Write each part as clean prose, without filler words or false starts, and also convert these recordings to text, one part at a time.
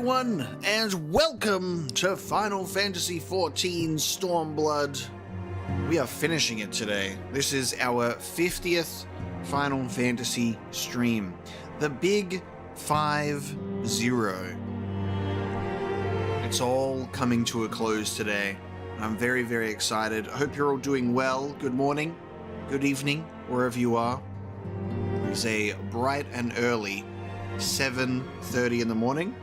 everyone, and welcome to Final Fantasy XIV Stormblood. We are finishing it today. This is our 50th Final Fantasy stream. The big 5-0. It's all coming to a close today. I'm very, very excited. I hope you're all doing well. Good morning, good evening, wherever you are. It's a bright and early 7:30 in the morning.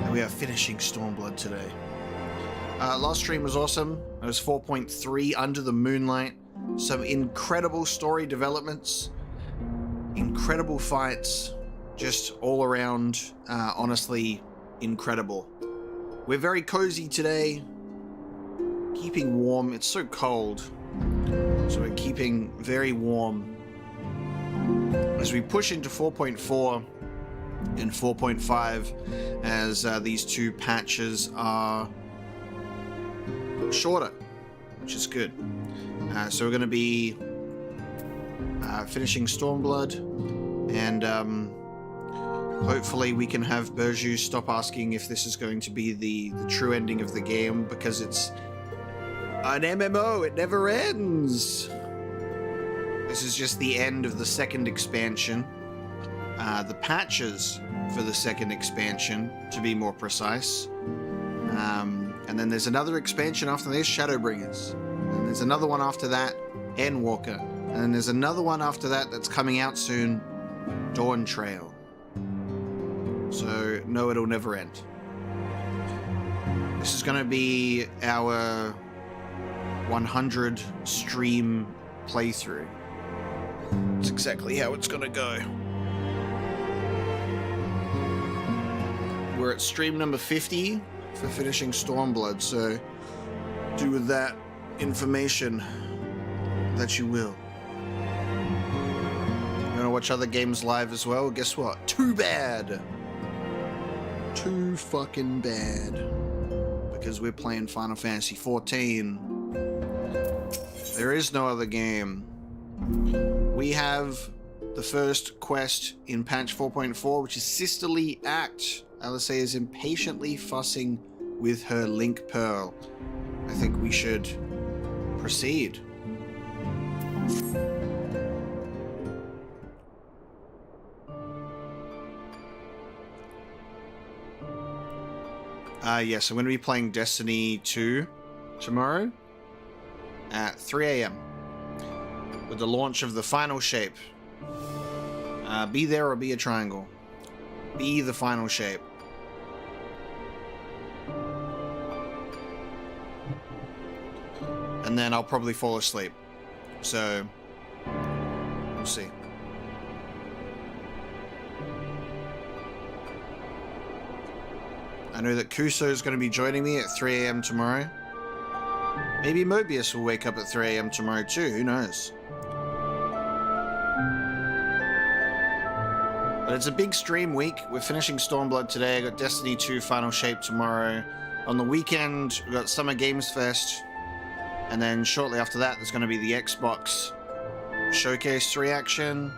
And we are finishing Stormblood today. Last stream was awesome. It was 4.3 under the moonlight. Some incredible story developments. Incredible fights. Just all around, honestly, incredible. We're very cozy today. Keeping warm. It's so cold. So we're keeping very warm. As we push into 4.4 and 4.5, as these two patches are shorter, which is good. So we're going to be finishing Stormblood, and hopefully we can have Burju stop asking if this is going to be the true ending of the game, because it's an MMO, it never ends. This is just the end of the second expansion. The patches for the second expansion, to be more precise. And then there's another expansion after this, Shadowbringers. And there's another one after that, Endwalker. And then there's another one after that that's coming out soon, Dawn Trail. So, no, it'll never end. This is going to be our 100 stream playthrough. It's exactly how it's going to go. We're at stream number 50 for finishing Stormblood, so do with that information that you will. You want to watch other games live as well? Guess what? Too bad. Too fucking bad. Because we're playing Final Fantasy XIV. There is no other game. We have the first quest in patch 4.4, which is Sisterly Act. Alice is impatiently fussing with her Link Pearl. I think we should proceed. Yes, I'm going to be playing Destiny 2 tomorrow at 3 a.m. with the launch of the final shape. Be there or be a triangle. Be the final shape. And then I'll probably fall asleep. So, we'll see. I know that Kuso is going to be joining me at 3 a.m. tomorrow. Maybe Mobius will wake up at 3 a.m. tomorrow too, who knows? But it's a big stream week. We're finishing Stormblood today. I got Destiny 2 Final Shape tomorrow. On the weekend, we've got Summer Games Fest. And then shortly after that, there's going to be the Xbox Showcase reaction.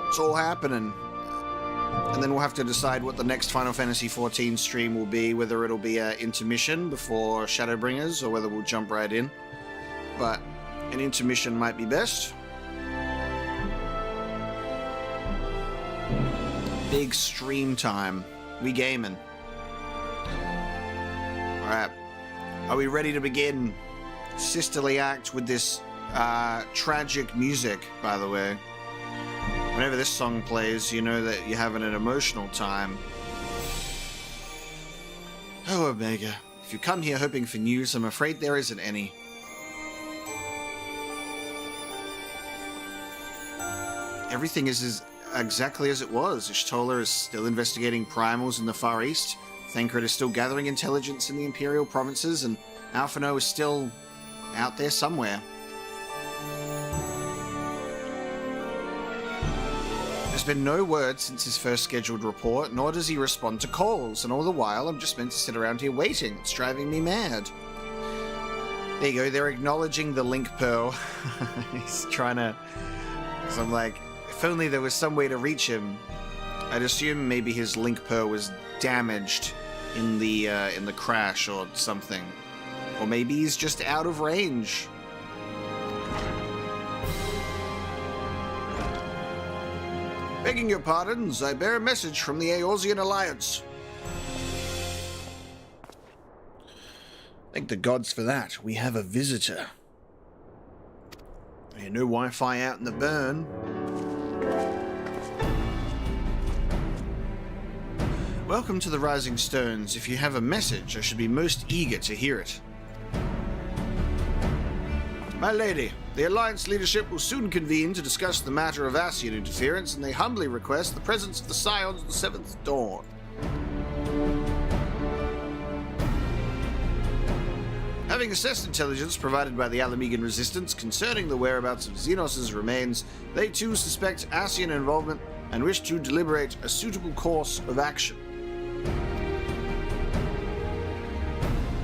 It's all happening. And then we'll have to decide what the next Final Fantasy XIV stream will be, whether it'll be an intermission before Shadowbringers, or whether we'll jump right in. But an intermission might be best. Big stream time. We gaming. Alright. Are we ready to begin? Sisterly Act with this tragic music, by the way. Whenever this song plays, you know that you're having an emotional time. Oh, Omega. If you come here hoping for news, I'm afraid there isn't any. Everything is exactly as it was. Ishtola is still investigating primals in the Far East. Thancred is still gathering intelligence in the Imperial provinces, and Alphino is still out there somewhere. There's been no word since his first scheduled report, nor does he respond to calls, and all the while I'm just meant to sit around here waiting. It's driving me mad. There you go, they're acknowledging the Link Pearl. He's trying to... Because I'm like, If only there was some way to reach him. I'd assume maybe his link pearl was damaged in the crash or something. Or maybe he's just out of range. Begging your pardons, I bear a message from the Eorzean Alliance. Thank the gods for that. We have a visitor. No Wi-Fi out in the burn. Welcome to the Rising Stones. If you have a message, I should be most eager to hear it. My lady, the Alliance leadership will soon convene to discuss the matter of Ascian interference, and they humbly request the presence of the Scions of the Seventh Dawn. Having assessed intelligence provided by the Ala Mhigo resistance concerning the whereabouts of Xenos' remains, they too suspect Ascian involvement and wish to deliberate a suitable course of action.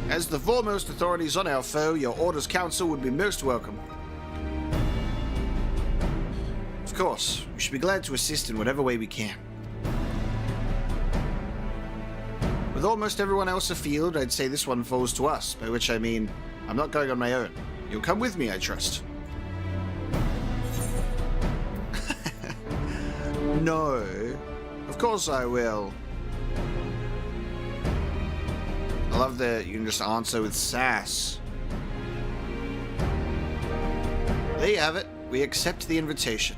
As the foremost authorities on our foe, your Order's counsel would be most welcome. Of course, we should be glad to assist in whatever way we can. With almost everyone else afield, I'd say this one falls to us, by which I mean, I'm not going on my own. You'll come with me, I trust. No, of course I will. I love that you can just answer with sass. There you have it. We accept the invitation.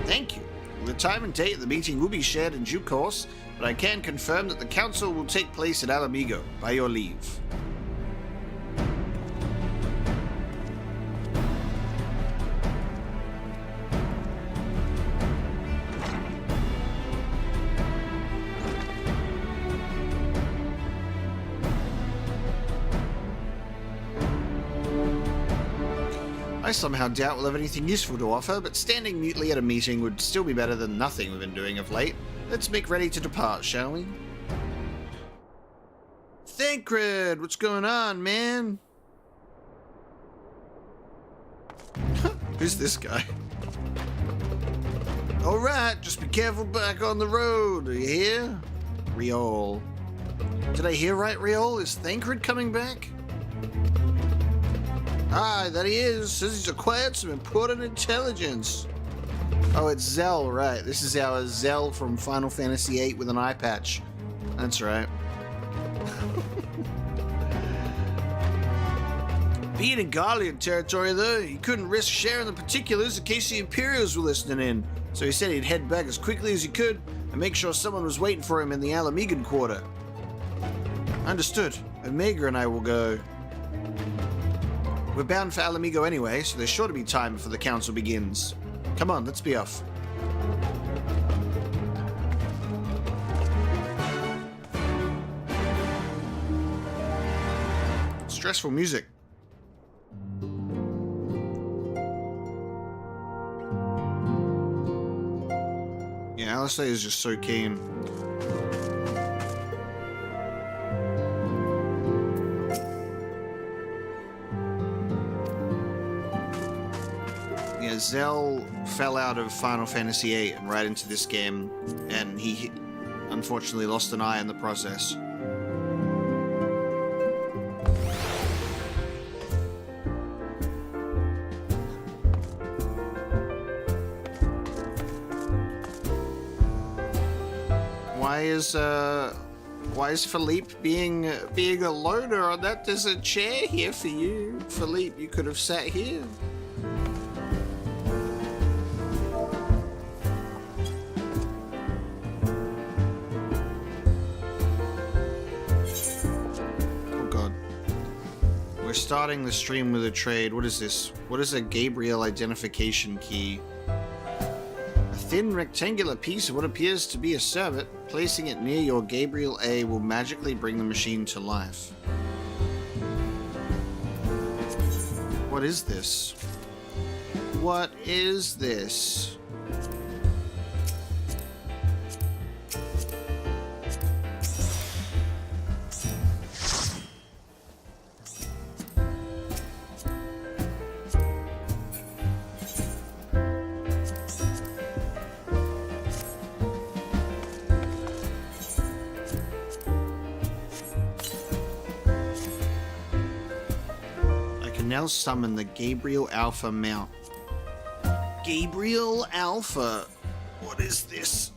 Thank you. The time and date of the meeting will be shared in due course, but I can confirm that the council will take place at Ala Mhigo, by your leave. I somehow doubt we'll have anything useful to offer, but standing mutely at a meeting would still be better than nothing we've been doing of late. Let's make ready to depart, shall we? Thancred, what's going on, man? Who's this guy? Alright, just be careful back on the road, are you hear? Riol. Did I hear right, Riol? Is Thancred coming back? Ah, that he is. Says he's acquired some important intelligence. Oh, it's Zell, right. This is our Zell from Final Fantasy VIII with an eye patch. That's right. Being in Garlean territory, though, he couldn't risk sharing the particulars in case the Imperials were listening in. So he said he'd head back as quickly as he could and make sure someone was waiting for him in the Ala Mhigo quarter. Understood. Omega and I will go. We're bound for Ala Mhigo anyway, so there's sure to be time before the council begins. Come on, let's be off. Stressful music. Yeah, Alistair is just so keen. Zell fell out of Final Fantasy VIII and right into this game, and he unfortunately lost an eye in the process. Why is Philippe being a loner? There's a chair here for you, Philippe. You could have sat here. We're starting the stream with a trade. What is this? What is a Gabriel identification key? A thin rectangular piece of what appears to be a servant. Placing it near your Gabriel A will magically bring the machine to life. What is this? What is this? now summon the Gabriel Alpha mount. Gabriel Alpha. What is this?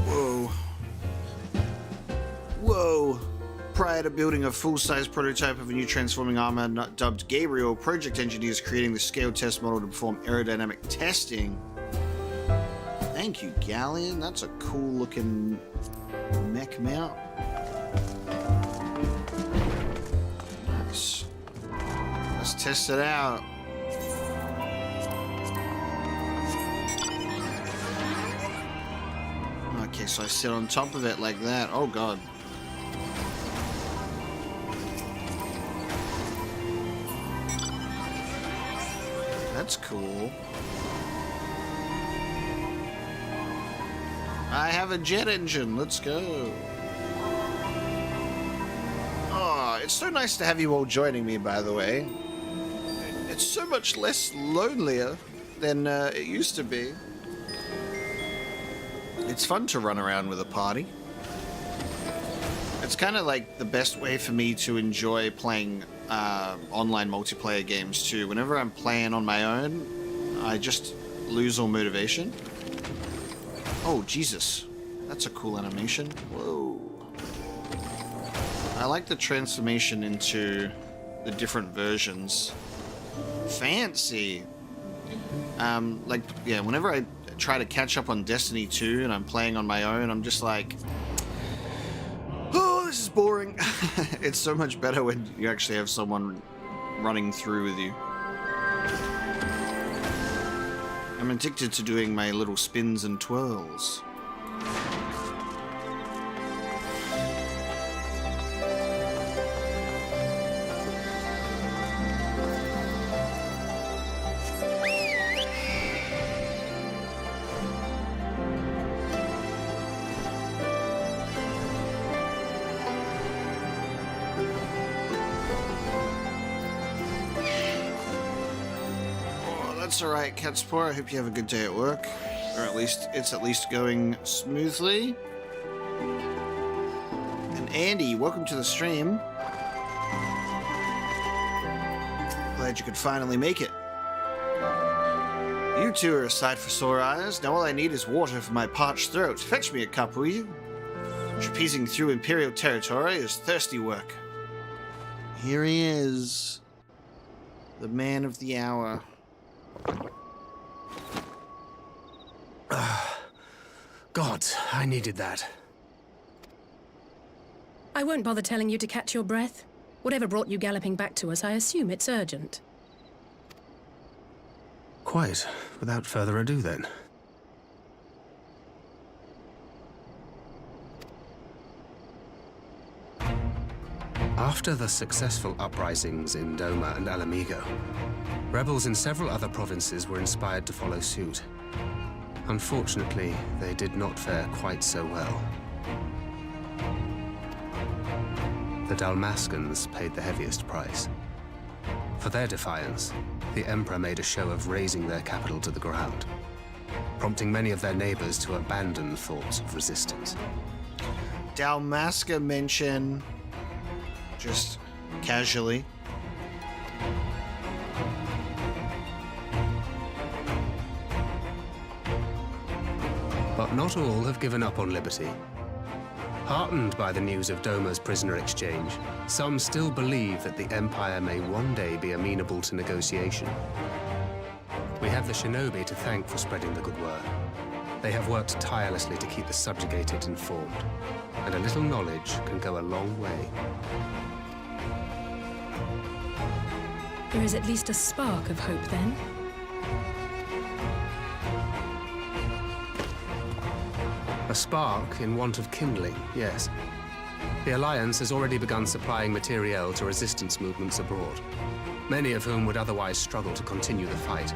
Whoa. Whoa. Prior to building a full-size prototype of a new transforming armor dubbed Gabriel, project engineers creating the scale test model to perform aerodynamic testing. Thank you, Galleon. That's a cool-looking mech mount. Nice. Let's test it out. Okay, so I sit on top of it like that. Oh, God. That's cool. I have a jet engine. Let's go. Oh, it's so nice to have you all joining me, by the way. It's so much less lonelier than it used to be. It's fun to run around with a party. It's kind of like the best way for me to enjoy playing online multiplayer games too. Whenever I'm playing on my own, I just lose all motivation. Oh, Jesus. That's a cool animation. Whoa. I like the transformation into the different versions. Fancy. Like, yeah, whenever I try to catch up on Destiny 2 and I'm playing on my own, I'm just like, oh, this is boring. It's so much better when you actually have someone running through with you. I'm addicted to doing my little spins and twirls. That's alright, Catspore. I hope you have a good day at work. Or at least, it's at least going smoothly. And Andy, welcome to the stream. Glad you could finally make it. You two are a sight for sore eyes. Now all I need is water for my parched throat. Fetch me a cup, will you? Trapezing through Imperial territory is thirsty work. Here he is. The man of the hour. God, I needed that. I won't bother telling you to catch your breath. Whatever brought you galloping back to us, I assume it's urgent. Quite. Without further ado, then. After the successful uprisings in Doma and Ala Mhigo, rebels in several other provinces were inspired to follow suit. Unfortunately, they did not fare quite so well. The Dalmascans paid the heaviest price. For their defiance, the Emperor made a show of razing their capital to the ground, prompting many of their neighbors to abandon thoughts of resistance. Dalmasca mention, just casually. But not all have given up on liberty. Heartened by the news of Doma's prisoner exchange, some still believe that the Empire may one day be amenable to negotiation. We have the shinobi to thank for spreading the good word. They have worked tirelessly to keep the subjugated informed, and a little knowledge can go a long way. There is at least a spark of hope, then. A spark in want of kindling, yes. The Alliance has already begun supplying materiel to resistance movements abroad, many of whom would otherwise struggle to continue the fight.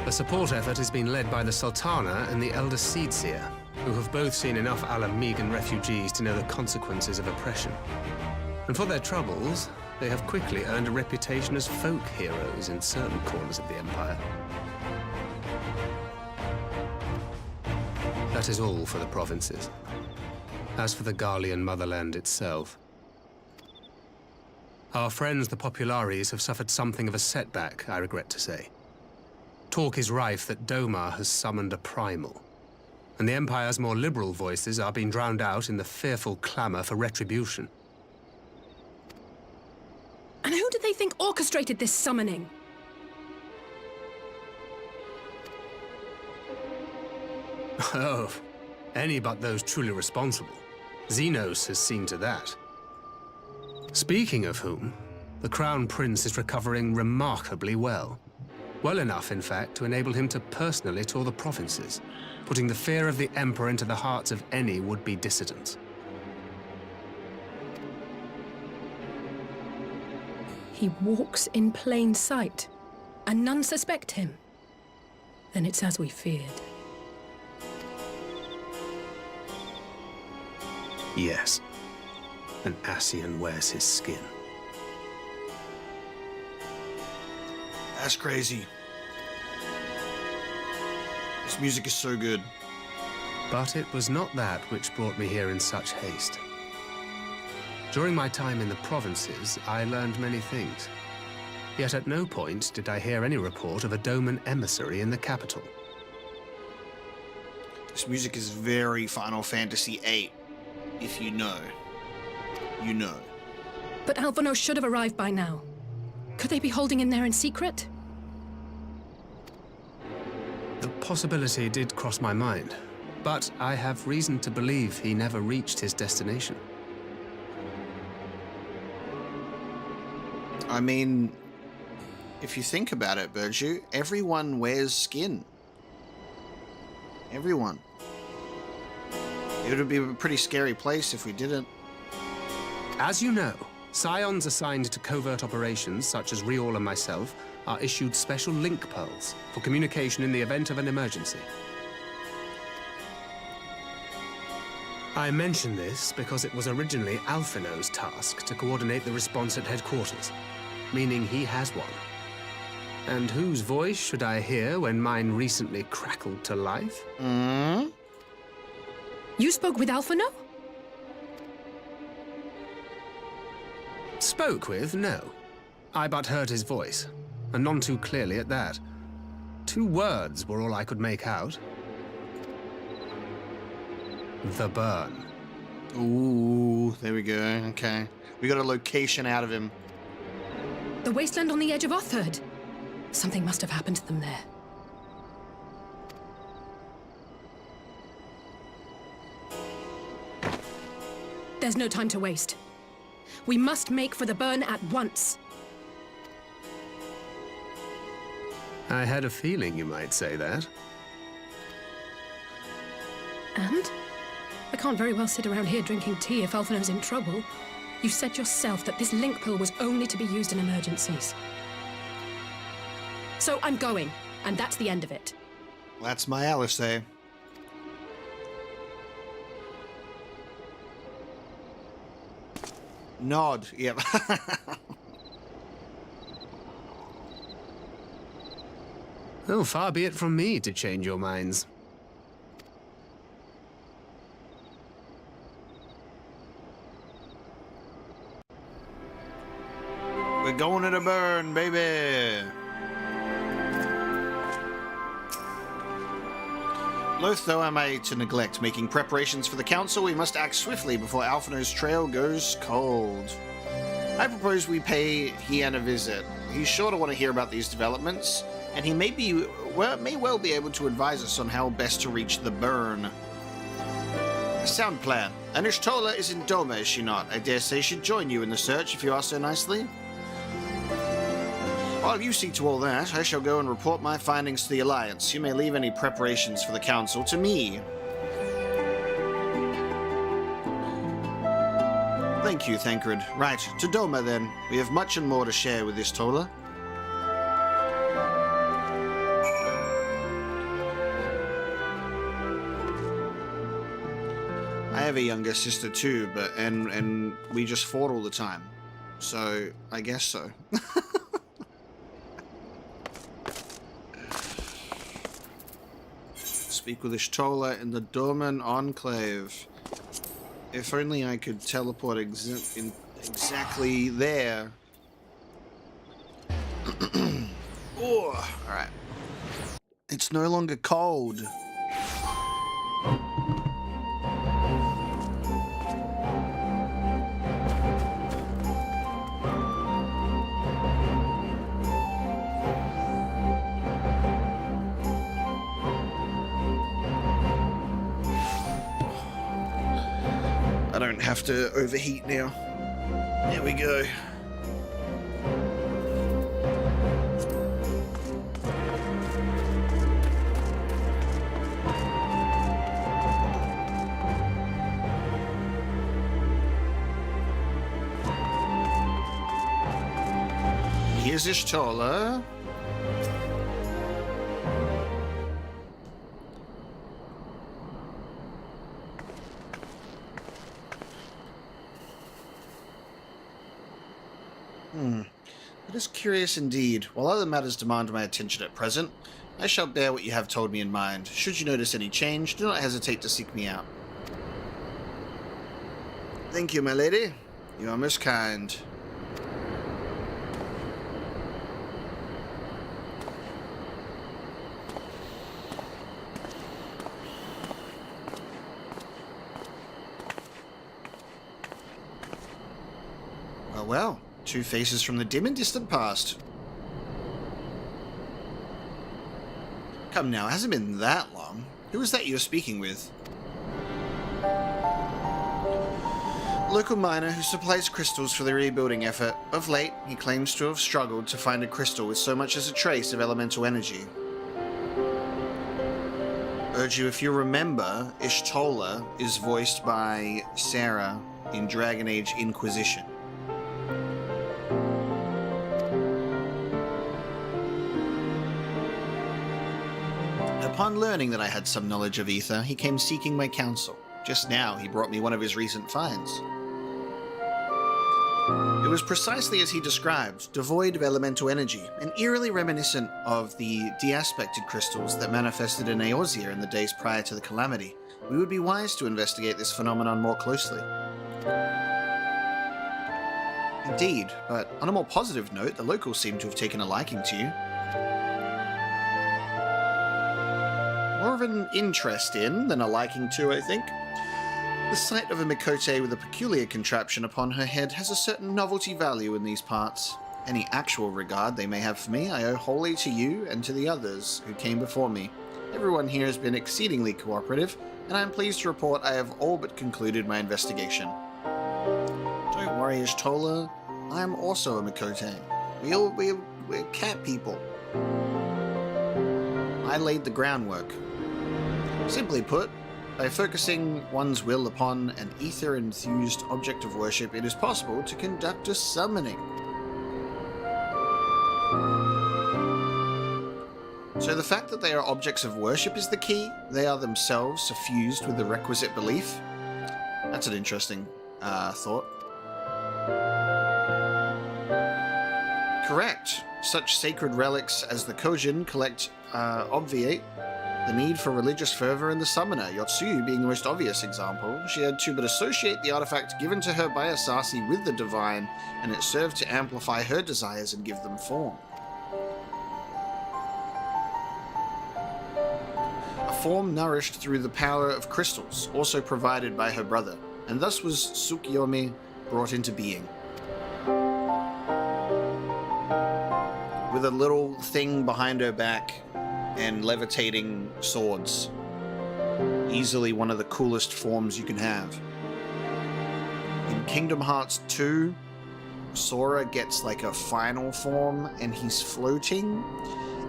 The support effort has been led by the Sultana and the Elder Seedseer, who have both seen enough Ala Mhigan refugees to know the consequences of oppression. And for their troubles, they have quickly earned a reputation as folk heroes in certain corners of the Empire. That is all for the provinces. As for the Garlean motherland itself, Our friends, the Populares, have suffered something of a setback, I regret to say. Talk is rife that Domar has summoned a primal, and the Empire's more liberal voices are being drowned out in the fearful clamor for retribution. And who do they think orchestrated this summoning? Oh, any but those truly responsible. Xenos has seen to that. Speaking of whom, the Crown Prince is recovering remarkably well. Well enough, in fact, to enable him to personally tour the provinces, putting the fear of the Emperor into the hearts of any would-be dissidents. He walks in plain sight, and none suspect him. Then it's as we feared. Yes. And Ascian wears his skin. That's crazy. This music is so good. But it was not that which brought me here in such haste. During my time in the provinces, I learned many things. Yet at no point did I hear any report of a Doman emissary in the capital. This music is very Final Fantasy VIII. If you know, you know. But Alphonse should have arrived by now. Could they be holding him there in secret? The possibility did cross my mind, but I have reason to believe he never reached his destination. I mean, if you think about it, Burju, everyone wears skin. Everyone. It would be a pretty scary place if we didn't. As you know, Scions assigned to covert operations, such as Riol and myself, are issued special link pearls for communication in the event of an emergency. I mention this because it was originally Alphino's task to coordinate the response at headquarters, meaning he has one. And whose voice should I hear when mine recently crackled to life? You spoke with Alphino? Spoke with, no. I but heard his voice, and none too clearly at that. 2 words were all I could make out. The burn. Ooh, there we go. Okay. We got a location out of him. The wasteland on the edge of Otherd. Something must have happened to them there. There's no time to waste. We must make for the burn at once. I had a feeling you might say that. And? I can't very well sit around here drinking tea if Alphino's in trouble. You said yourself that this link pill was only to be used in emergencies. So I'm going, and that's the end of it. That's my Alice, eh? Nod, yep. Oh, far be it from me to change your minds. We're going to the burn, baby! Loath though am I to neglect making preparations for the council, we must act swiftly before Alphino's trail goes cold. I propose we pay Hien a visit. He's sure to want to hear about these developments, and he may well be able to advise us on how best to reach the burn. A sound plan. Anishtola is in Doma, is she not? I dare say she'd join you in the search if you ask so nicely. While you see to all that, I shall go and report my findings to the Alliance. You may leave any preparations for the Council to me. Thank you, Thancred. Right, to Doma then. We have much and more to share with this Tola. I have a younger sister too, and we just fought all the time. So, I guess so. Speak with Ishtola in the Doman Enclave. If only I could teleport exactly there Oh, alright. It's no longer cold. I don't have to overheat now. There we go. Here's Ishtola. That is curious indeed. While other matters demand my attention at present, I shall bear what you have told me in mind. Should you notice any change, do not hesitate to seek me out. Thank you, my lady. You are most kind. Well, well. Two faces from the dim and distant past. Come now, it hasn't been that long. Who was that you were speaking with? Local miner who supplies crystals for the rebuilding effort. Of late, he claims to have struggled to find a crystal with so much as a trace of elemental energy. Urge you, if you remember, Ishtola is voiced by Sarah in Dragon Age Inquisition. Upon learning that I had some knowledge of ether, he came seeking my counsel. Just now, he brought me one of his recent finds. It was precisely as he described, devoid of elemental energy, and eerily reminiscent of the de-aspected crystals that manifested in Eorzea in the days prior to the calamity. We would be wise to investigate this phenomenon more closely. Indeed, but on a more positive note, the locals seem to have taken a liking to you. More of an interest in than a liking to, I think. The sight of a Mikote with a peculiar contraption upon her head has a certain novelty value in these parts. Any actual regard they may have for me I owe wholly to you and to the others who came before me. Everyone here has been exceedingly cooperative, and I am pleased to report I have all but concluded my investigation. Don't worry, Ishtola. I am also a Mikote. We're cat people. I laid the groundwork. Simply put, by focusing one's will upon an ether-enthused object of worship, it is possible to conduct a summoning. So the fact that they are objects of worship is the key. They are themselves suffused with the requisite belief. That's an interesting thought. Correct. Such sacred relics as the Kojin obviate the need for religious fervor in the summoner, Yotsuyu being the most obvious example. She had to but associate the artifact given to her by Asasi with the divine, and it served to amplify her desires and give them form. A form nourished through the power of crystals, also provided by her brother, and thus was Tsukiyomi brought into being. With a little thing behind her back and levitating swords. Easily one of the coolest forms you can have. In Kingdom Hearts 2, Sora gets like a final form and he's floating,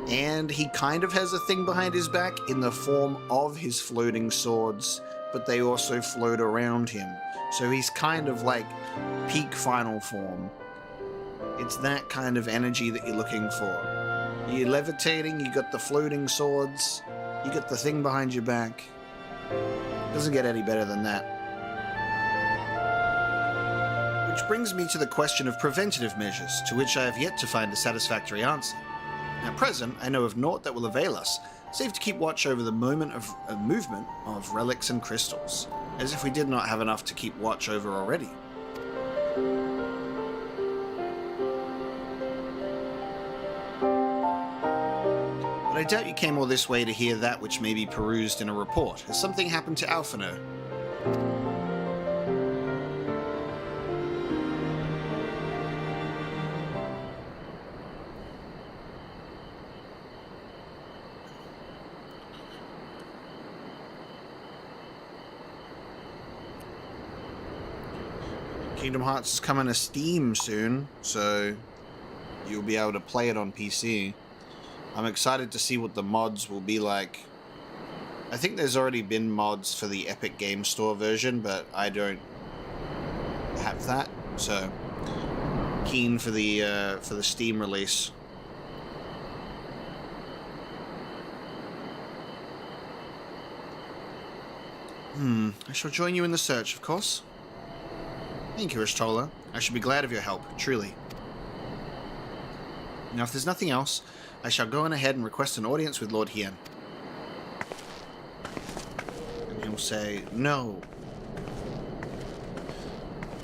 and he kind of has a thing behind his back in the form of his floating swords, but they also float around him. So he's kind of like peak final form. It's that kind of energy that you're looking for. You're levitating, you got the floating swords, you got the thing behind your back. Doesn't get any better than that. Which brings me to the question of preventative measures, to which I have yet to find a satisfactory answer. At present, I know of naught that will avail us, save to keep watch over the movement of relics and crystals, as if we did not have enough to keep watch over already. But I doubt you came all this way to hear that which may be perused in a report. Has something happened to Alphino? Kingdom Hearts is coming to Steam soon, so you'll be able to play it on PC. I'm excited to see what the mods will be like. I think there's already been mods for the Epic Game Store version, but I don't have that, so keen for the Steam release. I shall join you in the search, of course. Thank you, Ishtola. I should be glad of your help, truly. Now, if there's nothing else, I shall go on ahead and request an audience with Lord Hien. And he'll say, no.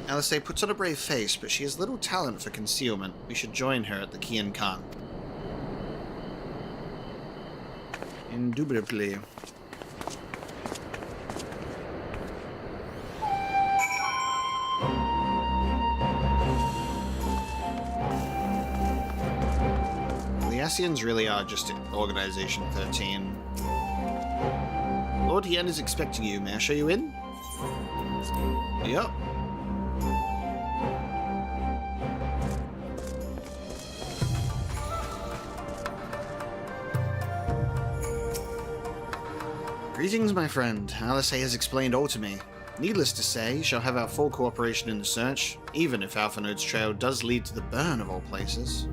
Alice puts on a brave face, but she has little talent for concealment. We should join her at the Kian Khan. Indubitably. Ascians really are just Organization 13. Lord Hien is expecting you. May I show you in? Yep. Greetings, my friend. Alice has explained all to me. Needless to say, you shall have our full cooperation in the search, even if Alphinode's trail does lead to the burn of all places.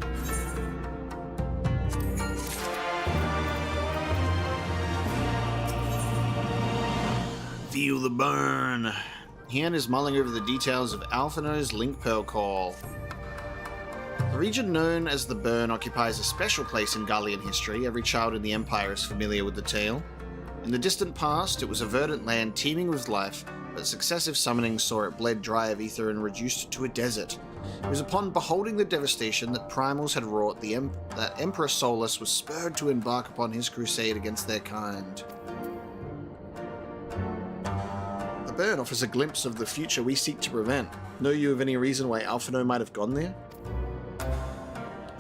Feel the burn. Hien is mulling over the details of Alphinode's Link Pearl Call. The region known as the Burn occupies a special place in Gallian history. Every child in the Empire is familiar with the tale. In the distant past, it was a verdant land teeming with life, but successive summonings saw it bled dry of ether and reduced to a desert. It was upon beholding the devastation that Primals had wrought that Emperor Solus was spurred to embark upon his crusade against their kind. Burn offers a glimpse of the future we seek to prevent. Know you of any reason why Alphino might have gone there?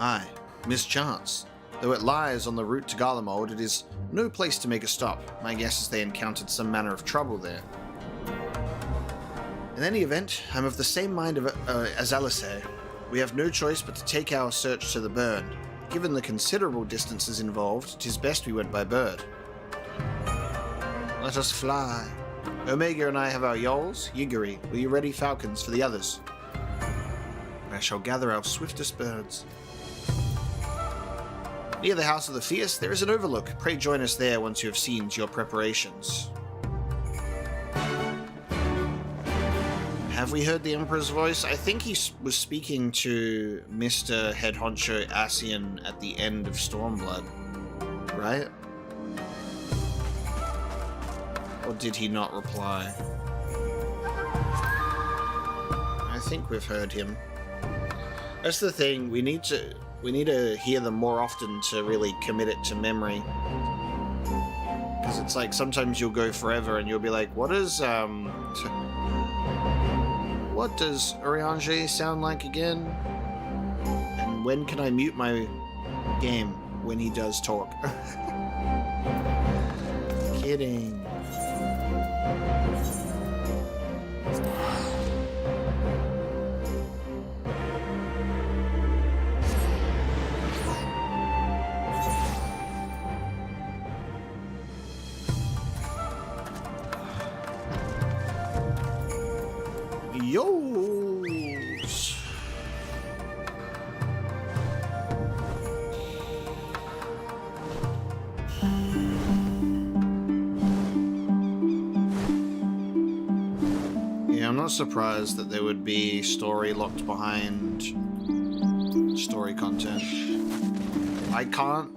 Aye, mischance. Though it lies on the route to Garlemald, it is no place to make a stop. My guess is they encountered some manner of trouble there. In any event, I'm of the same mind as Alice. We have no choice but to take our search to the Burn. Given the considerable distances involved, 'tis best we went by bird. Let us fly. Omega and I have our yawls. Yigiri, will you ready falcons for the others? I shall gather our swiftest birds. Near the House of the Fierce, there is an overlook. Pray join us there once you have seen to your preparations. Have we heard the Emperor's voice? I think he was speaking to Mr. Head Honcho Ascian at the end of Stormblood, right? Or did he not reply? I think we've heard him. That's the thing, we need to hear them more often to really commit it to memory. Because it's like sometimes you'll go forever and you'll be like, what does Urianger sound like again? And when can I mute my game when he does talk? Kidding. Yo's. Yeah, I'm not surprised that there would be story locked behind story content. I can't.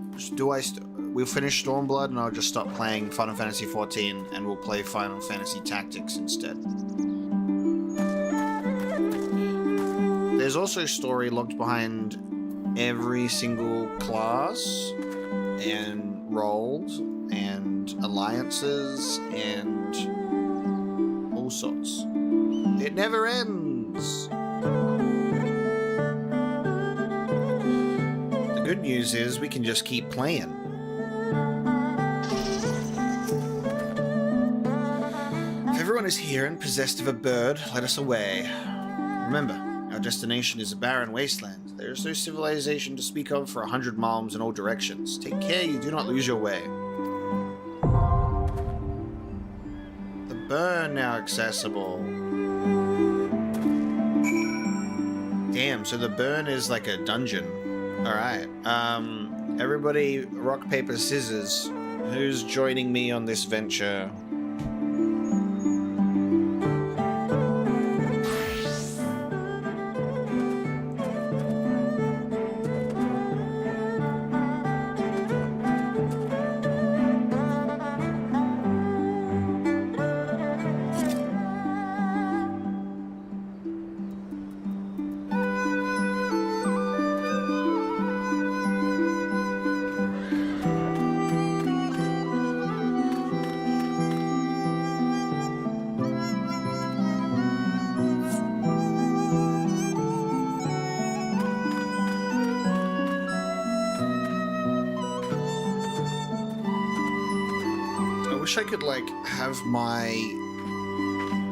We'll finish Stormblood and I'll just stop playing Final Fantasy XIV and we'll play Final Fantasy Tactics instead. There's also story locked behind every single class, and rolled and alliances and all sorts. It never ends. The good news is we can just keep playing. If everyone is here and possessed of a bird, let us away. Remember, our destination is a barren wasteland. There is no civilization to speak of for 100 miles in all directions. Take care you do not lose your way. The burn now accessible. Damn, so the burn is like a dungeon. Alright, everybody rock, paper, scissors. Who's joining me on this venture? I wish I could, like, have my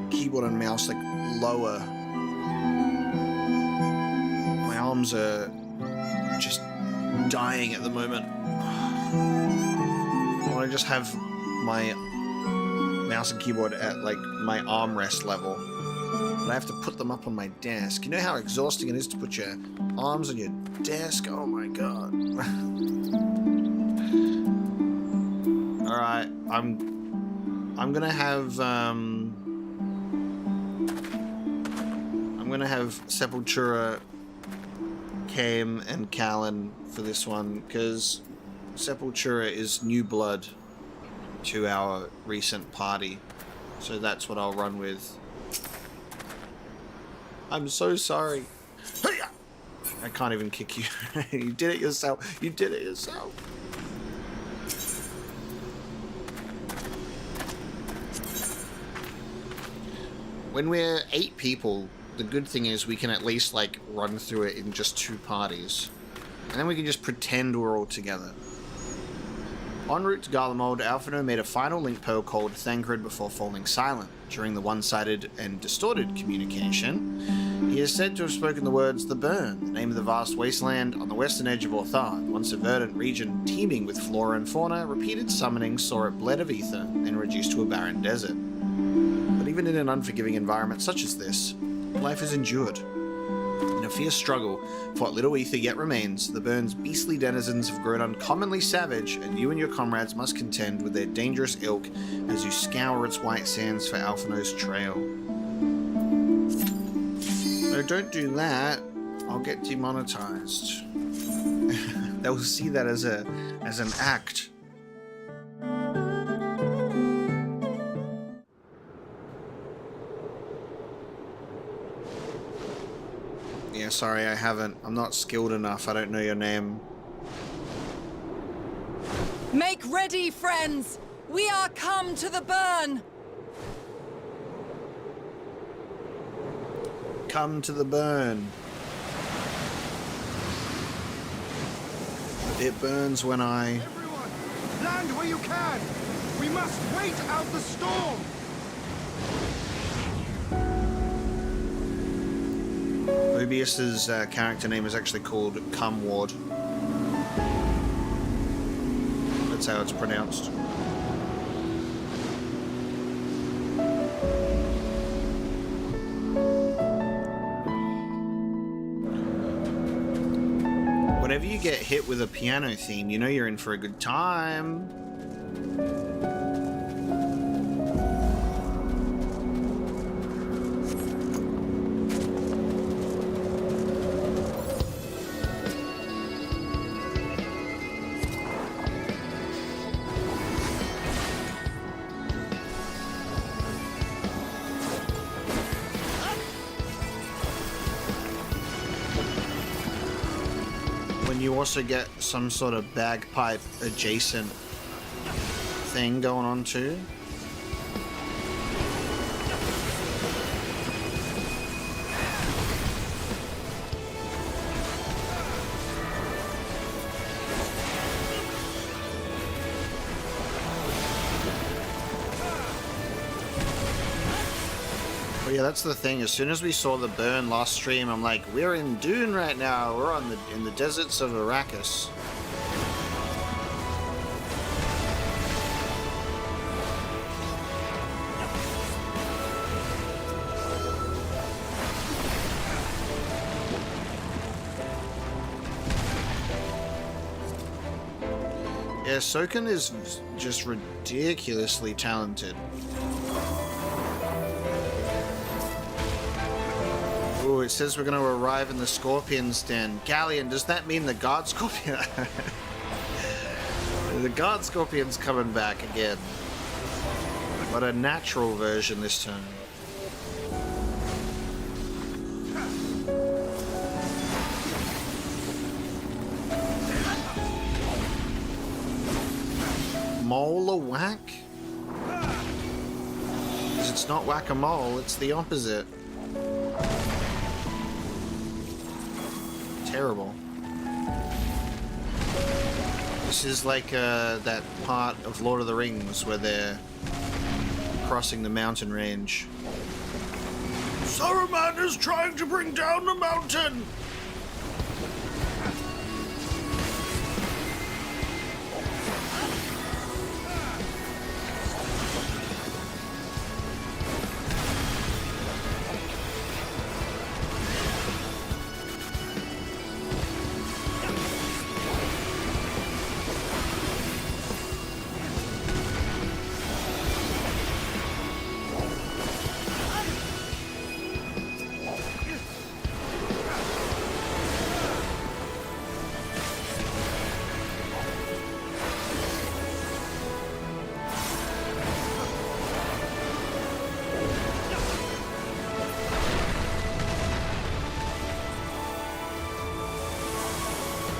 keyboard and mouse, like, lower. My arms are just dying at the moment. I want to just have my mouse and keyboard at, like, my armrest level. But I have to put them up on my desk. You know how exhausting it is to put your arms on your desk? Oh my god. Alright, I'm gonna have Sepultura, Kame, and Callan for this one, because Sepultura is new blood to our recent party. So that's what I'll run with. I'm so sorry. I can't even kick you. You did it yourself. You did it yourself. When we're 8 people, the good thing is we can at least, like, run through it in just 2 parties. And then we can just pretend we're all together. En route to Garlemald, Alphino made a final link pearl called Thancred before falling silent. During the one-sided and distorted communication, he is said to have spoken the words "The Burn," the name of the vast wasteland on the western edge of Orthard, once a verdant region teeming with flora and fauna. Repeated summoning saw it bled of ether and reduced to a barren desert. But even in an unforgiving environment such as this, life has endured. In a fierce struggle for what little ether yet remains, the Burn's beastly denizens have grown uncommonly savage, and you and your comrades must contend with their dangerous ilk as you scour its white sands for Alphino's trail. No, don't do that. I'll get demonetized. They'll see that as an act. Yeah, sorry, I haven't. I'm not skilled enough. I don't know your name. Make ready, friends! We are come to the burn! Come to the burn. It burns when I... Everyone, land where you can! We must wait out the storm! Mobius's character name is actually called Cumward. That's how it's pronounced. Whenever you get hit with a piano theme, you know you're in for a good time. You also get some sort of bagpipe adjacent thing going on too. But yeah, that's the thing. As soon as we saw the burn last stream, I'm like, we're in Dune right now. We're in the deserts of Arrakis. Yeah, Soken is just ridiculously talented. Ooh, it says we're going to arrive in the Scorpion's Den. Galleon, does that mean the Guard Scorpion? The Guard Scorpion's coming back again. But a natural version this time. Mole a whack? Because it's not whack-a-mole, it's the opposite. Terrible. This is like that part of Lord of the Rings where they're crossing the mountain range. Saruman is trying to bring down the mountain!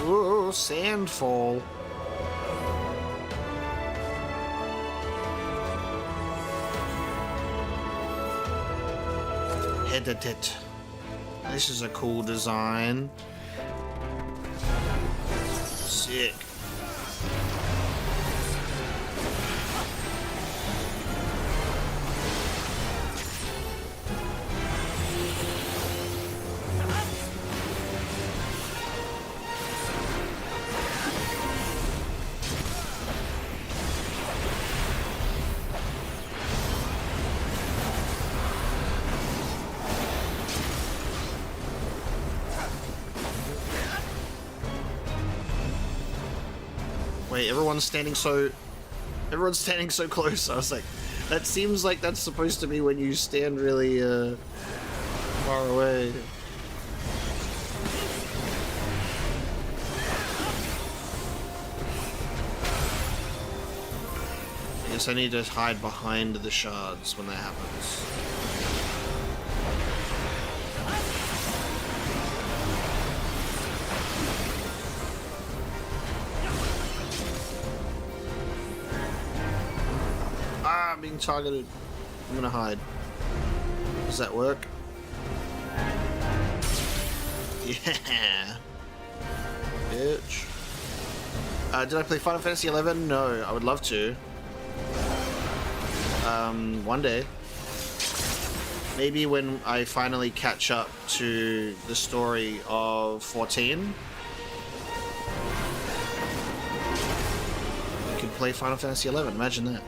Whoa, sandfall. Edited. This is a cool design. Sick. Wait, everyone's standing so close. I was like, that seems like that's supposed to be when you stand really far away. I guess I need to hide behind the shards when that happens. I'm being targeted. I'm gonna hide. Does that work? Yeah. Bitch. Did I play Final Fantasy XI? No, I would love to. One day. Maybe when I finally catch up to the story of 14. I could play Final Fantasy XI, imagine that.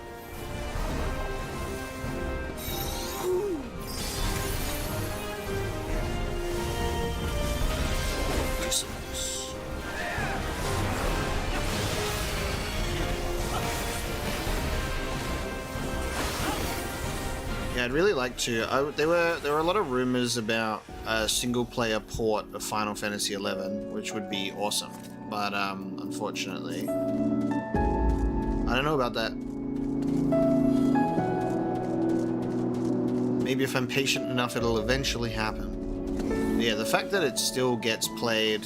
Yeah, I'd really like to. There were a lot of rumors about a single-player port of Final Fantasy XI, which would be awesome. But unfortunately, I don't know about that. Maybe if I'm patient enough, it'll eventually happen. Yeah, the fact that it still gets played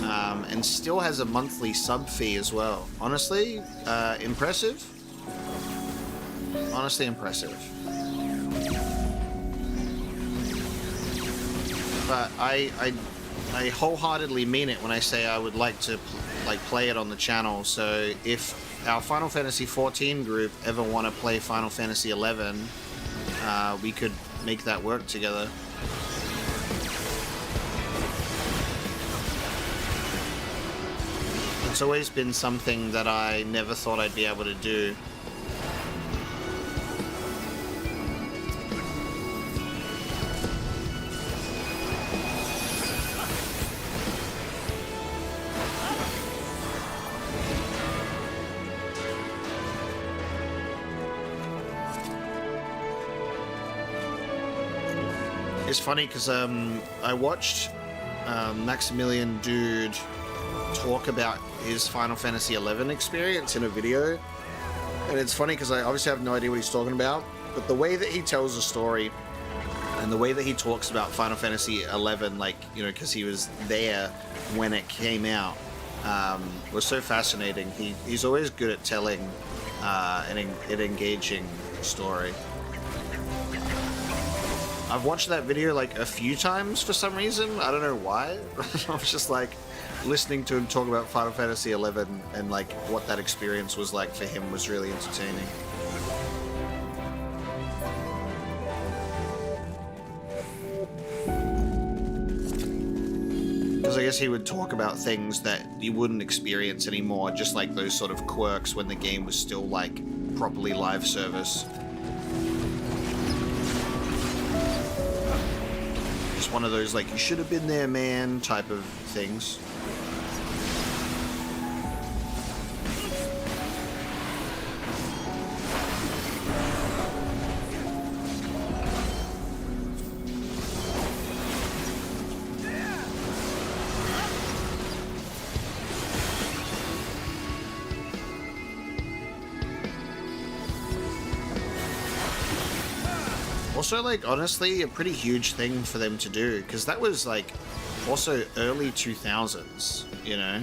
and still has a monthly sub fee as well. Honestly, impressive. Honestly impressive. But I wholeheartedly mean it when I say I would like to play it on the channel. So if our Final Fantasy XIV group ever want to play Final Fantasy XI, we could make that work together. It's always been something that I never thought I'd be able to do. It's funny because I watched Maximilian Dude talk about his Final Fantasy XI experience in a video, and it's funny because I obviously have no idea what he's talking about, but the way that he tells the story and the way that he talks about Final Fantasy XI, like, you know, because he was there when it came out, was so fascinating. He's always good at telling an engaging story. I've watched that video like a few times for some reason. I don't know why. I was just like listening to him talk about Final Fantasy XI and like what that experience was like for him was really entertaining. Because I guess he would talk about things that you wouldn't experience anymore, just like those sort of quirks when the game was still like properly live service. Just one of those like, you should have been there, man, type of things. Also, like, honestly, a pretty huge thing for them to do, because that was, like, also early 2000s, you know?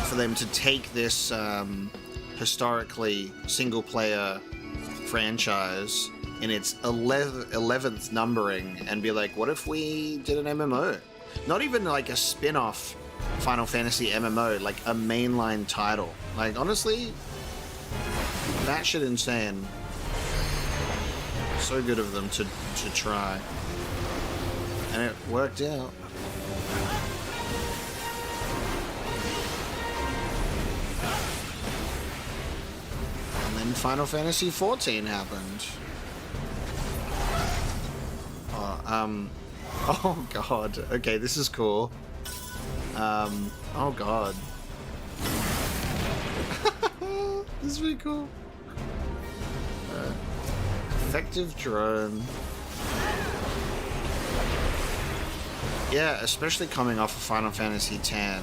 For them to take this historically single-player franchise in its 11th numbering and be like, what if we did an MMO? Not even, like, a spin-off Final Fantasy MMO, like a mainline title. Like, honestly, that shit insane. So good of them to try. And it worked out. And then Final Fantasy XIV happened. Oh god. Okay, this is cool. Oh god. This is really cool. Effective drone. Yeah, especially coming off of Final Fantasy X.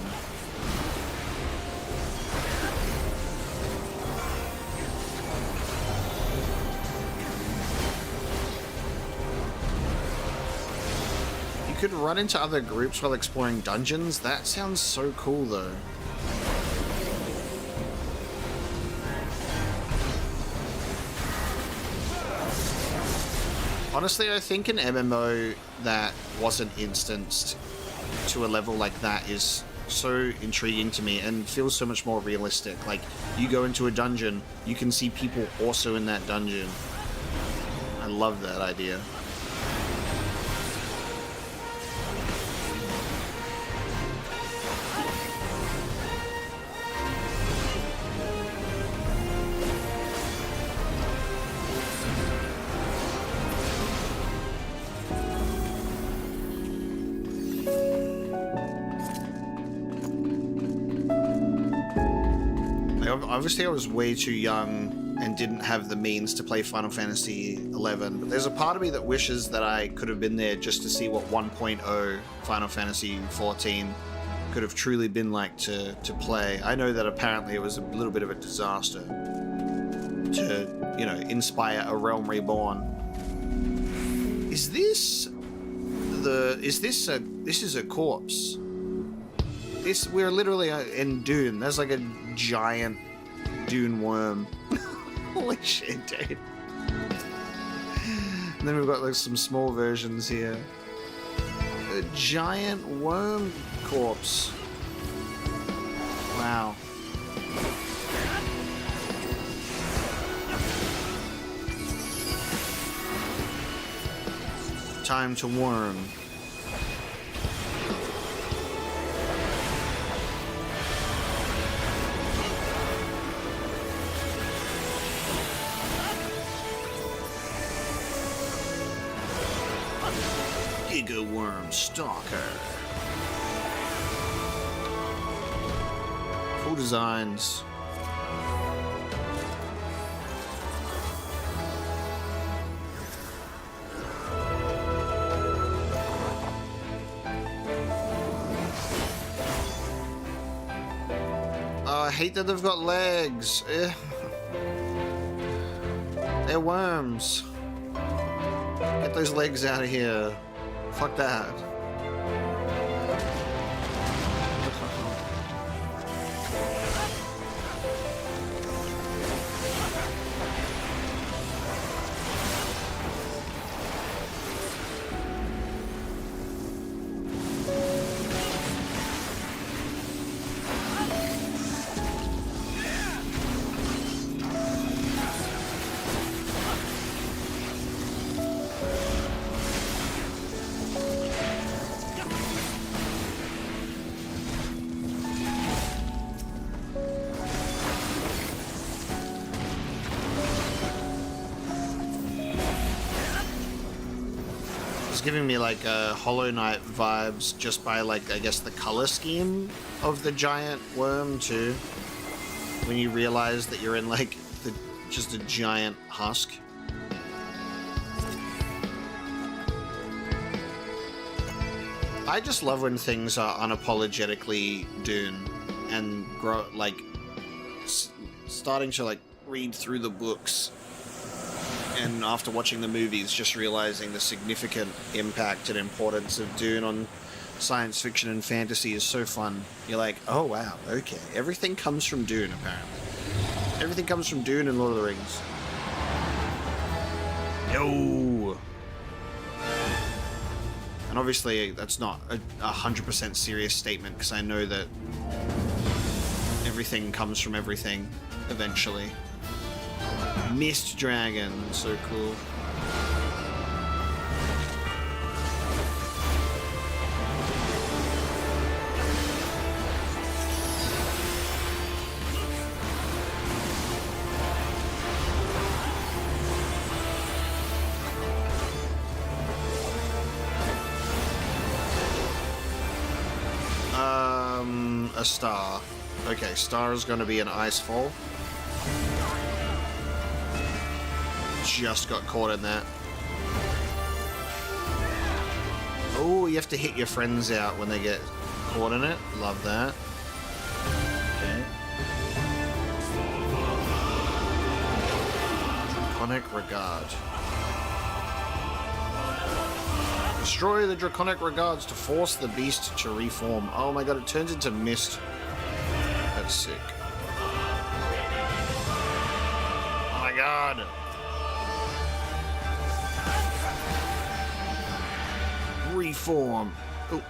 You could run into other groups while exploring dungeons. That sounds so cool, though. Honestly, I think an MMO that wasn't instanced to a level like that is so intriguing to me and feels so much more realistic. Like, you go into a dungeon, you can see people also in that dungeon. I love that idea. Obviously, I was way too young and didn't have the means to play Final Fantasy XI, but there's a part of me that wishes that I could have been there just to see what 1.0 Final Fantasy XIV could have truly been like to play. I know that apparently it was a little bit of a disaster to, you know, inspire a Realm Reborn. Is this a corpse? We're literally in Dune. There's like a giant Dune worm. Holy shit, dude. And then we've got like some small versions here. A giant worm corpse. Wow. Time to worm. Giga Worm Stalker. Cool designs. I hate that they've got legs. Eh. They're worms. Get those legs out of here. Fuck that. Giving me like Hollow Knight vibes just by like I guess the color scheme of the giant worm too. When you realize that you're in like just a giant husk. I just love when things are unapologetically Dune and grow like starting to like read through the books. And after watching the movies, just realizing the significant impact and importance of Dune on science fiction and fantasy is so fun. You're like, oh wow, okay. Everything comes from Dune, apparently. Everything comes from Dune and Lord of the Rings. Yo! And obviously, that's not a 100% serious statement, because I know that everything comes from everything, eventually. Mist Dragon, so cool. A star. Okay, star is going to be an ice fall. Just got caught in that. Oh, you have to hit your friends out when they get caught in it. Love that. Okay. Draconic Regard. Destroy the Draconic Regards to force the beast to reform. Oh my god, it turns into mist. That's sick. Oh my god. Reform. Oh.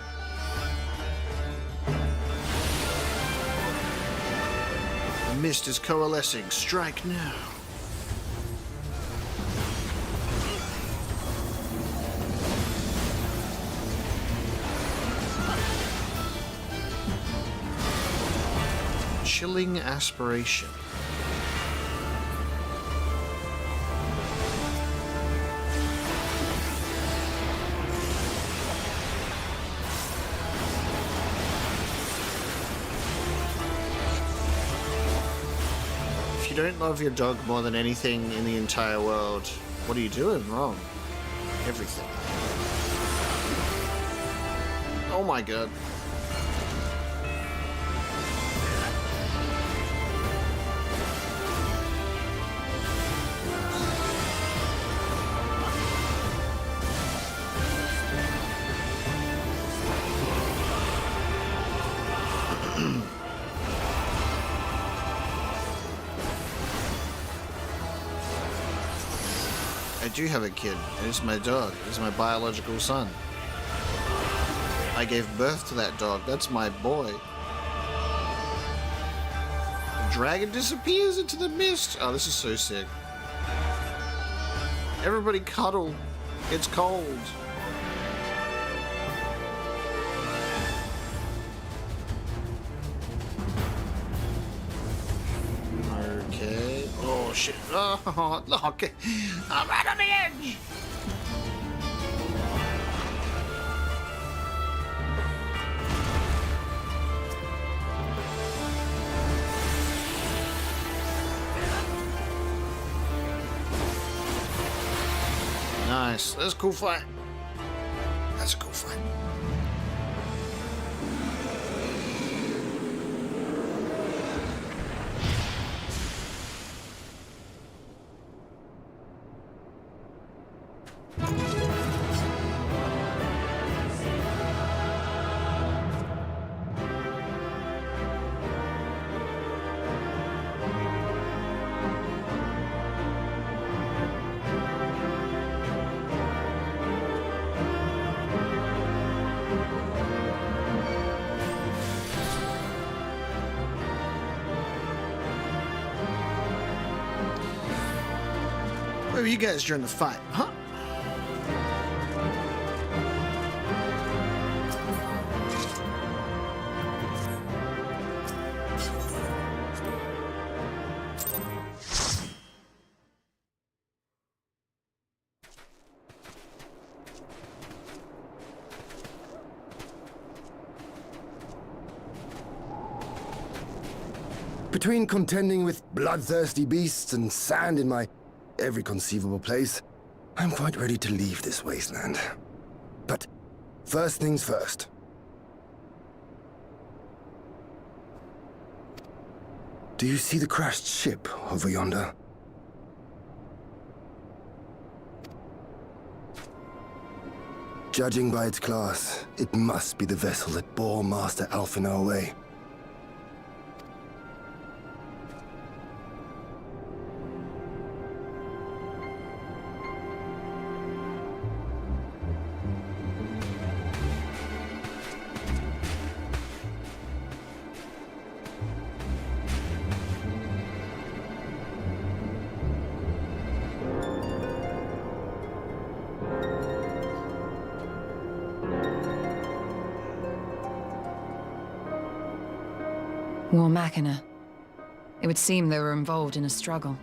The mist is coalescing. Strike now. Chilling aspiration. If you don't love your dog more than anything in the entire world, what are you doing wrong? Everything. Oh my god. do have a kid. It's my dog. It's my biological son. I gave birth to that dog. That's my boy. The dragon disappears into the mist. Oh, this is so sick. Everybody cuddle. It's cold. Okay. Oh, shit. Oh, look. I'm right on the edge. Nice. That's a cool fight. That's a cool fight. Where were you guys during the fight, huh? Between contending with bloodthirsty beasts and sand in my every conceivable place, I'm quite ready to leave this wasteland. But first things first. Do you see the crashed ship over yonder? Judging by its class, it must be the vessel that bore Master Alphino away. War Machina. It would seem they were involved in a struggle.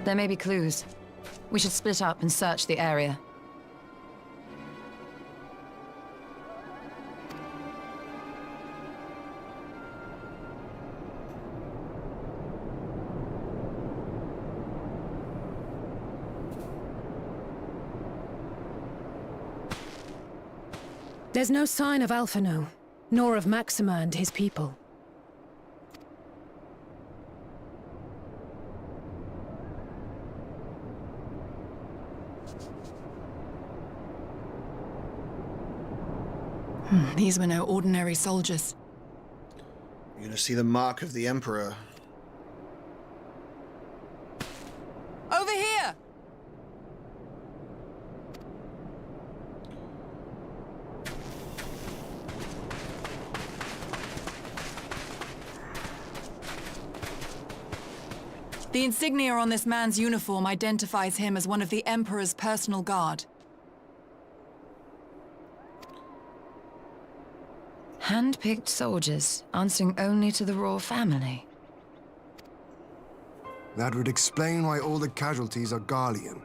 There may be clues. We should split up and search the area. There's no sign of Alphino, nor of Maxima and his people. These were no ordinary soldiers. You're gonna see the mark of the Emperor. Over here! The insignia on this man's uniform identifies him as one of the Emperor's personal guard. Hand-picked soldiers, answering only to the royal family. That would explain why all the casualties are Garlean.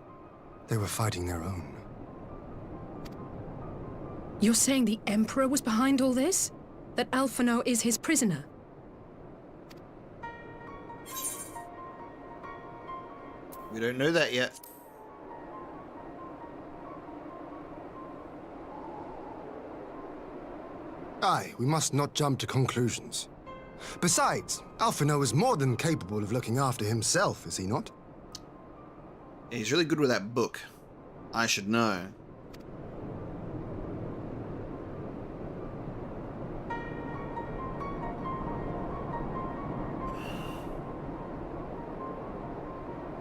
They were fighting their own. You're saying the Emperor was behind all this? That Alphino is his prisoner? We don't know that yet. Aye, we must not jump to conclusions. Besides, Alphino is more than capable of looking after himself, is he not? He's really good with that book. I should know.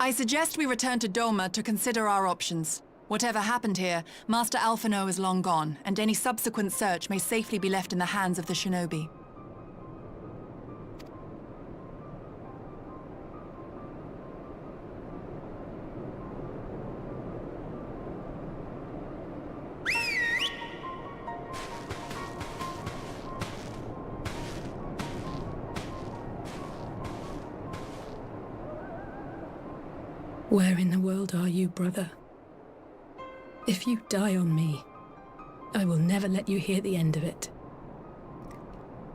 I suggest we return to Doma to consider our options. Whatever happened here, Master Alphino is long gone, and any subsequent search may safely be left in the hands of the shinobi. Where in the world are you, brother? If you die on me, I will never let you hear the end of it.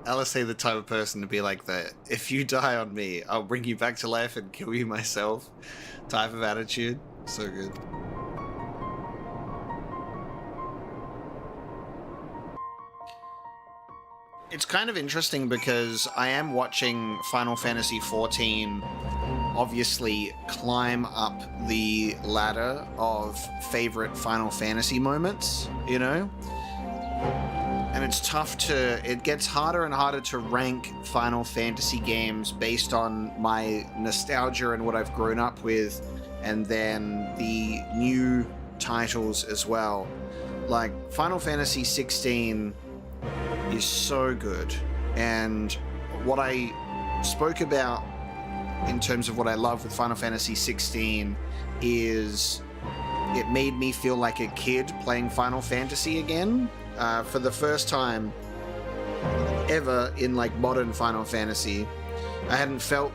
Alice, the type of person to be like that. If you die on me, I'll bring you back to life and kill you myself. Type of attitude. So good. It's kind of interesting because I am watching Final Fantasy XIV obviously climb up the ladder of favorite Final Fantasy moments, you know? And it's tough it gets harder and harder to rank Final Fantasy games based on my nostalgia and what I've grown up with, and then the new titles as well. Like, Final Fantasy XVI is so good, and what I spoke about in terms of what I love with Final Fantasy XVI is it made me feel like a kid playing Final Fantasy again. For the first time ever in like modern Final Fantasy, I hadn't felt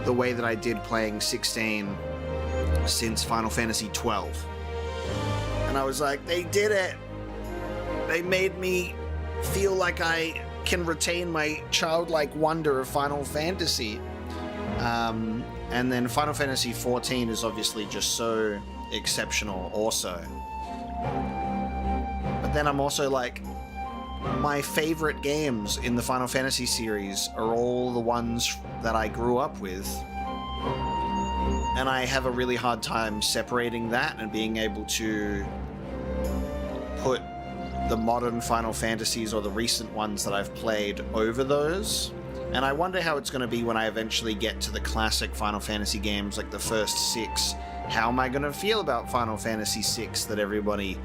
the way that I did playing 16 since Final Fantasy 12. And I was like, they did it! They made me feel like I can retain my childlike wonder of Final Fantasy. And then Final Fantasy XIV is obviously just so exceptional also. But then I'm also like, my favorite games in the Final Fantasy series are all the ones that I grew up with. And I have a really hard time separating that and being able to put the modern Final Fantasies or the recent ones that I've played over those. And I wonder how it's going to be when I eventually get to the classic Final Fantasy games, like the first 6. How am I going to feel about Final Fantasy VI that everybody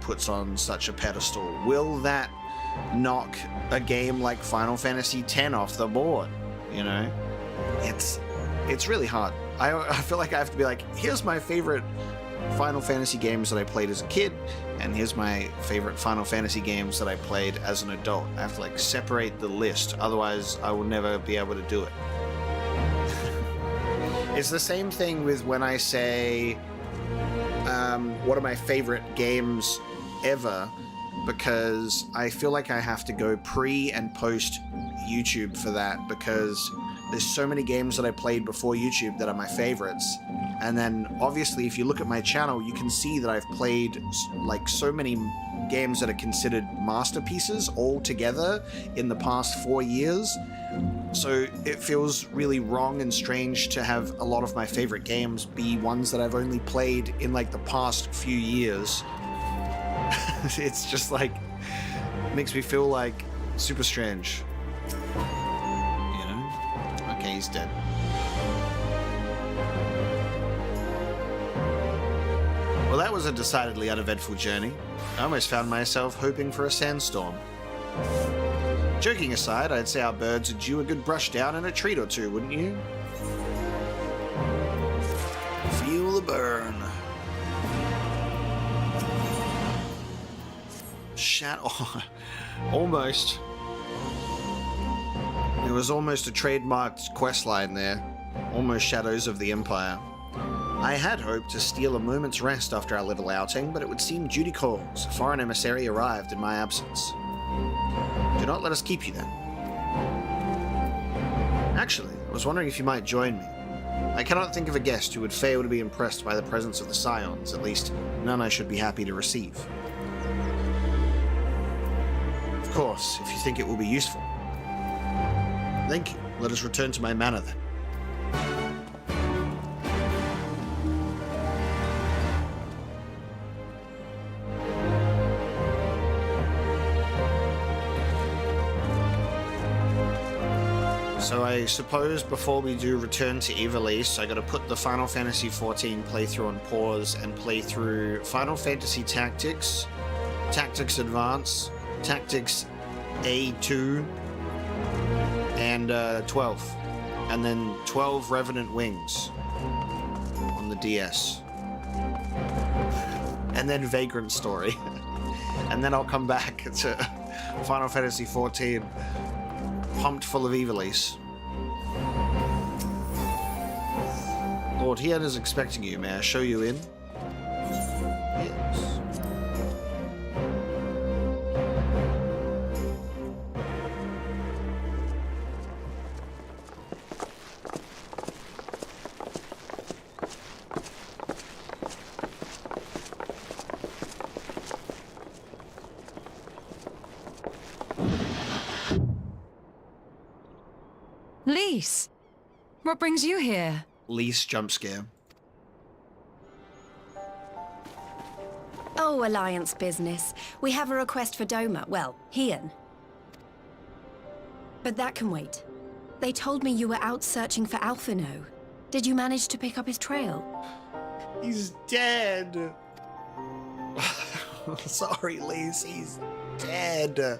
puts on such a pedestal? Will that knock a game like Final Fantasy X off the board? You know? It's really hard. I feel like I have to be like, here's my favorite Final Fantasy games that I played as a kid, and here's my favorite Final Fantasy games that I played as an adult. I have to like separate the list, otherwise I will never be able to do it. It's the same thing with when I say what are my favorite games ever, because I feel like I have to go pre and post YouTube for that, because there's so many games that I played before YouTube that are my favorites. And then obviously if you look at my channel, you can see that I've played like so many games that are considered masterpieces all together in the past 4 years. So it feels really wrong and strange to have a lot of my favorite games be ones that I've only played in like the past few years. It's just like, makes me feel like super strange. You know? Okay, he's dead. Well, that was a decidedly uneventful journey. I almost found myself hoping for a sandstorm. Joking aside, I'd say our birds are due a good brush down and a treat or two, wouldn't you? Feel the burn. Oh, almost. There was almost a trademarked questline there. Almost Shadows of the Empire. I had hoped to steal a moment's rest after our little outing, but it would seem duty calls. A foreign emissary arrived in my absence. Do not let us keep you then. Actually, I was wondering if you might join me. I cannot think of a guest who would fail to be impressed by the presence of the Scions, at least none I should be happy to receive. Of course, if you think it will be useful. Thank you. Let us return to my manor then. So I suppose before we do return to Ivalice, I gotta put the Final Fantasy XIV playthrough on pause and play through Final Fantasy Tactics, Tactics Advance, Tactics A2, and 12. And then 12 Revenant Wings on the DS. And then Vagrant Story. And then I'll come back to Final Fantasy XIV, pumped full of Ivalice. Lord Hien is expecting you. May I show you in? Yes. Lise, what brings you here? Least jump scare. Oh, Alliance business. We have a request for Doma. Well, Hien. But that can wait. They told me you were out searching for Alphino. Did you manage to pick up his trail? He's dead. Sorry, Lise. He's dead.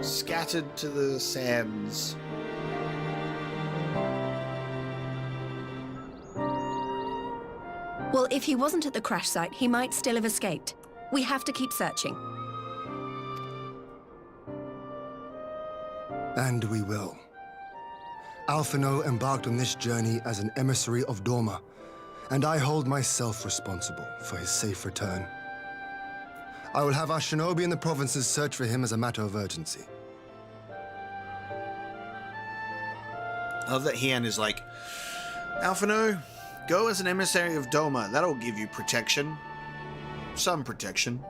Scattered to the sands. Well, if he wasn't at the crash site, he might still have escaped. We have to keep searching. And we will. Alphino embarked on this journey as an emissary of Doma, and I hold myself responsible for his safe return. I will have our shinobi in the provinces search for him as a matter of urgency. I love that Hien is like, Alphino, go as an emissary of Doma. That'll give you protection. Some protection.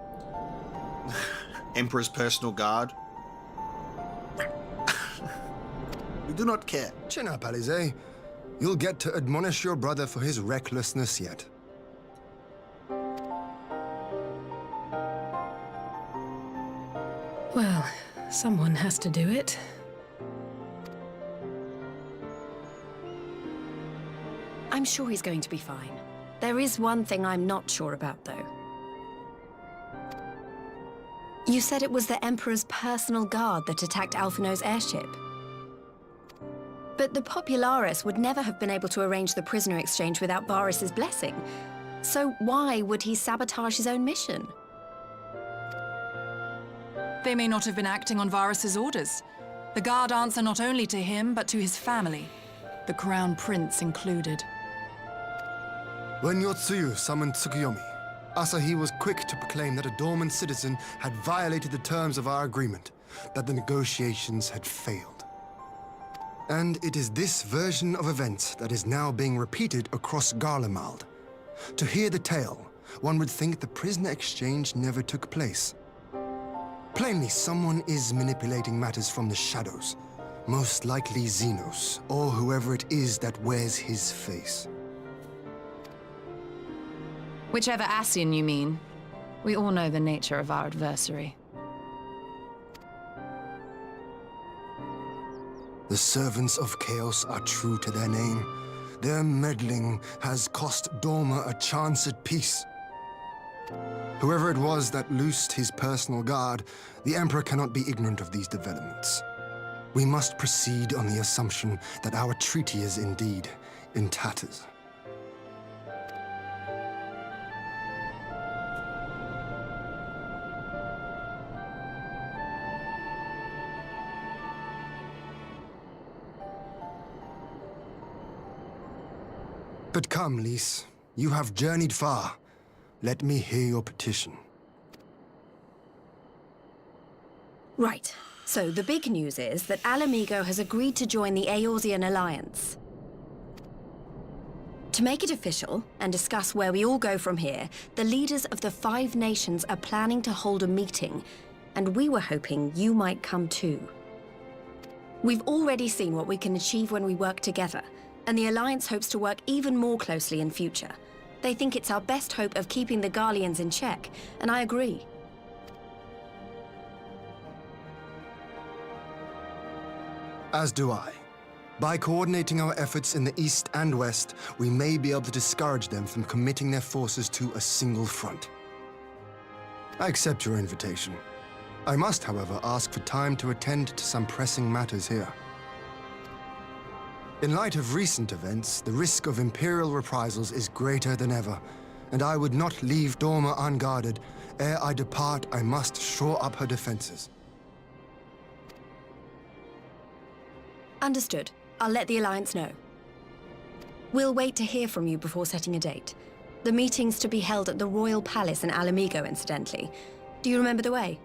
Emperor's personal guard. We do not care. Chin up, Alize. You'll get to admonish your brother for his recklessness yet. Well, someone has to do it. I'm sure he's going to be fine. There is one thing I'm not sure about, though. You said it was the Emperor's personal guard that attacked Alphino's airship. But the Popularis would never have been able to arrange the prisoner exchange without Varys' blessing. So why would he sabotage his own mission? They may not have been acting on Varys' orders. The guard answer not only to him, but to his family, the Crown Prince included. When Yotsuyu summoned Tsukuyomi, Asahi was quick to proclaim that a dormant citizen had violated the terms of our agreement, that the negotiations had failed. And it is this version of events that is now being repeated across Garlemald. To hear the tale, one would think the prisoner exchange never took place. Plainly, someone is manipulating matters from the shadows. Most likely Xenos, or whoever it is that wears his face. Whichever Ascian you mean. We all know the nature of our adversary. The servants of chaos are true to their name. Their meddling has cost Doma a chance at peace. Whoever it was that loosed his personal guard, the Emperor cannot be ignorant of these developments. We must proceed on the assumption that our treaty is indeed in tatters. But come, Lise. You have journeyed far. Let me hear your petition. Right. So the big news is that Ala Mhigo has agreed to join the Eorzean Alliance. To make it official, and discuss where we all go from here, the leaders of the 5 nations are planning to hold a meeting, and we were hoping you might come too. We've already seen what we can achieve when we work together, and the Alliance hopes to work even more closely in future. They think it's our best hope of keeping the Garleans in check, and I agree. As do I. By coordinating our efforts in the east and west, we may be able to discourage them from committing their forces to a single front. I accept your invitation. I must, however, ask for time to attend to some pressing matters here. In light of recent events, the risk of Imperial reprisals is greater than ever, and I would not leave Dorma unguarded. Ere I depart, I must shore up her defenses. Understood. I'll let the Alliance know. We'll wait to hear from you before setting a date. The meeting's to be held at the Royal Palace in Ala Mhigo, incidentally. Do you remember the way?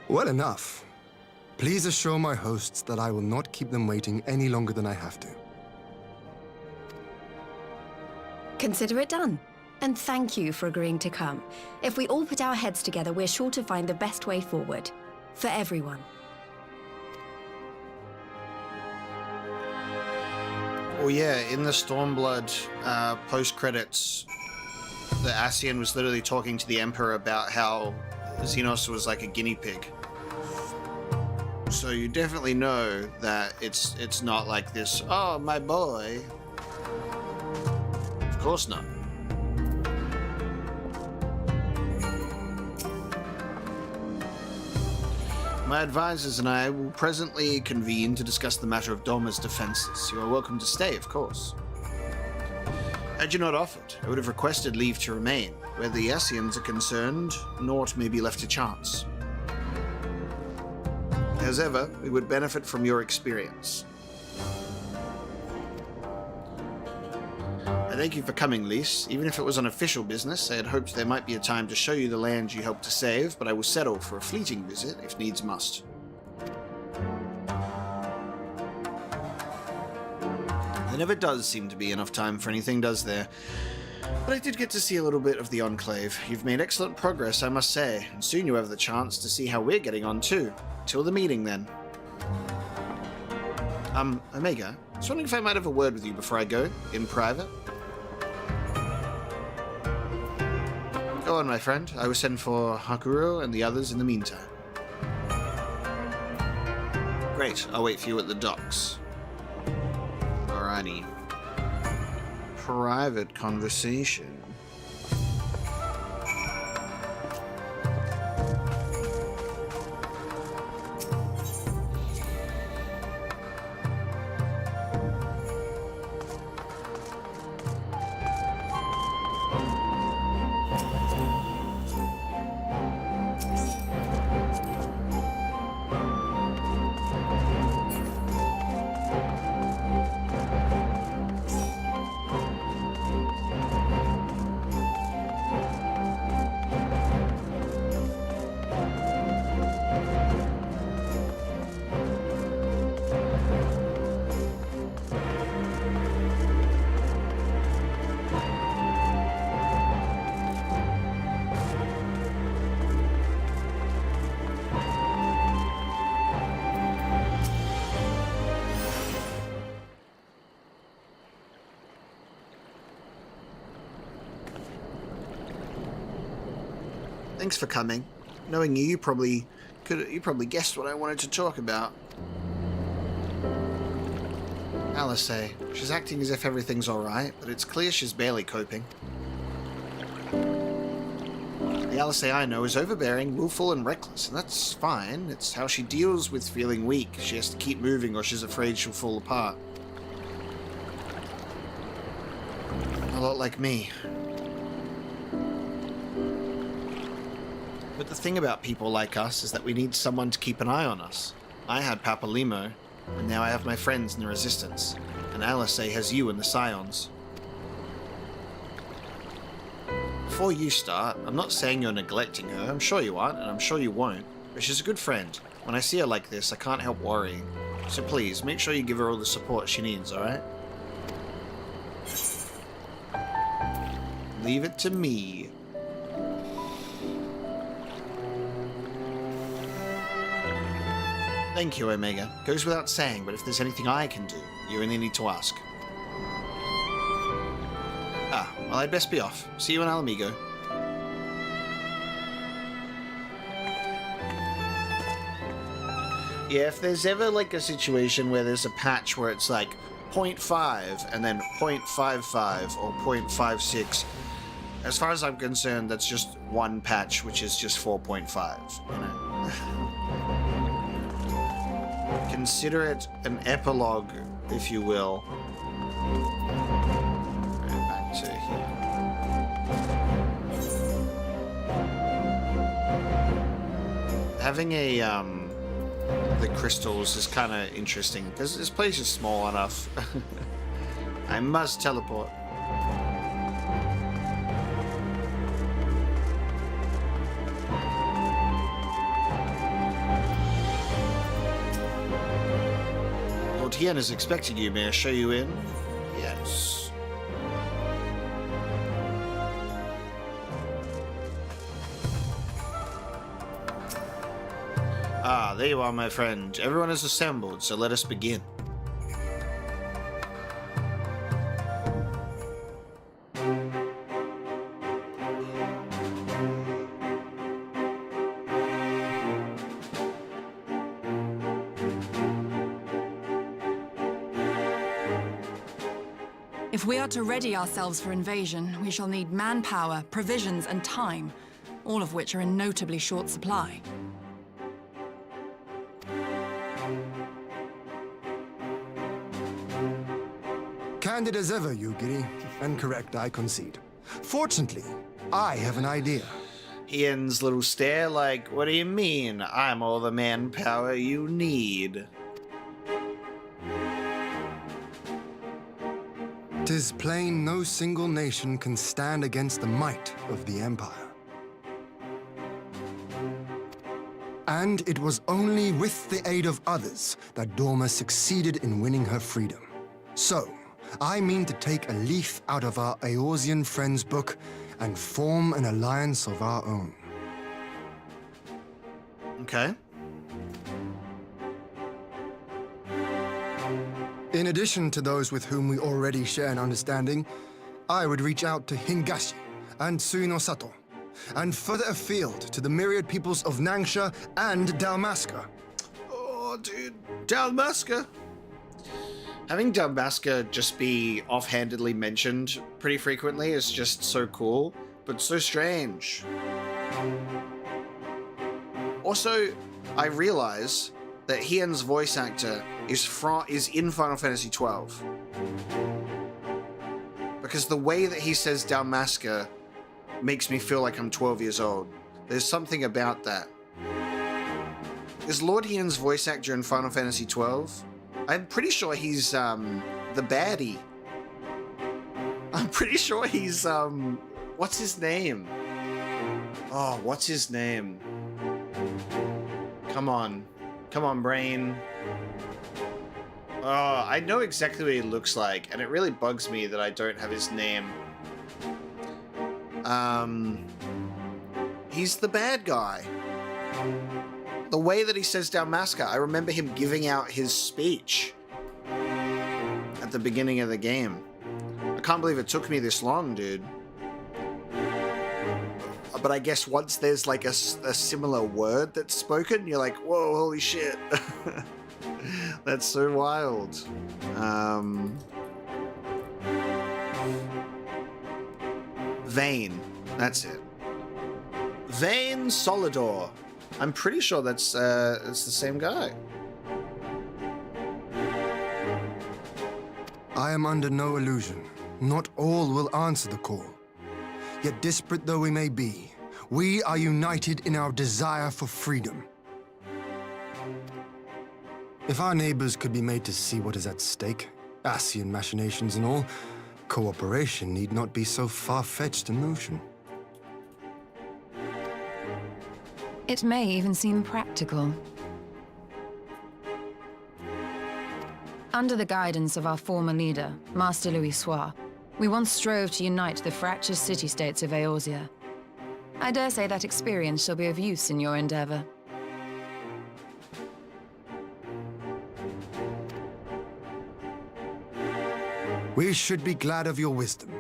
Well enough. Please assure my hosts that I will not keep them waiting any longer than I have to. Consider it done. And thank you for agreeing to come. If we all put our heads together, we're sure to find the best way forward. For everyone. Oh yeah, in the Stormblood post-credits, the Ascian was literally talking to the Emperor about how Xenos was like a guinea pig. So you definitely know that it's not like this, oh, my boy. Of course not. My advisors and I will presently convene to discuss the matter of Dorma's defenses. You are welcome to stay, of course. Had you not offered, I would have requested leave to remain. Where the Ascians are concerned, naught may be left to chance. As ever, we would benefit from your experience. I thank you for coming, Lys. Even if it was on official business, I had hoped there might be a time to show you the land you helped to save, but I will settle for a fleeting visit if needs must. There never does seem to be enough time for anything, does there? But I did get to see a little bit of the Enclave. You've made excellent progress, I must say, and soon you have the chance to see how we're getting on too. Till the meeting, then. Omega, I was wondering if I might have a word with you before I go, in private? Go on, my friend. I will send for Hakuro and the others in the meantime. Great, I'll wait for you at the docks. Alrighty. Private conversation. Thanks for coming. Knowing you probably guessed what I wanted to talk about. Alice, she's acting as if everything's alright, but it's clear she's barely coping. The Alice I know is overbearing, willful, and reckless, and that's fine. It's how she deals with feeling weak. She has to keep moving or she's afraid she'll fall apart. A lot like me. But the thing about people like us is that we need someone to keep an eye on us. I had Papa Limo, and now I have my friends in the Resistance, and Alice has you and the Scions. Before you start, I'm not saying you're neglecting her. I'm sure you aren't, and I'm sure you won't. But she's a good friend. When I see her like this, I can't help worrying. So please, make sure you give her all the support she needs, alright? Leave it to me. Thank you, Omega. Goes without saying, but if there's anything I can do, you only need to ask. Well, I'd best be off. See you in Ala Mhigo. Yeah, if there's ever like a situation where there's a patch where it's like 0.5 and then 0.55 or 0.56, as far as I'm concerned, that's just one patch, which is just 4.5, you know. Consider it an epilogue, if you will. Right, back to here. Having a the crystals is kind of interesting because this place is small enough. I must teleport. Lord Hien is expecting you. May I show you in? Yes. Ah, there you are, my friend. Everyone is assembled, so let us begin. If we are to ready ourselves for invasion, we shall need manpower, provisions, and time, all of which are in notably short supply. Candid as ever, Yugiri. And correct, I concede. Fortunately, I have an idea. Hien's little stare like, what do you mean? I'm all the manpower you need. 'Tis plain no single nation can stand against the might of the Empire. And it was only with the aid of others that Dorma succeeded in winning her freedom. So, I mean to take a leaf out of our Eorzean friends' book and form an alliance of our own. Okay. In addition to those with whom we already share an understanding, I would reach out to Hingashi and Suinosato, and further afield to the myriad peoples of Nangsha and Dalmasca. Oh, dude. Dalmasca. Having Dalmasca just be offhandedly mentioned pretty frequently is just so cool, but so strange. Also, I realize that Hien's voice actor is in Final Fantasy XII. Because the way that he says Dalmasca makes me feel like I'm 12 years old. There's something about that. Is Lord Hien's voice actor in Final Fantasy XII? I'm pretty sure he's the baddie. I'm pretty sure he's what's his name? Oh, what's his name? Come on, brain. Oh, I know exactly what he looks like, and it really bugs me that I don't have his name. He's the bad guy. The way that he says Dalmasca, I remember him giving out his speech at the beginning of the game. I can't believe it took me this long, dude. But I guess once there's like a similar word that's spoken, you're like, whoa, holy shit. That's so wild. Vayne, that's it. Vayne Solidor. I'm pretty sure it's the same guy. I am under no illusion. Not all will answer the call. Yet disparate though we may be, we are united in our desire for freedom. If our neighbors could be made to see what is at stake, Ascian machinations and all, cooperation need not be so far-fetched a notion. It may even seem practical. Under the guidance of our former leader, Master Louis Soir, we once strove to unite the fractious city-states of Eorzea. I dare say that experience shall be of use in your endeavor. We should be glad of your wisdom.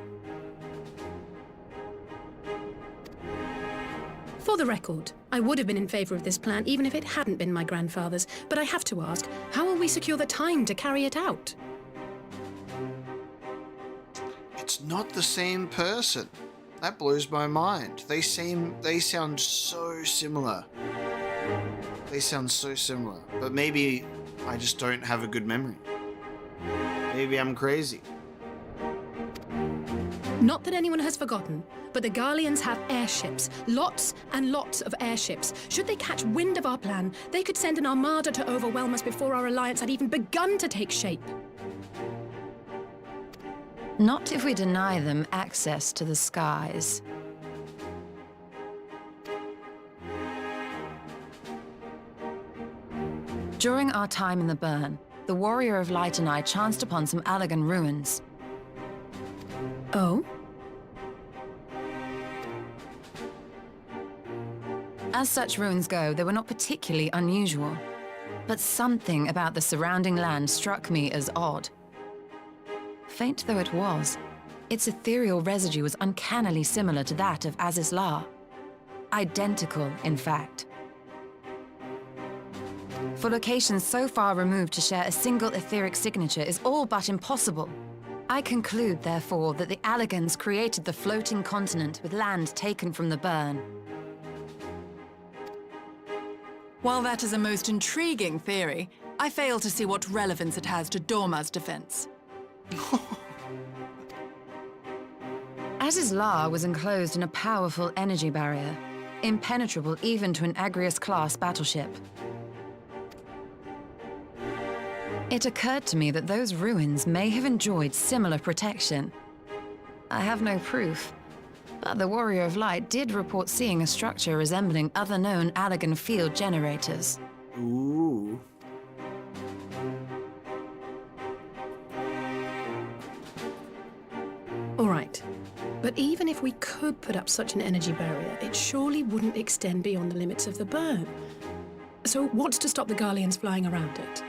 For the the record, I would have been in favor of this plan even if it hadn't been my grandfather's, but I have to ask, how will we secure the time to carry it out? It's not the same person. That blows my mind. They sound so similar. They sound so similar. But maybe I just don't have a good memory. Maybe I'm crazy. Not that anyone has forgotten, but the Garleans have airships. Lots and lots of airships. Should they catch wind of our plan, they could send an armada to overwhelm us before our alliance had even begun to take shape. Not if we deny them access to the skies. During our time in the Burn, the Warrior of Light and I chanced upon some Allagan ruins. Oh? As such ruins go, they were not particularly unusual. But something about the surrounding land struck me as odd. Faint though it was, its ethereal residue was uncannily similar to that of Azizlar. Identical, in fact. For locations so far removed to share a single etheric signature is all but impossible. I conclude, therefore, that the Allagans created the floating continent with land taken from the Burn. While that is a most intriguing theory, I fail to see what relevance it has to Dorma's defense. Azizlar was enclosed in a powerful energy barrier, impenetrable even to an Agrius-class battleship. It occurred to me that those ruins may have enjoyed similar protection. I have no proof, but the Warrior of Light did report seeing a structure resembling other known Allagan field generators. Ooh. All right. But even if we could put up such an energy barrier, it surely wouldn't extend beyond the limits of the Burn. So what's to stop the Garleans flying around it?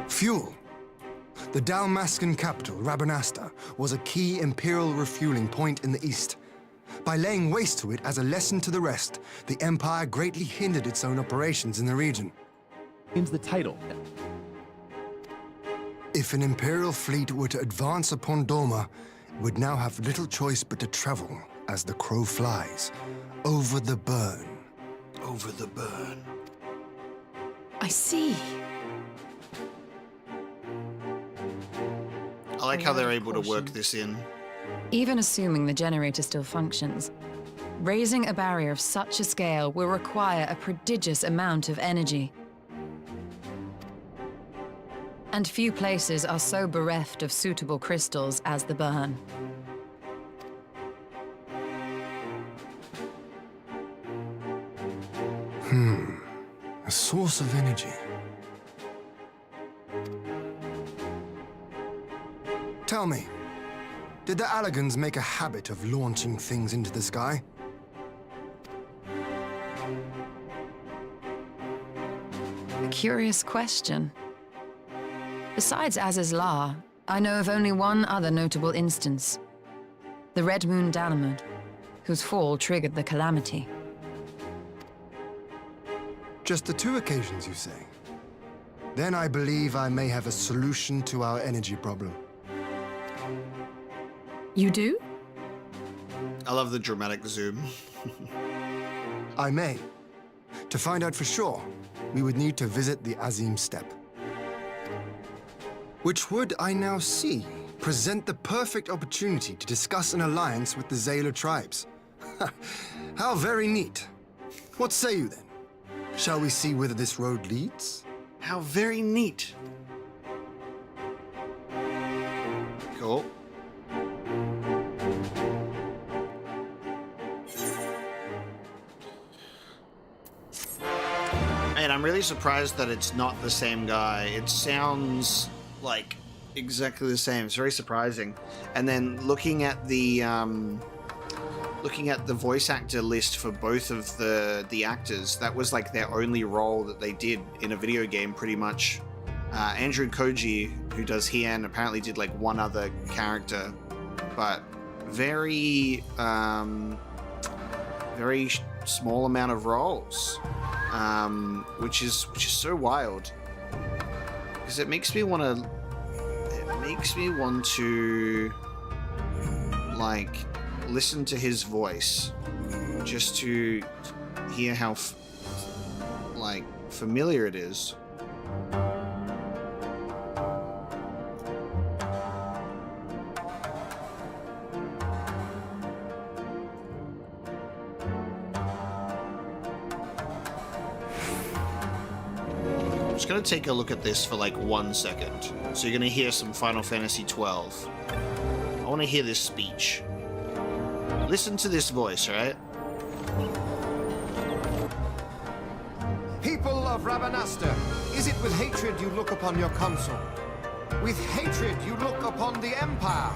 Fuel. The Dalmascan capital, Rabanasta, was a key Imperial refueling point in the east. By laying waste to it as a lesson to the rest, the Empire greatly hindered its own operations in the region. Names the title. If an Imperial fleet were to advance upon Dorma, it would now have little choice but to travel, as the crow flies, over the Burn. Over the Burn. I see. I like how they're able to work this in. Even assuming the generator still functions, raising a barrier of such a scale will require a prodigious amount of energy. And few places are so bereft of suitable crystals as the Burn. A source of energy. Tell me, did the Allagans make a habit of launching things into the sky? A curious question. Besides Azizlar, I know of only one other notable instance. The Red Moon Dalamud, whose fall triggered the calamity. Just the two occasions, you say? Then I believe I may have a solution to our energy problem. You do? I love the dramatic zoom. I may. To find out for sure, we would need to visit the Azim Steppe. Which would, I now see, present the perfect opportunity to discuss an alliance with the Zayla tribes. How very neat. What say you then? Shall we see whether this road leads? How very neat. Cool. And I'm really surprised that it's not the same guy. It sounds like exactly the same. It's very surprising. And then looking at the voice actor list for both of the actors, that was like their only role that they did in a video game, pretty much. Andrew Koji, who does Heian, apparently did like one other character but very, very small amount of rolls, which is so wild, because it makes me want to like listen to his voice just to hear how like familiar it is. I'm just gonna take a look at this for like 1 second. So you're gonna hear some Final Fantasy XII. I want to hear this speech. Listen to this voice, right? People of Rabanastre, is it with hatred you look upon your consort? With hatred you look upon the Empire?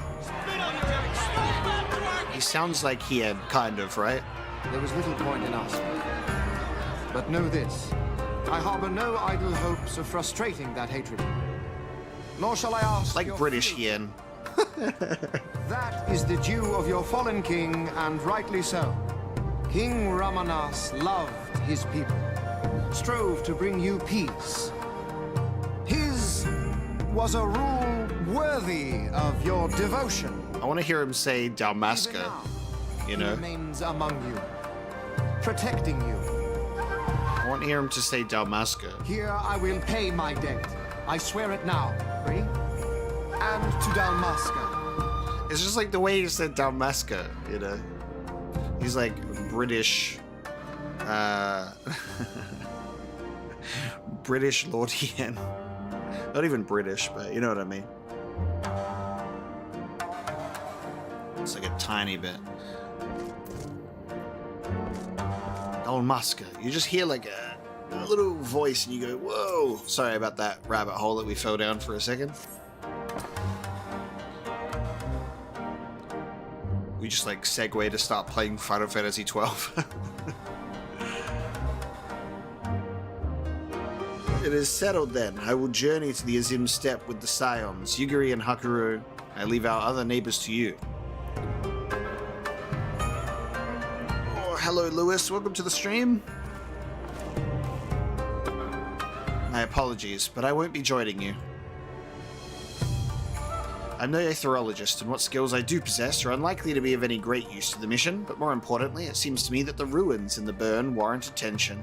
He sounds like he had, kind of, right? There was little point in asking. But know this, I harbor no idle hopes of frustrating that hatred. Nor shall I ask Like your British feelings. yen. That is the due of your fallen king, and rightly so. King Ramanas loved his people, strove to bring you peace. His was a rule worthy of your devotion. I want to hear him say Even Dalmasca, now, you he know? remains among you, protecting you. I want to hear him to say Dalmasca. Here I will pay my debt. I swear it now. Ready? And to Dalmasca. It's just like the way he said Dalmasca, you know? He's like British, British Lord Yen. Not even British, but you know what I mean. It's like a tiny bit. Dalmasca. You just hear like a little voice and you go, whoa. Sorry about that rabbit hole that we fell down for a second. We just like segue to start playing Final Fantasy XII. It is settled then. I will journey to the Azim Steppe with the Scions, Yugiri and Hakuru. I leave our other neighbors to you. Oh, hello Lewis, welcome to the stream. My apologies, but I won't be joining you. I'm no aetherologist, and what skills I do possess are unlikely to be of any great use to the mission, but more importantly, it seems to me that the ruins in the burn warrant attention.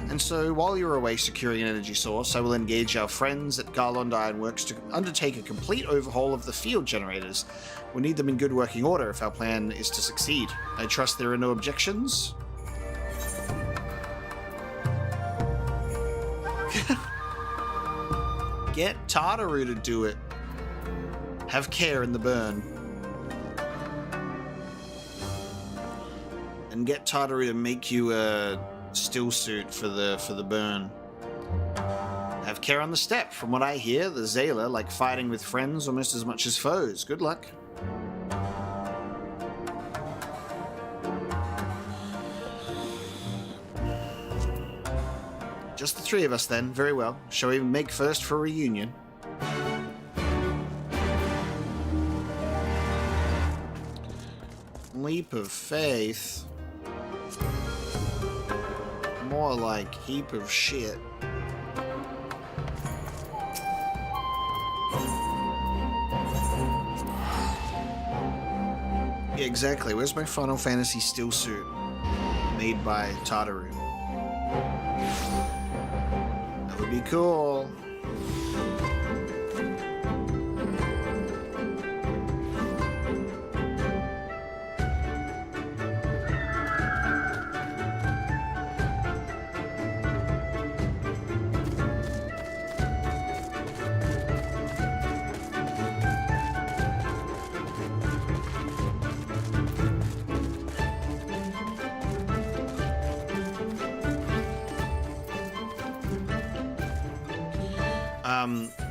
And so, while you're away securing an energy source, I will engage our friends at Garland Ironworks to undertake a complete overhaul of the field generators. We'll need them in good working order if our plan is to succeed. I trust there are no objections? Get Tartaru to do it. Have care in the burn. And get Tartaru to make you a still suit for the burn. Have care on the steppe. From what I hear, the Zayla like fighting with friends almost as much as foes. Good luck. Just the three of us then. Very well. Shall we make first for a reunion? Leap of faith. More like heap of shit. Yeah, exactly. Where's my Final Fantasy still suit? Made by Tartaru. That would be cool.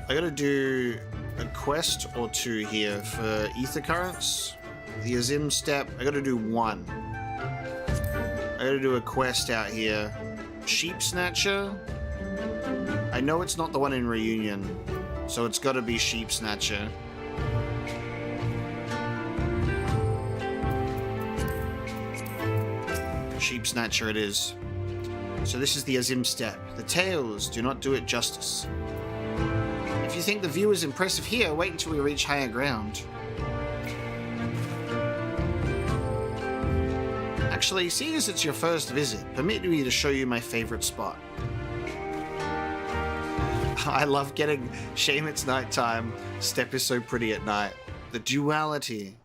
I gotta do a quest or two here for ether currents. The Azim Steppe, I gotta do one. I gotta do a quest out here. Sheep Snatcher, I know it's not the one in Reunion, so it's got to be Sheep Snatcher. Sheep Snatcher it is. So this is the Azim Steppe. The tales do not do it justice. If you think the view is impressive here, wait until we reach higher ground. Actually, seeing as it's your first visit, permit me to show you my favorite spot. I love getting shame it's nighttime. Steppe is so pretty at night. The duality.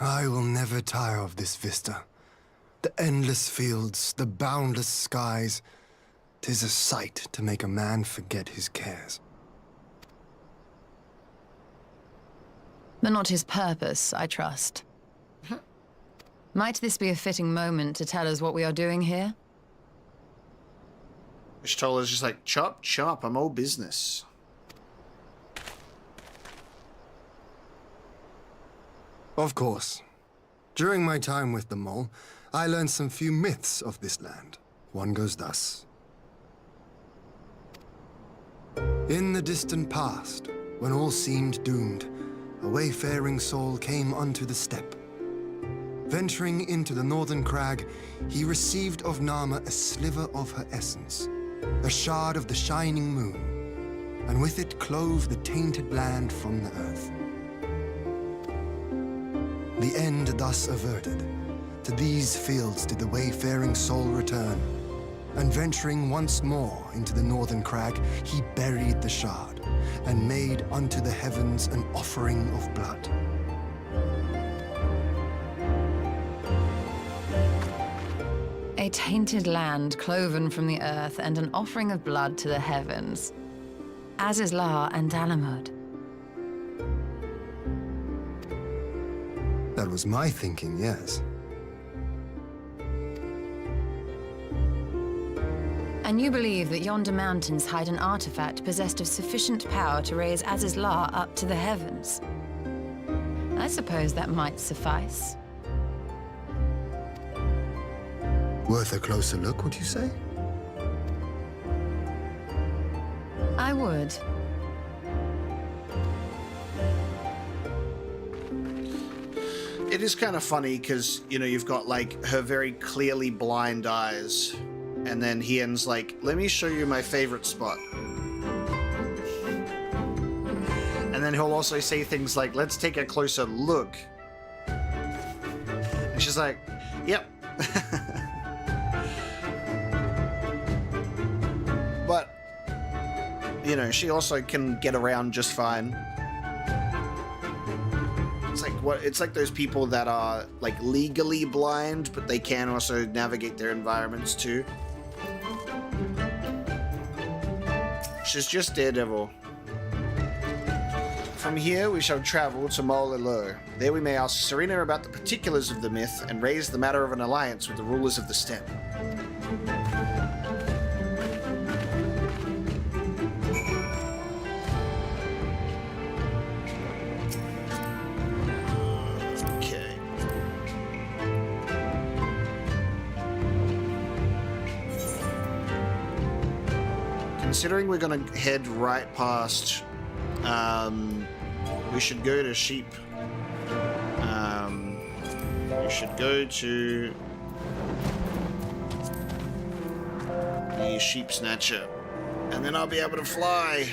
I will never tire of this vista. The endless fields, the boundless skies. 'Tis a sight to make a man forget his cares. But not his purpose, I trust. Might this be a fitting moment to tell us what we are doing here? Ishtola's just like, chop, chop, I'm all business. Of course. During my time with the mole, I learned some few myths of this land. One goes thus. In the distant past, when all seemed doomed, a wayfaring soul came unto the steppe. Venturing into the northern crag, he received of Nama a sliver of her essence, a shard of the shining moon, and with it clove the tainted land from the earth. The end thus averted, to these fields did the wayfaring soul return, and venturing once more into the northern crag, he buried the shard, and made unto the heavens an offering of blood. A tainted land cloven from the earth and an offering of blood to the heavens. Azizlar and Dalamud. That was my thinking, yes. And you believe that yonder mountains hide an artifact possessed of sufficient power to raise Azizlar up to the heavens? I suppose that might suffice. Worth a closer look, would you say? I would. It is kind of funny because, you know, you've got like her very clearly blind eyes, and then Hien's like, let me show you my favorite spot. And then he'll also say things like, let's take a closer look. And she's like, yep. But, you know, she also can get around just fine. It's like those people that are like legally blind, but they can also navigate their environments too. She's just Daredevil. From here we shall travel to Mol-Elo. There we may ask Serena about the particulars of the myth and raise the matter of an alliance with the rulers of the steppe. Considering we're gonna head right past, we should go to Sheep. We should go to the Sheep Snatcher, and then I'll be able to fly.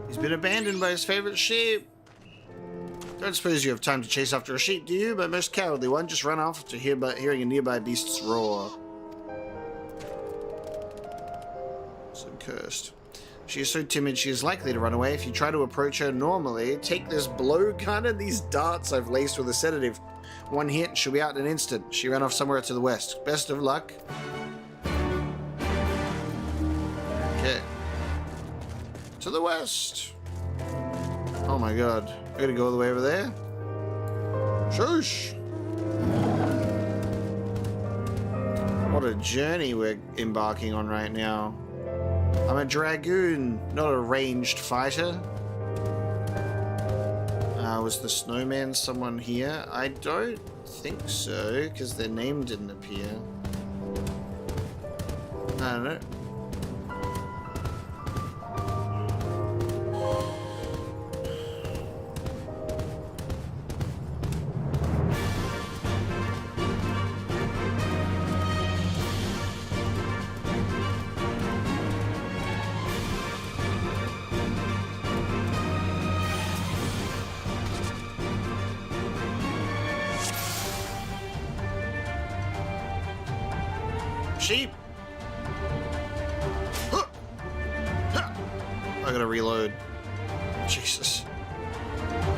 He's been abandoned by his favorite sheep. Don't suppose you have time to chase after a sheep, do you? But most cowardly one just run off to hearing a nearby beast's roar. So cursed. She is so timid she is likely to run away if you try to approach her normally. Take this blowgun and these darts I've laced with a sedative. One hit and she'll be out in an instant. She ran off somewhere to the west. Best of luck. Okay. To the west. Oh my god. I gotta go all the way over there? Shush! What a journey we're embarking on right now. I'm a dragoon, not a ranged fighter. Was the snowman someone here? I don't think so, because their name didn't appear. I don't know. Sheep! Huh. Huh. I gotta reload. Jesus.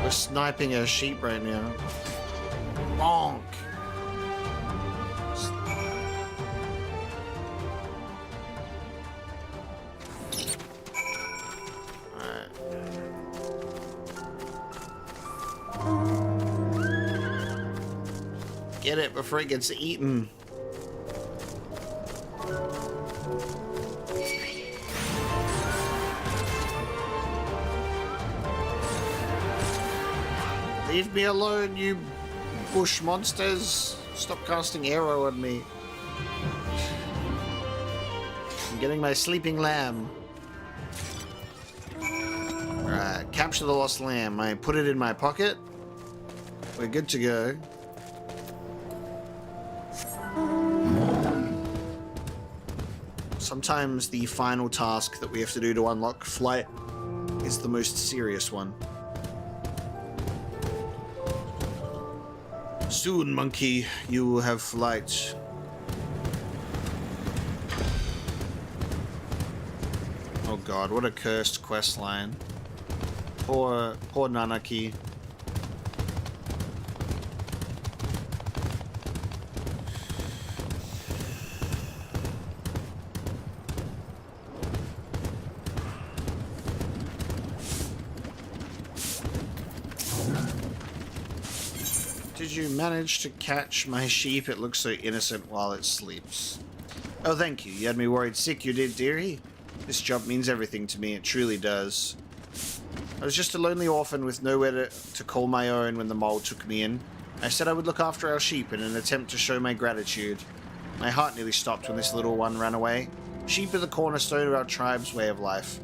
We're sniping a sheep right now. Bonk! Alright. Get it before it gets eaten. Leave me alone, you bush monsters. Stop casting arrow at me. I'm getting my sleeping lamb. Alright, capture the lost lamb. I put it in my pocket. We're good to go. Sometimes the final task that we have to do to unlock flight is the most serious one. Soon, monkey, you will have flight. Oh god, what a cursed quest line. Poor Nanaki. Did you manage to catch my sheep? It looks so innocent while it sleeps. Oh, thank you. You had me worried sick, you did, dearie. This job means everything to me. It truly does. I was just a lonely orphan with nowhere to call my own when the mole took me in. I said I would look after our sheep in an attempt to show my gratitude. My heart nearly stopped when this little one ran away. Sheep are the cornerstone of our tribe's way of life.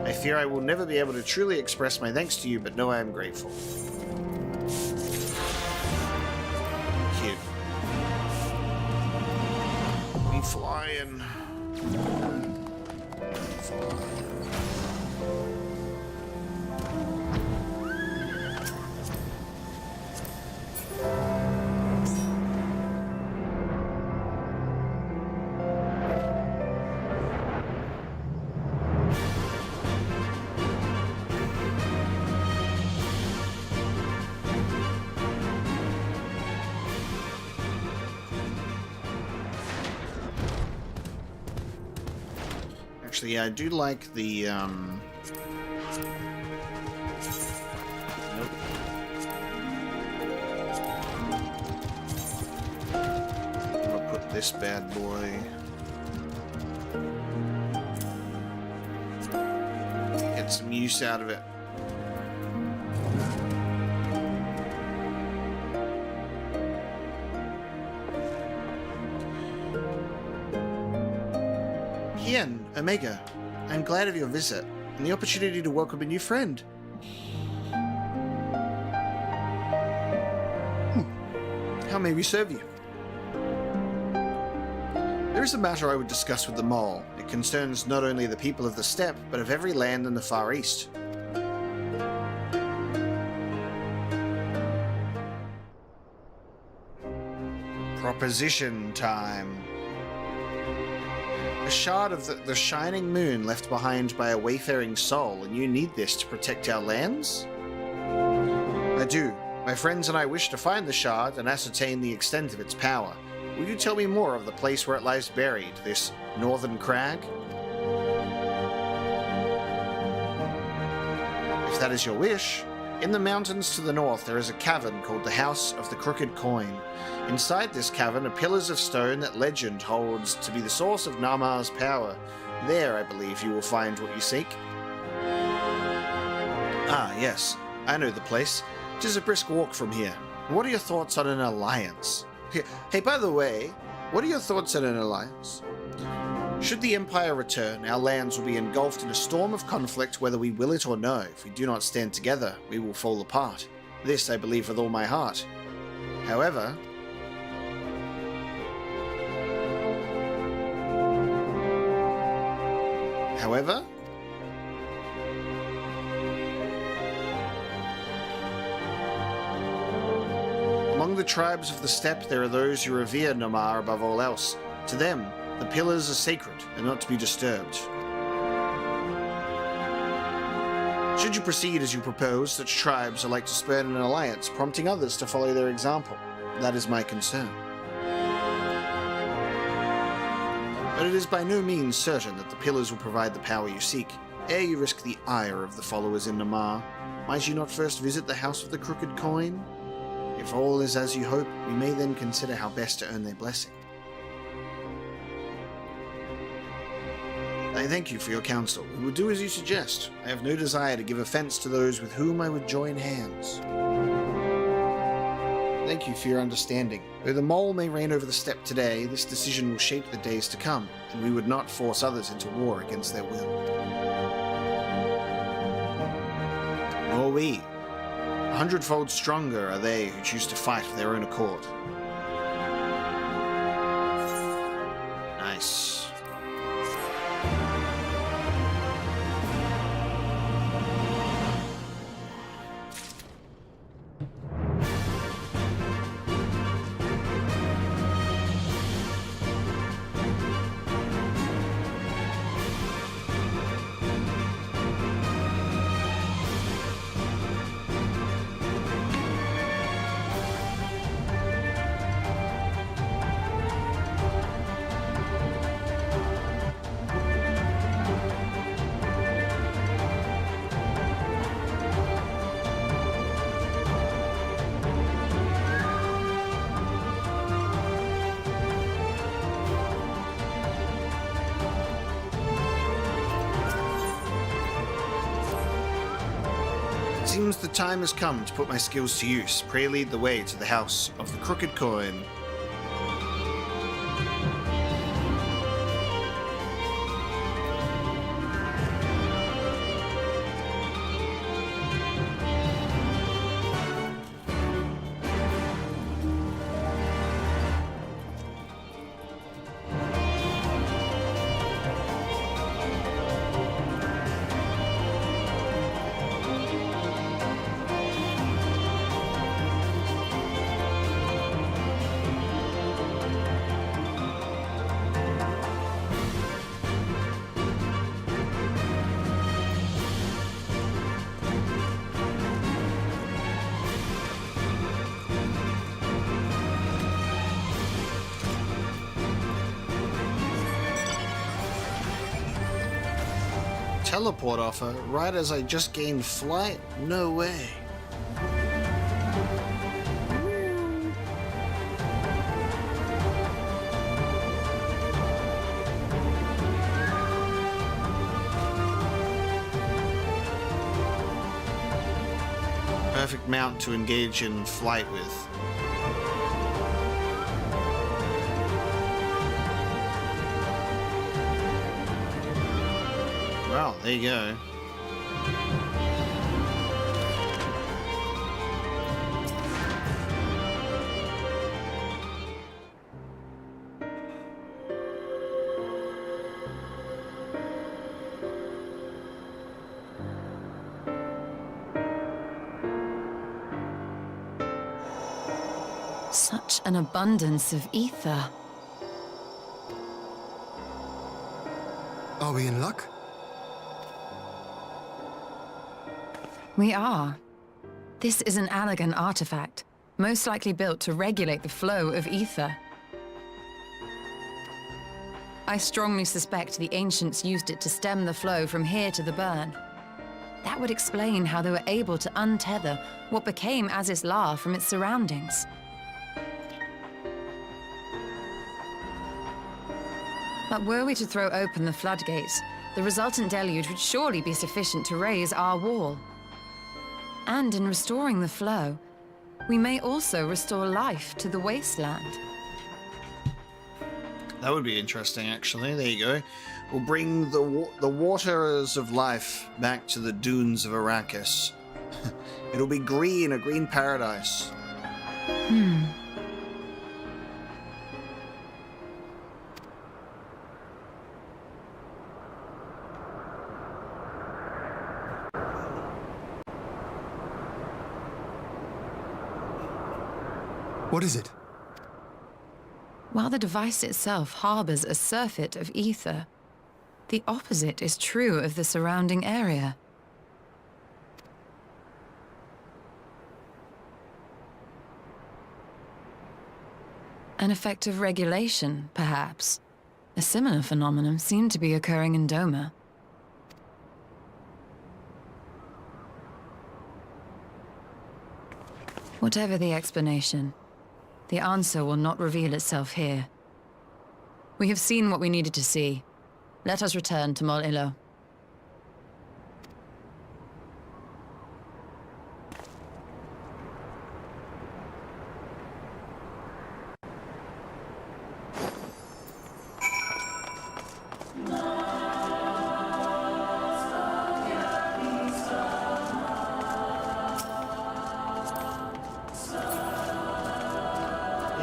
I fear I will never be able to truly express my thanks to you, but know I am grateful. Cute. I'm flying. Actually, yeah, I do like the, Nope. I'll put this bad boy. Get some use out of it. Omega, I'm glad of your visit and the opportunity to welcome a new friend. How may we serve you? There is a matter I would discuss with the mole. It concerns not only the people of the steppe, but of every land in the Far East. Proposition time. A shard of the shining moon left behind by a wayfaring soul, and you need this to protect our lands? I do. My friends and I wish to find the shard and ascertain the extent of its power. Will you tell me more of the place where it lies buried, this northern crag? If that is your wish, in the mountains to the north there is a cavern called the House of the Crooked Coin. Inside this cavern are pillars of stone that legend holds to be the source of Narmar's power. There, I believe, you will find what you seek. Ah, yes, I know the place. It is a brisk walk from here. What are your thoughts on an alliance? Hey, by the way, what are your thoughts on an alliance? Should the Empire return, our lands will be engulfed in a storm of conflict whether we will it or no. If we do not stand together, we will fall apart. This I believe with all my heart. However, among the tribes of the steppe there are those who revere Narmar above all else. To them, the pillars are sacred and not to be disturbed. Should you proceed as you propose, such tribes are like to spurn an alliance, prompting others to follow their example. That is my concern. But it is by no means certain that the pillars will provide the power you seek. Ere you risk the ire of the followers in Narmar, might you not first visit the House of the Crooked Coin? If all is as you hope, we may then consider how best to earn their blessing. I thank you for your counsel. We will do as you suggest. I have no desire to give offense to those with whom I would join hands. Thank you for your understanding. Though the mole may reign over the steppe today, this decision will shape the days to come, and we would not force others into war against their will. Nor we. 100-fold stronger are they who choose to fight of their own accord. Nice. Seems the time has come to put my skills to use. Pray lead the way to the House of the Crooked Coin. Teleport offer right as I just gained flight? No way. Perfect mount to engage in flight with. Well, there you go. Such an abundance of ether. Are we in luck? We are. This is an elegant artifact, most likely built to regulate the flow of ether. I strongly suspect the ancients used it to stem the flow from here to the burn. That would explain how they were able to untether what became Azis La from its surroundings. But were we to throw open the floodgates, the resultant deluge would surely be sufficient to raise our wall. And in restoring the flow, we may also restore life to the wasteland. That would be interesting, actually. There you go. We'll bring the waters of life back to the dunes of Arrakis. It'll be green, a green paradise. What is it? While the device itself harbors a surfeit of ether, the opposite is true of the surrounding area. An effect of regulation, perhaps. A similar phenomenon seemed to be occurring in Doma. Whatever the explanation, the answer will not reveal itself here. We have seen what we needed to see. Let us return to Mol Ilo.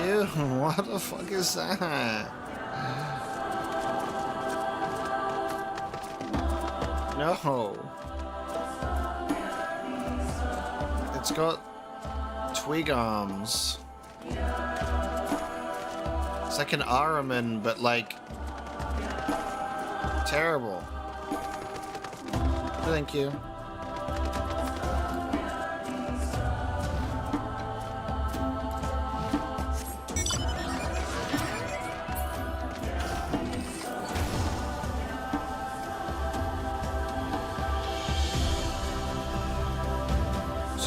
Ew, what the fuck is that? No. It's got twig arms. It's like an Ahriman, but like terrible. Thank you.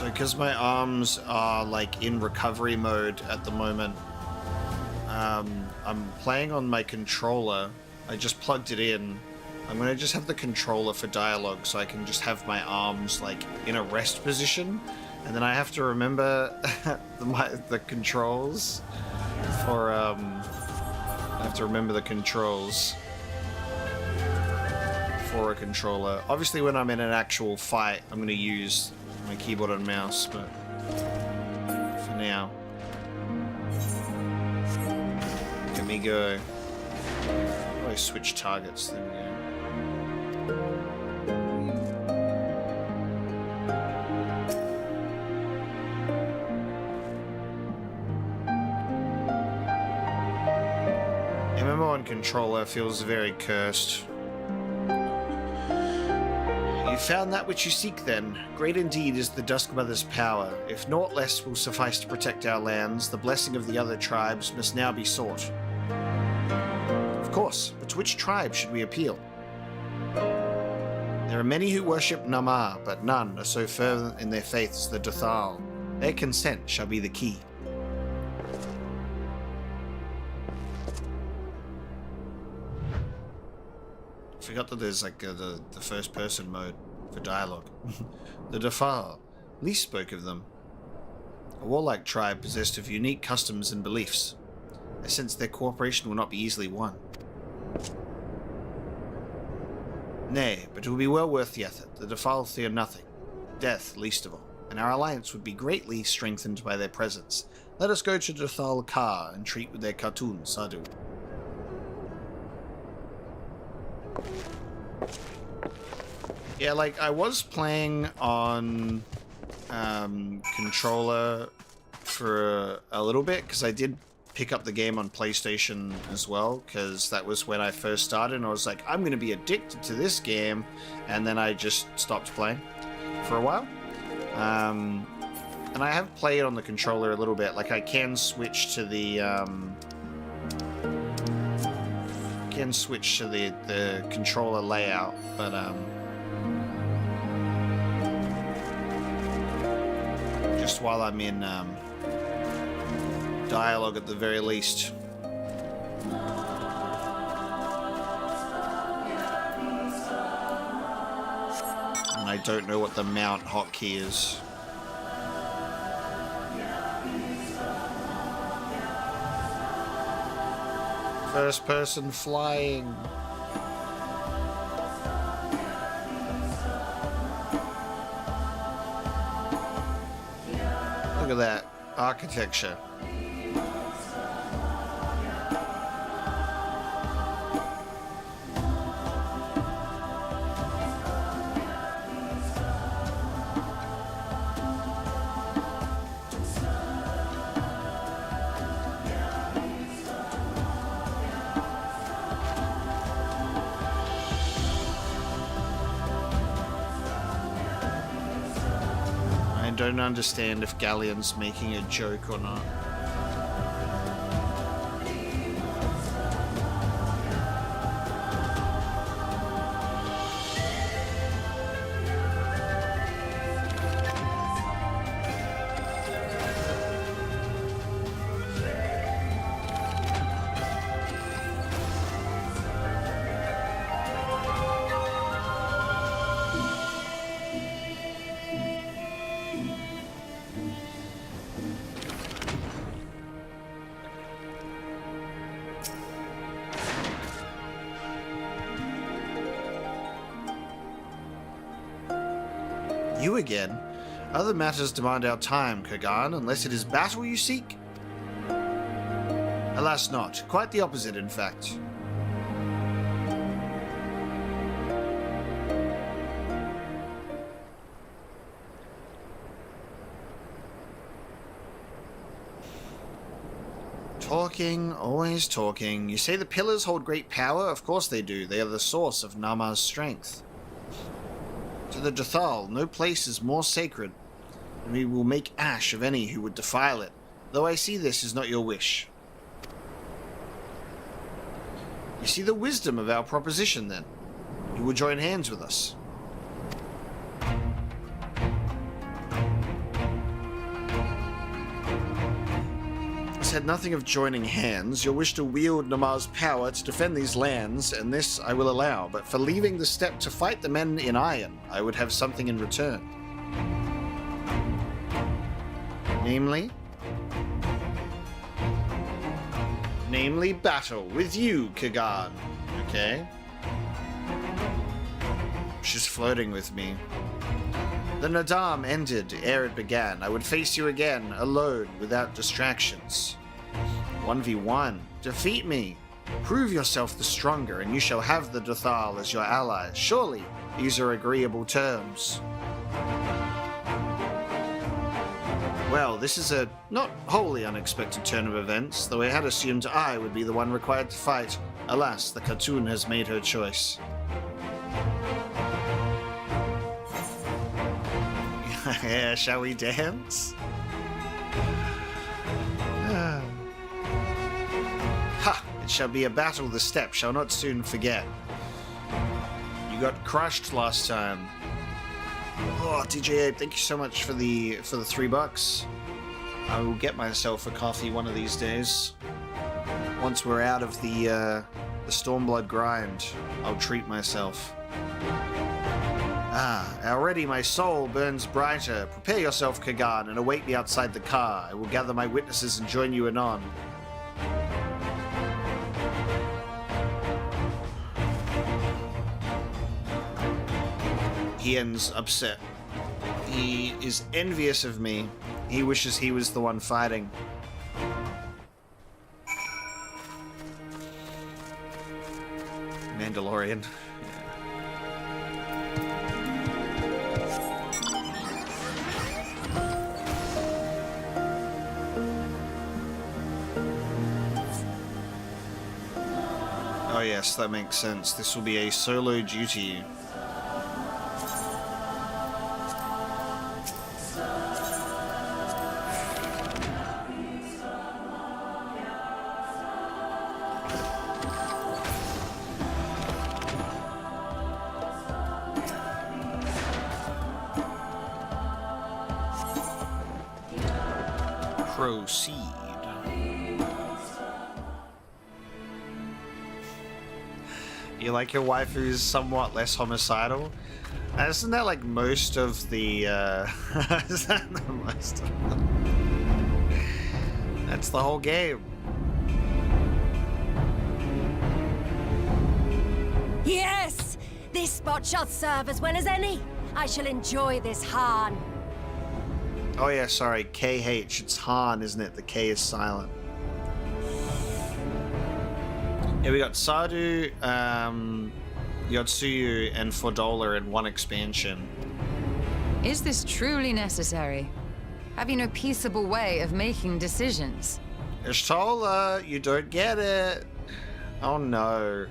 Because my arms are like in recovery mode at the moment, I'm playing on my controller. I just plugged it in. I'm gonna just have the controller for dialogue so I can just have my arms like in a rest position, and then I have to remember the controls for I have to remember the controls for a controller. Obviously when I'm in an actual fight I'm gonna use my keyboard and mouse, but for now, Ala Mhigo. Oh, I switch targets. There we go. MMO on controller feels very cursed. You found that which you seek, then. Great indeed is the Dusk Mother's power. If naught less will suffice to protect our lands, the blessing of the other tribes must now be sought. Of course, but to which tribe should we appeal? There are many who worship Namar, but none are so fervent in their faith as the Duthal. Their consent shall be the key. Forgot that there's like the first person mode for dialogue. The Duthal. Least spoke of them. A warlike tribe possessed of unique customs and beliefs. I sense their cooperation will not be easily won. Nay, but it will be well worth the effort. The Duthal fear nothing. Death, least of all. And our alliance would be greatly strengthened by their presence. Let us go to Duthal Ka and treat with their Khatun, Sadu. Yeah, like, I was playing on controller for a little bit, because I did pick up the game on PlayStation as well, because that was when I first started, and I was like, I'm going to be addicted to this game, and then I just stopped playing for a while. And I have played on the controller a little bit. Like, I can switch to the the controller layout, but just while I'm in dialogue at the very least. And I don't know what the mount hotkey is. First person flying. Look at that architecture. I don't understand if Galleon's making a joke or not. You again? Other matters demand our time, Kagan, unless it is battle you seek? Alas not. Quite the opposite, in fact. Talking, always talking. You say the pillars hold great power? Of course they do. They are the source of Nama's strength. To the Dathal, no place is more sacred, and we will make ash of any who would defile it, though I see this is not your wish. You see the wisdom of our proposition, then. You will join hands with us. I said nothing of joining hands. Your wish to wield Nama's power to defend these lands, and this I will allow, but for leaving the steppe to fight the men in iron, I would have something in return. Namely? Namely battle with you, Kagan. Okay? She's flirting with me. The Nadam ended ere it began. I would face you again, alone, without distractions. 1v1. Defeat me. Prove yourself the stronger, and you shall have the Dathal as your ally. Surely, these are agreeable terms. Well, this is a not wholly unexpected turn of events, though I had assumed I would be the one required to fight. Alas, the Khatun has made her choice. Yeah, shall we dance? Ha! It shall be a battle the steppe shall not soon forget. You got crushed last time. Oh, DJ Abe, thank you so much for the $3. I will get myself a coffee one of these days. Once we're out of the Stormblood grind, I'll treat myself. Ah, already my soul burns brighter. Prepare yourself, Kagan, and await me outside the car. I will gather my witnesses and join you anon. Ian's upset. He is envious of me. He wishes he was the one fighting. Mandalorian. yes, that makes sense. This will be a solo duty. Proceed. You like your wife who's somewhat less homicidal? Isn't that like most of the is that the most of That's the whole game. Yes! This spot shall serve as well as any. I shall enjoy this Han. Oh yeah, sorry, KH. It's Han, isn't it? The K is silent. Yeah, we got Sadu, Yotsuyu, and Fordola in one expansion. Is this truly necessary? Have you no peaceable way of making decisions? Ishtola, you don't get it. Oh no.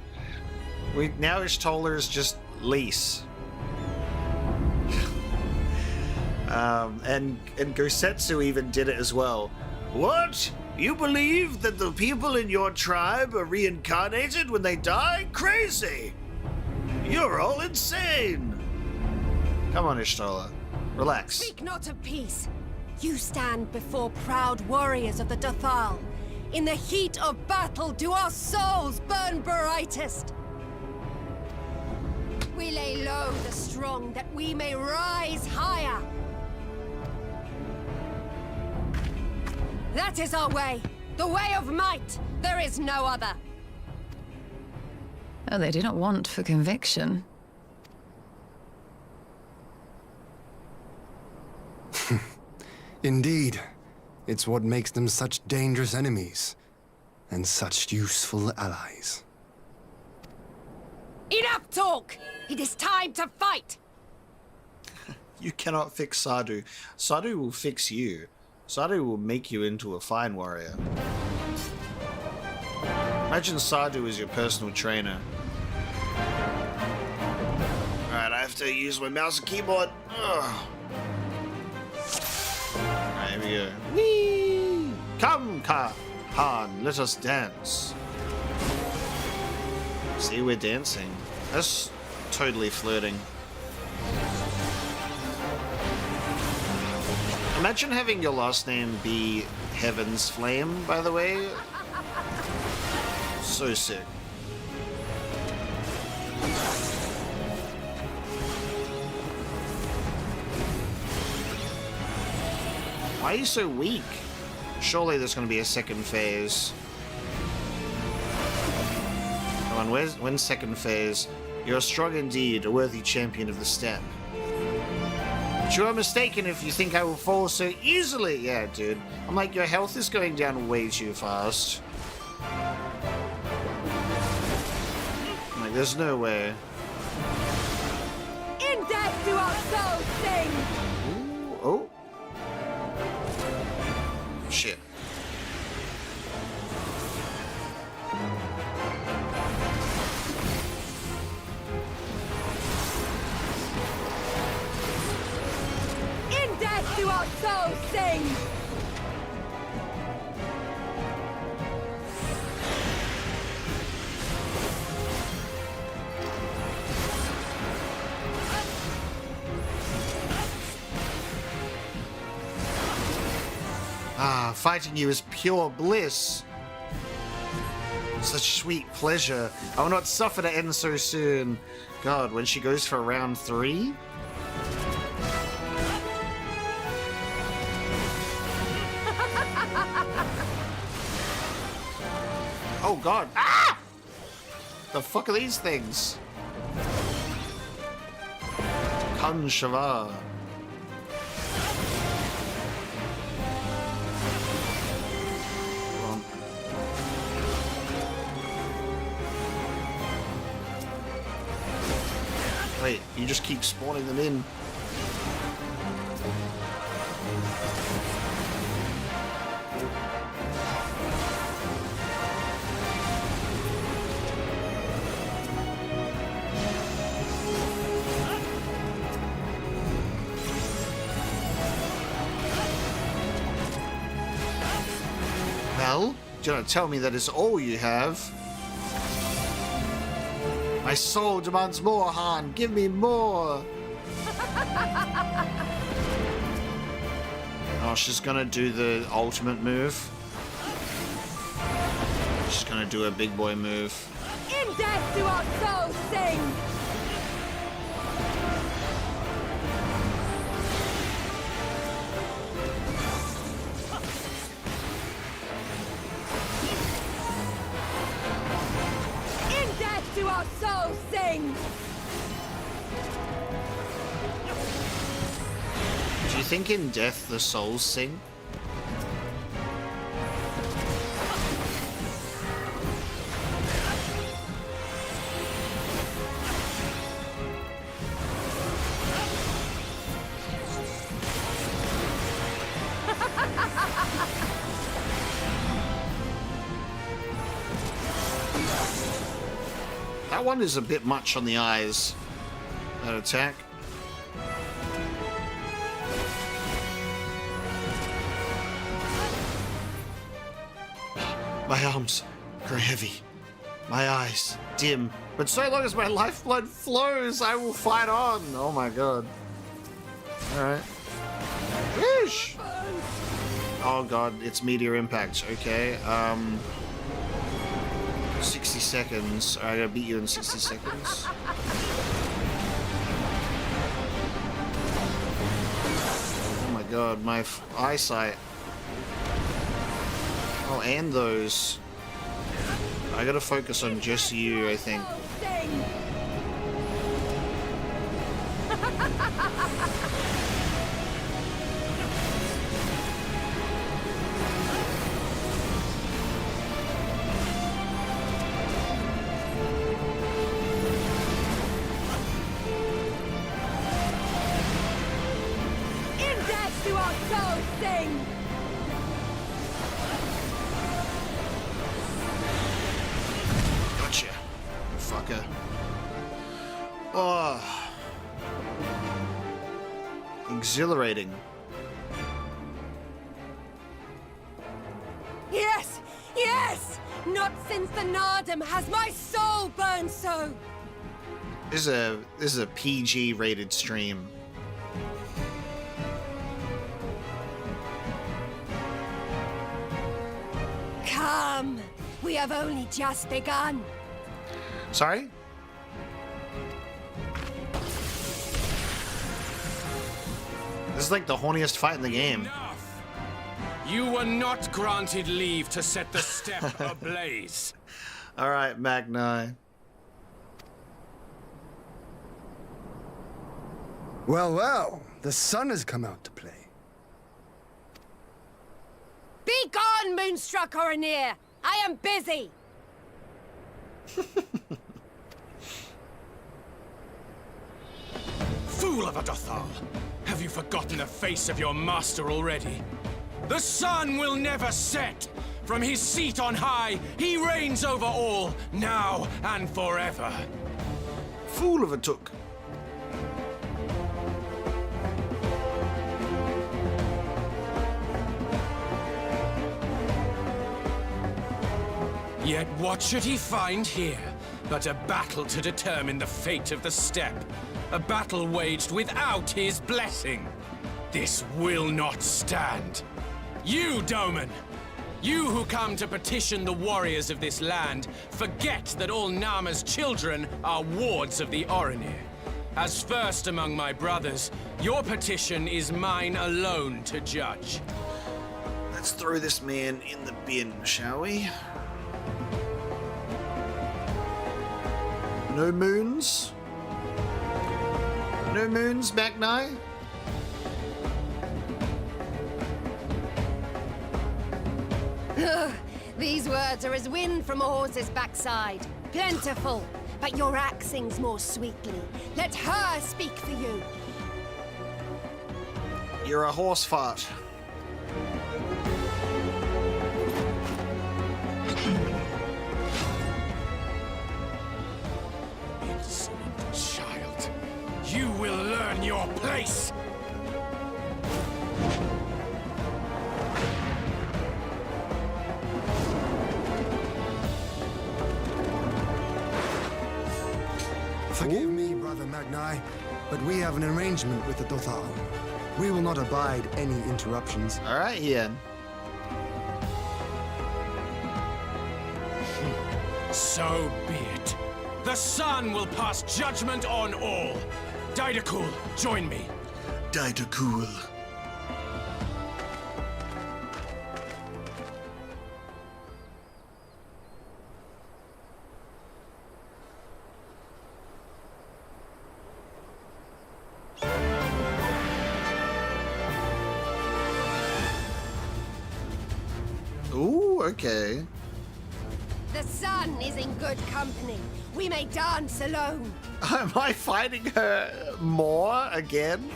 Now Ishtola is just Lise. And Gosetsu even did it as well. What? You believe that the people in your tribe are reincarnated when they die? Crazy! You're all insane! Come on, Ishtola. Relax. Speak not of peace. You stand before proud warriors of the Dathal. In the heat of battle do our souls burn brightest. We lay low the strong that we may rise higher. That is our way. The way of might. There is no other. Oh, they do not want for conviction. Indeed. It's what makes them such dangerous enemies. And such useful allies. Enough talk! It is time to fight! You cannot fix Sadu. Sadu will fix you. Sadu will make you into a fine warrior. Imagine Sadu as your personal trainer. Alright, I have to use my mouse and keyboard. Ugh. Alright, here we go. Whee! Come, Han, let us dance. See, we're dancing. That's totally flirting. Imagine having your last name be Heaven's Flame, by the way. So sick. Why are you so weak? Surely there's going to be a second phase. Come on, when's second phase? You're strong indeed, a worthy champion of the steppe. But you are mistaken if you think I will fall so easily. Yeah, dude. I'm like, your health is going down way too fast. I'm like, there's no way. In death do our souls sing! Ooh, oh. Shit. In death do our souls sing! Ah, fighting you is pure bliss. Such sweet pleasure. I will not suffer to end so soon. God, when she goes for round 3? Oh God. Ah! The fuck are these things? Kan Shava. Wait, you just keep spawning them in. Well, do not tell me that is all you have. My soul demands more, Han. Give me more. Oh, she's gonna do the ultimate move. She's gonna do a big boy move. In death do our souls sing! In death do our souls sing! Do you think in death the souls sing? That one is a bit much on the eyes. That attack. My arms grow heavy. My eyes dim. But so long as my lifeblood flows, I will fight on. Oh my god. Alright. Whoosh! Oh god, it's meteor impact. Okay, 60 seconds. I gotta beat you in 60 seconds. Oh my god, my eyesight. Oh, and those. I gotta focus on just you, I think. In death do our souls sing! Gotcha, fucker. Oh. Exhilarating. Yes! Yes! Not since the Nardum has my soul burned so! This is a PG rated stream. Come! We have only just begun. Sorry? This is like the horniest fight in the game. Enough! You were not granted leave to set the steppe ablaze. Alright, Magnai. Well, well, the sun has come out to play. Be gone, Moonstruck Oranir! I am busy! Fool of a Dothal! Have you forgotten the face of your master already? The sun will never set! From his seat on high, he reigns over all, now and forever. Fool of a took. Yet what should he find here but a battle to determine the fate of the steppe? A battle waged without his blessing. This will not stand. You, Doman! You who come to petition the warriors of this land, forget that all Nama's children are wards of the Oranir. As first among my brothers, your petition is mine alone to judge. Let's throw this man in the bin, shall we? No moons? No moons, Magnai? These words are as wind from a horse's backside. Plentiful, but your axe sings more sweetly. Let her speak for you. You're a horse fart. Insolent child. You will learn your place! Forgive me, Brother Magnai, but we have an arrangement with the Dothal. We will not abide any interruptions. All right, Ian. So be it. The sun will pass judgment on all. Ideological, join me. Ideological. Ooh, okay. The sun is in good company. We may dance alone. Am I fighting her more again?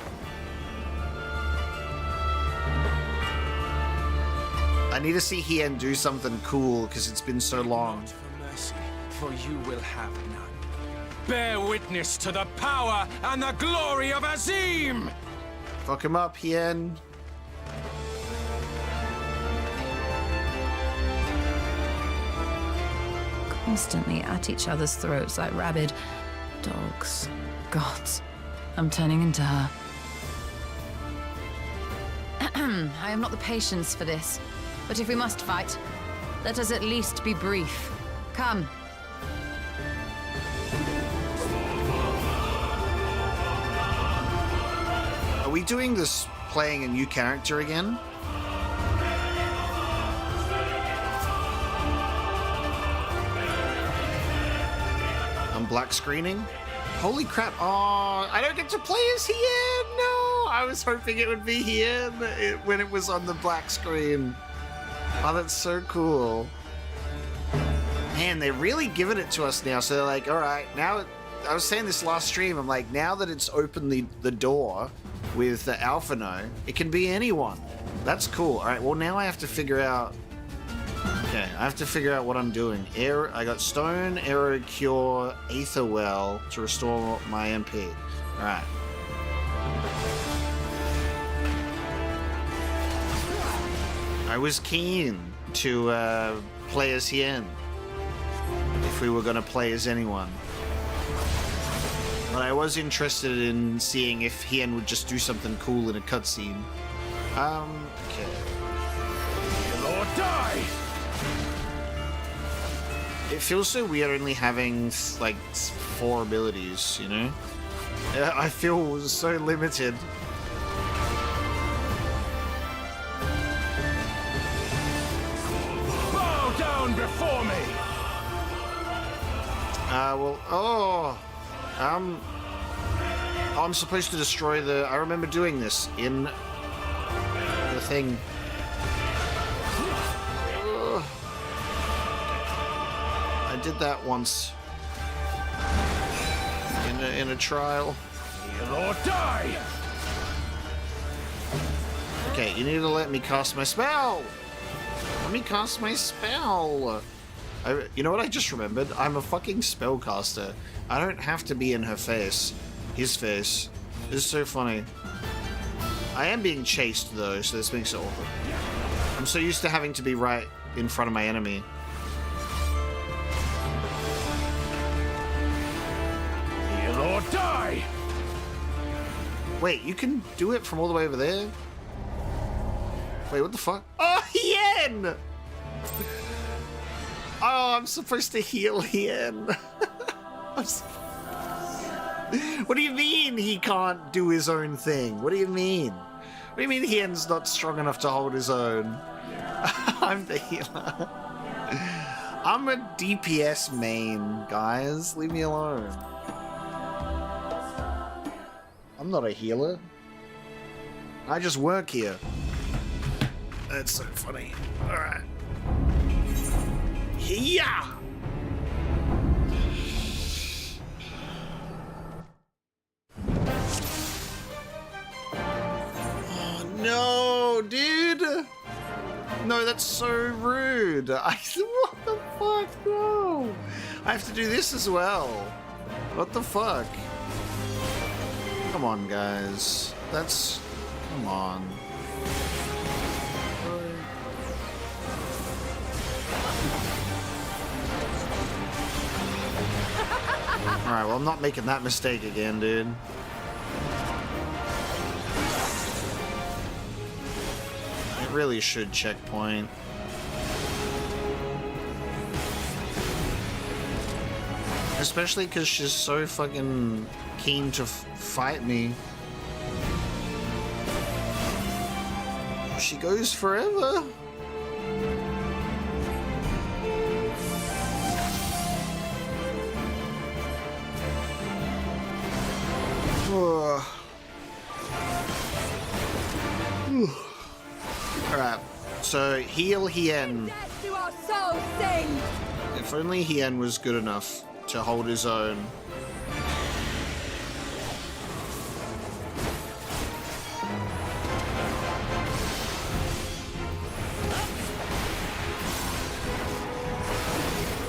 I need to see Hien do something cool because it's been so long. Not for mercy, for you will have none. Bear witness to the power and the glory of Azim! Fuck him up, Hien. Constantly at each other's throats like rabid dogs. Gods, I'm turning into her. I have not the patience for this. But if we must fight, let us at least be brief. Come. Are we doing this playing a new character again? I'm black screening? Holy crap. Oh, I don't get to play as Hien. No, I was hoping it would be Hien when it was on the black screen. Oh, that's so cool. Man, they're really giving it to us now. So they're like, all right, now, I was saying this last stream, I'm like, now that it's opened the door with the Alphino, it can be anyone. That's cool. All right, well, now I have to figure out. Okay, I have to figure out what I'm doing. I got Stone, Arrow, Cure, Aether Well to restore my MP. All right. I was keen to play as Hien if we were going to play as anyone. But I was interested in seeing if Hien would just do something cool in a cutscene. Okay. Or die! It feels so weird only having, like, 4 abilities, you know? I feel so limited. Bow down before me! I'm supposed to destroy I remember doing this in the thing. I did that once in a trial. Or die! Okay, you need to let me cast my spell. Let me cast my spell. You know what I just remembered? I'm a fucking spellcaster. I don't have to be in her face. His face. This is so funny. I am being chased though, so this makes it awkward. I'm so used to having to be right in front of my enemy. Or die! Wait, you can do it from all the way over there? Wait, what the fuck? Oh, Hien! Oh, I'm supposed to heal Hien. What do you mean he can't do his own thing? What do you mean? What do you mean Hien's not strong enough to hold his own? I'm the healer. I'm a DPS main, guys. Leave me alone. I'm not a healer. I just work here. That's so funny. Alright. Yeah! Oh no, dude! No, that's so rude. What the fuck? No! I have to do this as well. What the fuck? Come on, guys. Come on. Alright, well, I'm not making that mistake again, dude. It really should checkpoint. Especially because she's so fucking keen to fight me. She goes forever. Alright, so heal Hien. If only Hien was good enough to hold his own.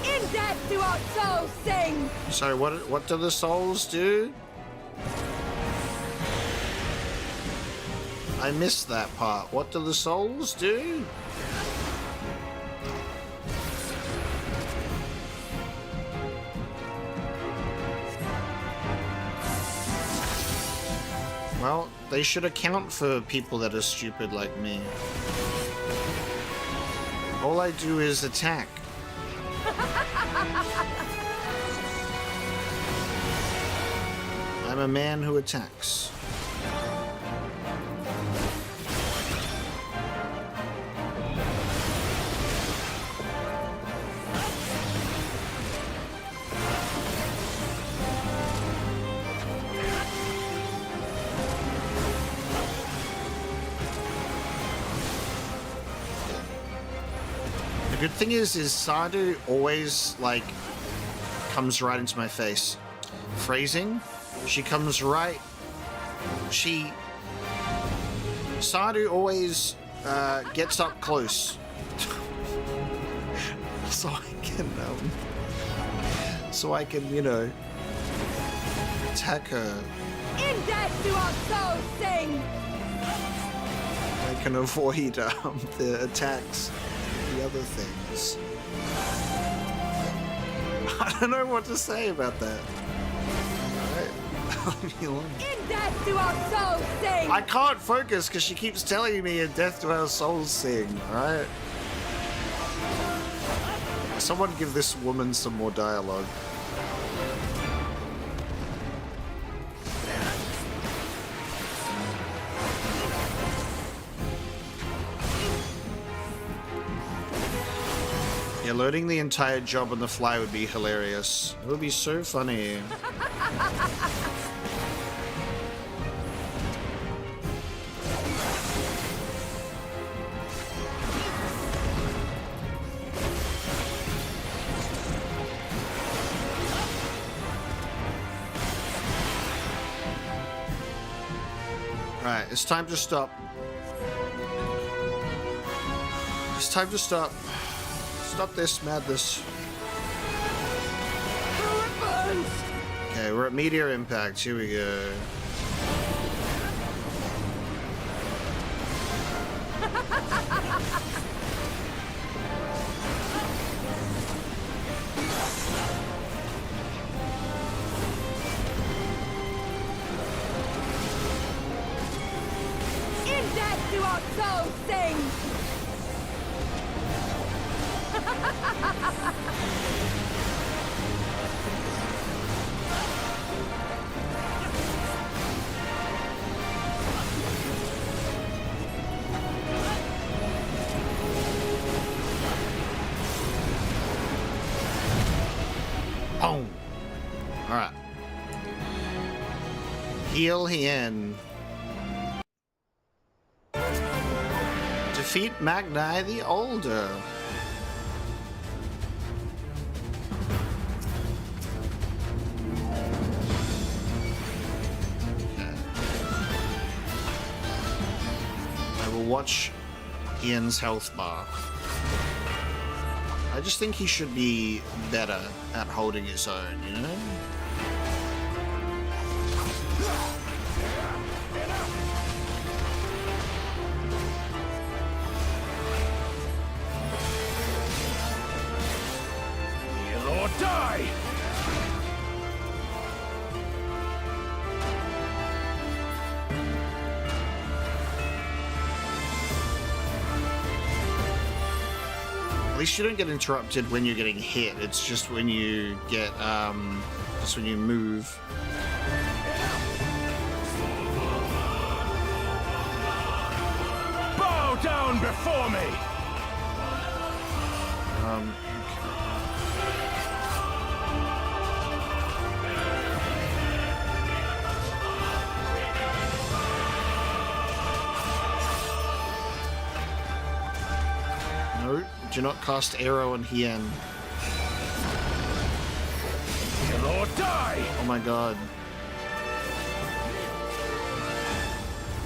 In death do our souls sing! So what do the souls do? I missed that part. What do the souls do? Well, they should account for people that are stupid like me. All I do is attack. I'm a man who attacks. The good thing is Sadu always, like, comes right into my face. Phrasing, she comes right... Sadu always gets up close. So I can, you know, attack her. In death do our souls sing! I can avoid the attacks. The other things. I don't know what to say about that. Right. Leave me alone. In death do our souls sing! I can't focus because she keeps telling me in death do our souls sing, right? Someone give this woman some more dialogue. Yeah, loading the entire job on the fly would be hilarious. It would be so funny. Right, it's time to stop. It's time to stop. Stop this madness. Okay, we're at Meteor Impact. Here we go. In death do our souls sing! Boom. All right. Heal Hien. Defeat Magnai the Older. Watch Ian's health bar. I just think he should be better at holding his own, you know? Heal or die! At least you don't get interrupted when you're getting hit. It's just when you get, just when you move. Bow down before me! No, do not cast arrow on Hien. Kill or die! Oh my god.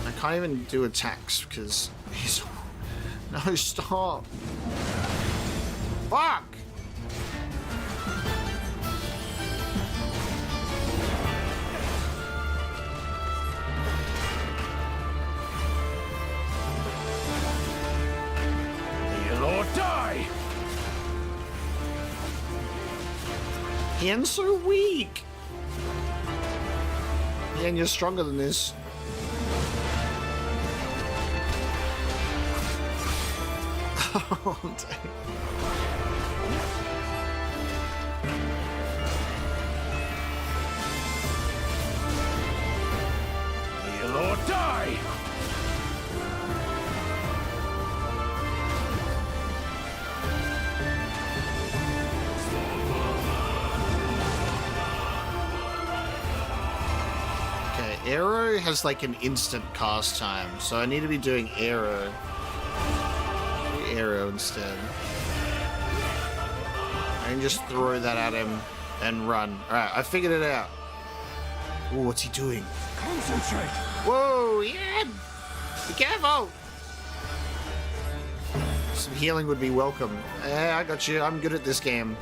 I can't even do attacks because he's... No, stop! Fuck! Kill or die! Hien's so weak! Hien, you're stronger than this. Oh, dang. Kill or die! Okay, arrow has like an instant cast time, so I need to be doing arrow. Arrow instead. I can just throw that at him and run. Alright, I figured it out. Ooh, what's he doing? Concentrate! Whoa, yeah! Be careful! Some healing would be welcome. I got you. I'm good at this game.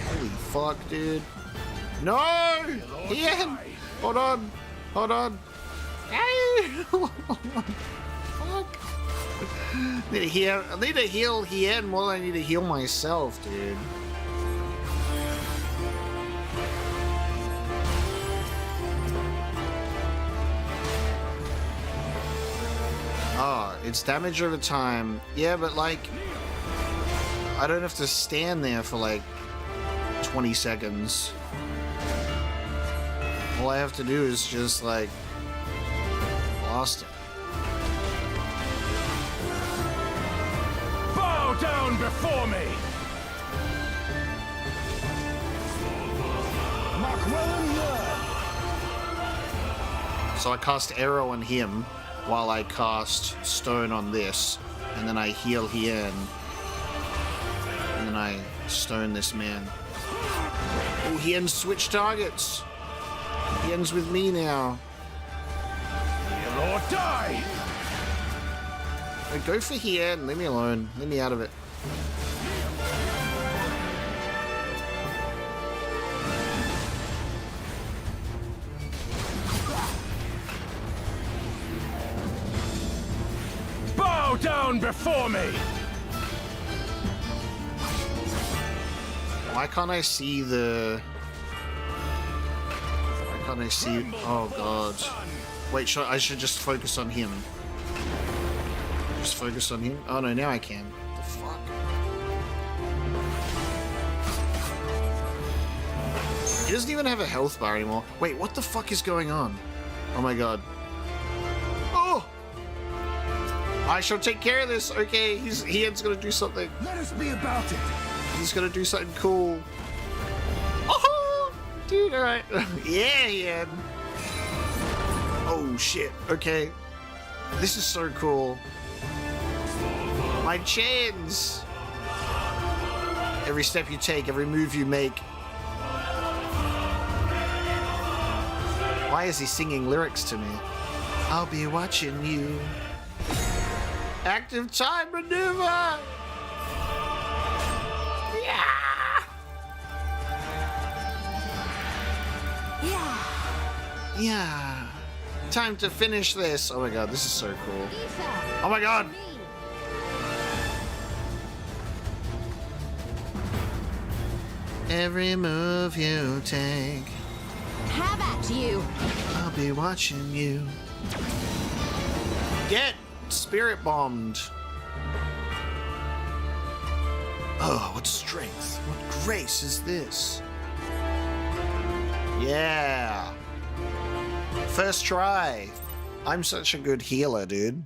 Holy fuck, dude. No! Hien! Hold on! Hold on! Fuck! I need to heal Hien more than I need to heal myself, dude. Oh, it's damage over time. Yeah, but like... I don't have to stand there for like 20 seconds. All I have to do is just like blast it. Bow down before me! So I cast arrow on him while I cast stone on this, and then I heal Hien, and then I stone this man. Oh, Hien switched targets. Hien's with me now. Kill or die! Go for Hien. Leave me alone. Leave me out of it. Bow down before me! Why can't I see the... Why can't I see... Oh, God. Wait, I should just focus on him. Just focus on him? Oh, no, now I can. What the fuck? He doesn't even have a health bar anymore. Wait, what the fuck is going on? Oh, my God. Oh! I shall take care of this. Okay, Hien's gonna do something. Let us be about it! He's gonna do something cool. Oh, dude, alright. Yeah, Hien. Oh, shit. Okay. This is so cool. My chains. Every step you take, every move you make. Why is he singing lyrics to me? I'll be watching you. Active time maneuver! Yeah. Time to finish this. Oh my god, this is so cool. Oh my god. Every move you take. Have at you! I'll be watching you. Get spirit bombed. Oh, what strength, what grace is this? Yeah. First try. I'm such a good healer, dude.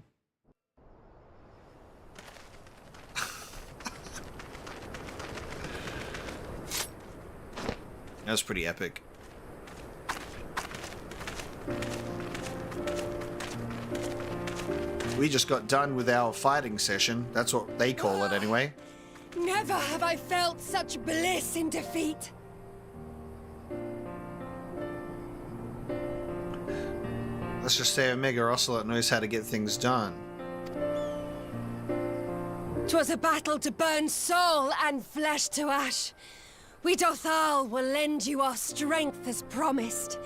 That was pretty epic. We just got done with our fighting session. That's what they call it anyway. Never have I felt such bliss in defeat. Let's just say Omega Ocelot knows how to get things done. 'Twas a battle to burn soul and flesh to ash. We Dothal will lend you our strength as promised.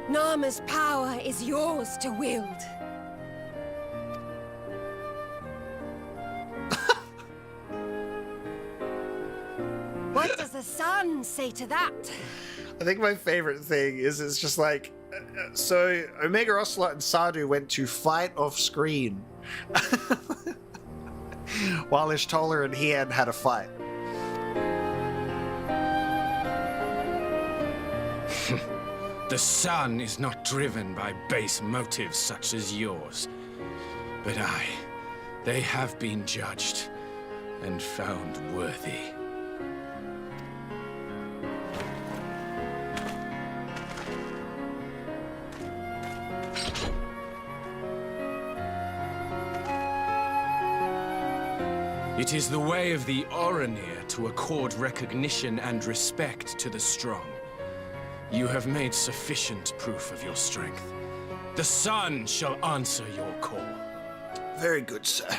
Narma's power is yours to wield. What does the sun say to that? I think my favorite thing is it's just like, so Omega Ocelot and Sadu went to fight off screen while Ishtola and Hian had a fight. The sun is not driven by base motives such as yours. But they have been judged and found worthy. It is the way of the Oranir to accord recognition and respect to the strong. You have made sufficient proof of your strength. The sun shall answer your call. Very good, sir.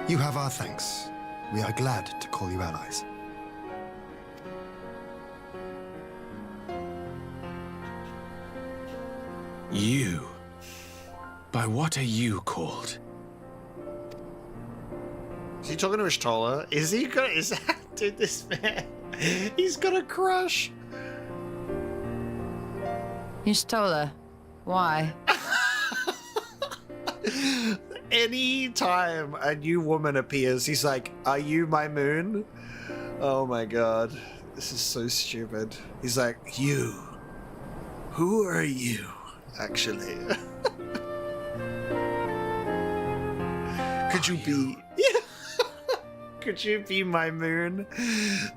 You have our thanks. We are glad to call you allies. You? By what are you called? Is he talking to Ishtola? Is he gonna, is that, dude, this man, he's got a crush. Ishtola, why? Any time a new woman appears, he's like, "Are you my moon?" Oh my god. This is so stupid. He's like, "You. Who are you, actually?" Could you be... Could you be my moon?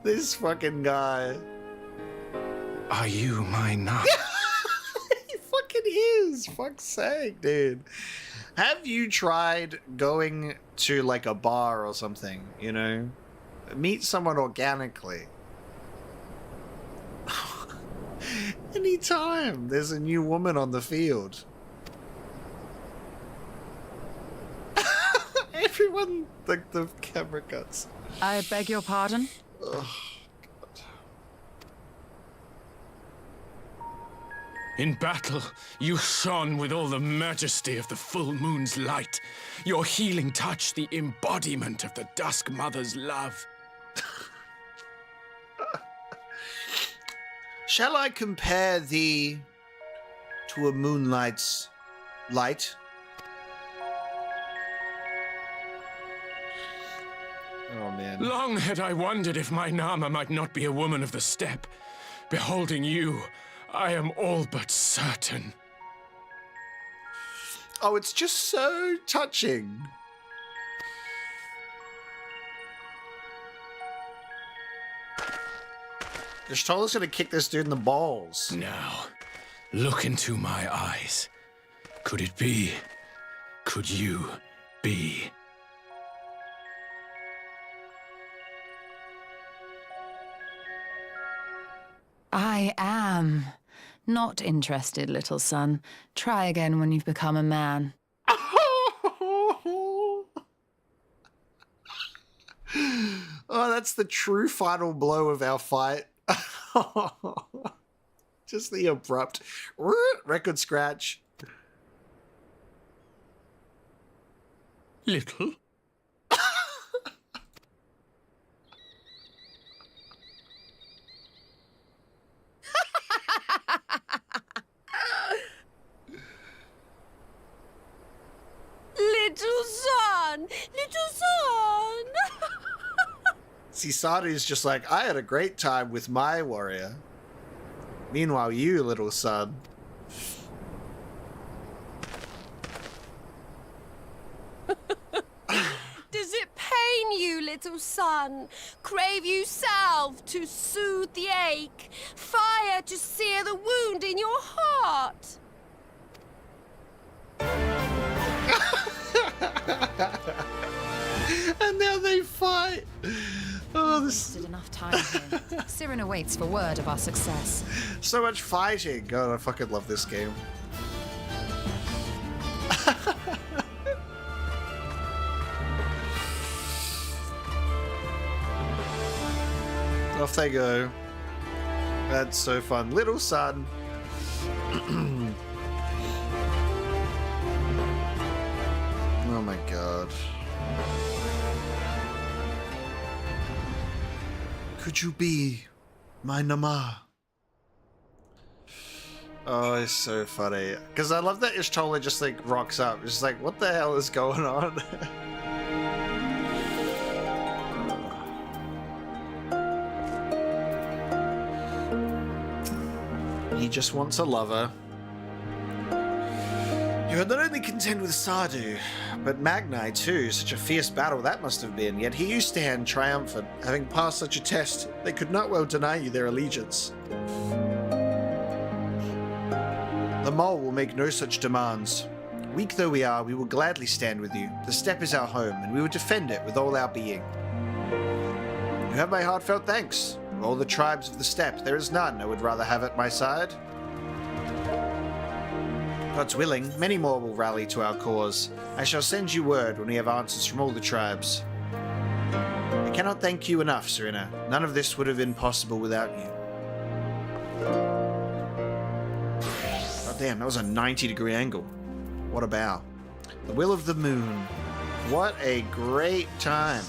This fucking guy. Are you my Nama? He fucking is. Fuck's sake, dude. Have you tried going to like a bar or something, you know? Meet someone organically. Anytime there's a new woman on the field. Everyone, like the camera cuts. I beg your pardon? Oh, In battle, you shone with all the majesty of the full moon's light. Your healing touch, the embodiment of the Dusk Mother's love. Shall I compare thee to a moonlight's light? Oh, man. Long had I wondered if my Nama might not be a woman of the steppe. Beholding you, I am all but certain. Oh, it's just so touching. Ishtola's gonna kick this dude in the balls. Now, look into my eyes. Could it be? Could you be? I am. Not interested, little son. Try again when you've become a man. Oh, that's the true final blow of our fight. Just the abrupt record scratch. Little? See, Sadu's just like, I had a great time with my warrior. Meanwhile, you, little son. Does it pain you, little son? Crave you salve to soothe the ache? Fire to sear the wound in your heart? And now they fight. Oh, this Wasted enough time here. Siren awaits for word of our success. so much fighting. God, I fucking love this game. Off they go. That's so fun. Little son. Oh my god. Could you be my Nama? Oh, it's so funny. Because I love that Ishtola just like rocks up. It's just like, what the hell is going on? He just wants a lover. You are not only contend with Sadu, but Magnai too. Such a fierce battle that must have been. Yet here you stand, triumphant. Having passed such a test, they could not well deny you their allegiance. The Mole will make no such demands. Weak though we are, we will gladly stand with you. The steppe is our home, and we will defend it with all our being. You have my heartfelt thanks. Of all the tribes of the steppe, there is none I would rather have at my side. God's willing, many more will rally to our cause. I shall send you word when we have answers from all the tribes. I cannot thank you enough, Serena. None of this would have been possible without you. Oh damn, that was a 90-degree angle. What a bow. The will of the moon. What a great time.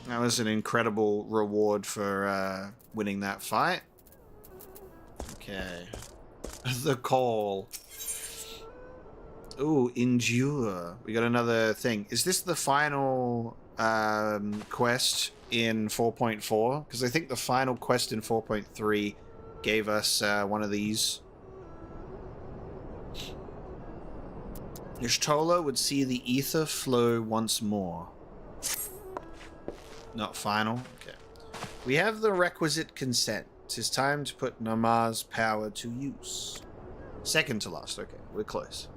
That was an incredible reward for winning that fight. Okay. The call. Ooh, endure. We got another thing. Is this the final quest in 4.4? Because I think the final quest in 4.3 gave us one of these. Ishtola would see the ether flow once more. Not final. Okay. We have the requisite consent. 'Tis time to put Nama's power to use. Second to last. Okay, we're close.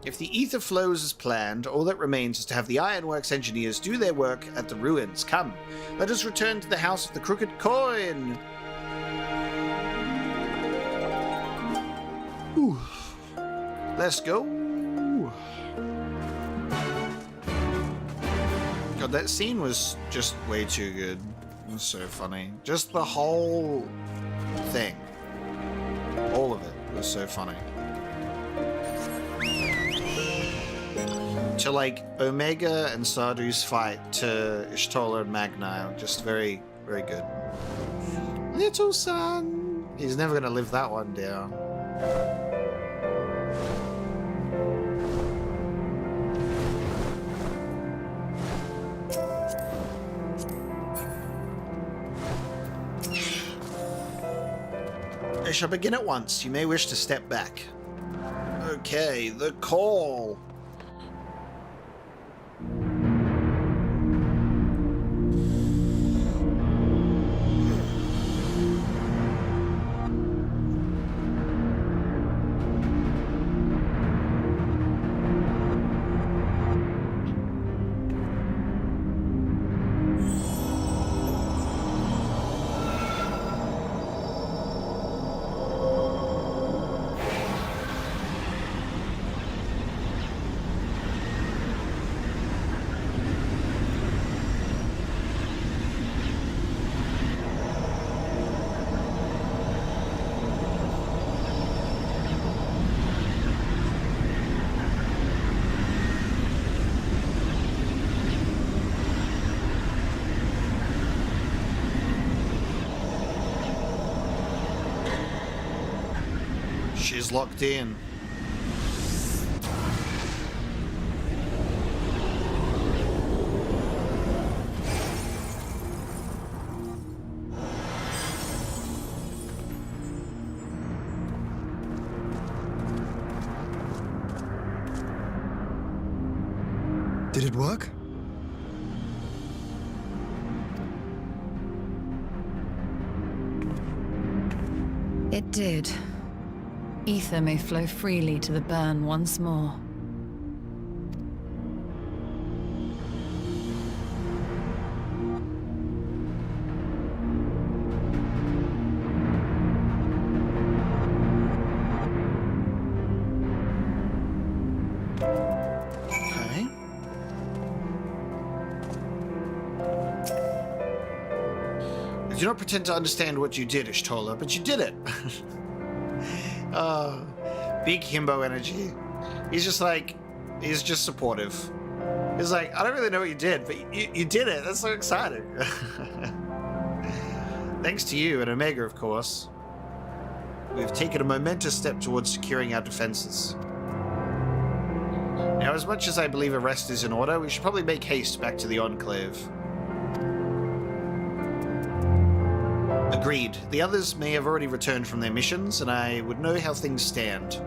If the ether flows as planned, all that remains is to have the Ironworks engineers do their work at the ruins. Come, let us return to the House of the Crooked Coin. Ooh. Let's go. God, that scene was just way too good. It was so funny. Just the whole thing. All of it was so funny. To like Omega and Sadu's fight to Ishtola and Magnai. Just very, very good. Little son. He's never gonna live that one down. I shall begin at once. You may wish to step back. Okay, the call. She's locked in. it work? It did. Ether may flow freely to the burn once more. Okay. I do not pretend to understand what you did, Ishtola, but you did it. Big himbo energy. He's just supportive. He's like, I don't really know what you did, but you did it. That's so exciting. Thanks to you and Omega, of course. We've taken a momentous step towards securing our defenses. Now, as much as I believe a rest is in order, we should probably make haste back to the Enclave. Agreed. The others may have already returned from their missions, and I would know how things stand.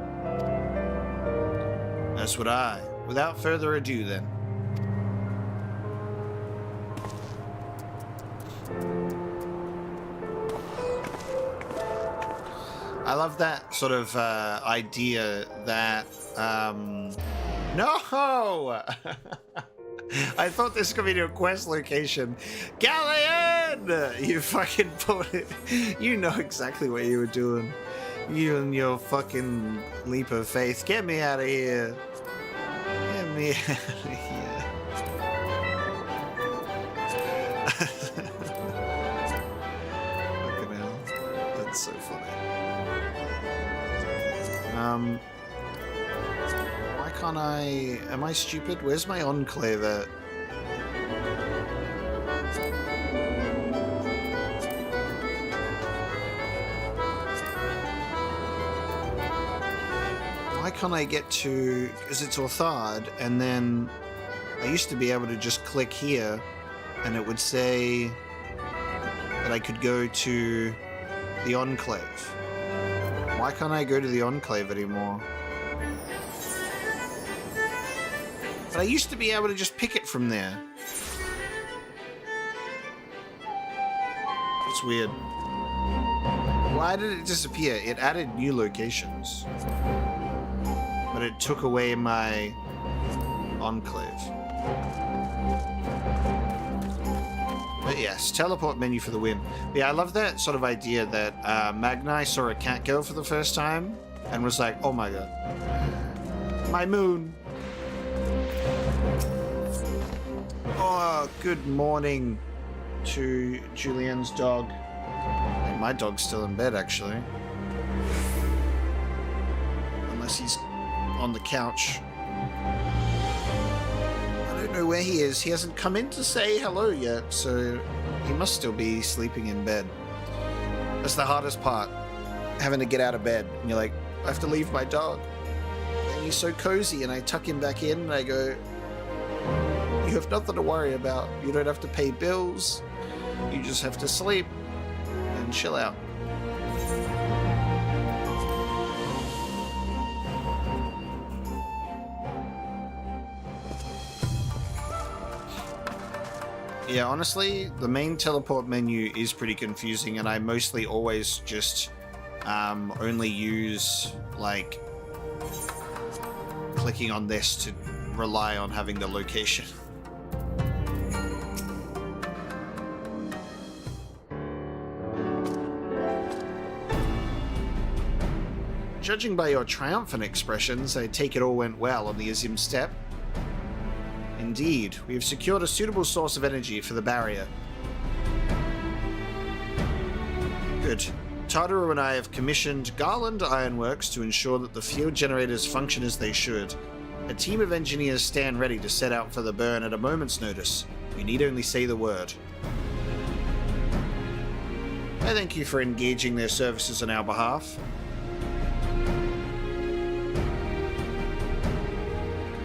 As would I. Without further ado, then. I love that sort of idea that... No! I thought this was going to be a quest location. Galleon! You fucking pulled it. You know exactly what you were doing. You and your fucking leap of faith. Get me out of here. Get me out of here. Fucking hell. That's so funny. Why can't I... Am I stupid? Where's my Enclave at? Why can't I get to... Because it's Orthard, and then I used to be able to just click here, and it would say that I could go to the Enclave. Why can't I go to the Enclave anymore? But I used to be able to just pick it from there. It's weird. Why did it disappear? It added new locations. But it took away my Enclave. But yes, teleport menu for the win. But yeah, I love that sort of idea that Magnai saw a cat girl for the first time and was like, oh my god. My moon. Oh, good morning to Julian's dog. My dog's still in bed, actually. Unless he's on the couch. I don't know where he is. He hasn't come in to say hello yet, so he must still be sleeping in bed. That's the hardest part, having to get out of bed. And you're like, I have to leave my dog. And he's so cozy, and I tuck him back in, and I go, you have nothing to worry about. You don't have to pay bills. You just have to sleep and chill out. Yeah, honestly, the main teleport menu is pretty confusing, and I mostly always just only use, like, clicking on this to rely on having the location. Judging by your triumphant expressions, I take it all went well on the Azim Steppe. Indeed, we have secured a suitable source of energy for the barrier. Good. Tartaru and I have commissioned Garland Ironworks to ensure that the field generators function as they should. A team of engineers stand ready to set out for the burn at a moment's notice. We need only say the word. I thank you for engaging their services on our behalf.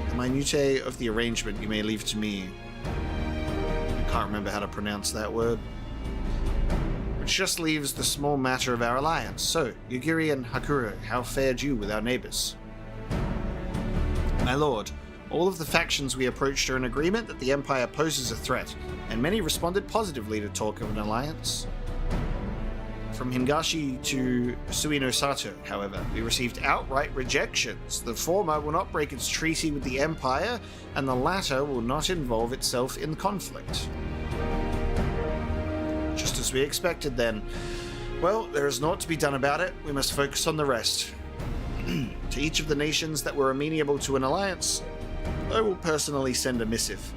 The minutiae of the arrangement you may leave to me. I can't remember how to pronounce that word. Which just leaves the small matter of our alliance. So, Yugiri and Hakura, how fared you with our neighbors? My lord, All of the factions we approached are in agreement that the Empire poses a threat, and many responded positively to talk of an alliance. From Hingashi to Suino Sato, however, we received outright rejections. The former will not break its treaty with the Empire, and the latter will not involve itself in conflict. Just as we expected then. Well, there is naught to be done about it. We must focus on the rest. To each of the nations that were amenable to an alliance, I will personally send a missive.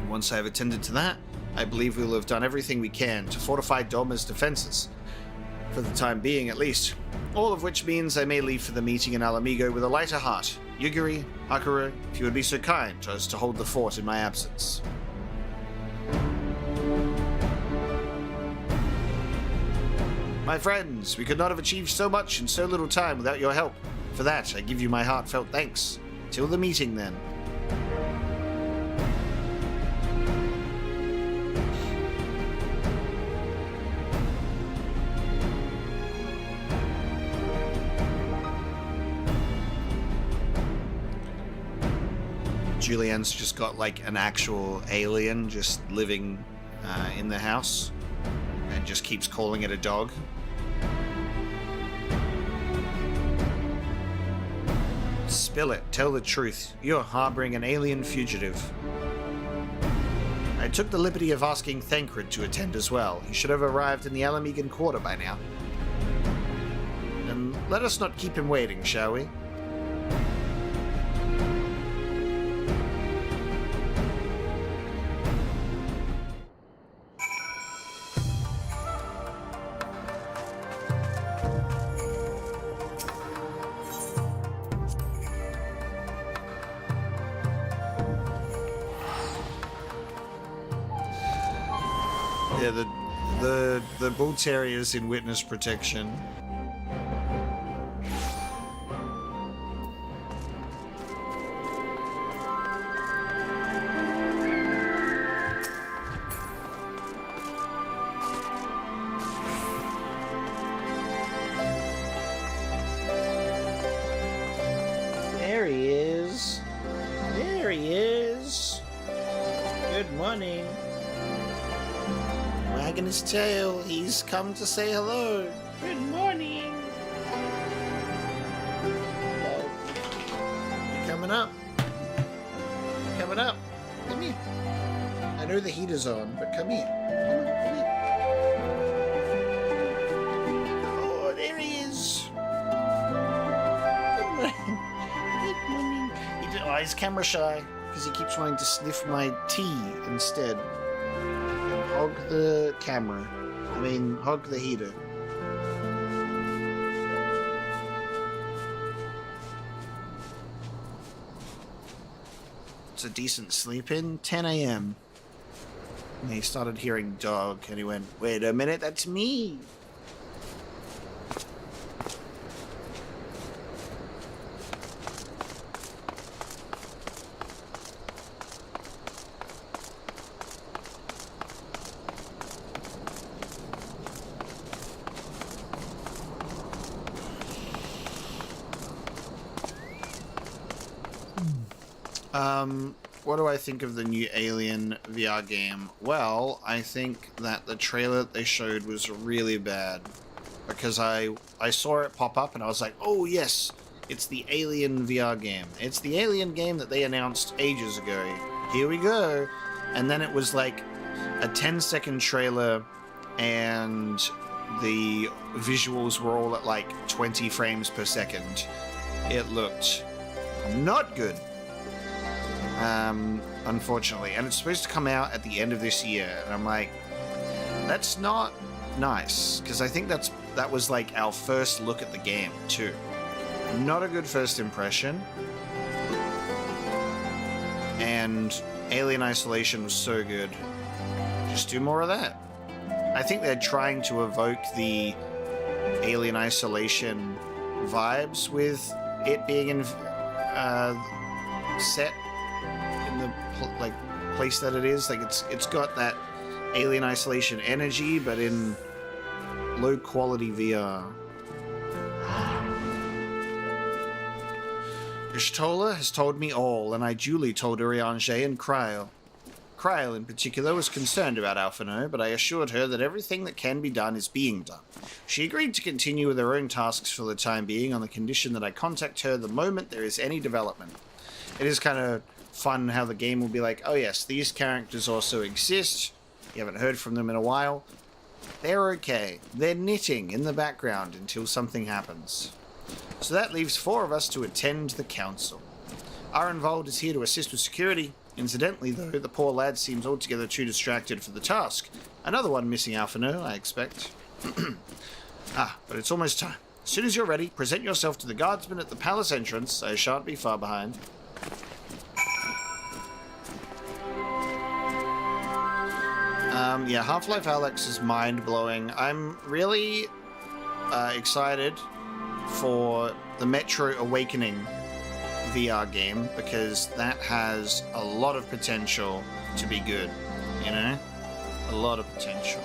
Once I have attended to that, I believe we will have done everything we can to fortify Doma's defenses. For the time being, at least. All of which means I may leave for the meeting in Ala Mhigo with a lighter heart. Yugiri, Hakura, if you would be so kind as to hold the fort in my absence. My friends, we could not have achieved so much in so little time without your help. For that, I give you my heartfelt thanks. Till the meeting, then. Julianne's just got like an actual alien just living in the house and just keeps calling it a dog. Spill it. Tell the truth. You're harboring an alien fugitive. I took the liberty of asking Thancred to attend as well. He should have arrived in the Ala Mhigan quarter by now. And let us not keep him waiting, shall we? Yeah, the bull terrier's in witness protection. There he is. There he is. Good morning. Wagging his tail, he's come to say hello. Good morning. Hello. You coming up? Coming up. Come here. I know the heater's on, but come here. Come here. Oh, there he is. Good morning. Good morning. He's camera shy because he keeps wanting to sniff my tea instead. Hog the camera. I mean, hog the heater. It's a decent sleep in. 10 a.m. And he started hearing dog, and he went, "Wait a minute, that's me." What do I think of the new Alien VR game? Well, I think that the trailer that they showed was really bad. Because I saw it pop up and I was like, oh yes, it's the Alien VR game. It's the Alien game that they announced ages ago. Here we go. And then it was like a 10-second trailer and the visuals were all at like 20 frames per second. It looked not good. Unfortunately, and it's supposed to come out at the end of this year, and I'm like, that's not nice, because I think that was like our first look at the game too. Not a good first impression, and Alien Isolation was so good. Just do more of that. I think they're trying to evoke the Alien Isolation vibes with it being in set in the place that it is. Like it's got that Alien Isolation energy, but in low quality VR. Ishtola has told me all, and I duly told Urianger and Kryl. Kryl, in particular, was concerned about Alphino, but I assured her that everything that can be done is being done. She agreed to continue with her own tasks for the time being on the condition that I contact her the moment there is any development. It is kind of fun how the game will be like, oh yes, these characters also exist. You haven't heard from them in a while. They're okay. They're knitting in the background until something happens. So that leaves 4 of us to attend the council. Arenvald is here to assist with security. Incidentally, though, the poor lad seems altogether too distracted for the task. Another one missing Alphino, I expect. But it's almost time. As soon as you're ready, present yourself to the guardsman at the palace entrance. I shan't be far behind. Yeah, Half-Life Alyx is mind-blowing. I'm really excited for the Metro Awakening VR game, because that has a lot of potential to be good, you know? A lot of potential.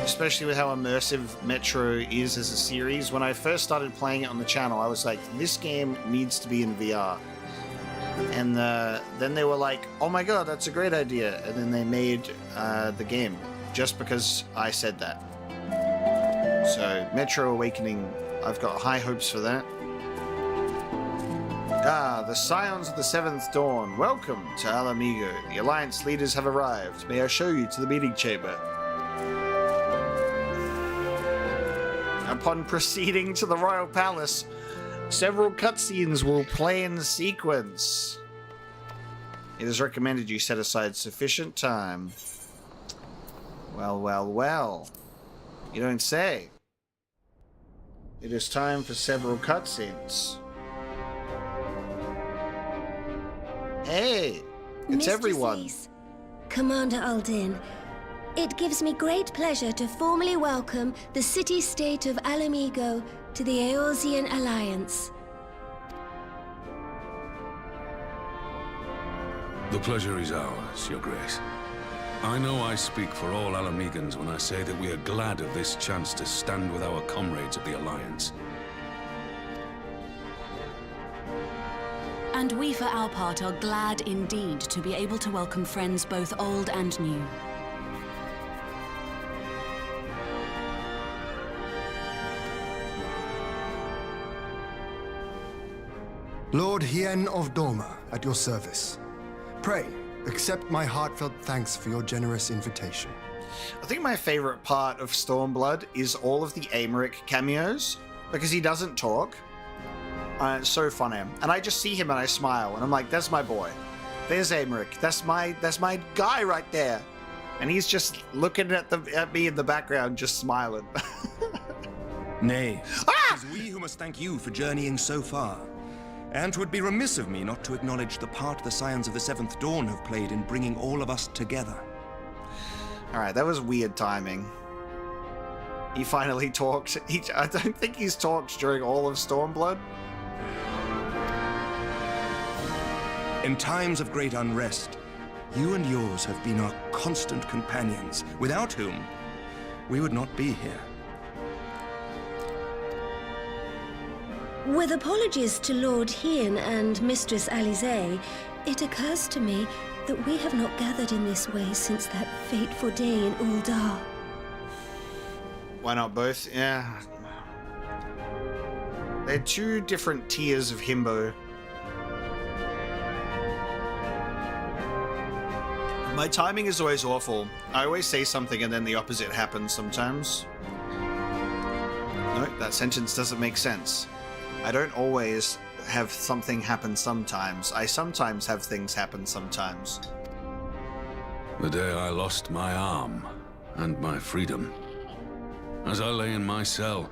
Especially with how immersive Metro is as a series. When I first started playing it on the channel, I was like, this game needs to be in VR. And then they were like, oh my god, that's a great idea. And then they made the game, just because I said that. So, Metro Awakening, I've got high hopes for that. The Scions of the Seventh Dawn. Welcome to Ala Mhigo. The Alliance leaders have arrived. May I show you to the meeting chamber? Upon proceeding to the Royal Palace, several cutscenes will play in sequence. It is recommended you set aside sufficient time. Well, well, well. You don't say. It is time for several cutscenes. Hey, it's everyone. Commander Aldin, it gives me great pleasure to formally welcome the city-state of Ala Mhigo to the Eorzean Alliance. The pleasure is ours, Your Grace. I know I speak for all Ala Mhigans when I say that we are glad of this chance to stand with our comrades of the Alliance. And we, for our part, are glad indeed to be able to welcome friends both old and new. Lord Hien of Doma, at your service. Pray, accept my heartfelt thanks for your generous invitation. I think my favorite part of Stormblood is all of the Aymeric cameos, because he doesn't talk. It's so funny. And I just see him and I smile, and I'm like, that's my boy. There's Aymeric. That's my guy right there. And he's just looking at me in the background, just smiling. Nay, it is we who must thank you for journeying so far. And 'twould be remiss of me not to acknowledge the part the Scions of the Seventh Dawn have played in bringing all of us together. Alright, that was weird timing. He finally talked. I don't think he's talked during all of Stormblood. In times of great unrest, you and yours have been our constant companions, without whom we would not be here. With apologies to Lord Hien and Mistress Alize, it occurs to me that we have not gathered in this way since that fateful day in Uldar. Why not both? Yeah. They're 2 different tiers of himbo. My timing is always awful. I always say something and then the opposite happens sometimes. No, that sentence doesn't make sense. I don't always have something happen sometimes. I sometimes have things happen sometimes. The day I lost my arm and my freedom. As I lay in my cell,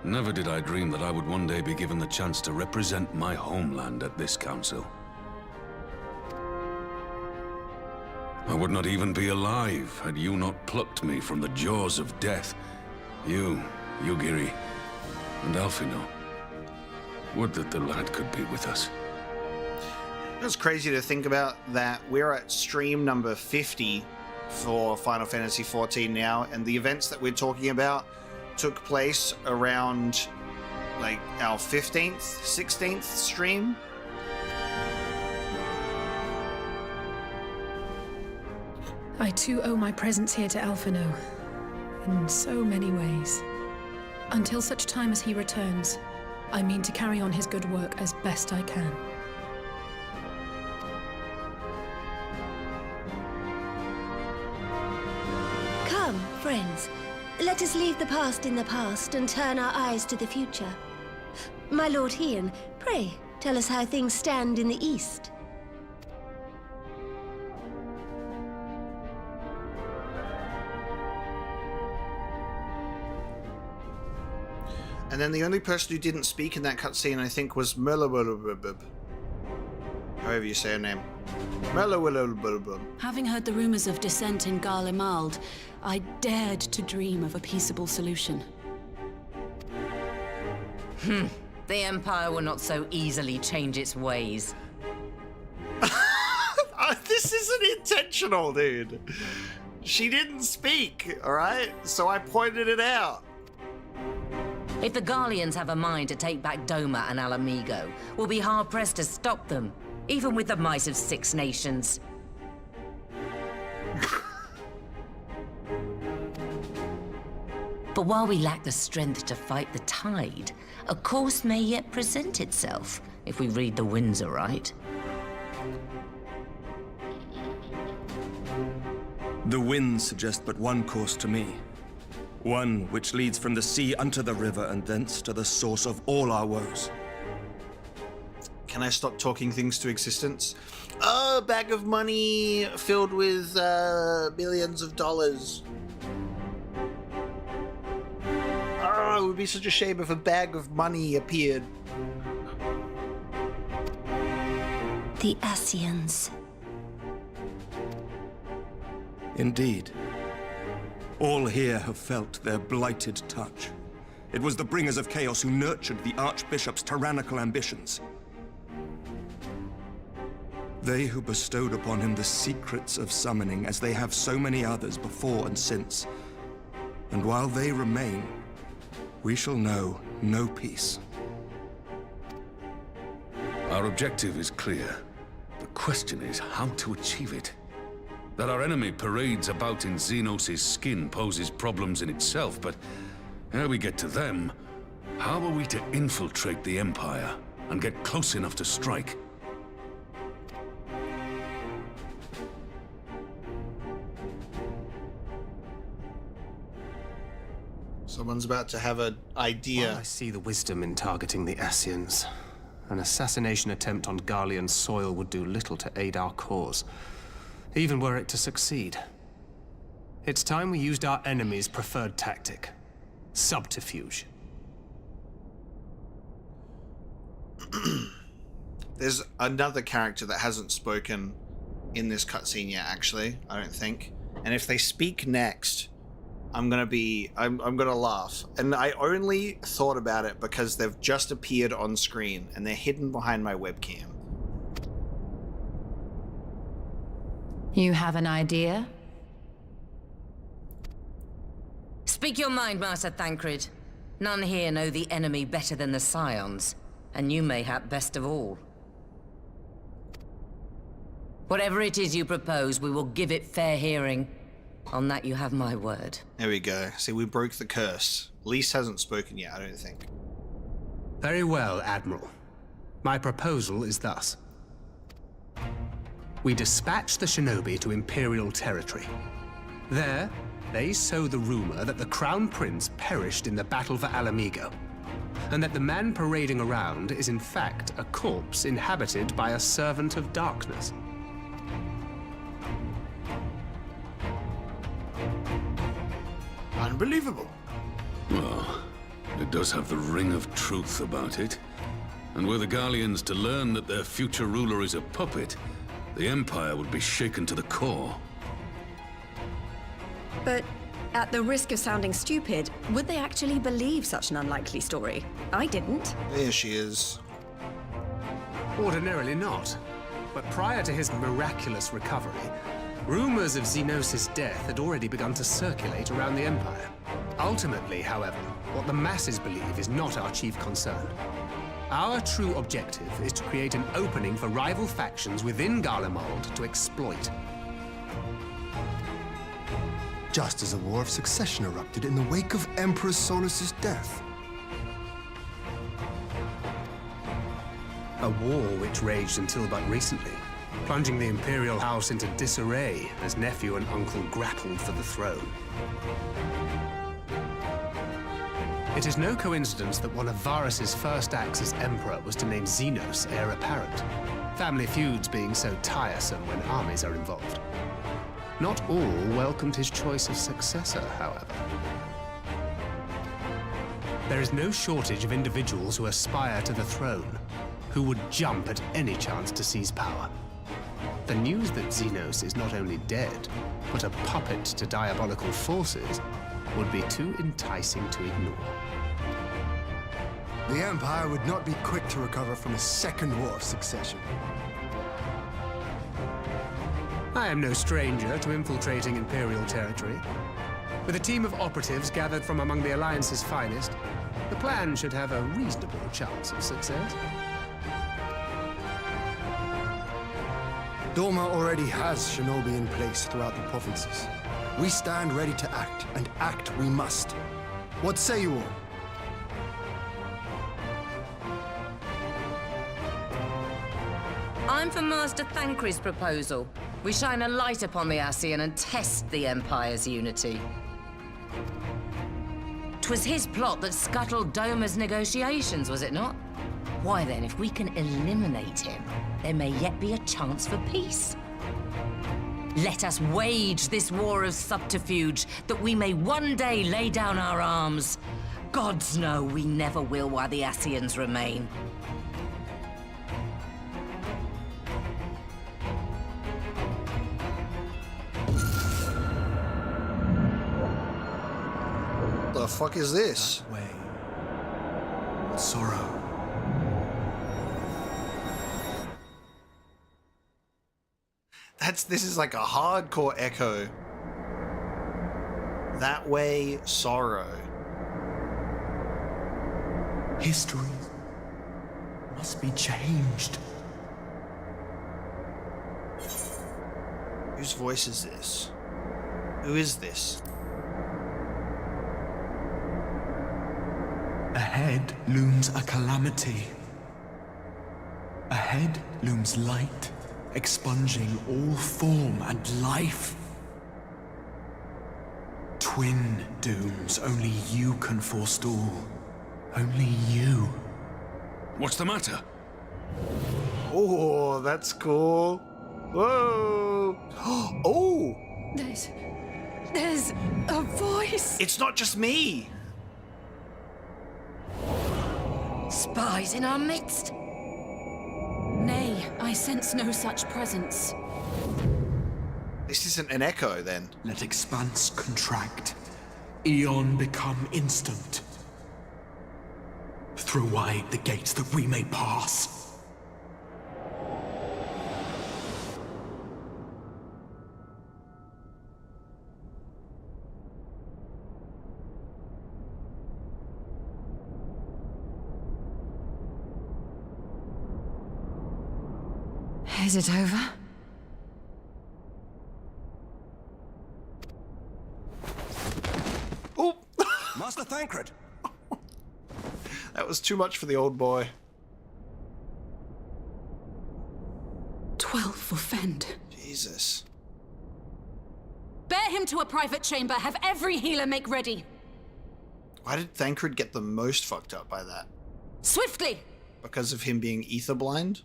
never did I dream that I would one day be given the chance to represent my homeland at this council. I would not even be alive had you not plucked me from the jaws of death. You, Yugiri, and Alphino. Would that the lad could be with us. It's crazy to think about that we're at stream number 50 for Final Fantasy XIV now, and the events that we're talking about took place around like our 15th, 16th stream. I too owe my presence here to Alphino, in so many ways. Until such time as he returns, I mean to carry on his good work as best I can. Come, friends. Let us leave the past in the past and turn our eyes to the future. My Lord Hien, pray, tell us how things stand in the East. And then the only person who didn't speak in that cutscene, I think, was Merlawilabub. However you say her name. Merlawilabub. Having heard the rumors of dissent in Gal Emald, I dared to dream of a peaceable solution. The Empire will not so easily change its ways. This isn't intentional, dude. She didn't speak, alright? So I pointed it out. If the Garleans have a mind to take back Doma and Ala Mhigo, we'll be hard-pressed to stop them, even with the might of 6 nations. But while we lack the strength to fight the tide, a course may yet present itself, if we read the winds aright. The winds suggest but one course to me. One which leads from the sea unto the river and thence to the source of all our woes. Can I stop talking things to existence? Oh, a bag of money filled with millions of dollars. Oh, it would be such a shame if a bag of money appeared. The Ascians. Indeed. All here have felt their blighted touch. It was the bringers of chaos who nurtured the Archbishop's tyrannical ambitions. They who bestowed upon him the secrets of summoning, as they have so many others before and since. And while they remain, we shall know no peace. Our objective is clear. The question is how to achieve it. That our enemy parades about in Xenos' skin poses problems in itself, but ere we get to them, how are we to infiltrate the Empire and get close enough to strike? Someone's about to have an idea. Well, I see the wisdom in targeting the Ascians. An assassination attempt on Garlean soil would do little to aid our cause, even were it to succeed. It's time we used our enemy's preferred tactic. Subterfuge. There's another character that hasn't spoken in this cutscene yet, actually, I don't think. And if they speak next, I'm gonna laugh. And I only thought about it because they've just appeared on screen and they're hidden behind my webcam. You have an idea? Speak your mind, Master Thancred. None here know the enemy better than the Scions, and you mayhap best of all. Whatever it is you propose, we will give it fair hearing. On that you have my word. There we go. See, we broke the curse. Lys hasn't spoken yet, I don't think. Very well, Admiral. My proposal is thus. We dispatch the shinobi to Imperial territory. There, they sow the rumor that the Crown Prince perished in the battle for Ala Mhigo, and that the man parading around is in fact a corpse inhabited by a servant of darkness. Unbelievable. Well, it does have the ring of truth about it. And were the Garleans to learn that their future ruler is a puppet, the Empire would be shaken to the core. But at the risk of sounding stupid, would they actually believe such an unlikely story? I didn't. There she is. Ordinarily not. But prior to his miraculous recovery, Rumors of Xenos' death had already begun to circulate around the Empire. Ultimately, however, what the masses believe is not our chief concern. Our true objective is to create an opening for rival factions within Garlemald to exploit. Just as a war of succession erupted in the wake of Emperor Solus's death. A war which raged until but recently, plunging the Imperial house into disarray as nephew and uncle grappled for the throne. It is no coincidence that one of Varys' first acts as Emperor was to name Xenos heir apparent, family feuds being so tiresome when armies are involved. Not all welcomed his choice of successor, however. There is no shortage of individuals who aspire to the throne, who would jump at any chance to seize power. The news that Xenos is not only dead, but a puppet to diabolical forces would be too enticing to ignore. The Empire would not be quick to recover from a second war of succession. I am no stranger to infiltrating Imperial territory. With a team of operatives gathered from among the Alliance's finest, the plan should have a reasonable chance of success. Doma already has shinobi in place throughout the provinces. We stand ready to act, and act we must. What say you all? I'm for Master Thancred's proposal. We shine a light upon the Ascian and test the Empire's unity. 'Twas his plot that scuttled Doma's negotiations, was it not? Why then, if we can eliminate him, there may yet be a chance for peace. Let us wage this war of subterfuge, that we may one day lay down our arms. Gods know we never will while the Ascians remain. The fuck is this? That way. With sorrow. This is like a hardcore echo. That way, sorrow. History must be changed. Whose voice is this? Who is this? Ahead looms a calamity. Ahead looms light, expunging all form and life. Twin dooms only you can forestall. Only you. What's the matter? Oh, that's cool. Whoa. Oh! There's a voice! It's not just me! Spies in our midst? Nay, I sense no such presence. This isn't an echo, then. Let expanse contract. Eon become instant. Throw wide the gates that we may pass. Is it over? Oh! Master Thancred! That was too much for the old boy. 12 for Fend. Jesus. Bear him to a private chamber. Have every healer make ready. Why did Thancred get the most fucked up by that? Swiftly! Because of him being ether blind?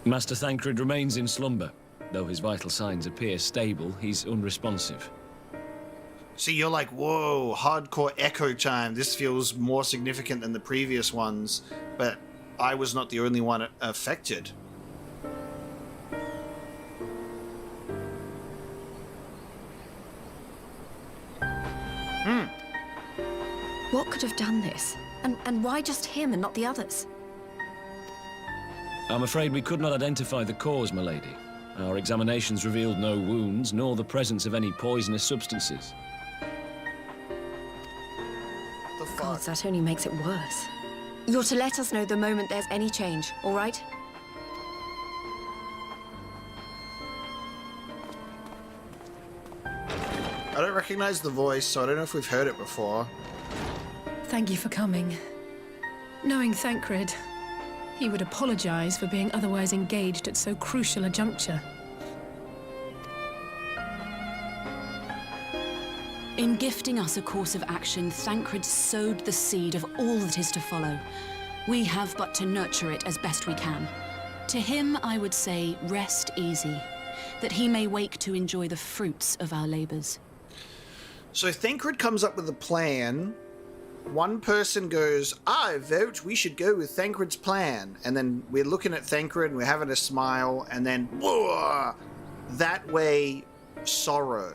Master Thancred remains in slumber. Though his vital signs appear stable, he's unresponsive. See, you're like, whoa, hardcore echo time. This feels more significant than the previous ones, but I was not the only one affected. could have done this? And why just him and not the others? I'm afraid we could not identify the cause, my lady. Our examinations revealed no wounds, nor the presence of any poisonous substances. God, that only makes it worse. You're to let us know the moment there's any change, all right? I don't recognize the voice, so I don't know if we've heard it before. Thank you for coming. Knowing Thancred, he would apologize for being otherwise engaged at so crucial a juncture. In gifting us a course of action, Thancred sowed the seed of all that is to follow. We have but to nurture it as best we can. To him, I would say, rest easy, that he may wake to enjoy the fruits of our labors. So Thancred comes up with a plan. One person goes, I vote we should go with Thancred's plan. And then we're looking at Thancred and we're having a smile, and then, whoa, that way, sorrow.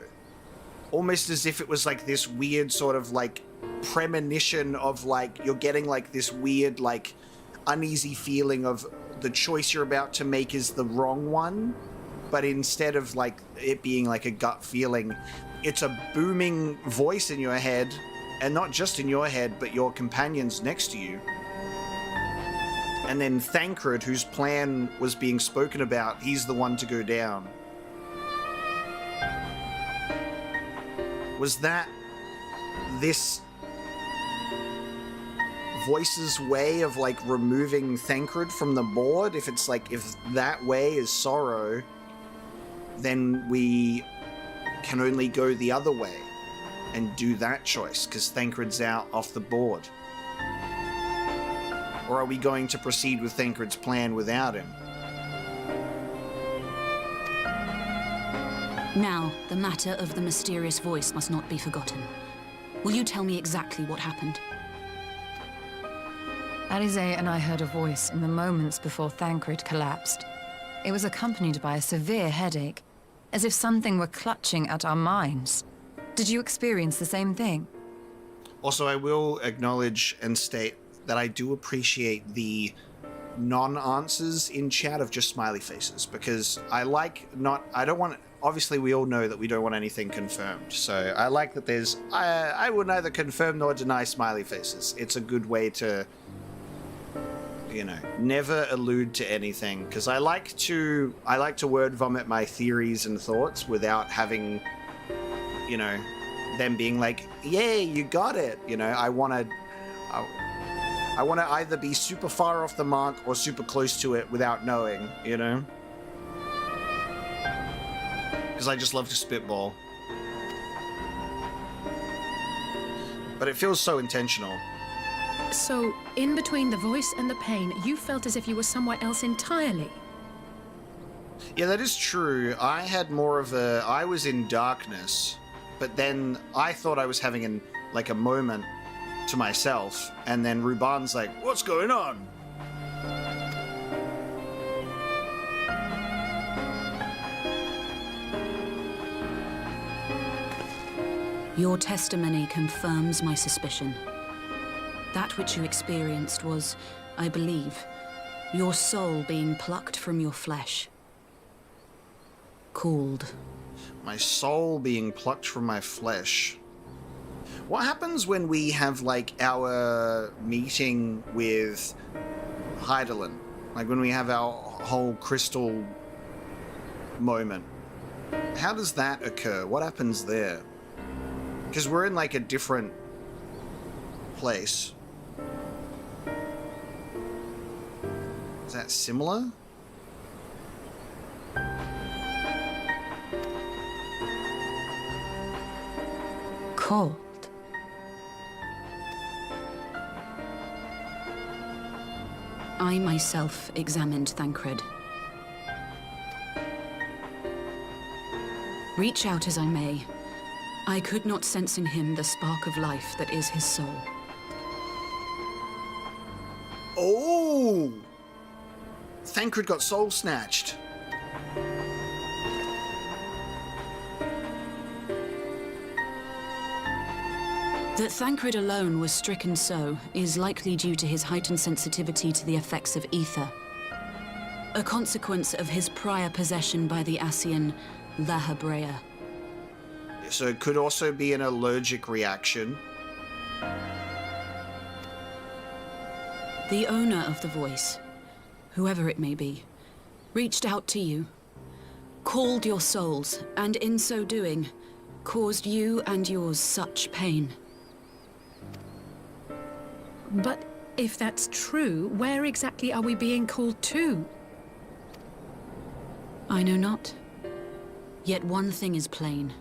Almost as if it was like this weird sort of like premonition of like, you're getting like this weird like uneasy feeling of the choice you're about to make is the wrong one. But instead of like it being like a gut feeling, it's a booming voice in your head, and not just in your head, but your companions next to you. And then Thancred, whose plan was being spoken about, he's the one to go down. Was that this voice's way of like removing Thancred from the board? If it's like, if that way is sorrow, then we can only go the other way and do that choice because Thancred's out off the board. Or are we going to proceed with Thancred's plan without him? Now, the matter of the mysterious voice must not be forgotten. Will you tell me exactly what happened? Alize and I heard a voice in the moments before Thancred collapsed. It was accompanied by a severe headache, as if something were clutching at our minds. Did you experience the same thing? Also, I will acknowledge and state that I do appreciate the non-answers in chat of just smiley faces, because I don't want, obviously we all know that we don't want anything confirmed, so I like that there's, I will neither confirm nor deny smiley faces. It's a good way to, you know, never allude to anything, because I like to word vomit my theories and thoughts without having, you know, them being like, yeah, you got it. You know, I want to either be super far off the mark or super close to it without knowing, you know? Because I just love to spitball. But it feels so intentional. So, in between the voice and the pain, you felt as if you were somewhere else entirely. Yeah, that is true. I had more of a... I was in darkness, but then I thought I was having a moment to myself, and then Ruban's like, what's going on? Your testimony confirms my suspicion. That which you experienced was, I believe, your soul being plucked from your flesh. Cooled. My soul being plucked from my flesh. What happens when we have, like, our meeting with Hydaelyn? Like, when we have our whole crystal moment. How does that occur? What happens there? Because we're in, like, a different place. Is that similar? Cold. I myself examined Thancred. Reach out as I may, I could not sense in him the spark of life that is his soul. Oh! Thancred got soul snatched. That Thancred alone was stricken so is likely due to his heightened sensitivity to the effects of ether. A consequence of his prior possession by the Asian La Hebrea. So it could also be an allergic reaction. The owner of the voice, whoever it may be, reached out to you, called your souls, and in so doing, caused you and yours such pain. But if that's true, where exactly are we being called to? I know not. Yet one thing is plain.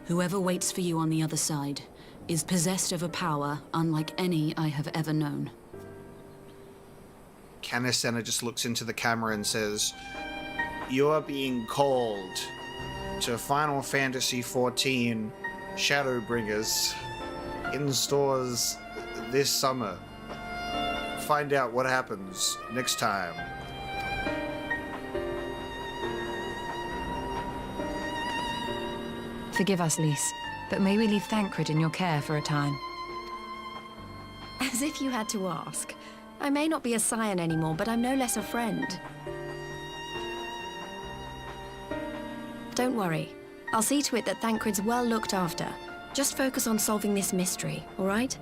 Whoever waits for you on the other side is possessed of a power unlike any I have ever known. Canisena just looks into the camera and says, "You are being called to Final Fantasy XIV Shadowbringers in stores this summer. Find out what happens next time." Forgive us, Lys, but may we leave Thancred in your care for a time? As if you had to ask. I may not be a scion anymore, but I'm no less a friend. Don't worry. I'll see to it that Thancred's well looked after. Just focus on solving this mystery, all right?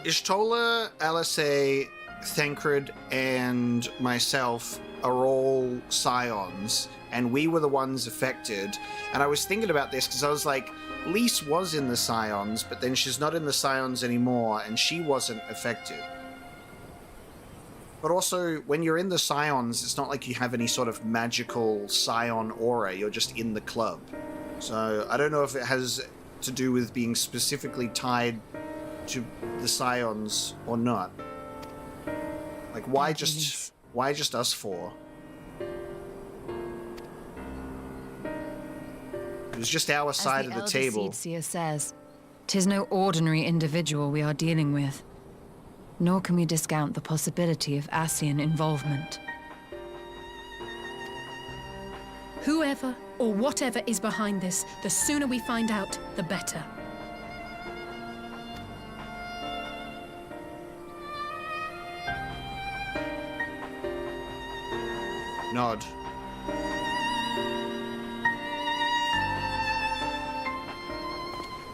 Ishtola, Alisei, Thancred, and myself are all scions, and we were the ones affected. And I was thinking about this because I was like, Lys was in the scions, but then she's not in the scions anymore, and she wasn't affected. But also, when you're in the scions, it's not like you have any sort of magical scion aura, you're just in the club. So I don't know if it has to do with being specifically tied to the scions or not. Like, why just us four? It was just our side of the table. As the Elder Seedseer says, 'tis no ordinary individual we are dealing with. Nor can we discount the possibility of Asian involvement. Whoever or whatever is behind this, the sooner we find out, the better. Nod.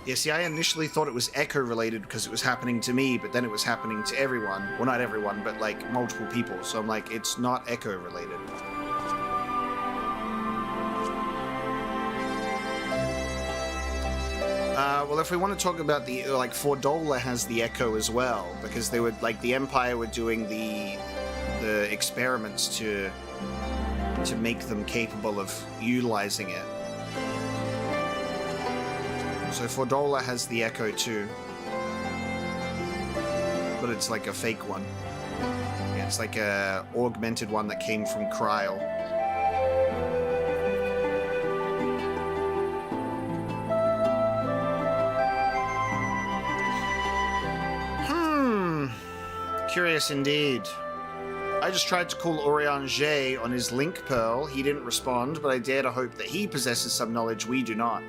Yeah, see, I initially thought it was Echo related because it was happening to me, but then it was happening to everyone. Well, not everyone, but like multiple people. So I'm like, it's not Echo related. Well, if we want to talk about the, like, Fordola has the Echo as well, because they would, like, the Empire were doing the experiments to make them capable of utilizing it. So Fordola has the Echo too. But it's like a fake one. Yeah, it's like a augmented one that came from Kryl. Curious indeed. I just tried to call Urianger on his link pearl. He didn't respond, but I dare to hope that he possesses some knowledge we do not.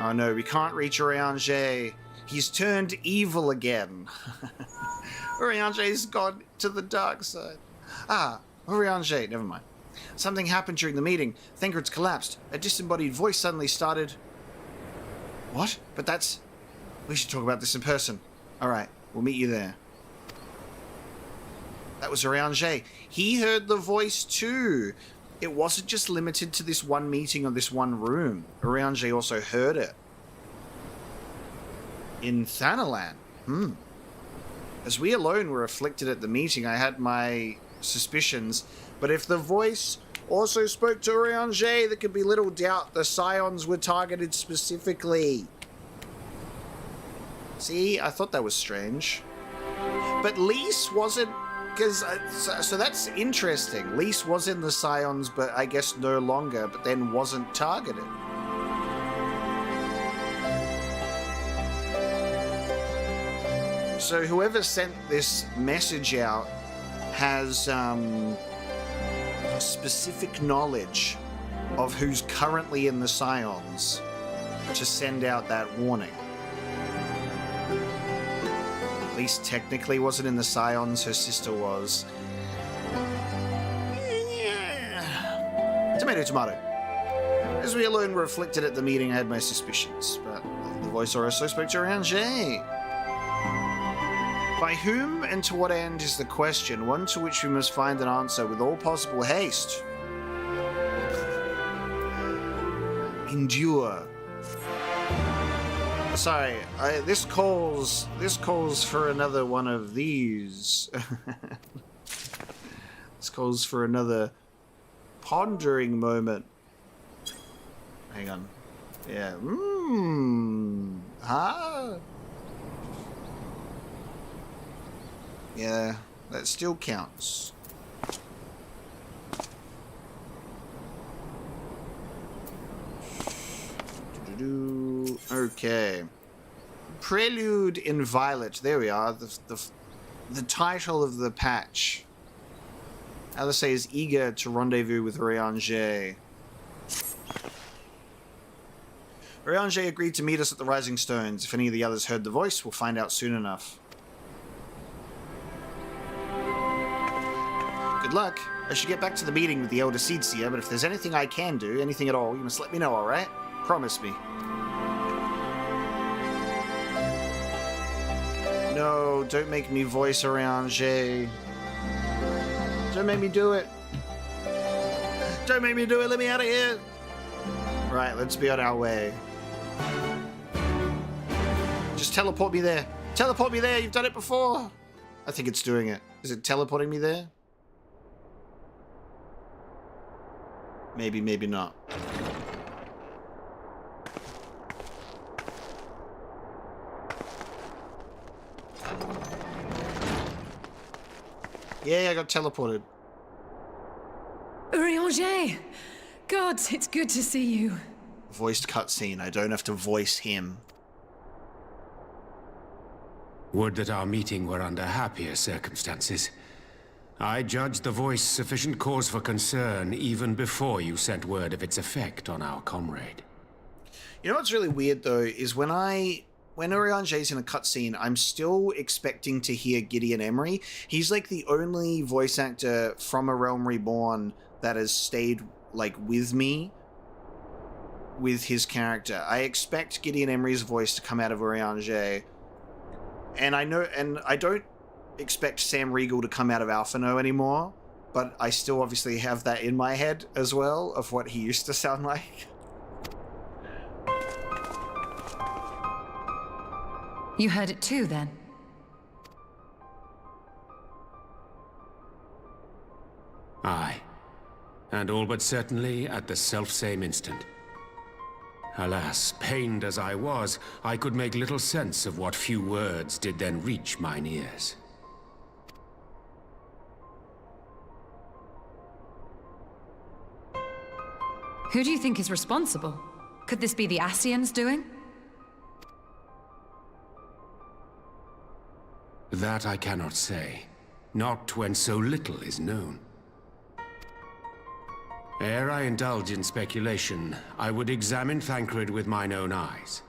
Oh no, we can't reach Urianger. He's turned evil again. Urianger's gone to the dark side. Ah, Urianger, never mind. Something happened during the meeting. Thancred's collapsed. A disembodied voice suddenly started... What? But that's... We should talk about this in person. Alright, we'll meet you there. That was Urianger. He heard the voice too. It wasn't just limited to this one meeting or this one room. Urianger also heard it. In Thanalan. As we alone were afflicted at the meeting, I had my suspicions. But if the voice also spoke to Urianger, there could be little doubt the scions were targeted specifically. See, I thought that was strange. But Lys wasn't... Because, so that's interesting. Lys was in the Scions, but I guess no longer, but then wasn't targeted. So whoever sent this message out has specific knowledge of who's currently in the Scions to send out that warning. least technically wasn't in the Scions, her sister was. Yeah. Tomato, tomato. As we alone were afflicted at the meeting, I had my suspicions, but the voice also spoke to Ranger. By whom and to what end is the question, one to which we must find an answer with all possible haste. Endure. Sorry, this calls for another one of these. This calls for another pondering moment. Hang on. Yeah. Huh? Yeah, that still counts. Okay. Prelude in Violet. There we are. The title of the patch. Alice is eager to rendezvous with Ranger. Ranger agreed to meet us at the Rising Stones. If any of the others heard the voice, we'll find out soon enough. Good luck. I should get back to the meeting with the Elder Seedseer, but if there's anything I can do, anything at all, you must let me know, alright? Promise me. No, don't make me voice Ranger. Don't make me do it. Don't make me do it, let me out of here. Right, let's be on our way. Just teleport me there. Teleport me there, you've done it before. I think it's doing it. Is it teleporting me there? Maybe, maybe not. Yeah, I got teleported. Ranger! Gods, it's good to see you. Voiced cutscene. I don't have to voice him. Would that our meeting were under happier circumstances. I judged the voice sufficient cause for concern even before you sent word of its effect on our comrade. You know what's really weird, though, is when Ranger in a cutscene, I'm still expecting to hear Gideon Emery. He's like the only voice actor from A Realm Reborn that has stayed like with me with his character. I expect Gideon Emery's voice to come out of Ranger. And I don't expect Sam Riegel to come out of Alphino anymore, but I still obviously have that in my head as well of what he used to sound like. You heard it too, then? Aye. And all but certainly at the selfsame instant. Alas, pained as I was, I could make little sense of what few words did then reach mine ears. Who do you think is responsible? Could this be the Ascians doing? That I cannot say. Not when so little is known. Ere I indulge in speculation, I would examine Thancred with mine own eyes.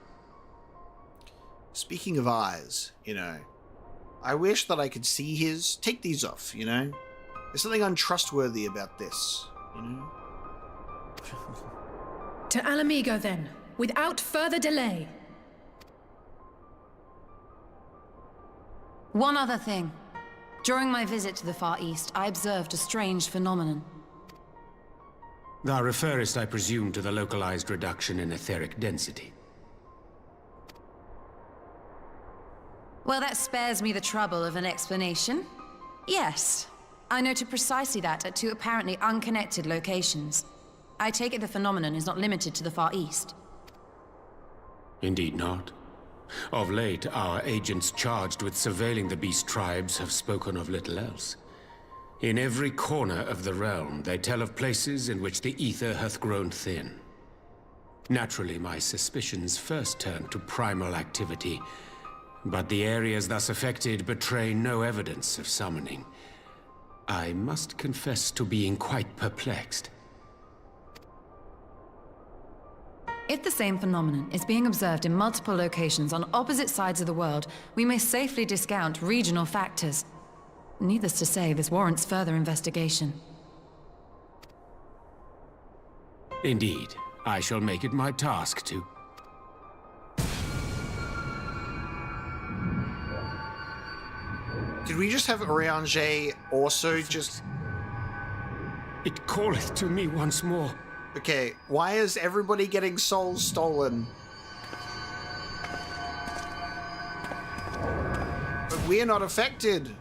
Speaking of eyes, you know, I wish that I could see his... Take these off, you know? There's something untrustworthy about this, you know? To Ala Mhigo, then, without further delay. One other thing. During my visit to the Far East, I observed a strange phenomenon. Thou referrest, I presume, to the localized reduction in etheric density. Well, that spares me the trouble of an explanation. Yes, I noted precisely that at two apparently unconnected locations. I take it the phenomenon is not limited to the Far East. Indeed not. Of late, our agents charged with surveilling the beast tribes have spoken of little else. In every corner of the realm, they tell of places in which the ether hath grown thin. Naturally, my suspicions first turned to primal activity, but the areas thus affected betray no evidence of summoning. I must confess to being quite perplexed. If the same phenomenon is being observed in multiple locations on opposite sides of the world, we may safely discount regional factors. Needless to say, this warrants further investigation. Indeed. I shall make it my task to... Did we just have Urianger also just... It calleth to me once more. Okay, why is everybody getting souls stolen? But we're not affected.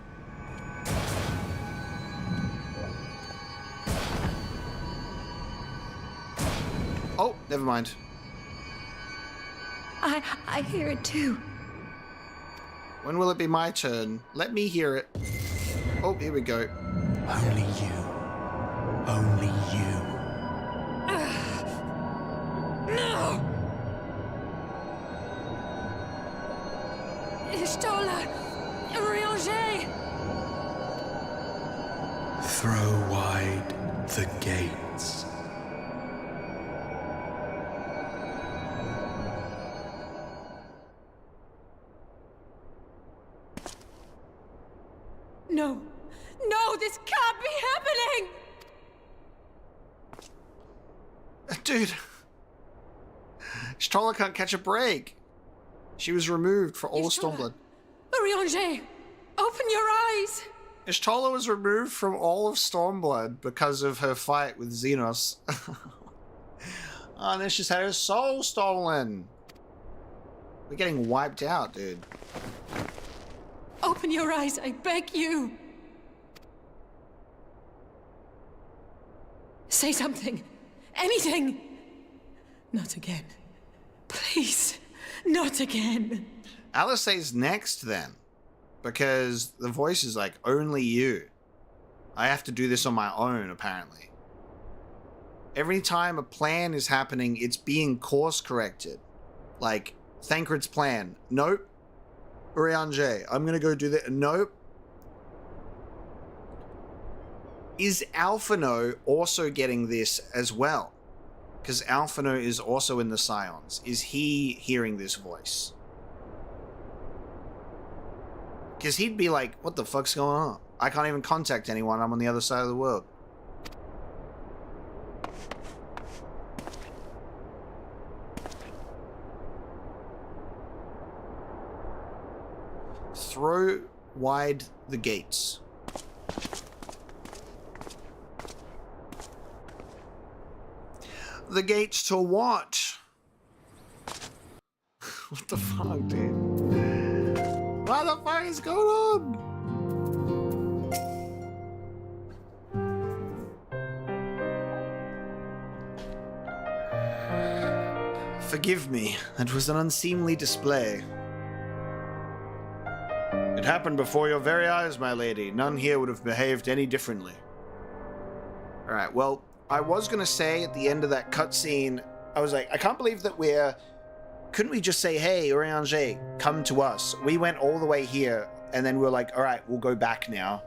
Oh, never mind. I hear it too. When will it be my turn? Let me hear it. Oh, here we go. Only you. Only you. No! Ishtola! Urianger! Throw wide the gates. No! No, this can't be happening! Dude. Ishtola can't catch a break. She was removed for all of Stormblood. Urianger! Open your eyes! Ishtola was removed from all of Stormblood because of her fight with Xenos. Oh, and then she's had her soul stolen. We're getting wiped out, dude. Open your eyes, I beg you! Say something. Anything! Not again. Please, not again. Alisaie's next then. Because the voice is like, only you. I have to do this on my own, apparently. Every time a plan is happening, it's being course corrected. Like, Thancred's plan. Nope. Urianger, I'm gonna go do that. Nope. Is Alphino also getting this as well? Because Alphino is also in the Scions. Is he hearing this voice? Because he'd be like, what the fuck's going on? I can't even contact anyone. I'm on the other side of the world. Throw wide the gates. The gates to what? What the fuck, dude? What the fuck is going on? Forgive me, that was an unseemly display. It happened before your very eyes, my lady. None here would have behaved any differently. Alright, well, I was gonna say at the end of that cutscene, I was like, I can't believe that couldn't we just say, hey, Urianger, come to us? We went all the way here, and then we're like, alright, we'll go back now.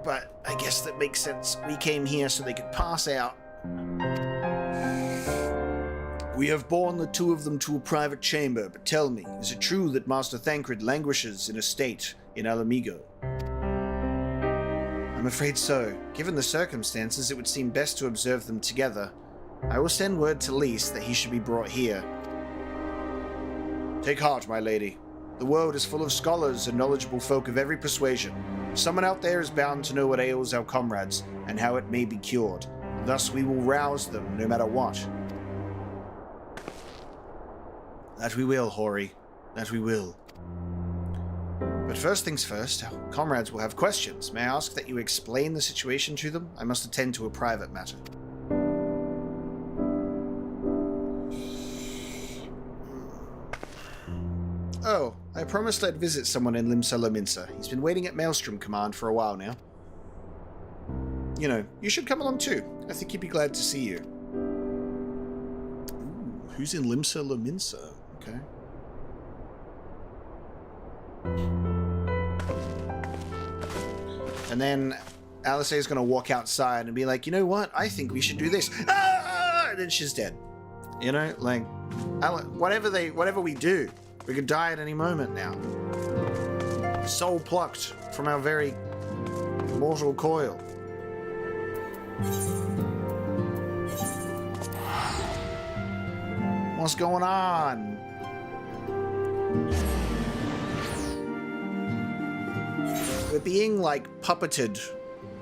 But I guess that makes sense. We came here so they could pass out. We have borne the two of them to a private chamber, but tell me, is it true that Master Thancred languishes in a state in Ala Mhigo? I'm afraid so. Given the circumstances, it would seem best to observe them together. I will send word to Lys that he should be brought here. Take heart, my lady. The world is full of scholars and knowledgeable folk of every persuasion. Someone out there is bound to know what ails our comrades, and how it may be cured. Thus we will rouse them, no matter what. That we will, Hori. That we will. But first things first, our comrades will have questions. May I ask that you explain the situation to them? I must attend to a private matter. Oh, I promised I'd visit someone in Limsa Lominsa. He's been waiting at Maelstrom Command for a while now. You know, you should come along too. I think he'd be glad to see you. Ooh, who's in Limsa Lominsa? Okay. And then Alisaie is going to walk outside and be like, you know what? I think we should do this. Ah! And then she's dead. You know, like, whatever we do, we could die at any moment now. Soul plucked from our very mortal coil. What's going on? We're being, like, puppeted.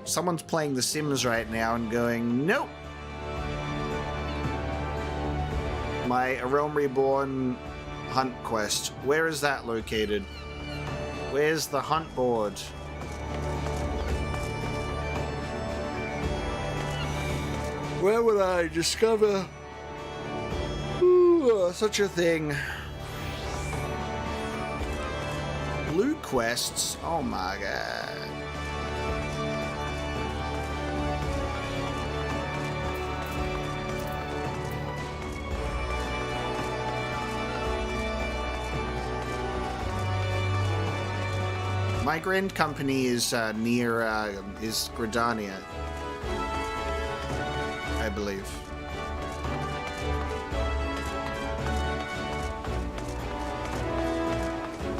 Someone's playing The Sims right now and going, nope. My A Realm Reborn hunt quest. Where is that located? Where's the hunt board? Where would I discover such a thing? Blue quests? Oh my god. My grand company is near is Gridania, I believe.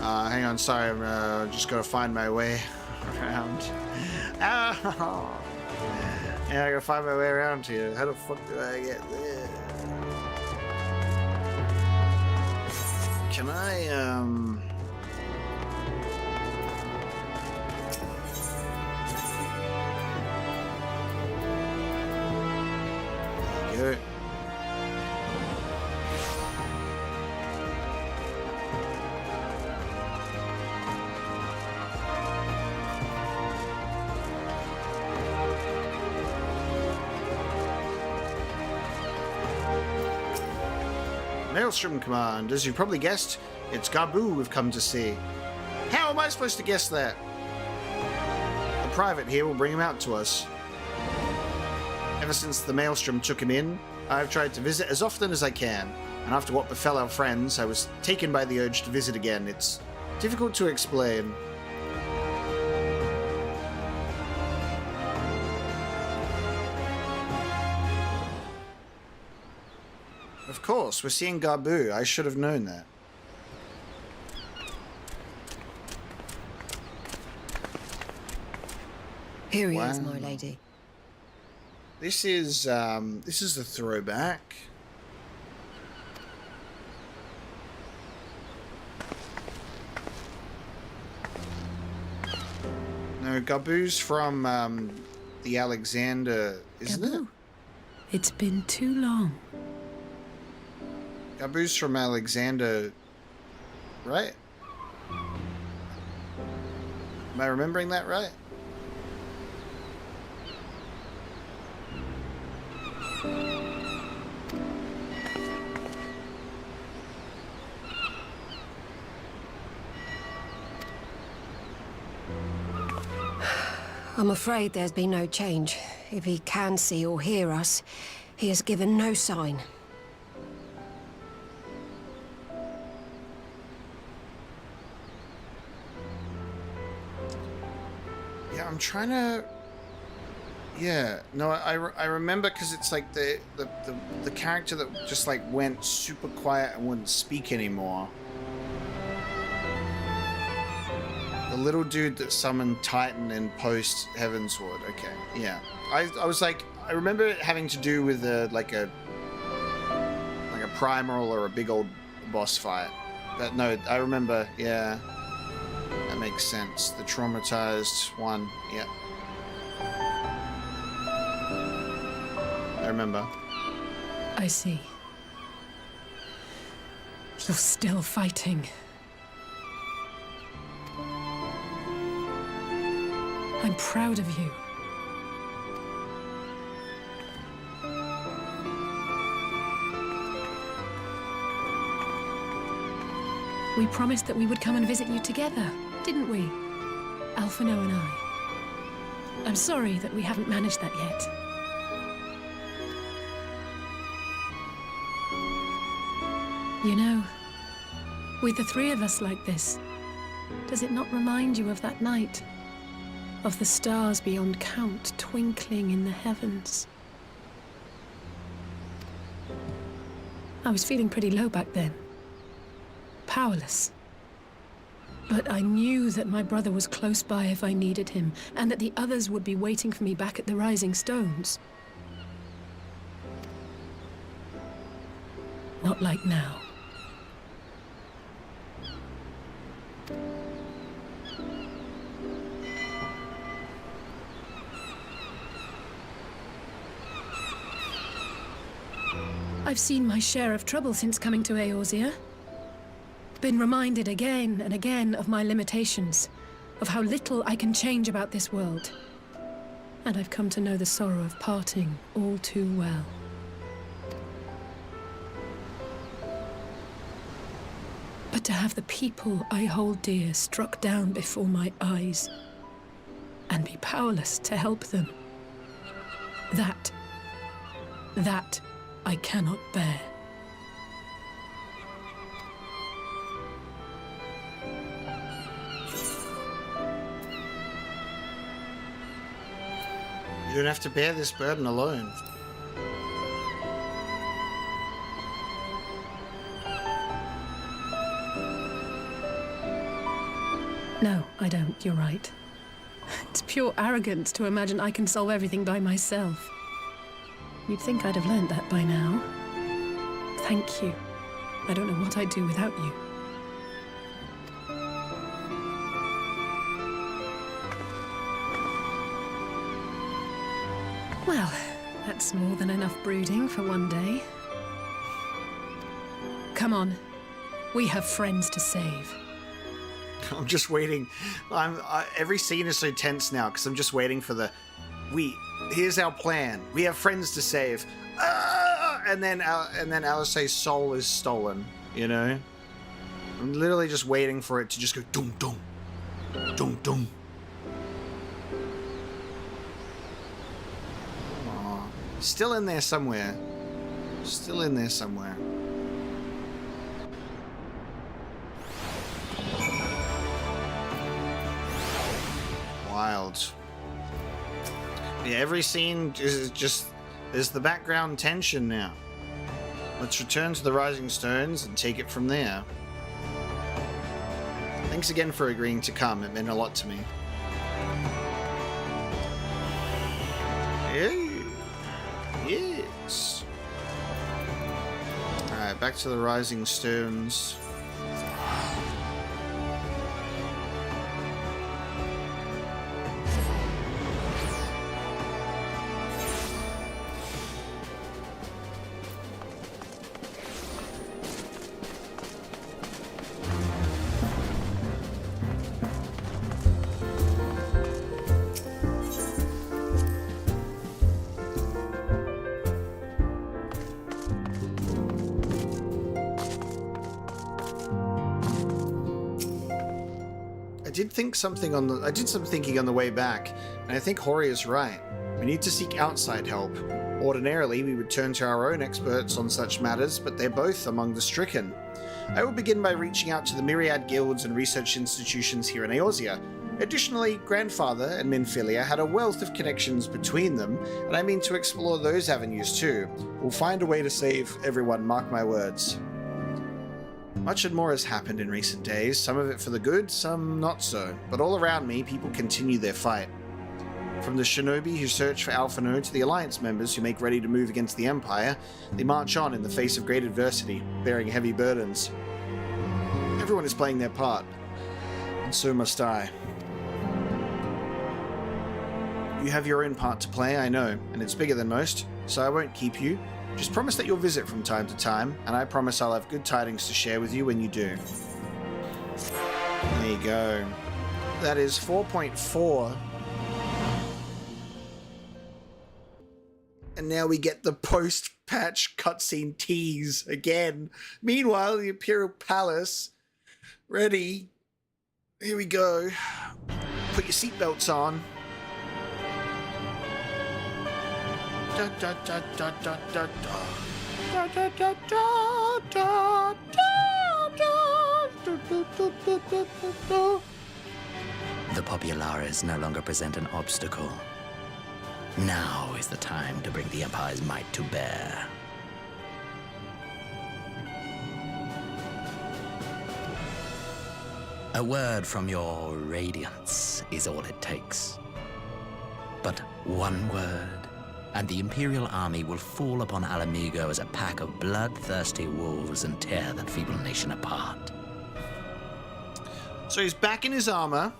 Hang on, sorry, I'm just gotta find my way around. Oh. Yeah, I gotta find my way around here. How the fuck do I get there? Can I, There you go. Maelstrom Command. As you probably guessed, it's Gabu we've come to see. How am I supposed to guess that? The private here will bring him out to us. Ever since the Maelstrom took him in, I've tried to visit as often as I can, and after what befell our friends, I was taken by the urge to visit again. It's difficult to explain. Of course, we're seeing Gabu. I should have known that. Here he is, my lady. This is the throwback. No, Gabu's from the Alexander, isn't it? It's been too long. Gabu's from Alexander, right? Am I remembering that right? I'm afraid there's been no change. If he can see or hear us, he has given no sign. Yeah, I'm trying to... Yeah, no, I remember because it's like the character that just like went super quiet and wouldn't speak anymore. The little dude that summoned Titan in post Heavensward. Okay, yeah. I was like, I remember it having to do with like a primal or a big old boss fight. But no, I remember. Yeah, that makes sense. The traumatized one. Yeah. I remember. I see. You're still fighting. I'm proud of you. We promised that we would come and visit you together, didn't we? Alphino and I. I'm sorry that we haven't managed that yet. You know, with the three of us like this, does it not remind you of that night? Of the stars beyond count twinkling in the heavens? I was feeling pretty low back then. Powerless. But I knew that my brother was close by if I needed him, and that the others would be waiting for me back at the Rising Stones. Not like now. I've seen my share of trouble since coming to Eorzea. Been reminded again and again of my limitations, of how little I can change about this world. And I've come to know the sorrow of parting all too well. But to have the people I hold dear struck down before my eyes, and be powerless to help them, that I cannot bear. You don't have to bear this burden alone. No, I don't. You're right. It's pure arrogance to imagine I can solve everything by myself. You'd think I'd have learned that by now. Thank you. I don't know what I'd do without you. Well, that's more than enough brooding for one day. Come on. We have friends to save. I'm just waiting. Every scene is so tense now because I'm just waiting for the... Here's our plan. We have friends to save. And then Alice's soul is stolen, you know? I'm literally just waiting for it to just go dum dum. Dum dum. Aww. Still in there somewhere. Still in there somewhere. Wild. Yeah, every scene is just... There's the background tension now. Let's return to the Rising Stones and take it from there. Thanks again for agreeing to come. It meant a lot to me. Yes. Alright, back to the Rising Stones. I did some thinking on the way back, and I think Hori is right. We need to seek outside help. Ordinarily, we would turn to our own experts on such matters, but they're both among the stricken. I will begin by reaching out to the myriad guilds and research institutions here in Eorzea. Additionally, Grandfather and Minfilia had a wealth of connections between them, and I mean to explore those avenues too. We'll find a way to save everyone, mark my words. Much and more has happened in recent days, some of it for the good, some not so, but all around me people continue their fight. From the shinobi who search for Alphinaud to the Alliance members who make ready to move against the Empire, they march on in the face of great adversity, bearing heavy burdens. Everyone is playing their part, and so must I. You have your own part to play, I know, and it's bigger than most, so I won't keep you. Just promise that you'll visit from time to time, and I promise I'll have good tidings to share with you when you do. There you go. That is 4.4. And now we get the post-patch cutscene tease again. Meanwhile, the Imperial Palace. Ready. Here we go. Put your seatbelts on. Da, da, da, da, da, da, da. Da, da, da, da, da, da. The Populares no longer present an obstacle. Now is the time to bring the Empire's might to bear. A word from your radiance is all it takes. But one word, and the Imperial army will fall upon Ala Mhigo as a pack of bloodthirsty wolves and tear that feeble nation apart. So he's back in his armor.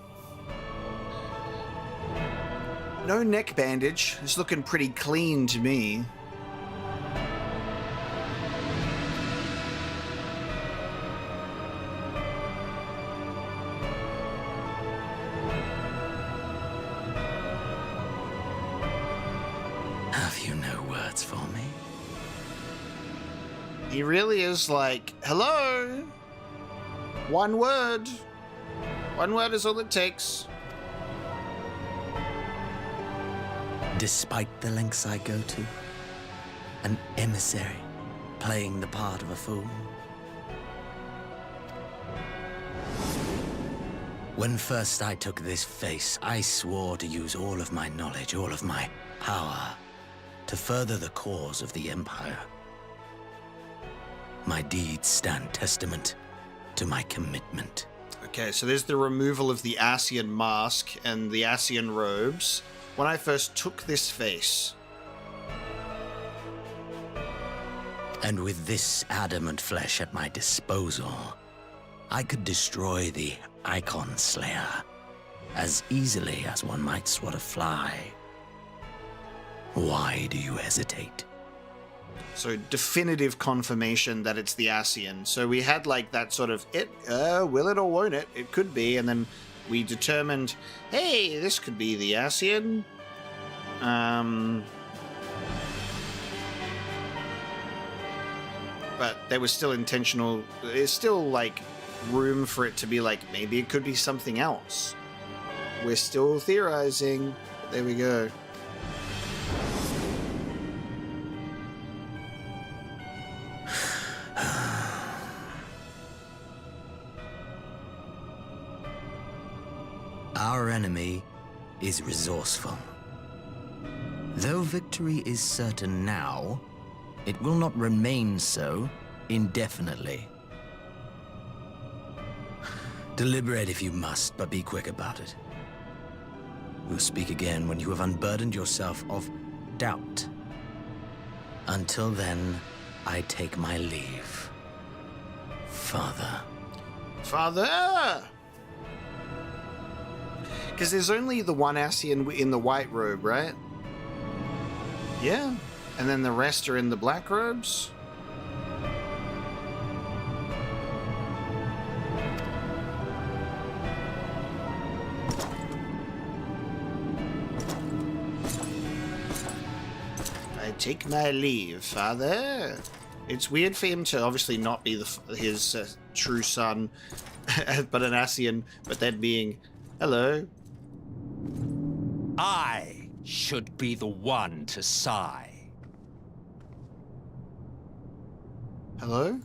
No neck bandage. It's looking pretty clean to me. Have you no words for me? He really is like, hello. One word. One word is all it takes. Despite the lengths I go to, an emissary playing the part of a fool. When first I took this face, I swore to use all of my knowledge, all of my power, to further the cause of the Empire. My deeds stand testament to my commitment. Okay, so there's the removal of the Ascian mask and the Ascian robes. When I first took this face. And with this adamant flesh at my disposal, I could destroy the Icon Slayer as easily as one might swat a fly. Why do you hesitate? So definitive confirmation that it's the Ascian. So we had like that sort of, will it or won't it? It could be, and then we determined, hey, this could be the Ascian. But there was still intentional, there's still like room for it to be like, maybe it could be something else. We're still theorizing. There we go. Our enemy is resourceful. Though victory is certain now, it will not remain so indefinitely. Deliberate if you must, but be quick about it. We'll speak again when you have unburdened yourself of doubt. Until then, I take my leave. Father. Father! Because there's only the one Ascian in the white robe, right? Yeah. And then the rest are in the black robes? I take my leave, Father. It's weird for him to obviously not be his true son, but an Ascian, but then being, hello. I should be the one to sigh. Hello?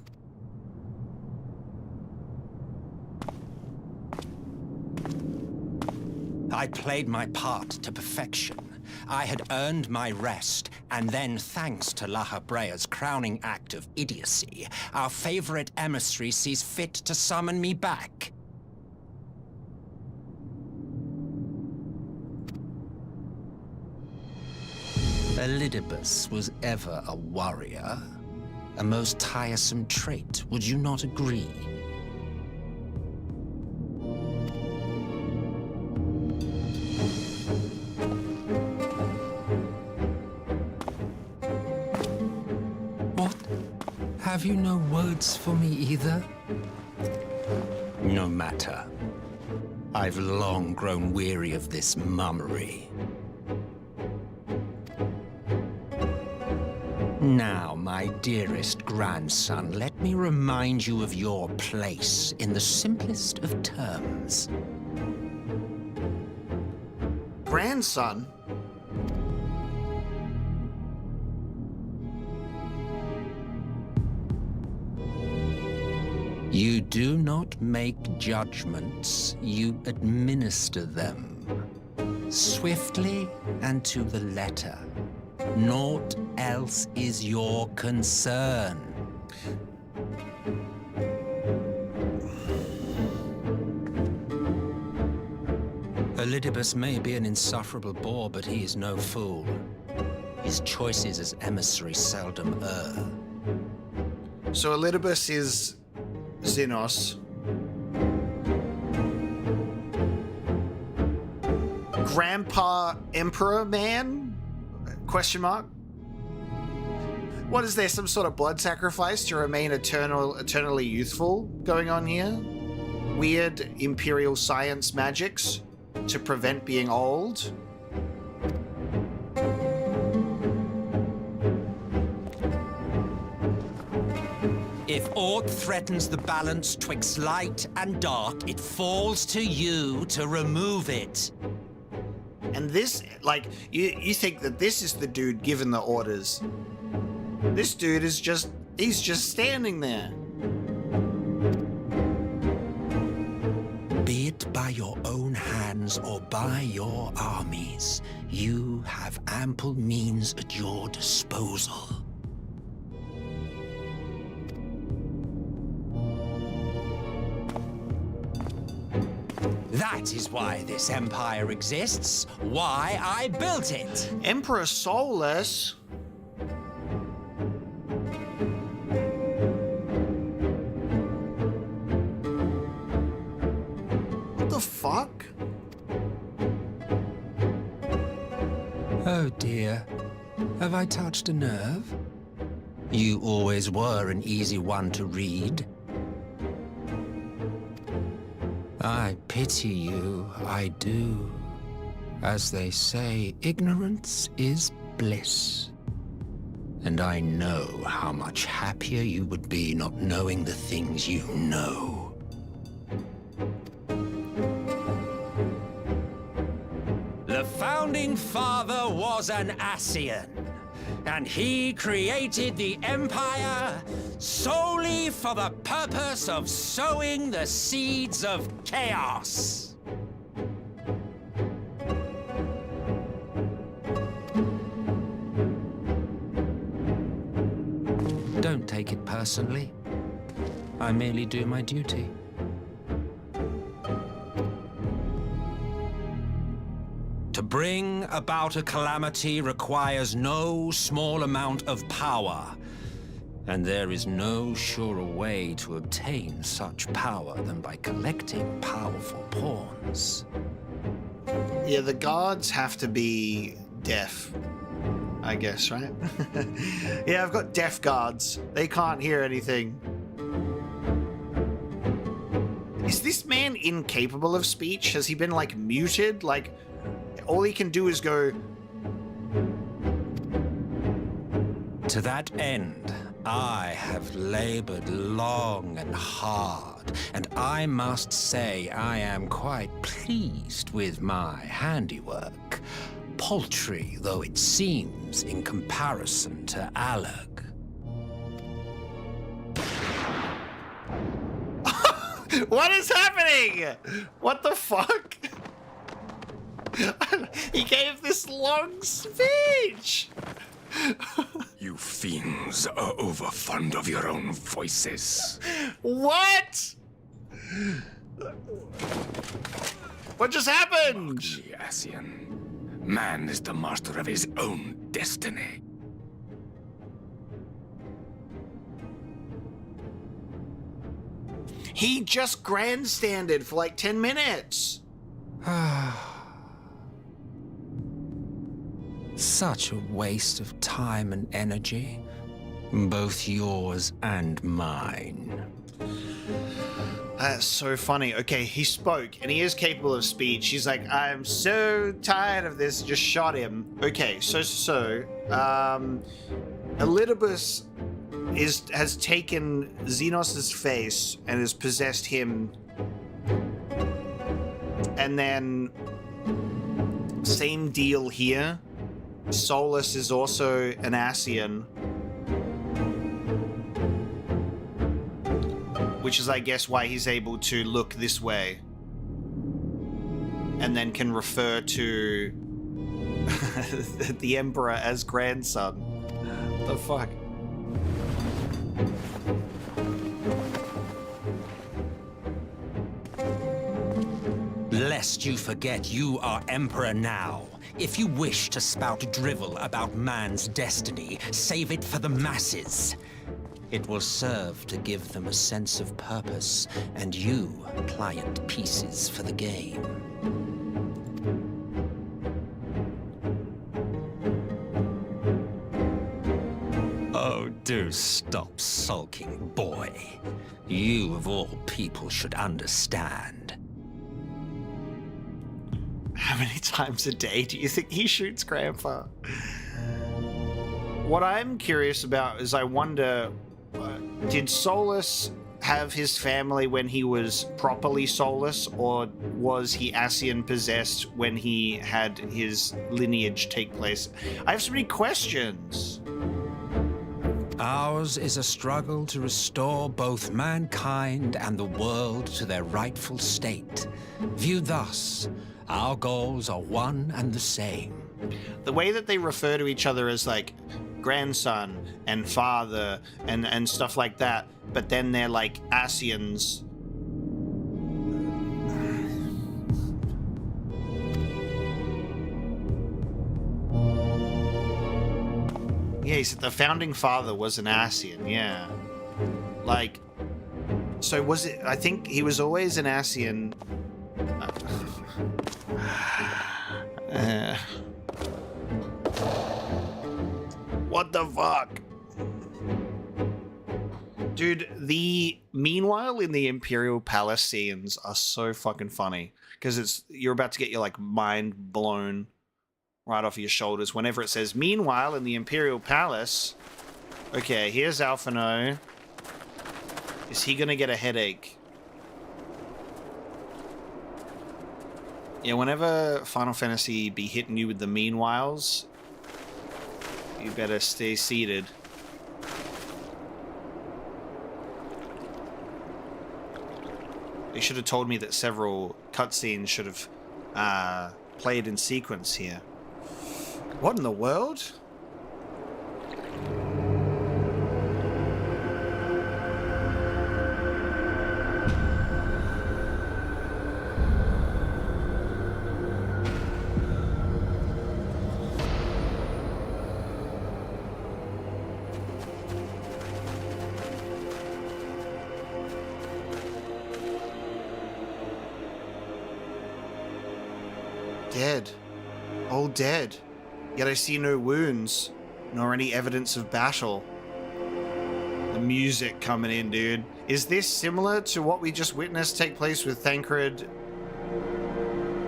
I played my part to perfection. I had earned my rest, and then, thanks to Lahabrea's crowning act of idiocy, our favorite emissary sees fit to summon me back. Elidibus was ever a warrior. A most tiresome trait, would you not agree? What? Have you no words for me either? No matter. I've long grown weary of this mummery. Now, my dearest grandson, let me remind you of your place in the simplest of terms. Grandson? You do not make judgments, you administer them. Swiftly and to the letter. Naught else is your concern. Elidibus may be an insufferable bore, but he is no fool. His choices as emissary seldom err. So Elidibus is Xenos. Grandpa Emperor Man? Question mark? What is there, some sort of blood sacrifice to remain eternally youthful going on here? Weird Imperial science magics to prevent being old? If aught threatens the balance twixt light and dark, it falls to you to remove it. And this, like, you think that this is the dude giving the orders. This dude is he's just standing there. Be it by your own hands or by your armies, you have ample means at your disposal. That is why this empire exists, why I built it. Emperor Soulless? What the fuck? Oh dear, have I touched a nerve? You always were an easy one to read. I pity you, I do. As they say, ignorance is bliss. And I know how much happier you would be not knowing the things you know. The founding father was an Ascian, and he created the Empire solely for the purpose of sowing the seeds of chaos. Don't take it personally. I merely do my duty. To bring about a calamity requires no small amount of power, and there is no surer way to obtain such power than by collecting powerful pawns. Yeah, the guards have to be deaf, I guess, right? Yeah, I've got deaf guards. They can't hear anything. Is this man incapable of speech? Has he been, like, muted? Like, all he can do is go... To that end, I have labored long and hard, and I must say I am quite pleased with my handiwork, paltry though it seems in comparison to Alag. What is happening? What the fuck? He gave this long speech. You fiends are overfond of your own voices. What? What just happened? Ascian. Man is the master of his own destiny. He just grandstanded for like 10 minutes. Such a waste of time and energy, both yours and mine. That's so funny. Okay, he spoke, and he is capable of speech. He's like, I'm so tired of this, just shot him. Okay, so, Elidibus has taken Xenos' face and has possessed him. And then, same deal here. Soulless is also an Ascian. Which is, I guess, why he's able to look this way. And then can refer to the Emperor as grandson. What the fuck? Lest you forget you are Emperor now. If you wish to spout drivel about man's destiny, save it for the masses. It will serve to give them a sense of purpose, and you pliant pieces for the game. Oh, do stop sulking, boy. You, of all people, should understand. How many times a day do you think he shoots Grandpa? What I'm curious about is I wonder, did Solus have his family when he was properly Solus, or was he Ascian possessed when he had his lineage take place? I have so many questions. Ours is a struggle to restore both mankind and the world to their rightful state. Viewed thus, our goals are one and the same. The way that they refer to each other as like grandson and father and stuff like that, but then they're like Ascians. Yeah, he said the founding father was an Ascian, yeah. Like, so was it, I think he was always an Ascian. What the fuck? Dude, the meanwhile in the Imperial Palace scenes are so fucking funny. Because you're about to get your like mind blown right off your shoulders whenever it says, meanwhile in the Imperial Palace. Okay, here's Alphino. Is he gonna get a headache? Yeah, whenever Final Fantasy be hitting you with the meanwhiles, you better stay seated. They should have told me that several cutscenes should have played in sequence here. What in the world? Dead. All dead. Yet I see no wounds, nor any evidence of battle. The music coming in, dude. Is this similar to what we just witnessed take place with Thancred,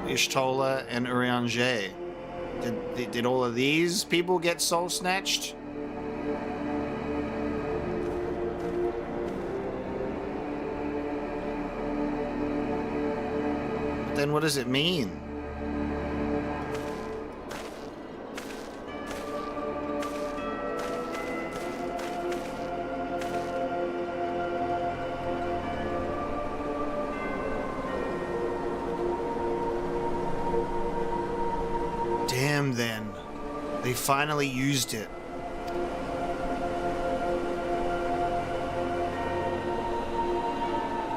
Ishtola, and Urianger? Did all of these people get soul snatched? But then what does it mean? Then they finally used it.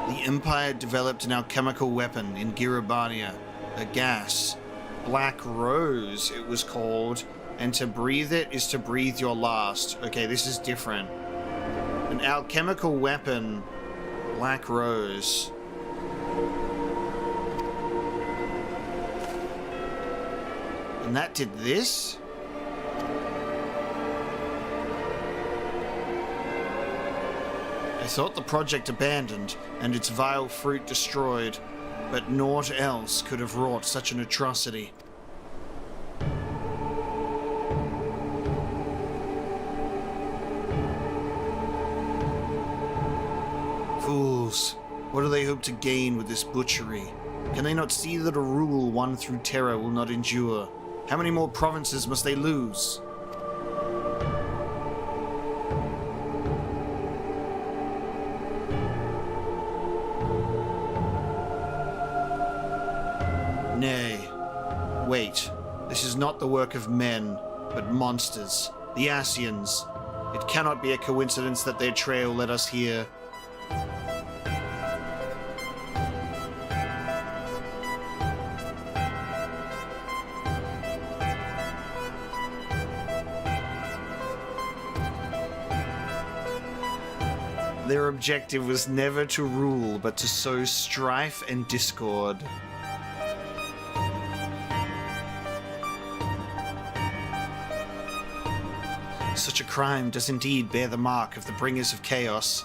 The Empire developed an alchemical weapon in Giribania, a gas, Black Rose it was called, and to breathe it is to breathe your last. Okay, this is different. An alchemical weapon, Black Rose. And that did this? I thought the project abandoned and its vile fruit destroyed, but naught else could have wrought such an atrocity. Fools, what do they hope to gain with this butchery? Can they not see that a rule won through terror will not endure? How many more provinces must they lose? Nay, wait. This is not the work of men, but monsters, the Ascians. It cannot be a coincidence that their trail led us here. Their objective was never to rule, but to sow strife and discord. Such a crime does indeed bear the mark of the bringers of chaos.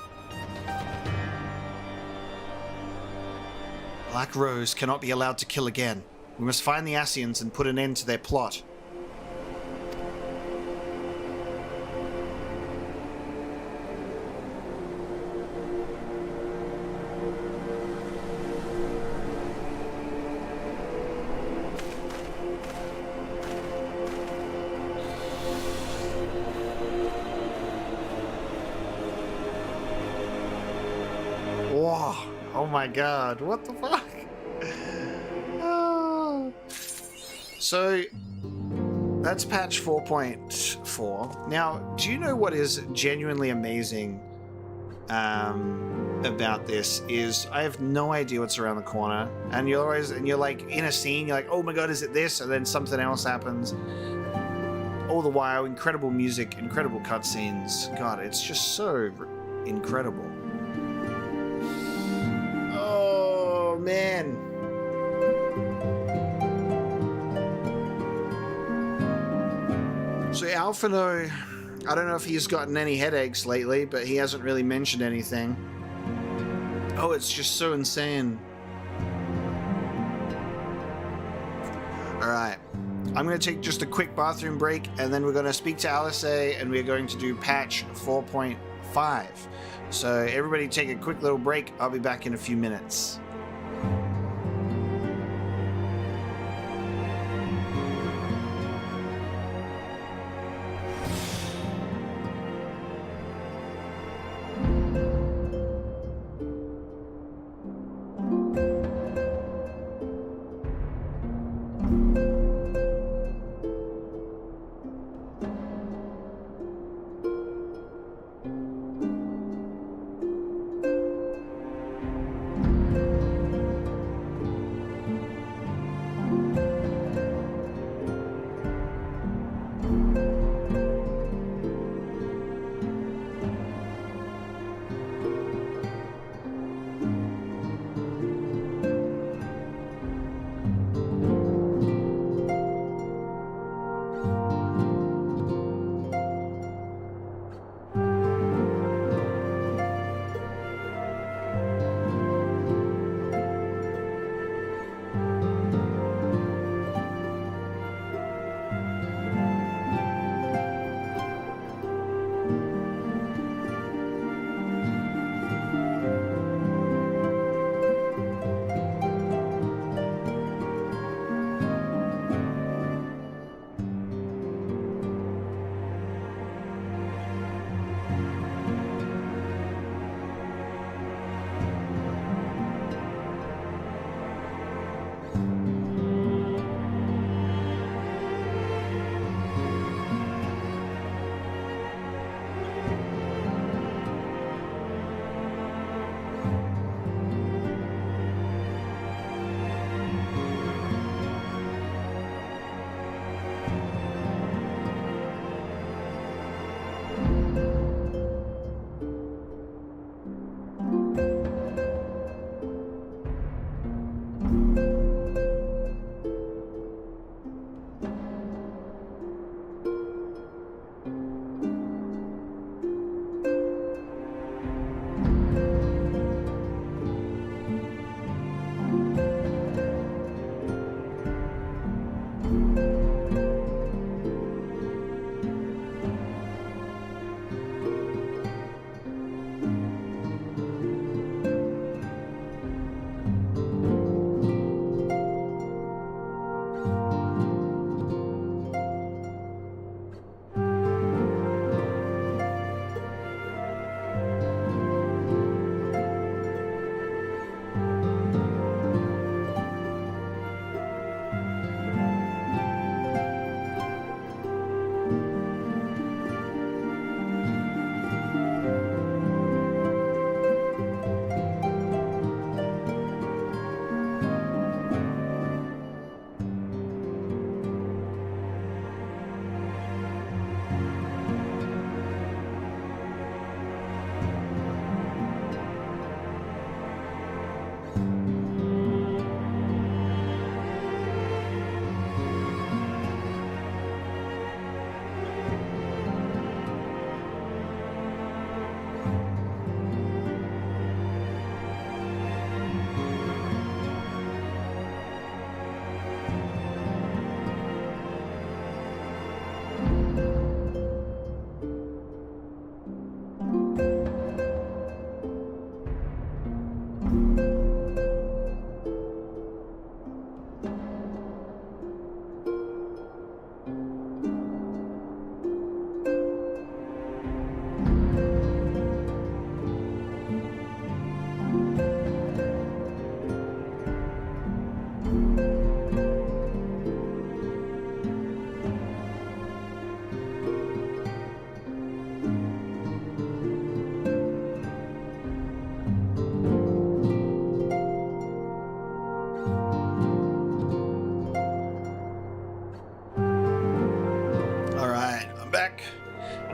Black Rose cannot be allowed to kill again. We must find the Ascians and put an end to their plot. Whoa. Oh my god, what the fuck? Oh. So, that's patch 4.4. Now, do you know what is genuinely amazing about this is I have no idea what's around the corner, and you're like in a scene, you're like, oh my god, is it this? And then something else happens. All the while, incredible music, incredible cutscenes. God, it's just so incredible. Oh man. So Alphino, I don't know if he's gotten any headaches lately, but he hasn't really mentioned anything. Oh, it's just so insane. Alright. I'm going to take just a quick bathroom break, and then we're going to speak to Alice, and we're going to do patch 4.5. So everybody take a quick little break. I'll be back in a few minutes.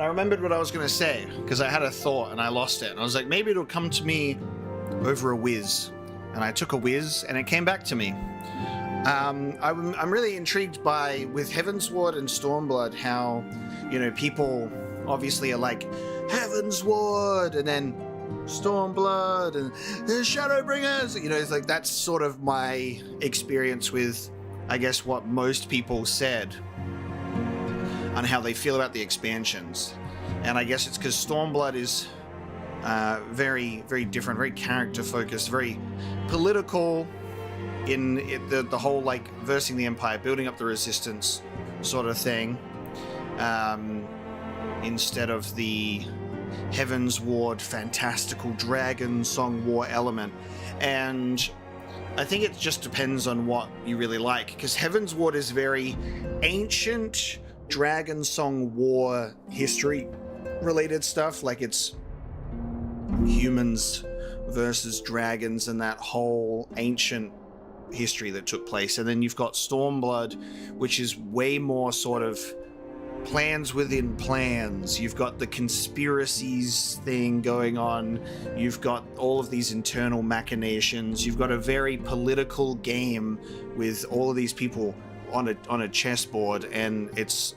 and I remembered what I was going to say, because I had a thought and I lost it. And I was like, maybe it'll come to me over a whiz. And I took a whiz, and it came back to me. I'm really intrigued by, with Heavensward and Stormblood, how, you know, people obviously are like, Heavensward, and then Stormblood, and the Shadowbringers. You know, it's like, that's sort of my experience with, I guess, what most people said on how they feel about the expansions. And I guess it's because Stormblood is very, very different, very character-focused, very political in the whole, like, versing the Empire, building up the Resistance sort of thing, instead of the Heavensward fantastical dragon song war element. And I think it just depends on what you really like, because Heavensward is very ancient dragon song war history related stuff, like it's humans versus dragons and that whole ancient history that took place. And then you've got Stormblood, which is way more sort of plans within plans. You've got the conspiracies thing going on. You've got all of these internal machinations. You've got a very political game with all of these people on a chessboard, and it's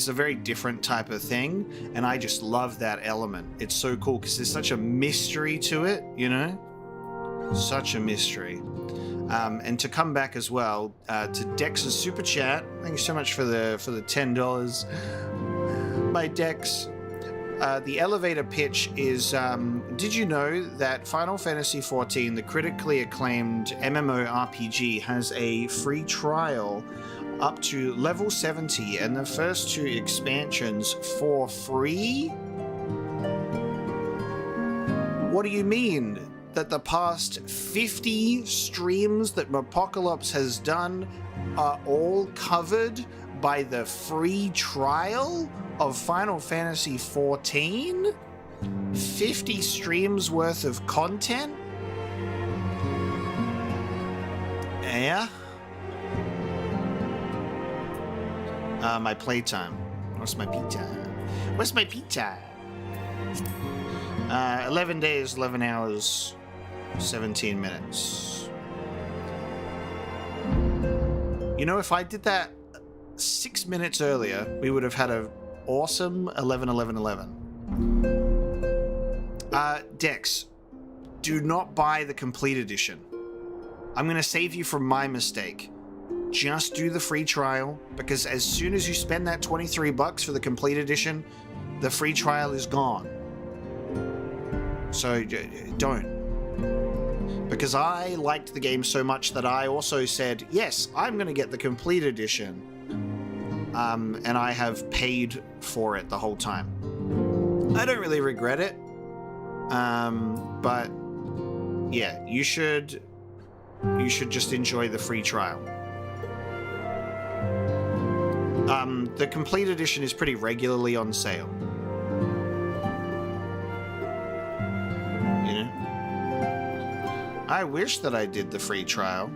a very different type of thing, and I just love that element. It's so cool because there's such a mystery to it, you know? Such a mystery. And to come back as well to Dex's super chat. Thank you so much for the $10. By Dex. The elevator pitch is, did you know that Final Fantasy XIV, the critically acclaimed MMORPG, has a free trial up to level 70 and the first 2 expansions for free? What do you mean? That the past 50 streams that Mapocalypse has done are all covered by the free trial of Final Fantasy XIV? 50 streams worth of content? Yeah? My playtime. What's my playtime? What's my playtime? 11 days, 11 hours, 17 minutes. You know, if I did that 6 minutes earlier, we would have had an awesome 11-11-11. Dex, do not buy the complete edition. I'm going to save you from my mistake. Just do the free trial, because as soon as you spend that $23 for the complete edition, the free trial is gone. So don't. Because I liked the game so much that I also said, yes, I'm going to get the complete edition. And I have paid for it the whole time. I don't really regret it. But yeah, you should just enjoy the free trial. The complete edition is pretty regularly on sale. You know? I wish that I did the free trial.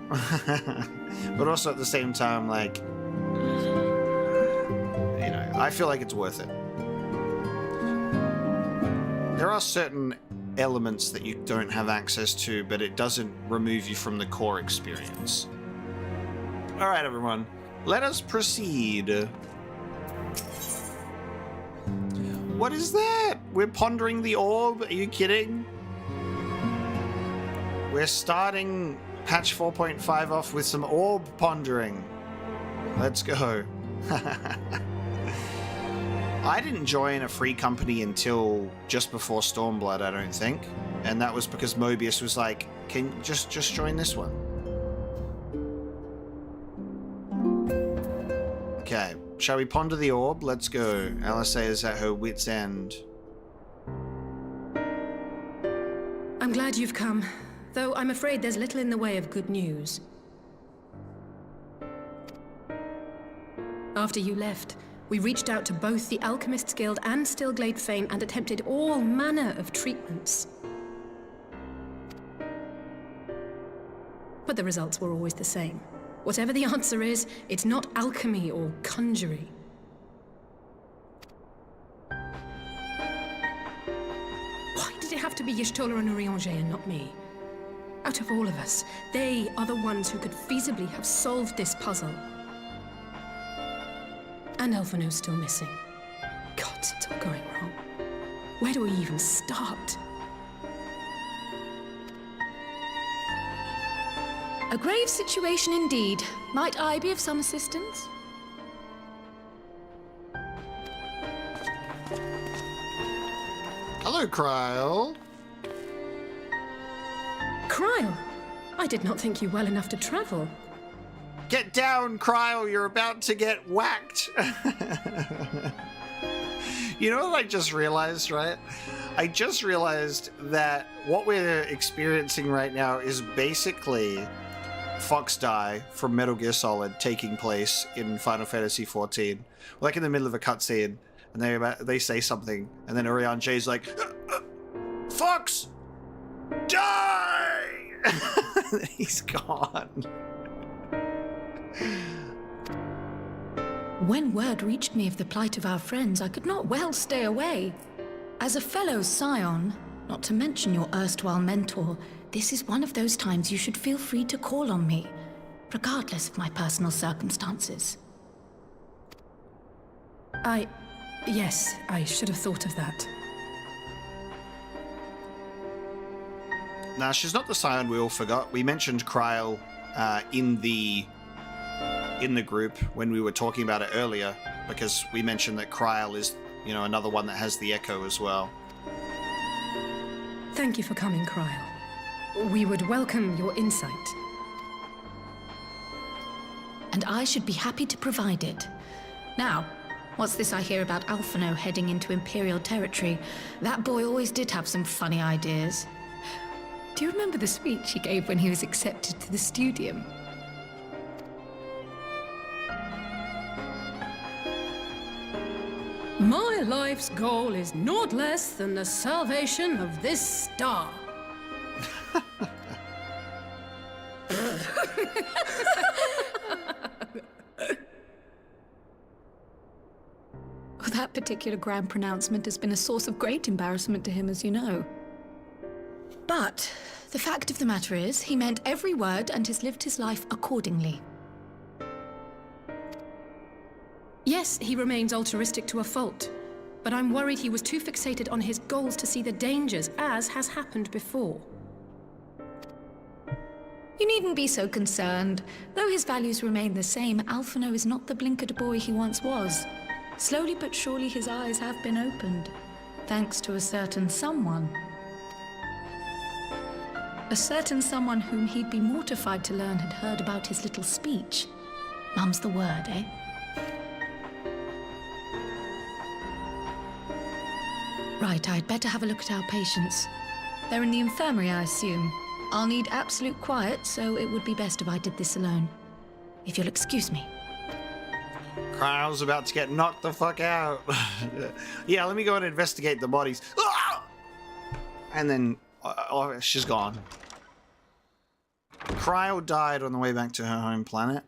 But also at the same time, like, you know, I feel like it's worth it. There are certain elements that you don't have access to, but it doesn't remove you from the core experience. All right, everyone. Let us proceed. What is that? We're pondering the orb? Are you kidding? We're starting patch 4.5 off with some orb pondering. Let's go. I didn't join a free company until just before Stormblood, I don't think. And that was because Mobius was like, can you just join this one? Okay, shall we ponder the orb? Let's go. Alisea is at her wit's end. I'm glad you've come, though I'm afraid there's little in the way of good news. After you left, we reached out to both the Alchemists Guild and Stillglade Fane and attempted all manner of treatments. But the results were always the same. Whatever the answer is, it's not alchemy or conjuring. have to be Y'shtola and Urianger and not me. Out of all of us, they are the ones who could feasibly have solved this puzzle. And Alphino's still missing. God, it's all going wrong. Where do we even start? A grave situation indeed. Might I be of some assistance? Hello, Kryle. Kryle, I did not think you well enough to travel. Get down, Kryle, you're about to get whacked. You know what I just realized, right? I just realized that what we're experiencing right now is basically Fox Die from Metal Gear Solid taking place in Final Fantasy XIV. We're like in the middle of a cutscene, and they say something, and then Urianger's like, Fox, die! He's gone. When word reached me of the plight of our friends, I could not well stay away. As a fellow scion, not to mention your erstwhile mentor, this is one of those times you should feel free to call on me, regardless of my personal circumstances. Yes, I should have thought of that. Now, she's not the scion we all forgot. We mentioned Kryle in the group when we were talking about it earlier, because we mentioned that Kryle is, you know, another one that has the echo as well. Thank you for coming, Kryle. We would welcome your insight. And I should be happy to provide it. Now, what's this I hear about Alphino heading into Imperial territory? That boy always did have some funny ideas. Do you remember the speech he gave when he was accepted to the Studium? My life's goal is naught less than the salvation of this star. That particular grand pronouncement has been a source of great embarrassment to him, as you know. But the fact of the matter is, he meant every word and has lived his life accordingly. Yes, he remains altruistic to a fault, but I'm worried he was too fixated on his goals to see the dangers, as has happened before. You needn't be so concerned. Though his values remain the same, Alphino is not the blinkered boy he once was. Slowly but surely his eyes have been opened, thanks to a certain someone. A certain someone whom he'd be mortified to learn had heard about his little speech. Mum's the word, eh? Right, I'd better have a look at our patients. They're in the infirmary, I assume. I'll need absolute quiet, so it would be best if I did this alone. If you'll excuse me. Kryle's about to get knocked the fuck out. Yeah, let me go and investigate the bodies. Ah! And then she's gone. Kryle died on the way back to her home planet.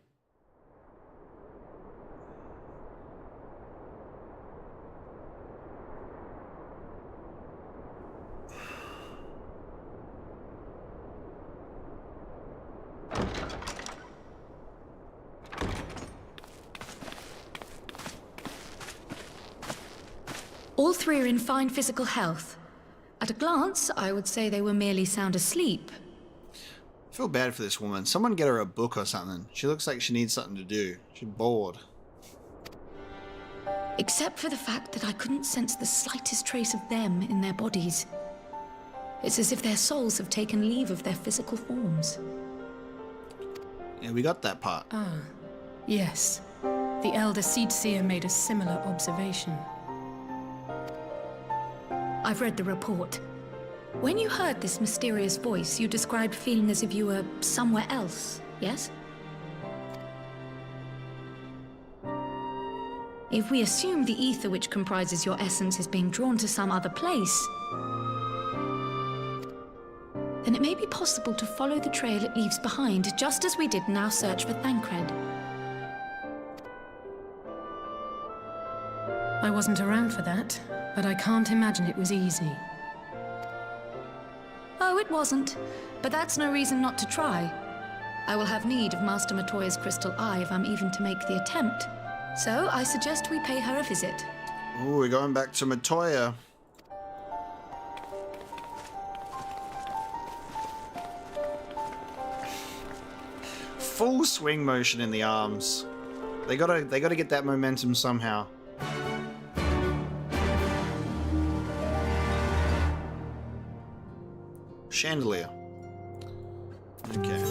All three are in fine physical health. At a glance, I would say they were merely sound asleep. I feel bad for this woman. Someone get her a book or something. She looks like she needs something to do. She's bored. Except for the fact that I couldn't sense the slightest trace of them in their bodies. It's as if their souls have taken leave of their physical forms. Yeah, we got that part. Ah, yes. The Elder Seedseer made a similar observation. I've read the report. When you heard this mysterious voice, you described feeling as if you were somewhere else, yes? If we assume the ether which comprises your essence is being drawn to some other place, then it may be possible to follow the trail it leaves behind, just as we did in our search for Thancred. I wasn't around for that, but I can't imagine it was easy. it wasn't, but that's no reason not to try. I will have need of Master Matoya's crystal eye if I'm even to make the attempt. So I suggest we pay her a visit. Ooh, we're going back to Matoya. Full swing motion in the arms. They gotta get that momentum somehow. Chandelier. Okay.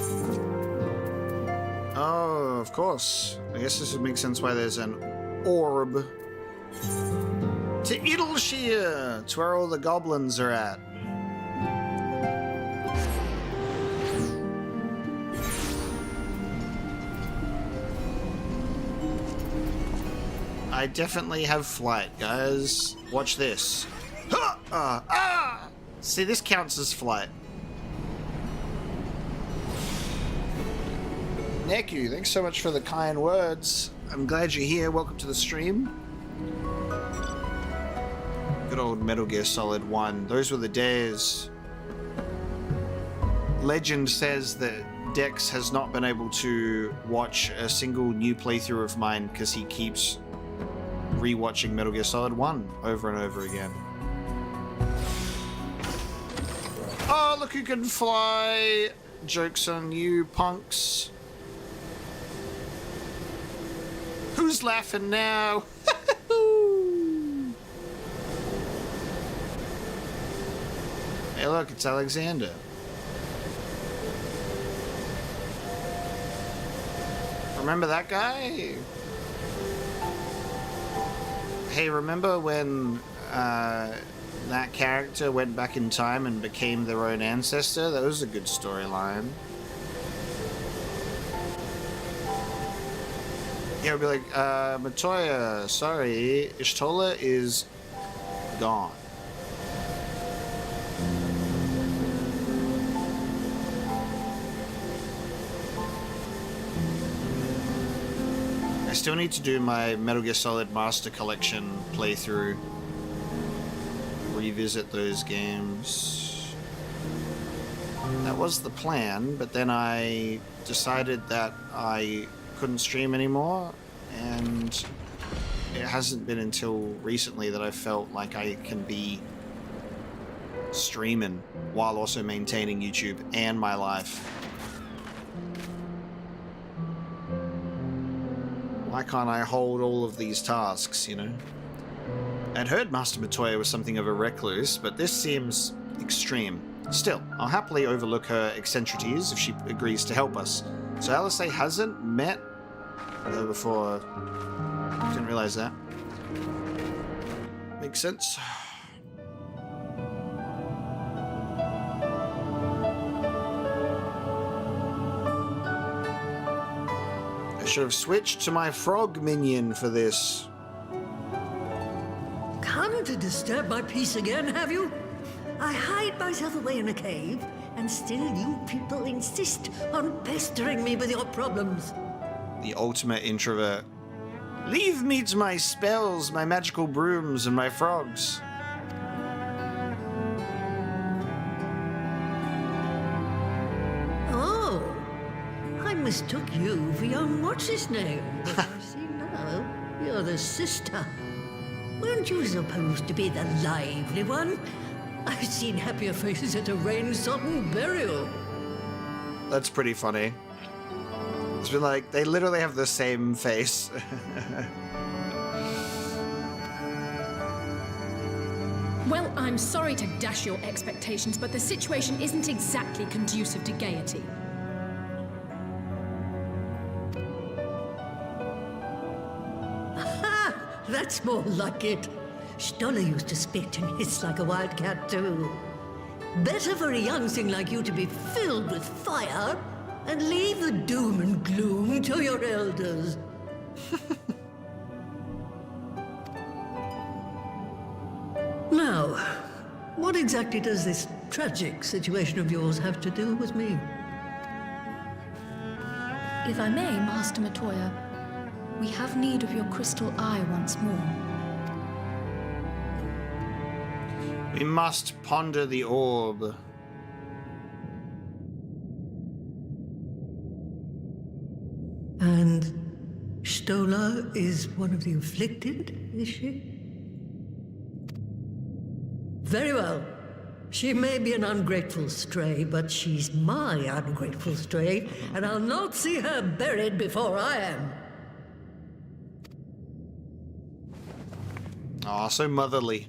Oh, of course. I guess this would make sense why there's an orb. To Idleshire! It's where all the goblins are at. I definitely have flight, guys. Watch this. See, this counts as flight. Neku, thanks so much for the kind words. I'm glad you're here. Welcome to the stream. Good old Metal Gear Solid 1. Those were the days. Legend says that Dex has not been able to watch a single new playthrough of mine because he keeps rewatching Metal Gear Solid 1 over and over again. Oh, look who can fly! Joke's on you, punks. Who's laughing now? Hey, look, it's Alexander. Remember that guy? Hey, remember when that character went back in time and became their own ancestor? That was a good storyline. Yeah, we'll be like, Matoya, sorry, Ishtola is gone. I still need to do my Metal Gear Solid Master Collection playthrough. Revisit those games. That was the plan, but then I decided that I couldn't stream anymore, and it hasn't been until recently that I felt like I can be streaming while also maintaining YouTube and my life. Why can't I hold all of these tasks, you know? I'd heard Master Matoya was something of a recluse, but this seems extreme. Still, I'll happily overlook her eccentricities if she agrees to help us. So Alice hasn't met her before. Didn't realize that. Makes sense. I should have switched to my frog minion for this. Come to disturb my peace again, have you? I hide myself away in a cave, and still you people insist on pestering me with your problems. The ultimate introvert. Leave me to my spells, my magical brooms, and my frogs. Oh, I mistook you for young what's-his-name, but I see now you're the sister. Weren't you supposed to be the lively one? I've seen happier faces at a rain-sodden burial. That's pretty funny. It's been like, they literally have the same face. Well, I'm sorry to dash your expectations, but the situation isn't exactly conducive to gaiety. Ha! That's more like it. Stoller used to spit and hiss like a wildcat too. Better for a young thing like you to be filled with fire and leave the doom and gloom to your elders. Now, what exactly does this tragic situation of yours have to do with me? If I may, Master Matoya, we have need of your crystal eye once more. We must ponder the orb. Y'shtola is one of the afflicted, is she? Very well. She may be an ungrateful stray, but she's my ungrateful stray, and I'll not see her buried before I am. Aw, so motherly.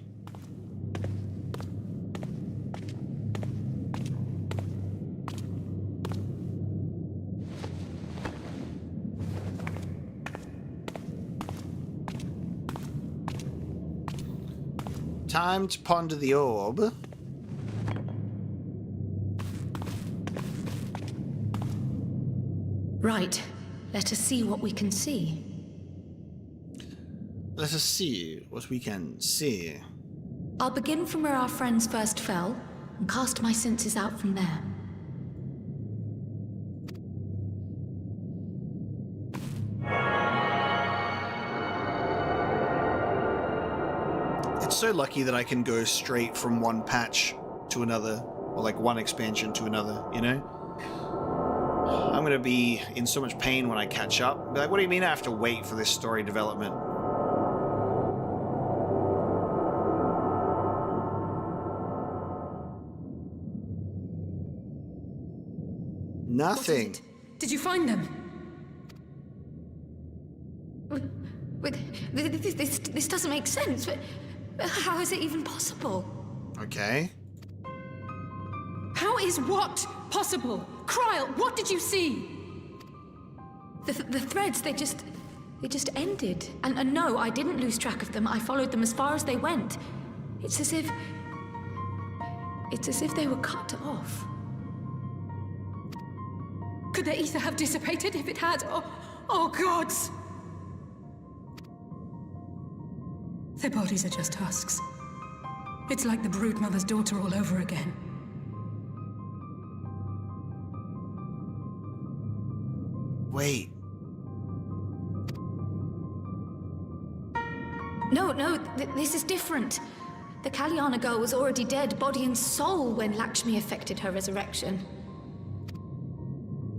Time to ponder the orb. Right. Let us see what we can see. Let us see what we can see. I'll begin from where our friends first fell and cast my senses out from there. It's so lucky that I can go straight from one patch to another, or like one expansion to another, you know? I'm gonna be in so much pain when I catch up. Be like, what do you mean I have to wait for this story development? Nothing. Did you find them? Wait, this doesn't make sense. How is it even possible? Okay. How is what possible? Kryl, what did you see? The threads, they just ended. And no, I didn't lose track of them. I followed them as far as they went. It's as if they were cut off. Could their ether have dissipated? If it had, oh gods! Their bodies are just husks. It's like the Broodmother's daughter all over again. Wait. No, this is different. The Kalyana girl was already dead, body and soul, when Lakshmi effected her resurrection.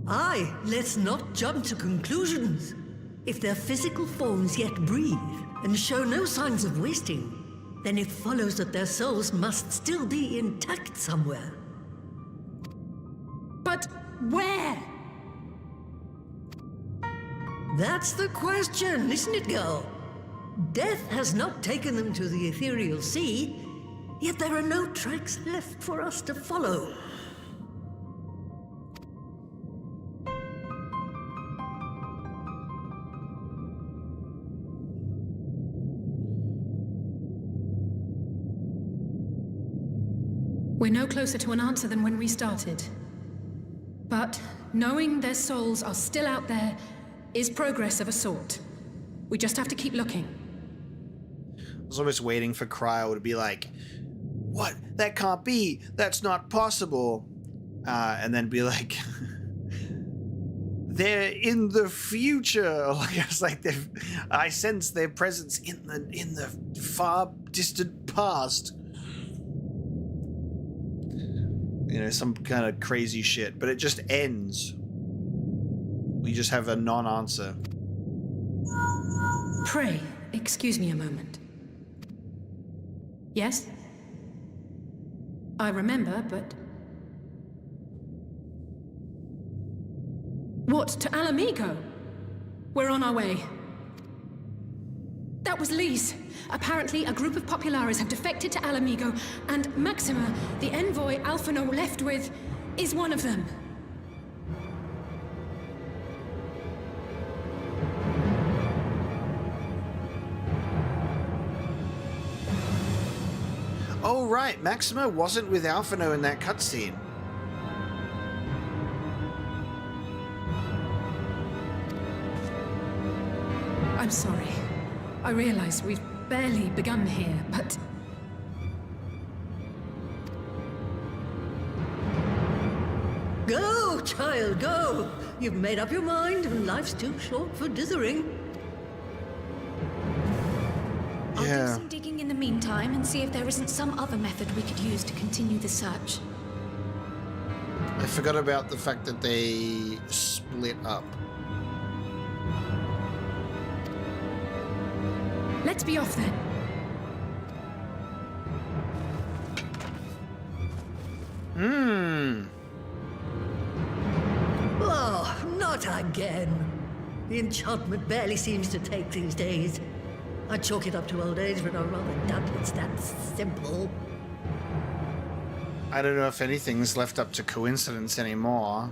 Aye, let's not jump to conclusions. If their physical forms yet breathe and show no signs of wasting, then it follows that their souls must still be intact somewhere. But where? That's the question, isn't it, girl? Death has not taken them to the ethereal sea, yet there are no tracks left for us to follow. We're no closer to an answer than when we started. But knowing their souls are still out there is progress of a sort. We just have to keep looking. I was almost waiting for Kryl to be like, what? That can't be. That's not possible. And then be like, they're in the future. Like, I was like, I sense their presence in the far distant past. You know, some kind of crazy shit. But it just ends. We just have a non-answer. Pray, excuse me a moment. Yes? I remember, but... What, to Ala Mhigo? We're on our way. That was Lee's. Apparently, a group of Populares have defected to Ala Mhigo, and Maxima, the envoy Alphino left with, is one of them. Oh, right. Maxima wasn't with Alphino in that cutscene. I'm sorry. I realize we've barely begun here, but... Go, child, go! You've made up your mind, and life's too short for dithering. I'll do some digging in the meantime and see if there isn't some other method we could use to continue the search. I forgot about the fact that they split up. Let's be off then. Oh, not again. The enchantment barely seems to take these days. I chalk it up to old age, but I rather doubt it's that simple. I don't know if anything's left up to coincidence anymore.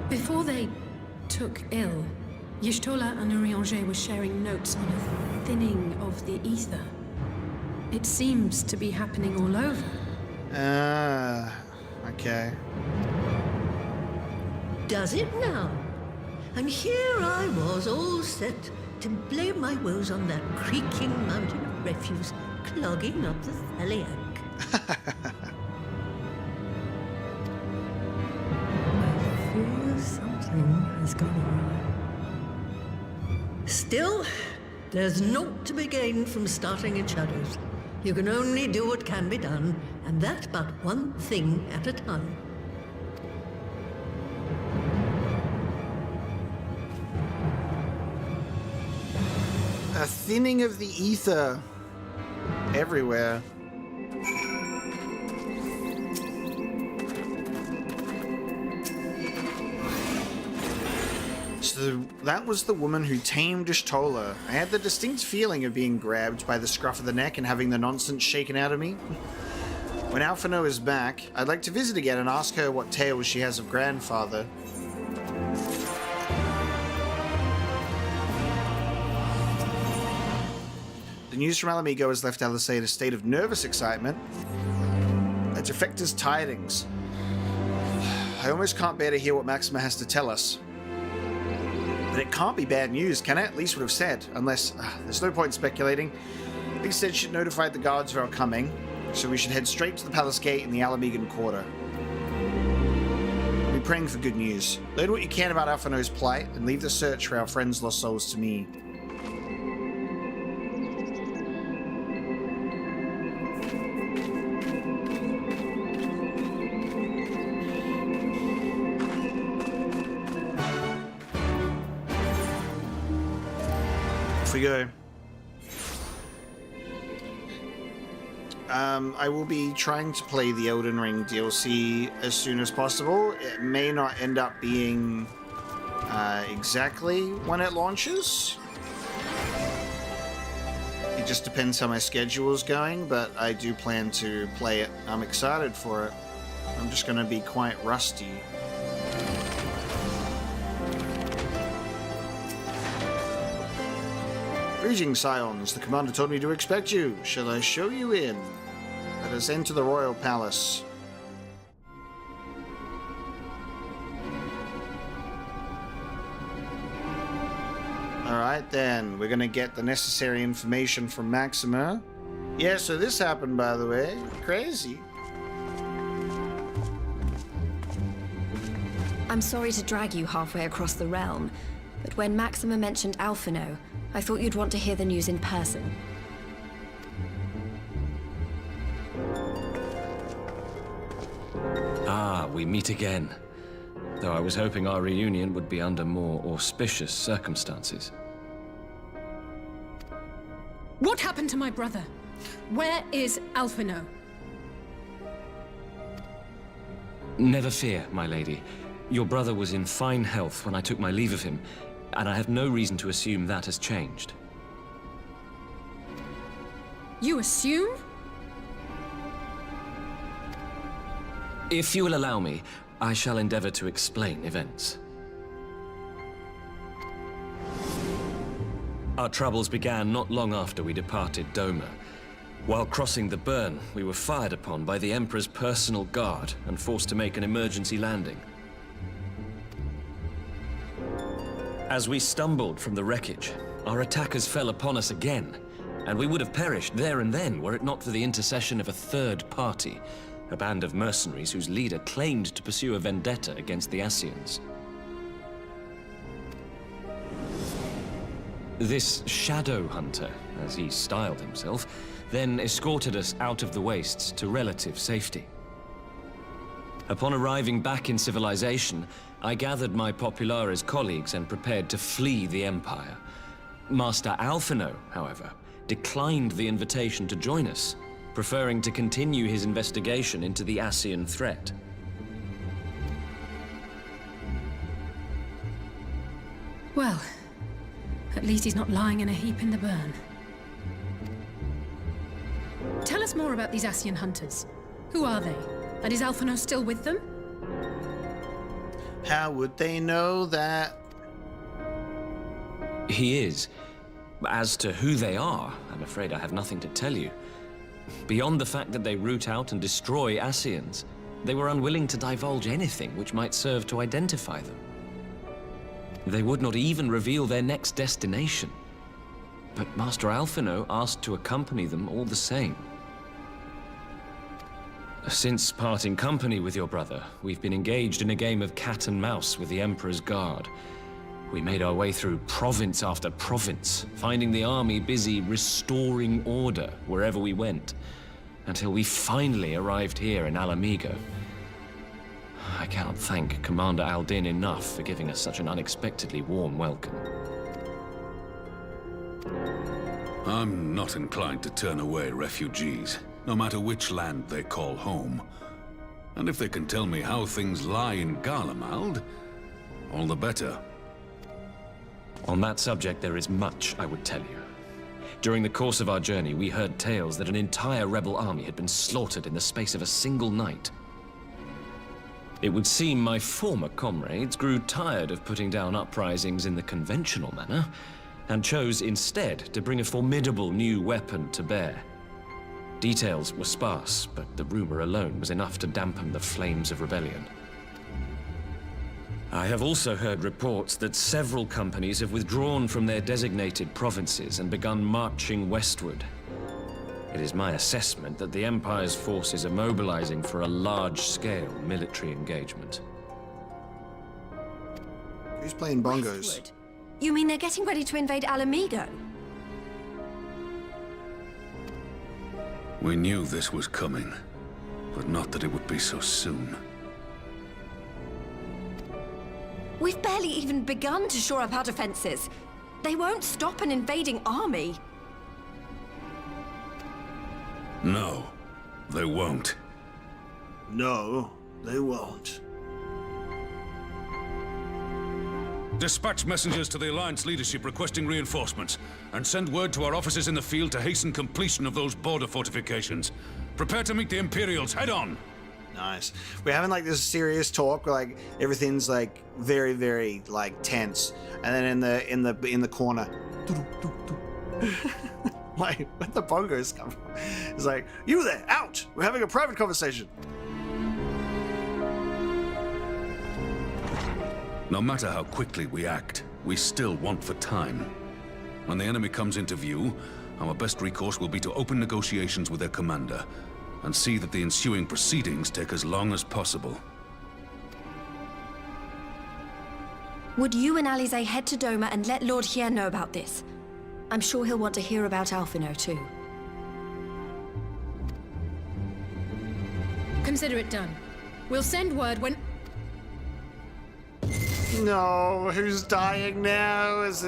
Before they took ill, Y'shtola and Urianger were sharing notes on a thinning of the ether. It seems to be happening all over. Okay. Does it now? And here I was, all set to blame my woes on that creaking mountain of refuse clogging up the Thaliank. I fear something has gone awry. Still, there's naught to be gained from starting in shadows. You can only do what can be done, and that but one thing at a time. A thinning of the ether everywhere. So that was the woman who tamed Y'shtola. I had the distinct feeling of being grabbed by the scruff of the neck and having the nonsense shaken out of me. When Alphino is back, I'd like to visit again and ask her what tales she has of grandfather. The news from Ala Mhigo has left Alice in a state of nervous excitement. A defector's tidings. I almost can't bear to hear what Maxima has to tell us. But it can't be bad news, can it? At least would have said. Unless, there's no point in speculating. At least said she'd notified the guards of our coming, so we should head straight to the palace gate in the Ala Mhigan quarter. Be praying for good news. Learn what you can about Alphino's plight, and leave the search for our friends' lost souls to me. Off we go. I will be trying to play the Elden Ring DLC as soon as possible. It may not end up being exactly when it launches. It just depends how my schedule is going, but I do plan to play it. I'm excited for it. I'm just going to be quite rusty. Greetings, Scions. The commander told me to expect you. Shall I show you in? Let us enter the royal palace. Alright then, we're gonna get the necessary information from Maxima. Yeah, so this happened, by the way. Crazy. I'm sorry to drag you halfway across the realm, but when Maxima mentioned Alphino, I thought you'd want to hear the news in person. Ah, we meet again. Though I was hoping our reunion would be under more auspicious circumstances. What happened to my brother? Where is Alphino? Never fear, my lady. Your brother was in fine health when I took my leave of him, and I have no reason to assume that has changed. You assume? If you will allow me, I shall endeavor to explain events. Our troubles began not long after we departed Doma. While crossing the burn, we were fired upon by the Emperor's personal guard and forced to make an emergency landing. As we stumbled from the wreckage, our attackers fell upon us again, and we would have perished there and then were it not for the intercession of a third party, a band of mercenaries whose leader claimed to pursue a vendetta against the Ascians. This Shadow Hunter, as he styled himself, then escorted us out of the wastes to relative safety. Upon arriving back in civilization, I gathered my Populares colleagues and prepared to flee the Empire. Master Alphino, however, declined the invitation to join us, preferring to continue his investigation into the Ascian threat. Well, at least he's not lying in a heap in the burn. Tell us more about these Ascian hunters. Who are they? And is Alphino still with them? How would they know that? He is. As to who they are, I'm afraid I have nothing to tell you. Beyond the fact that they root out and destroy Ascians, they were unwilling to divulge anything which might serve to identify them. They would not even reveal their next destination. But Master Alphino asked to accompany them all the same. Since parting company with your brother, we've been engaged in a game of cat and mouse with the Emperor's Guard. We made our way through province after province, finding the army busy restoring order wherever we went, until we finally arrived here in Ala Mhigo. I cannot thank Commander Aldin enough for giving us such an unexpectedly warm welcome. I'm not inclined to turn away refugees, no matter which land they call home. And if they can tell me how things lie in Garlemald, all the better. On that subject, there is much I would tell you. During the course of our journey, we heard tales that an entire rebel army had been slaughtered in the space of a single night. It would seem my former comrades grew tired of putting down uprisings in the conventional manner, and chose instead to bring a formidable new weapon to bear. Details were sparse, but the rumor alone was enough to dampen the flames of rebellion. I have also heard reports that several companies have withdrawn from their designated provinces and begun marching westward. It is my assessment that the Empire's forces are mobilizing for a large-scale military engagement. Who's playing bongos? Westward? You mean they're getting ready to invade Ala Mhigo? We knew this was coming, but not that it would be so soon. We've barely even begun to shore up our defenses. They won't stop an invading army. No, they won't. No, they won't. Dispatch messengers to the Alliance leadership requesting reinforcements, and send word to our officers in the field to hasten completion of those border fortifications. Prepare to meet the Imperials head on! Nice. We're having like this serious talk where like everything's like very, very like tense, and then in the corner, like where the bongos come from? It's like, you there, out! We're having a private conversation. No matter how quickly we act, we still want for time. When the enemy comes into view, our best recourse will be to open negotiations with their commander, and see that the ensuing proceedings take as long as possible. Would you and Alize head to Doma and let Lord Hien know about this? I'm sure he'll want to hear about Alphino too. Consider it done. We'll send word when... No, who's dying now? Is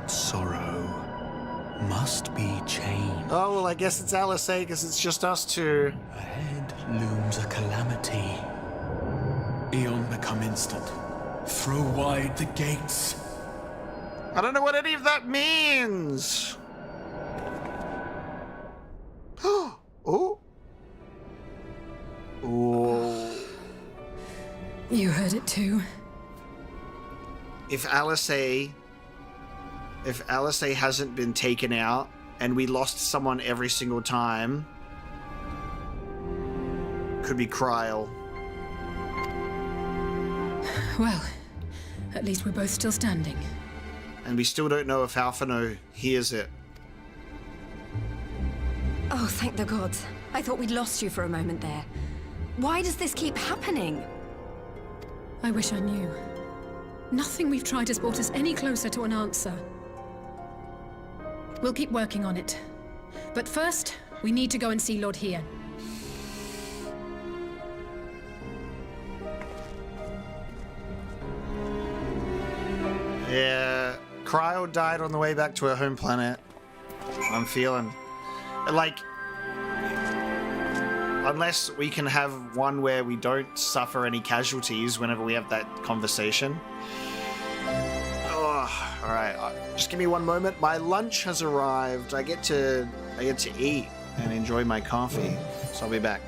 sorrow must be changed. Oh, well, I guess it's Alice, because it's just us two. Ahead looms a calamity. Eon become instant. Throw wide the gates. I don't know what any of that means. Oh. Oh. You heard it too. If Alice hasn't been taken out and we lost someone every single time, could be Kryl. Well, at least we're both still standing. And we still don't know if Alphino hears it. Oh, thank the gods. I thought we'd lost you for a moment there. Why does this keep happening? I wish I knew. Nothing we've tried has brought us any closer to an answer. We'll keep working on it. But first, we need to go and see Lord Hien. Yeah, Cryo died on the way back to her home planet. I'm feeling like, unless we can have one where we don't suffer any casualties whenever we have that conversation. Oh, all right, just give me one moment. My lunch has arrived. I get to eat and enjoy my coffee. So I'll be back.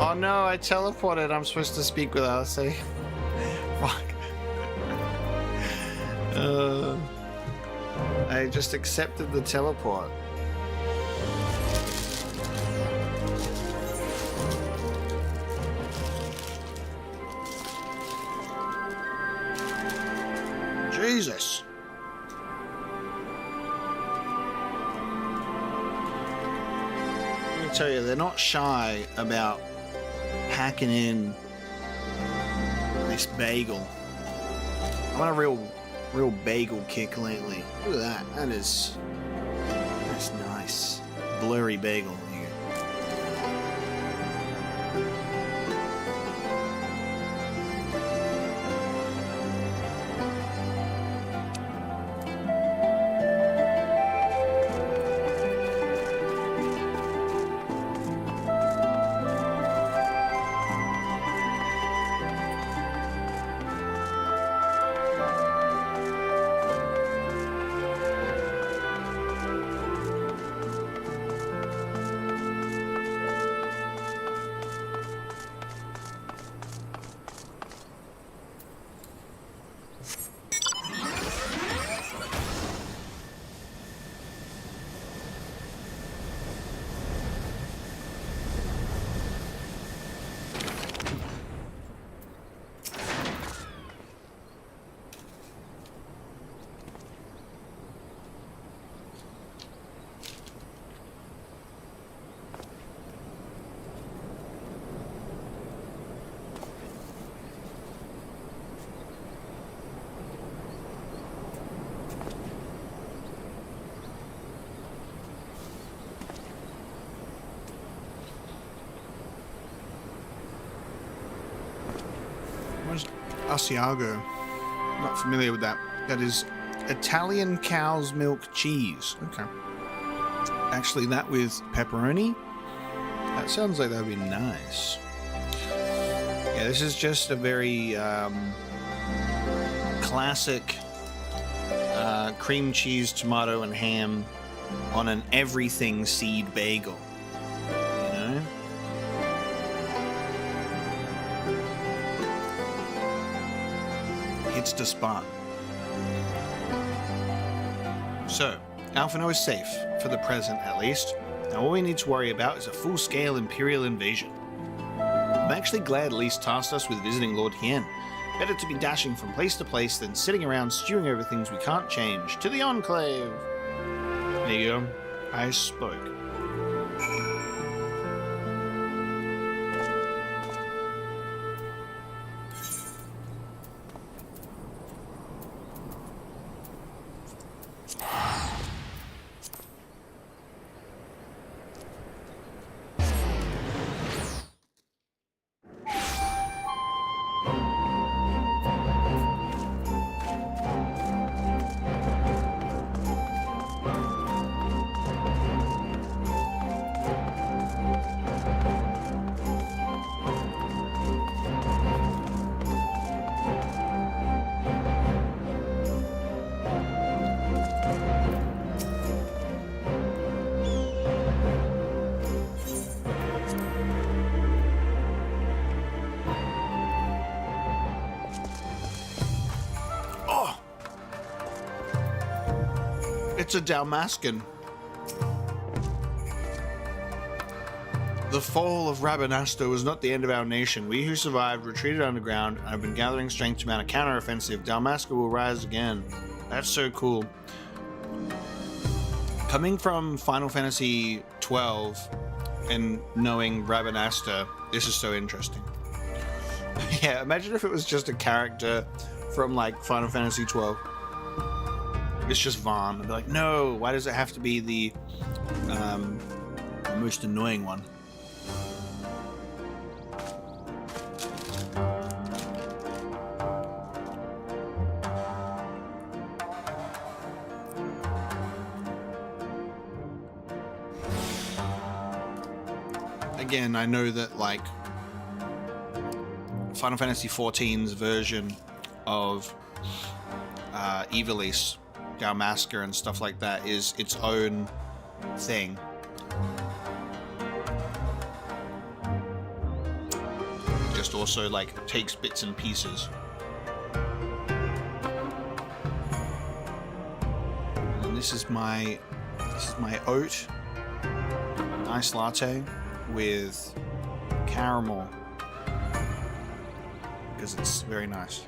Oh no, I teleported. I'm supposed to speak with Alice. Fuck. I just accepted the teleport. Jesus. Let me tell you, they're not shy about hacking in this bagel. I'm on a real bagel kick lately. Look at that. That's nice. Blurry bagel here. Where's Asiago? Not familiar with that. That is Italian cow's milk cheese. Okay. Actually, that with pepperoni? That sounds like that would be nice. Yeah, this is just a very classic cream cheese, tomato, and ham on an everything seed bagel. You know? Hits the spot. So, Alphino is safe, for the present at least. Now all we need to worry about is a full-scale Imperial invasion. I'm actually glad at least tasked us with visiting Lord Hien. Better to be dashing from place to place than sitting around stewing over things we can't change. To the Enclave! There you go. I spoke. It's a Dalmascan. The fall of Rabanastre was not the end of our nation. We who survived retreated underground and have been gathering strength to mount a counteroffensive. Dalmasca will rise again. That's so cool. Coming from Final Fantasy XII and knowing Rabanastre, this is so interesting. Yeah, imagine if it was just a character from like Final Fantasy XII. It's just Vaughn. I'd be like, no, why does it have to be the most annoying one? Again, I know that like Final Fantasy XIV's version of Ivalice, Dalmasca and stuff like that is its own thing. It just also like takes bits and pieces. And this is my oat, nice latte with caramel because it's very nice.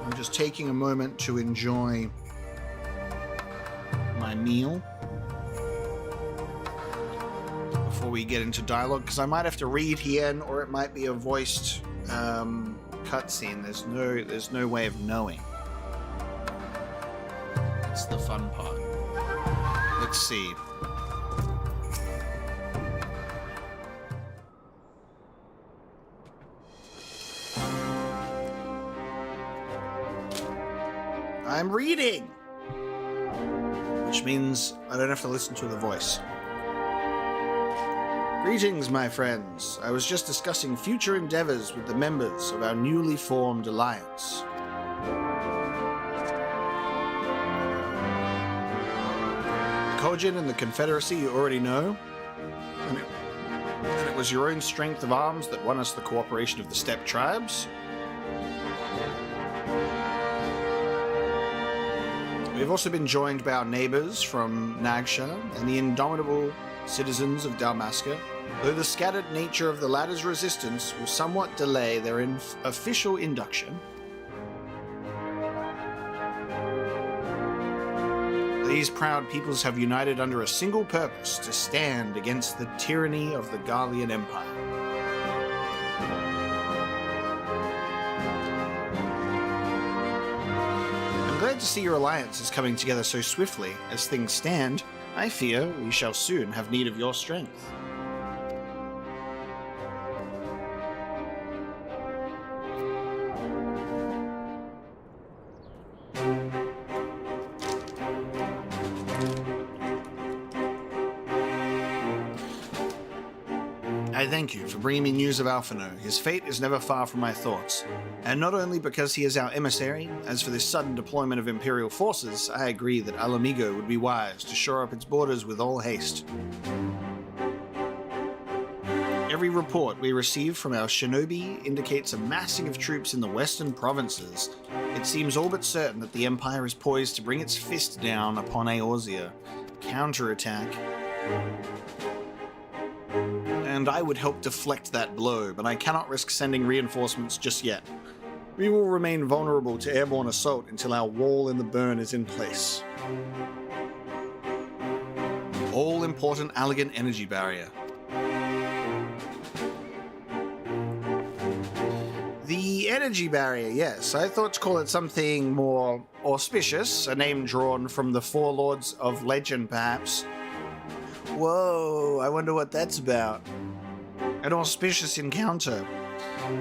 I'm just taking a moment to enjoy my meal before we get into dialogue, because I might have to read Hien or it might be a voiced cutscene. There's no way of knowing. That's the fun part. Let's see. I'm reading! Which means I don't have to listen to the voice. Greetings, my friends. I was just discussing future endeavors with the members of our newly formed alliance. Kojin and the Confederacy you already know, and it was your own strength of arms that won us the cooperation of the Steppe tribes. We've also been joined by our neighbors from Nagsha and the indomitable citizens of Dalmasca, though the scattered nature of the latter's resistance will somewhat delay their official induction. These proud peoples have united under a single purpose: to stand against the tyranny of the Garlean Empire. I'm glad to see your alliance is coming together so swiftly. As things stand, I fear we shall soon have need of your strength. I thank you for bringing me news of Alphino. His fate is never far from my thoughts. And not only because he is our emissary, as for this sudden deployment of Imperial forces, I agree that Ala Mhigo would be wise to shore up its borders with all haste. Every report we receive from our shinobi indicates a massing of troops in the western provinces. It seems all but certain that the Empire is poised to bring its fist down upon Eorzea. Counterattack. And I would help deflect that blow, but I cannot risk sending reinforcements just yet. We will remain vulnerable to airborne assault until our wall in the burn is in place. All-important Allegan energy barrier. The energy barrier, yes. I thought to call it something more auspicious, a name drawn from the Four Lords of Legend, perhaps. Whoa, I wonder what that's about. An auspicious encounter.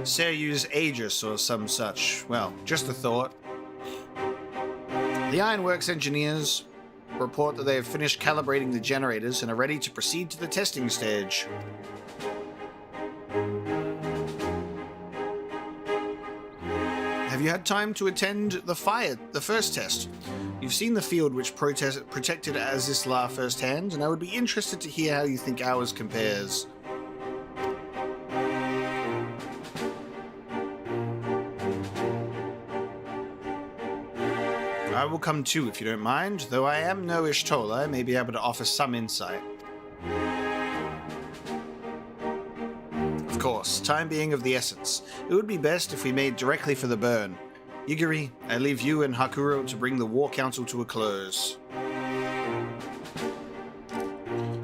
Seryu's Aegis or some such. Well, just a thought. The Ironworks engineers report that they have finished calibrating the generators and are ready to proceed to the testing stage. Have you had time to attend the first test? You've seen the field which protected Azisla firsthand, and I would be interested to hear how you think ours compares. will come too, if you don't mind. Though I am no Ishtola, I may be able to offer some insight. Of course, time being of the essence. It would be best if we made directly for the burn. Yugiri, I leave you and Hakuro to bring the War Council to a close.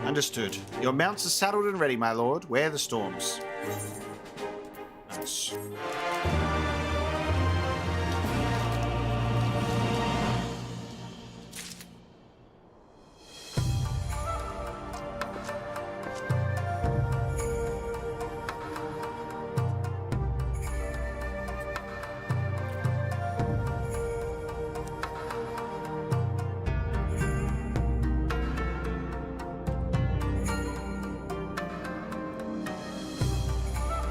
Understood. Your mounts are saddled and ready, my lord. Wear the storms. Nice.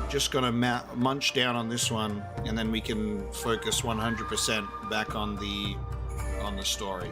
Just gonna munch down on this one, and then we can focus 100% back on the story.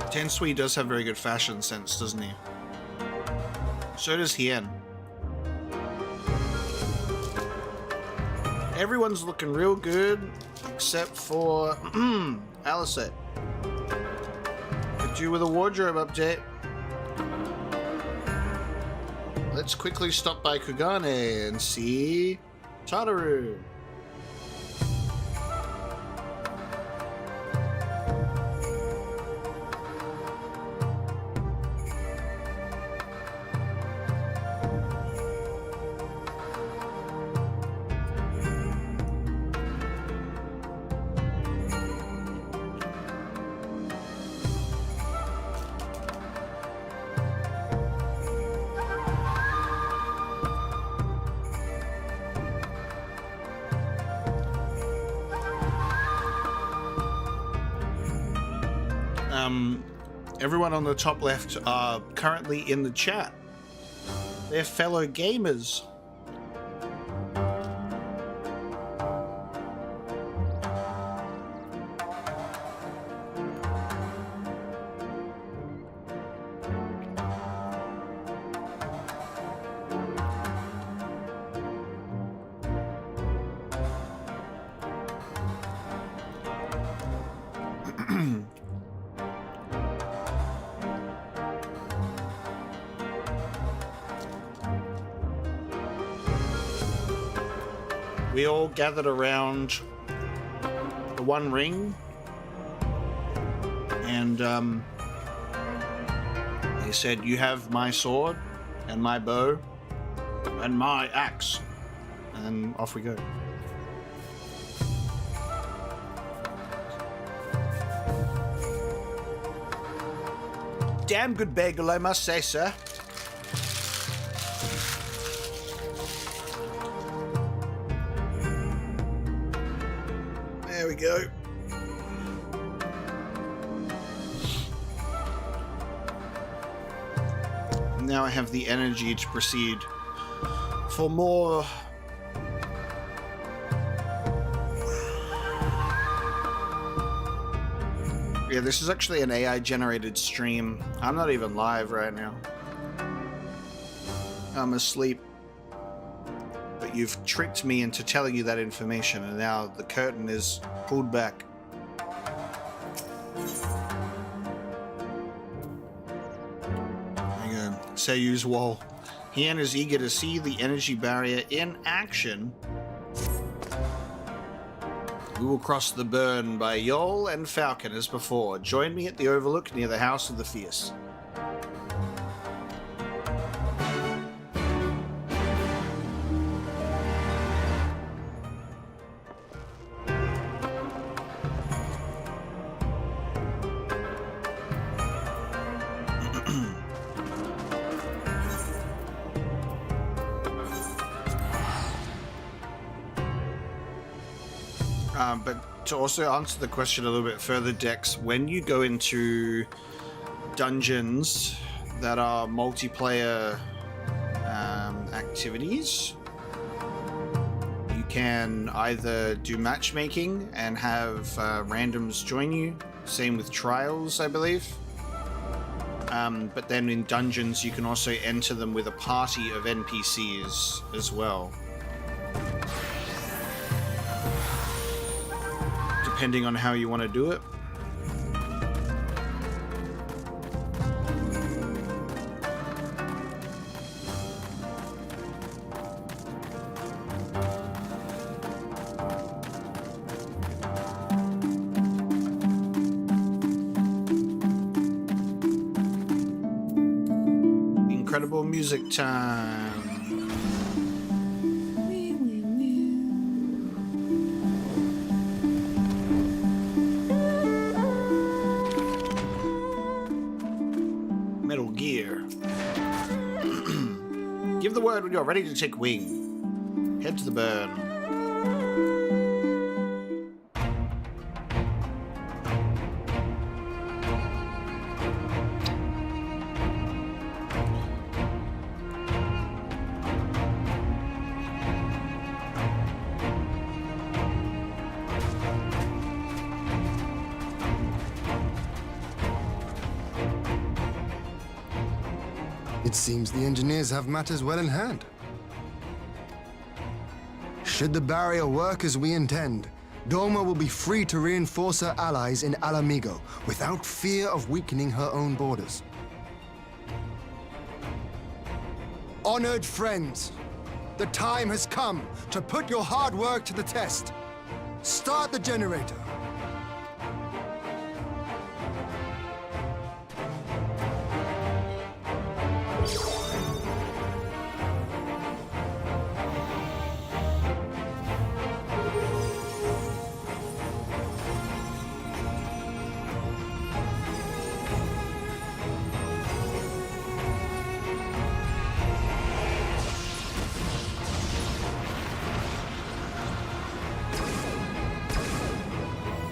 Tensui does have very good fashion sense, doesn't he? So does Hien. Everyone's looking real good, except for Alicet. Could you with a wardrobe update? Let's quickly stop by Kugane and see Tataru. Everyone on the top left are currently in the chat. They're fellow gamers. We all gathered around the One Ring, and they said, "You have my sword, and my bow, and my axe," and off we go. Damn good bagel, I must say, sir. There we go. Now I have the energy to proceed for more. Yeah, this is actually an AI-generated stream. I'm not even live right now. I'm asleep. But you've tricked me into telling you that information, and now the curtain is pulled back. Hang on. Seiyu's wall. Hien is eager to see the energy barrier in action. We will cross the burn by Yol and Falcon as before. Join me at the overlook near the House of the Fierce. But to also answer the question a little bit further, Dex, when you go into dungeons that are multiplayer activities, you can either do matchmaking and have randoms join you. Same with trials, I believe. But then in dungeons, you can also enter them with a party of NPCs as well. Depending on how you want to do it. Incredible music time. Metal Gear. Give the word when you're ready to take wing. Head to the burn. It seems the engineers have matters well in hand. Should the barrier work as we intend, Doma will be free to reinforce her allies in Ala Mhigo without fear of weakening her own borders. Honored friends, the time has come to put your hard work to the test. Start the generator.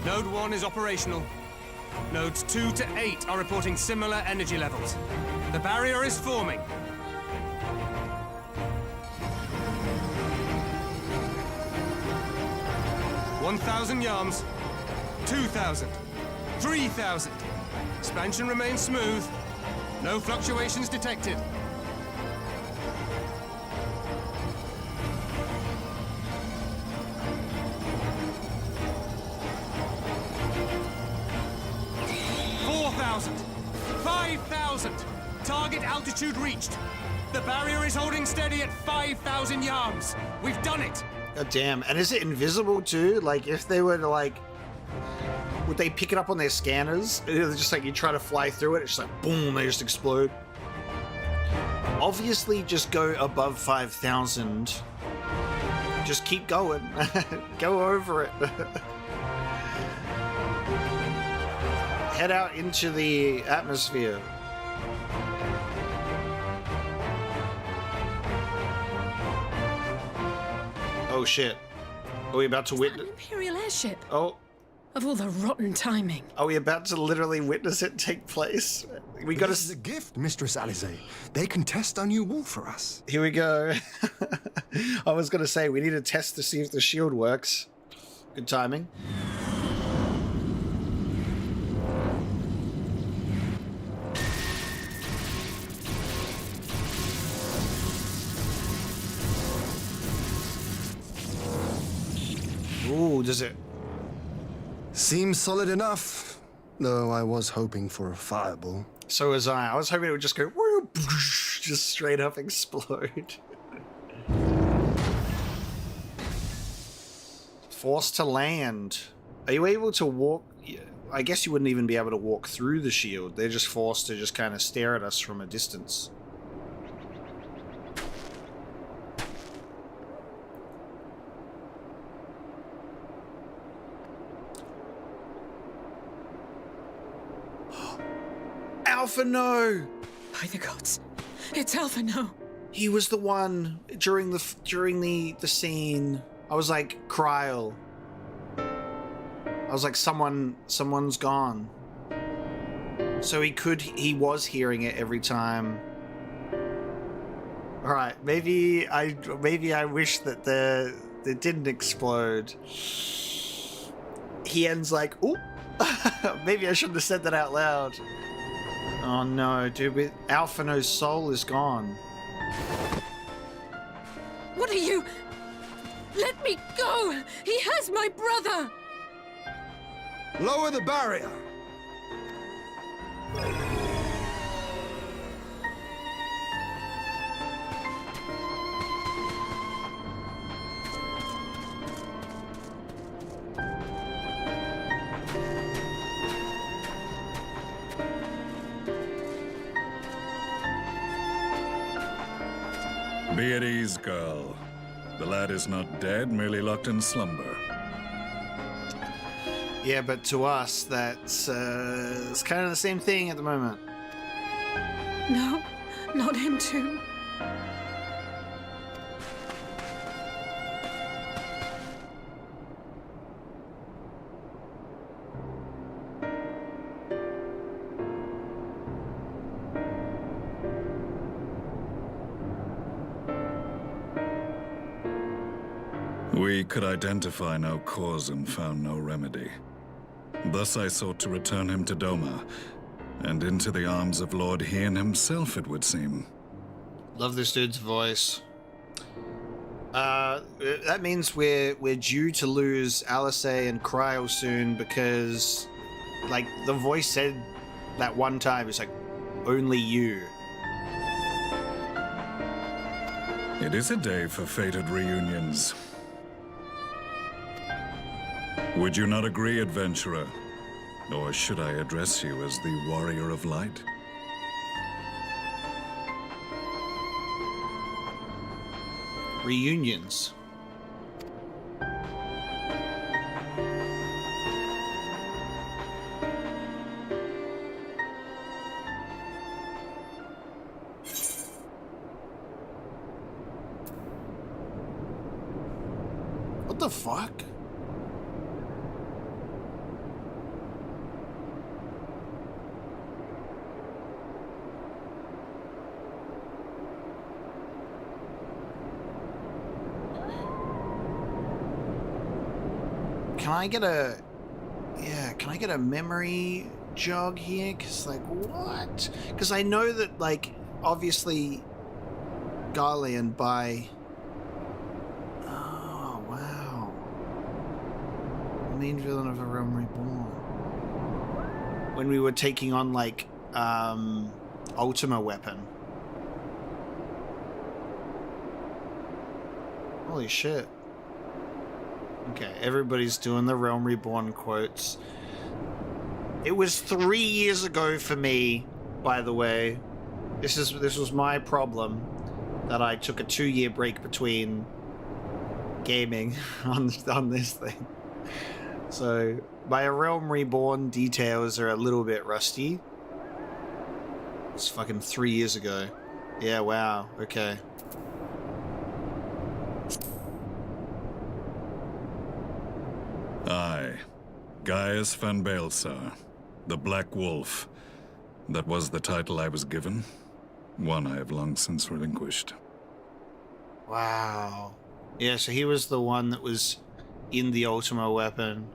Node 1 is operational. Nodes 2 to 8 are reporting similar energy levels. The barrier is forming. $1,000 yards, 2,000, 3,000. Expansion remains smooth. No fluctuations detected. Target altitude reached. The barrier is holding steady at 5,000 yards. We've done it. God damn. And is it invisible too? Like, if they were to, like, would they pick it up on their scanners? It's just like you try to fly through it, it's just like boom, they just explode. Obviously, just go above 5,000. Just keep going. Go over it. Head out into the atmosphere. Oh shit. Are we about to witness an Imperial airship? Oh. Of all the rotten timing. Are we about to literally witness it take place? We got This is a gift, Mistress Alize. They can test our new wall for us. Here we go. I was gonna say we need to test to see if the shield works. Good timing. Ooh, does it? Seems solid enough, though I was hoping for a fireball. So was I. I was hoping it would just go, woo, just straight up explode. Forced to land. Are you able to walk? I guess you wouldn't even be able to walk through the shield. They're just forced to just kind of stare at us from a distance. Alpha No! By the gods, it's Alpha No. He was the one during the scene. I was like, Kryl. was like, someone's gone. So he was hearing it every time. All right, maybe I wish that it didn't explode. He ends like, ooh. Maybe I shouldn't have said that out loud. Oh no, dude, Alphino's soul is gone. What are you? Let me go! He has my brother! Lower the barrier! Be at ease, girl. The lad is not dead, merely locked in slumber. Yeah, but to us, that's it's kind of the same thing at the moment. No, not him too. We could identify no cause and found no remedy. Thus I sought to return him to Doma, and into the arms of Lord Hien himself, it would seem. Love this dude's voice. That means we're due to lose Alice and Cryo soon, because, like, the voice said that one time, it's like, only you. It is a day for fated reunions. Would you not agree, adventurer? Or should I address you as the Warrior of Light? Reunions. What the fuck? Can I get a memory jog here? Cause like, what? Cause I know that, like, obviously Garlean by... Oh, wow. Main villain of A Realm Reborn. When we were taking on, like, Ultima weapon. Holy shit. Okay, everybody's doing the Realm Reborn quotes. It was 3 years ago for me, by the way. This was my problem, that I took a 2-year break between gaming on this thing. So my Realm Reborn details are a little bit rusty. It's fucking 3 years ago. Yeah, wow. Okay. Aye. Gaius van Baelsar, the Black Wolf. That was the title I was given. One I have long since relinquished. Wow. Yeah, so he was the one that was in the Ultima weapon.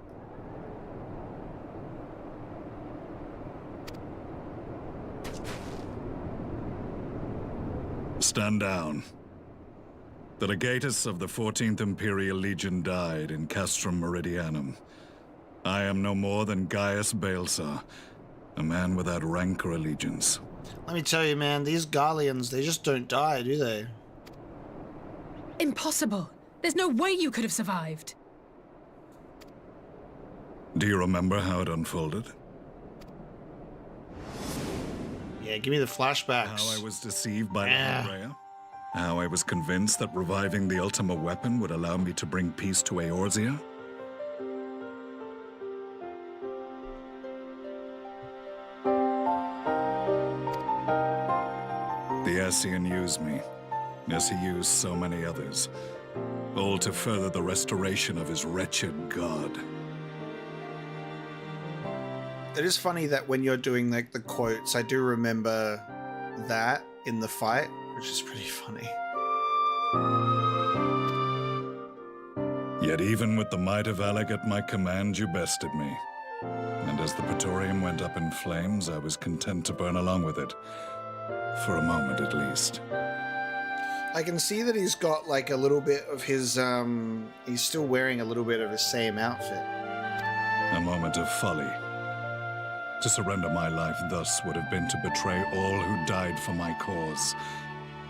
Stand down. The legatus of the 14th Imperial Legion died in Castrum Meridianum. I am no more than Gaius Baelsar, a man without rank or allegiance. Let me tell you, man, these Garleans, they just don't die, do they? Impossible. There's no way you could have survived. Do you remember how it unfolded? Yeah, give me the flashbacks. How I was deceived by La Brea? How I was convinced that reviving the Ultima weapon would allow me to bring peace to Eorzea? The Ascian used me, as he used so many others, all to further the restoration of his wretched god. It is funny that when you're doing like the quotes, I do remember that in the fight, which is pretty funny. Yet even with the might of Alec at my command, you bested me. And as the Praetorium went up in flames, I was content to burn along with it. For a moment, at least. I can see that he's got like a little bit of his, he's still wearing a little bit of his same outfit. A moment of folly. To surrender my life thus would have been to betray all who died for my cause.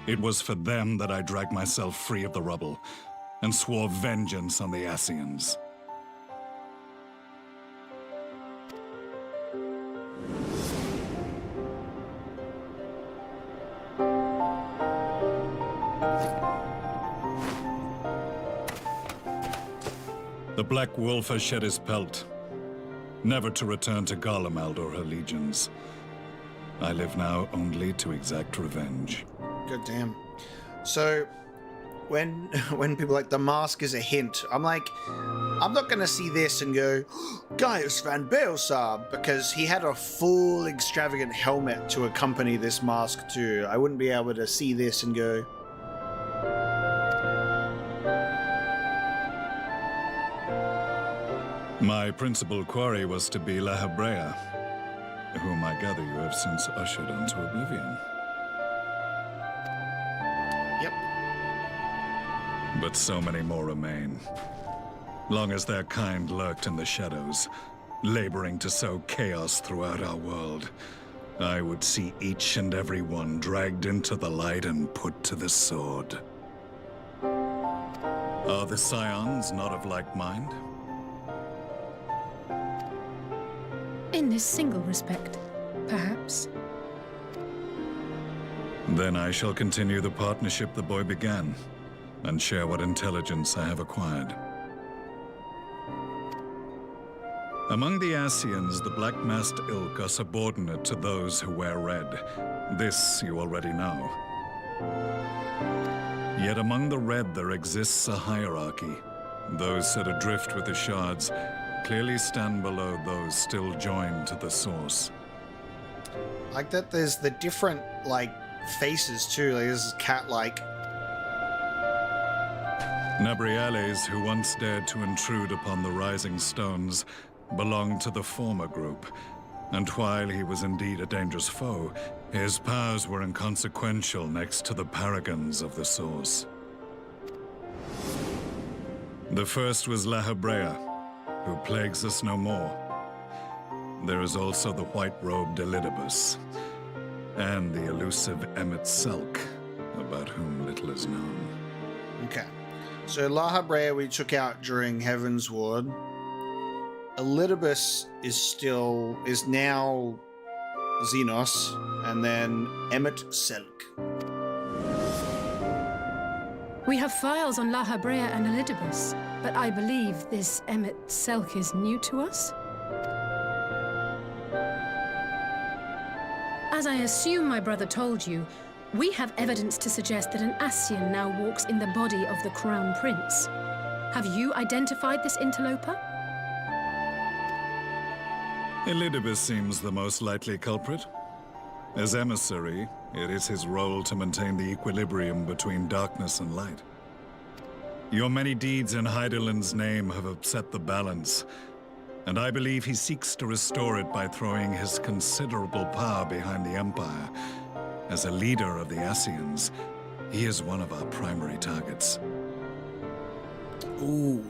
It was for them that I dragged myself free of the rubble and swore vengeance on the Asians. The Black Wolf has shed his pelt, never to return to Garlemald or her legions. I live now only to exact revenge. God damn. So, when people are like, the mask is a hint, I'm like, I'm not going to see this and go, Gaius van Baelsar, because he had a full extravagant helmet to accompany this mask too. I wouldn't be able to see this and go, my principal quarry was to be La Hebrea, whom I gather you have since ushered onto oblivion. Yep. But so many more remain. Long as their kind lurked in the shadows, laboring to sow chaos throughout our world, I would see each and every one dragged into the light and put to the sword. Are the Scions not of like mind? In this single respect, perhaps. Then I shall continue the partnership the boy began, and share what intelligence I have acquired. Among the Asians, the black-masked ilk are subordinate to those who wear red. This you already know. Yet among the red there exists a hierarchy. Those set adrift with the shards clearly stand below those still joined to the source. Like that there's the different, like, faces too. Like, this is cat-like. Nabriales, who once dared to intrude upon the Rising Stones, belonged to the former group, and while he was indeed a dangerous foe, his powers were inconsequential next to the paragons of the source. The first was La Hebrea, who plagues us no more. There is also the white-robed Elidibus, and the elusive Emmet Selk, about whom little is known. Okay. So La Hebrea we took out during Heaven's Ward. Elidibus is now Xenos, and then Emmet Selk. We have files on La Hebrea and Elidibus, but I believe this Emmet Selk is new to us? As I assume my brother told you, we have evidence to suggest that an Asian now walks in the body of the Crown Prince. Have you identified this interloper? Elidibus seems the most likely culprit. As emissary, it is his role to maintain the equilibrium between darkness and light. Your many deeds in Hydaelyn's name have upset the balance, and I believe he seeks to restore it by throwing his considerable power behind the Empire. As a leader of the Asians, he is one of our primary targets. Ooh.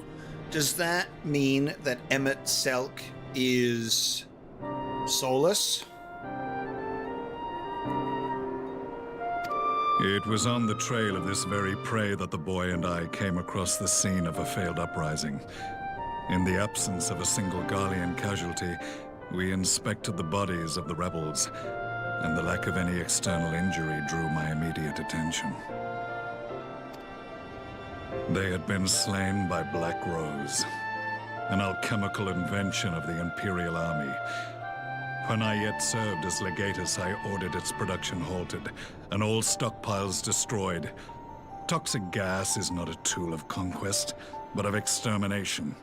Does that mean that Emmet Selk is soulless? It was on the trail of this very prey that the boy and I came across the scene of a failed uprising. In the absence of a single Garlean casualty, we inspected the bodies of the rebels, and the lack of any external injury drew my immediate attention. They had been slain by Black Rose, an alchemical invention of the Imperial army. When I yet served as legatus, I ordered its production halted, and all stockpiles destroyed. Toxic gas is not a tool of conquest, but of extermination.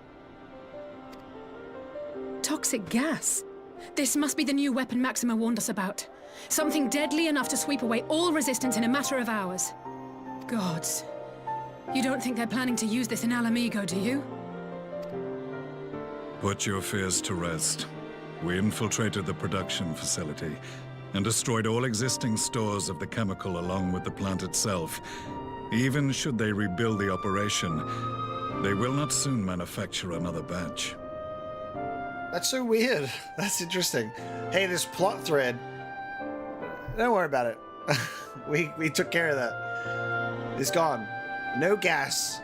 Toxic gas? This must be the new weapon Maxima warned us about. Something deadly enough to sweep away all resistance in a matter of hours. Gods. You don't think they're planning to use this in Ala Mhigo, do you? Put your fears to rest. We infiltrated the production facility and destroyed all existing stores of the chemical along with the plant itself. Even should they rebuild the operation, they will not soon manufacture another batch. That's so weird. That's interesting. Hey, this plot thread. Don't worry about it. we took care of that. It's gone. No gas.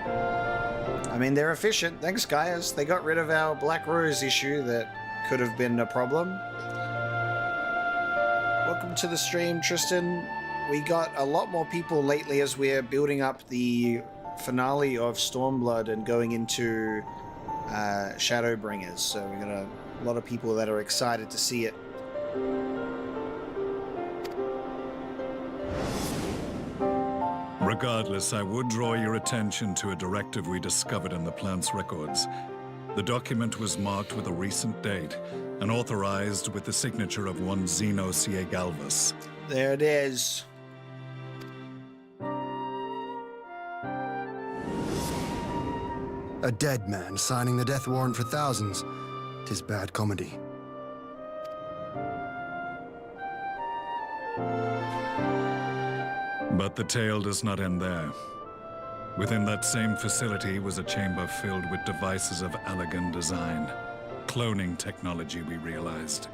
I mean, they're efficient. Thanks, guys. They got rid of our Black Rose issue that could have been a problem. Welcome to the stream, Tristan. We got a lot more people lately as we're building up the finale of Stormblood and going into Shadowbringers. So we got a lot of people that are excited to see it. Regardless, I would draw your attention to a directive we discovered in the plant's records. The document was marked with a recent date and authorized with the signature of one Zeno Galvus. There it is. A dead man signing the death warrant for thousands. 'Tis bad comedy. But the tale does not end there. Within that same facility was a chamber filled with devices of elegant design. Cloning technology, we realized.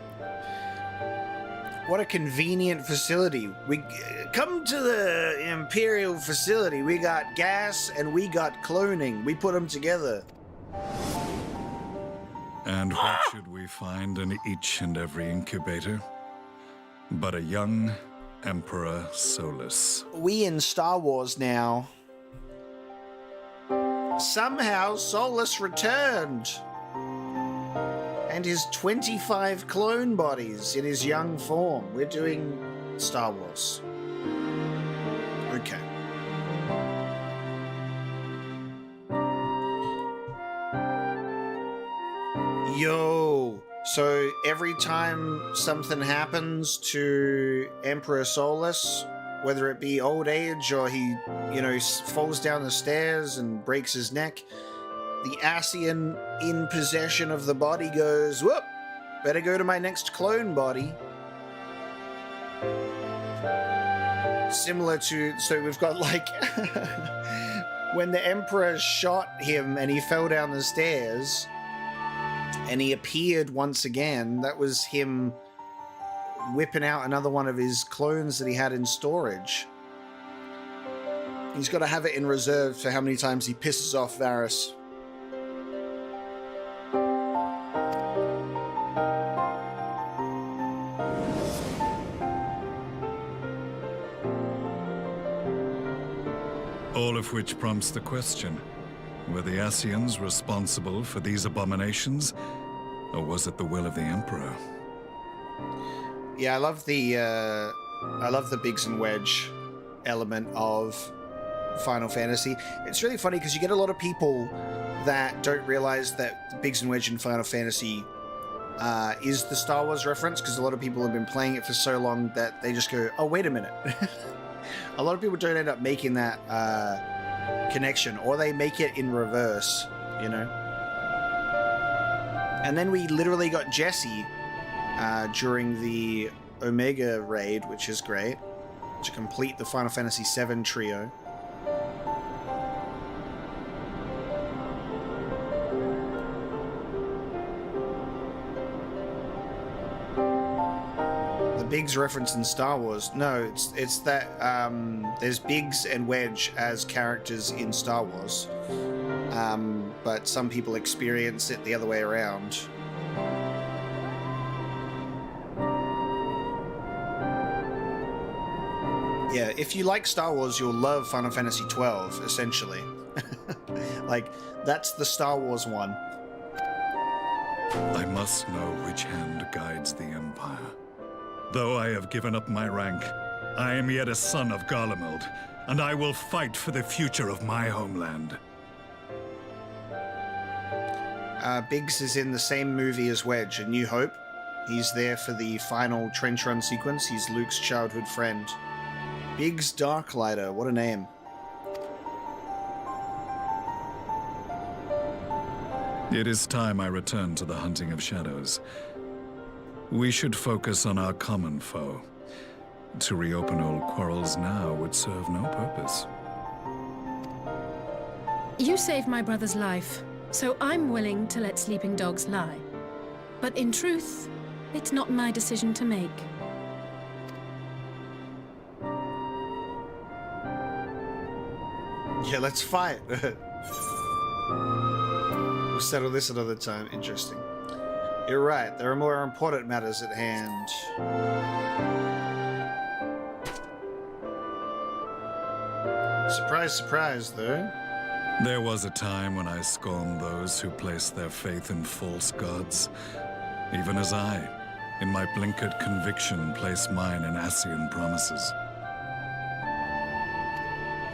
What a convenient facility. We come to the Imperial facility. We got gas and we got cloning. We put them together. And what should we find in each and every incubator? But a young Emperor Solus. We in Star Wars now. Somehow Solus returned. And his 25 clone bodies in his young form. We're doing Star Wars. Okay. Yo! So every time something happens to Emperor Solus, whether it be old age or he, falls down the stairs and breaks his neck, the Ascian in possession of the body goes, whoop, better go to my next clone body. Similar to, so we've got when the Emperor shot him and he fell down the stairs and he appeared once again, that was him whipping out another one of his clones that he had in storage. He's got to have it in reserve for how many times he pisses off Varis. All of which prompts the question, were the Ascians responsible for these abominations, or was it the will of the Emperor? Yeah, I love the Biggs and Wedge element of Final Fantasy. It's really funny because you get a lot of people that don't realize that Biggs and Wedge in Final Fantasy is the Star Wars reference, because a lot of people have been playing it for so long that they just go, oh, wait a minute. A lot of people don't end up making that connection, or they make it in reverse, And then we literally got Jesse during the Omega raid, which is great, to complete the Final Fantasy VII trio. Biggs reference in Star Wars. No, it's that there's Biggs and Wedge as characters in Star Wars, but some people experience it the other way around. Yeah, if you like Star Wars, you'll love Final Fantasy XII, essentially. That's the Star Wars one. I must know which hand guides the Empire. Though I have given up my rank, I am yet a son of Garlemald, and I will fight for the future of my homeland. Biggs is in the same movie as Wedge, A New Hope. He's there for the final trench run sequence. He's Luke's childhood friend. Biggs Darklighter, what a name. It is time I return to the hunting of shadows. We should focus on our common foe. To reopen old quarrels now would serve no purpose. You saved my brother's life, so I'm willing to let sleeping dogs lie. But in truth, it's not my decision to make. Yeah, let's fight. We'll settle this another time. Interesting. You're right. There are more important matters at hand. Surprise, surprise, though. There was a time when I scorned those who placed their faith in false gods, even as I, in my blinkered conviction, place mine in Ascian promises.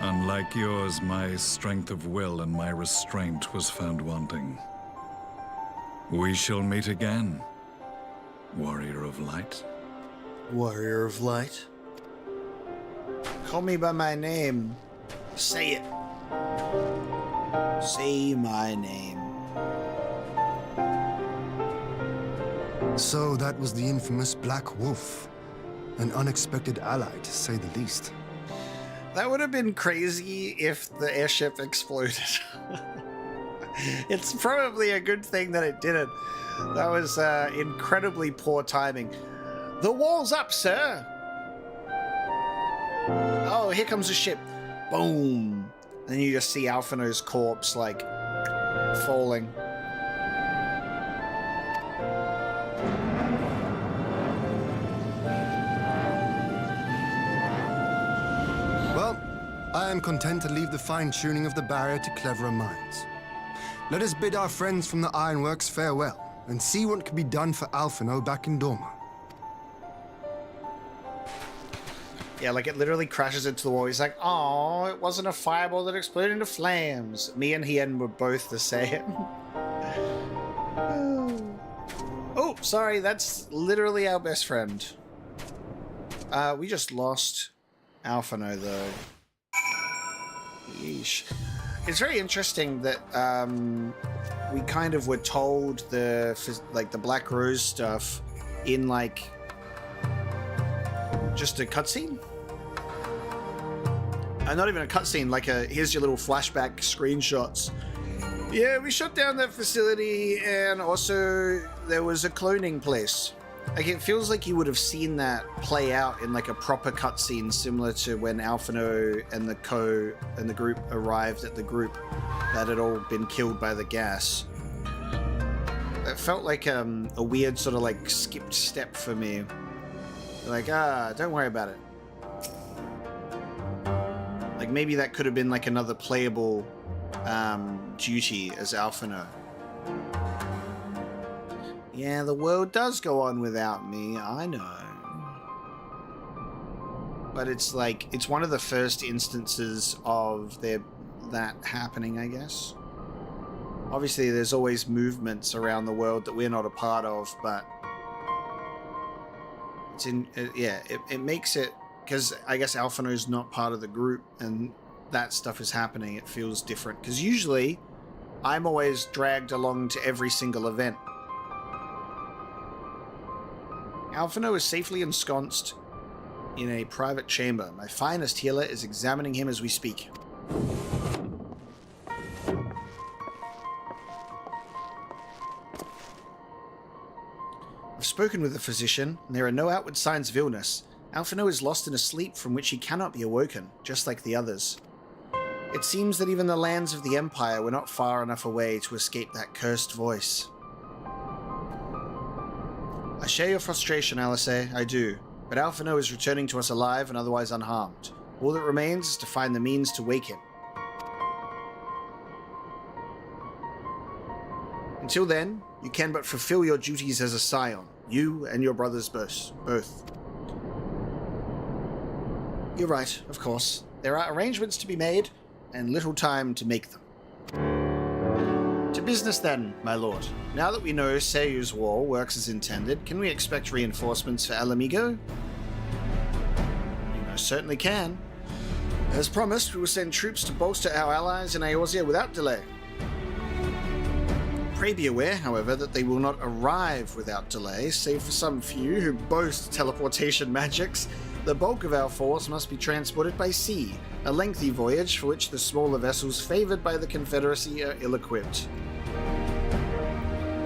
Unlike yours, my strength of will and my restraint was found wanting. We shall meet again, Warrior of Light. Warrior of Light? Call me by my name. Say it. Say my name. So that was the infamous Black Wolf. An unexpected ally, to say the least. That would have been crazy if the airship exploded. It's probably a good thing that it didn't. That was incredibly poor timing. The wall's up, sir! Oh, here comes a ship. Boom! And you just see Alphino's corpse, like, falling. Well, I am content to leave the fine-tuning of the barrier to cleverer minds. Let us bid our friends from the Ironworks farewell, and see what can be done for Alphino back in Dorma. Yeah, like it literally crashes into the wall. He's like, oh, it wasn't a fireball that exploded into flames. Me and Hien were both the same. Oh, sorry, that's literally our best friend. We just lost Alphino, though. Yeesh. It's very interesting that we kind of were told the Black Rose stuff in like just a cutscene. Not even a cutscene, like here's your little flashback screenshots. Yeah, we shut down that facility, and also there was a cloning place. Like, it feels like you would have seen that play out in like a proper cutscene, similar to when Alphino and the group arrived at the group that had all been killed by the gas. It felt like a weird sort of like skipped step for me. Like, don't worry about it. Like, maybe that could have been like another playable duty as Alphino. Yeah, the world does go on without me, I know. But it's like, it's one of the first instances of that happening, I guess. Obviously, there's always movements around the world that we're not a part of, but it's it makes it, because I guess Alphino's not part of the group and that stuff is happening, it feels different. Because usually, I'm always dragged along to every single event. Alphino is safely ensconced in a private chamber. My finest healer is examining him as we speak. I've spoken with the physician, and there are no outward signs of illness. Alphino is lost in a sleep from which he cannot be awoken, just like the others. It seems that even the lands of the Empire were not far enough away to escape that cursed voice. I share your frustration, Alice, I do, but Alphino is returning to us alive and otherwise unharmed. All that remains is to find the means to wake him. Until then, you can but fulfill your duties as a scion, you and your brothers both. You're right, of course. There are arrangements to be made, and little time to make them. To business then, my lord. Now that we know Seiyu's war works as intended, can we expect reinforcements for Ala Mhigo? You most certainly can. As promised, we will send troops to bolster our allies in Eorzea without delay. Pray be aware, however, that they will not arrive without delay, save for some few who boast teleportation magics. The bulk of our force must be transported by sea, a lengthy voyage for which the smaller vessels favored by the Confederacy are ill-equipped.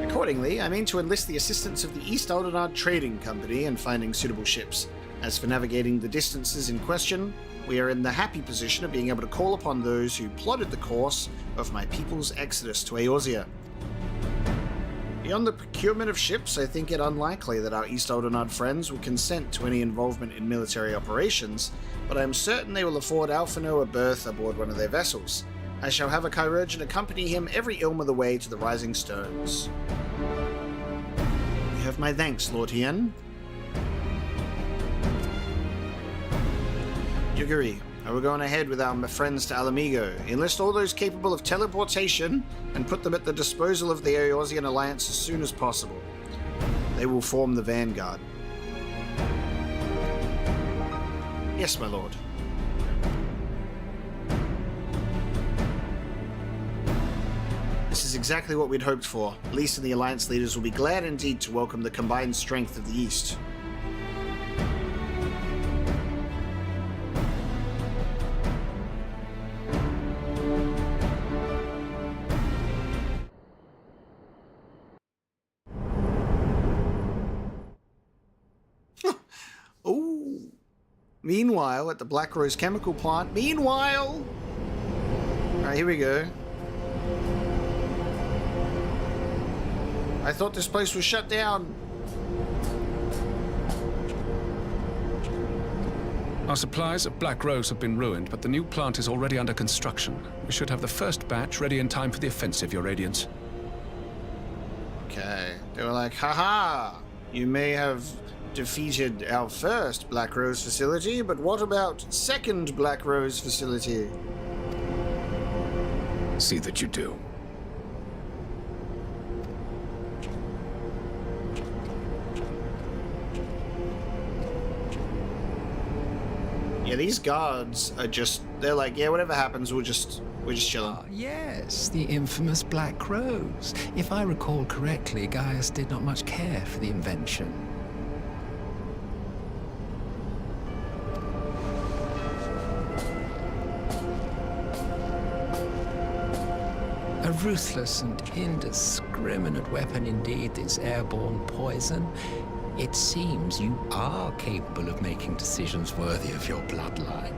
Accordingly, I mean to enlist the assistance of the East Aldenard Trading Company in finding suitable ships. As for navigating the distances in question, we are in the happy position of being able to call upon those who plotted the course of my people's exodus to Eorzea. Beyond the procurement of ships, I think it unlikely that our East Aldenard friends will consent to any involvement in military operations, but I am certain they will afford Alphino a berth aboard one of their vessels. I shall have a chirurgeon accompany him every ilm of the way to the Rising Stones. You have my thanks, Lord Hien. Yugiri, I will go on ahead with our friends to Ala Mhigo, enlist all those capable of teleportation, and put them at the disposal of the Eorzean Alliance as soon as possible. They will form the vanguard. Yes, my lord. This is exactly what we'd hoped for. Lys and the Alliance leaders will be glad indeed to welcome the combined strength of the East. Ooh. Meanwhile, at the Black Rose Chemical Plant. Meanwhile! Alright, here we go. I thought this place was shut down. Our supplies at Black Rose have been ruined, but the new plant is already under construction. We should have the first batch ready in time for the offensive, Your Radiance. Okay. They were like, haha! You may have defeated our first Black Rose facility, but what about second Black Rose facility? See that you do. Yeah, these guards are just, they're like, yeah, whatever happens, we're just chilling. Yes, the infamous Black Rose. If I recall correctly, Gaius did not much care for the invention. A ruthless and indiscriminate weapon indeed, this airborne poison. It seems you are capable of making decisions worthy of your bloodline.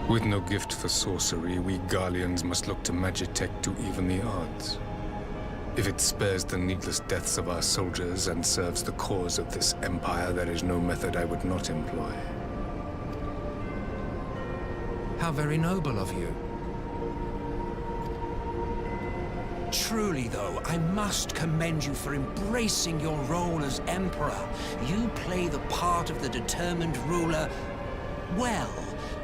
With no gift for sorcery, we Garleans must look to Magitech to even the odds. If it spares the needless deaths of our soldiers and serves the cause of this empire, there is no method I would not employ. How very noble of you. Truly, though, I must commend you for embracing your role as Emperor. You play the part of the determined ruler well.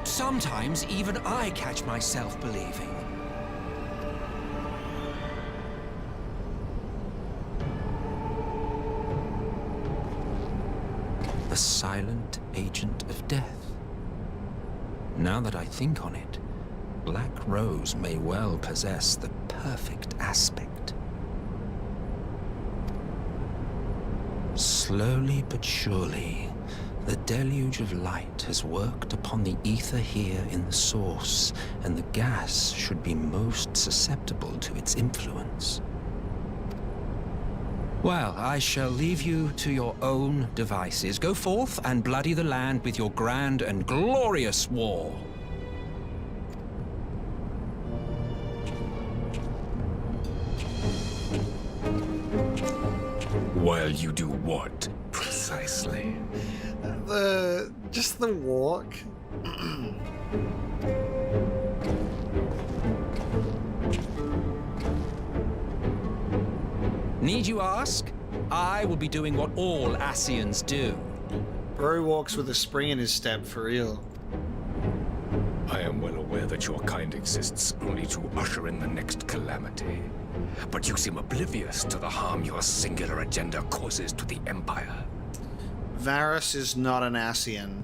Sometimes even I catch myself believing. The silent agent of death. Now that I think on it, Black Rose may well possess the perfect aspect. Slowly but surely, the deluge of light has worked upon the ether here in the source, and the gas should be most susceptible to its influence. Well, I shall leave you to your own devices. Go forth and bloody the land with your grand and glorious war. While you do what, precisely? Just the walk. Need you ask? I will be doing what all Asians do. Bro walks with a spring in his step, for real. I am am well aware that your kind exists only to usher in the next calamity. But you seem oblivious to the harm your singular agenda causes to the Empire. Varis is not an Ascian.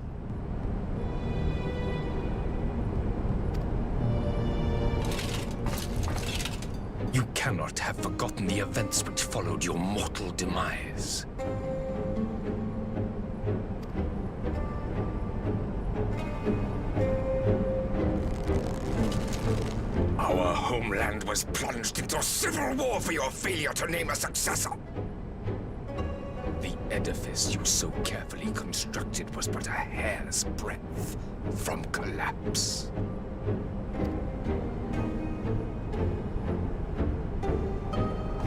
You cannot have forgotten the events which followed your mortal demise. Our homeland was plunged into civil war for your failure to name a successor. The edifice you so carefully constructed was but a hair's breadth from collapse.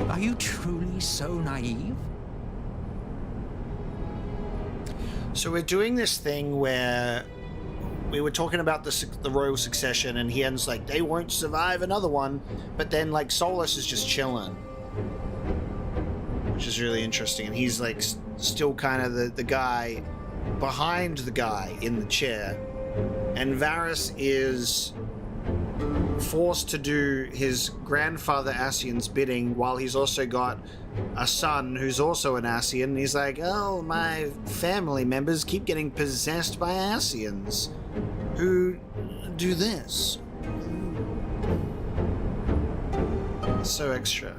Are you truly so naive? So we're doing this thing where we were talking about the royal succession, and Hien's like, they won't survive another one, but then like Solus is just chilling, which is really interesting, and he's like still kind of the guy behind the guy in the chair, and Varis is forced to do his grandfather Ascian's bidding while he's also got a son who's also an Ascian. He's like, oh, my family members keep getting possessed by Ascians who do this. So extra.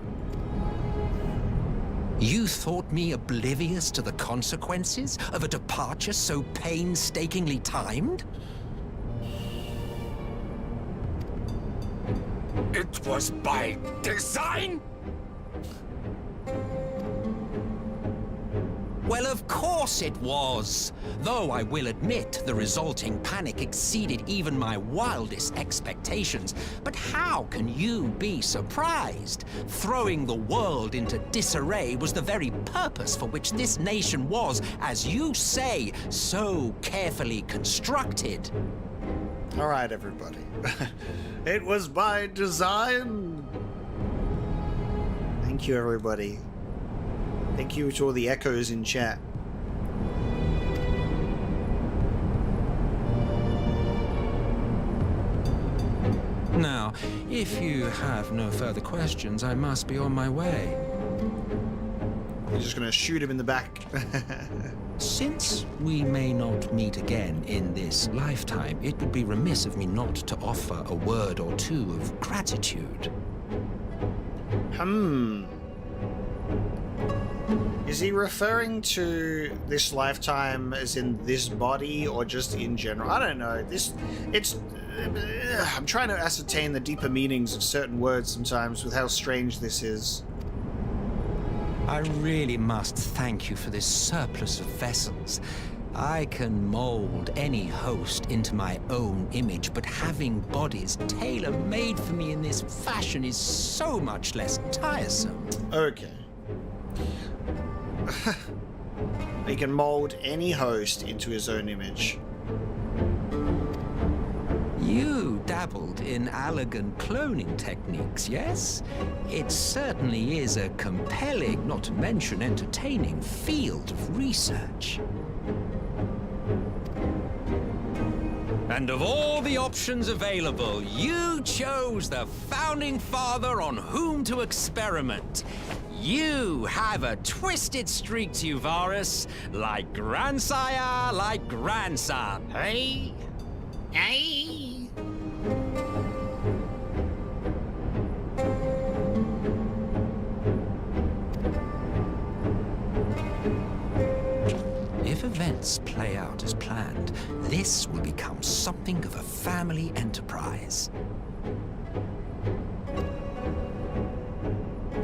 You thought me oblivious to the consequences of a departure so painstakingly timed? It was by design? Well, of course it was. Though I will admit the resulting panic exceeded even my wildest expectations. But how can you be surprised? Throwing the world into disarray was the very purpose for which this nation was, as you say, so carefully constructed. All right, everybody. It was by design. Thank you, everybody. Thank you to all the echoes in chat. Now, if you have no further questions, I must be on my way. You're just gonna shoot him in the back. Since we may not meet again in this lifetime, it would be remiss of me not to offer a word or two of gratitude. Is he referring to this lifetime as in this body or just in general? I don't know. I'm trying to ascertain the deeper meanings of certain words sometimes with how strange this is. I really must thank you for this surplus of vessels. I can mold any host into my own image, but having bodies tailor-made for me in this fashion is so much less tiresome. Okay. He can mold any host into his own image. You dabbled in elegant cloning techniques, yes? It certainly is a compelling, not to mention entertaining, field of research. And of all the options available, you chose the Founding Father on whom to experiment. You have a twisted streak to you, Varis, like grandsire, like grandson. Hey? Hey? If events play out as planned, this will become something of a family enterprise.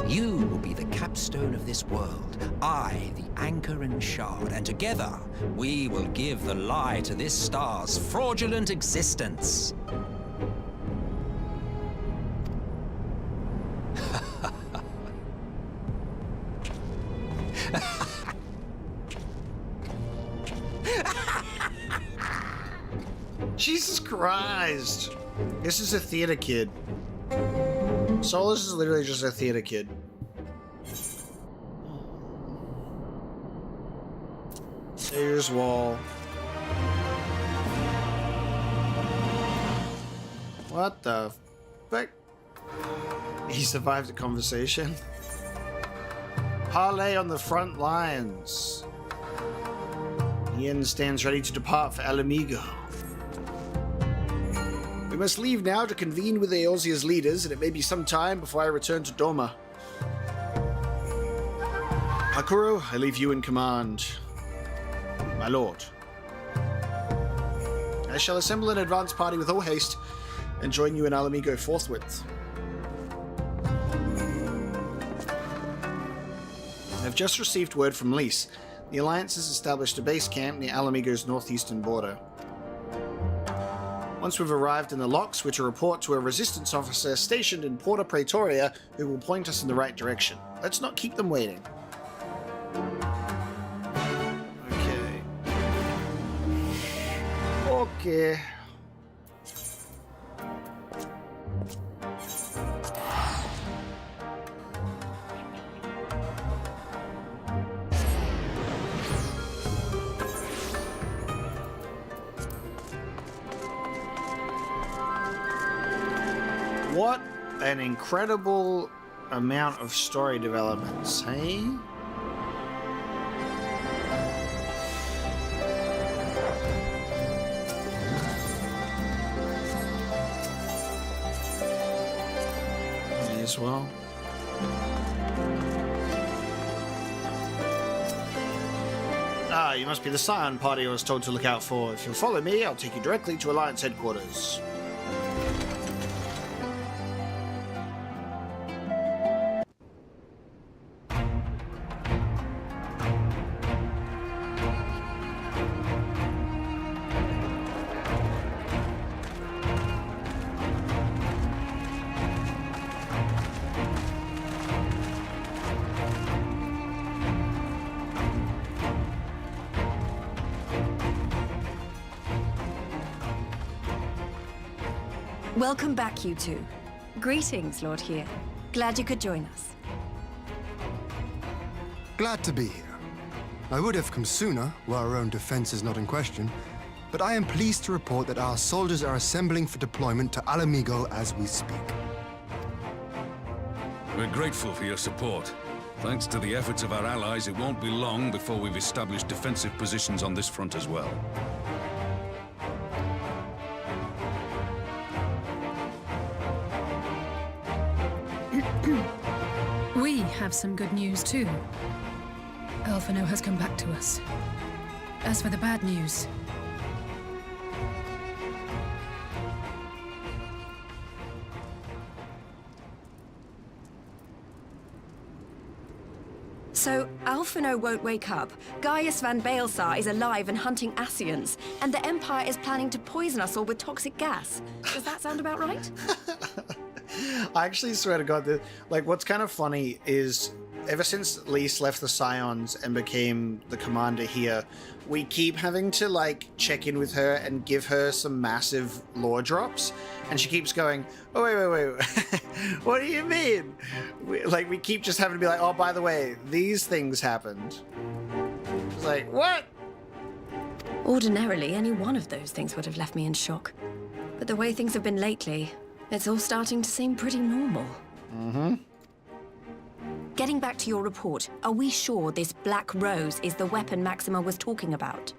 You will be the capstone of this world, I the anchor and shard, and together we will give the lie to this star's fraudulent existence. Jesus Christ! This is a theater kid. Solus is literally just a theater kid. There's Wall. What the fuck? He survived the conversation. Parley on the front lines. Ian stands ready to depart for Ala Mhigo. We must leave now to convene with Eorzea's leaders, and it may be some time before I return to Doma. Hakuro, I leave you in command. My lord. I shall assemble an advance party with all haste and join you in Ala Mhigo forthwith. I've just received word from Lys. The Alliance has established a base camp near Ala Mhigo's northeastern border. Once we've arrived in the locks, we're to report to a resistance officer stationed in Porta Praetoria who will point us in the right direction. Let's not keep them waiting. Okay. What an incredible amount of story developments, hey? May as well. Ah, you must be the Scion party I was told to look out for. If you'll follow me, I'll take you directly to Alliance headquarters. Welcome back, you two. Greetings, Lord Here. Glad you could join us. Glad to be here. I would have come sooner, where our own defense is not in question, but I am pleased to report that our soldiers are assembling for deployment to Ala Mhigo as we speak. We're grateful for your support. Thanks to the efforts of our allies, it won't be long before we've established defensive positions on this front as well. We have some good news too. Alphino has come back to us. As for the bad news, so, Alphino won't wake up, Gaius van Baelsar is alive and hunting Ascians, and the Empire is planning to poison us all with toxic gas. Does that sound about right? I actually swear to God that, like, what's kind of funny is ever since Lys left the Scions and became the commander here, we keep having to, like, check in with her and give her some massive lore drops. And she keeps going, oh, wait. What do you mean? We keep just having to be like, oh, by the way, these things happened. It's like, what? Ordinarily, any one of those things would have left me in shock. But the way things have been lately, it's all starting to seem pretty normal. Mm-hmm. Getting back to your report, are we sure this Black Rose is the weapon Maxima was talking about?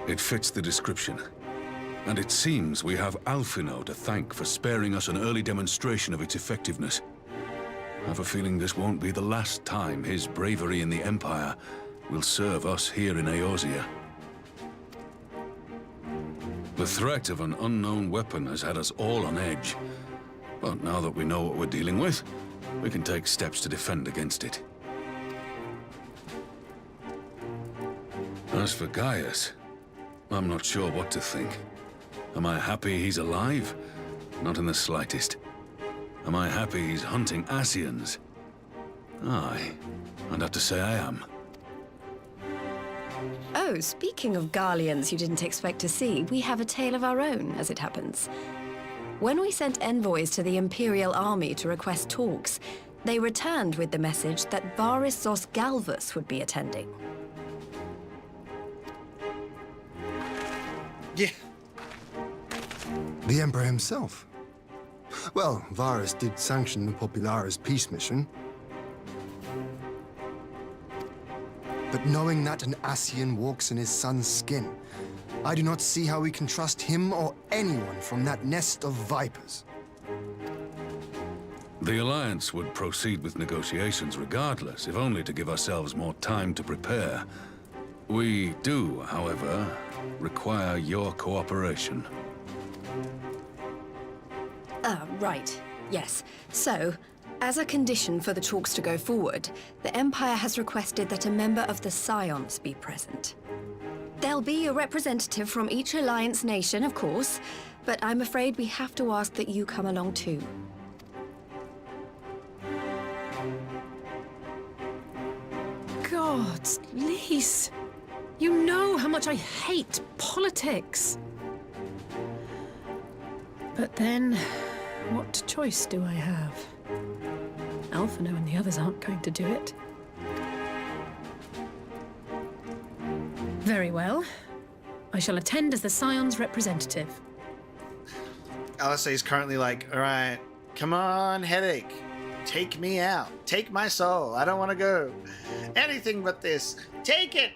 It fits the description. And it seems we have Alphino to thank for sparing us an early demonstration of its effectiveness. I have a feeling this won't be the last time his bravery in the Empire will serve us here in Eorzea. The threat of an unknown weapon has had us all on edge. But now that we know what we're dealing with, we can take steps to defend against it. As for Gaius, I'm not sure what to think. Am I happy he's alive? Not in the slightest. Am I happy he's hunting Ascians? Aye, I'd have to say I am. Oh, speaking of Garleans you didn't expect to see, we have a tale of our own, as it happens. When we sent envoys to the Imperial army to request talks, they returned with the message that Varis Zos Galvus would be attending. Yeah. The Emperor himself. Well, Varis did sanction the Popularis peace mission. But knowing that an Ascian walks in his son's skin, I do not see how we can trust him or anyone from that nest of vipers. The Alliance would proceed with negotiations regardless, if only to give ourselves more time to prepare. We do, however, require your cooperation. Right. Yes. So, as a condition for the talks to go forward, the Empire has requested that a member of the Scions be present. There'll be a representative from each Alliance nation, of course, but I'm afraid we have to ask that you come along too. Gods, Lise! You know how much I hate politics. But then, what choice do I have? Alphino and the others aren't going to do it. Very well. I shall attend as the Scion's representative. Alistair is currently like, all right, come on, headache. Take me out. Take my soul. I don't want to go. Anything but this. Take it!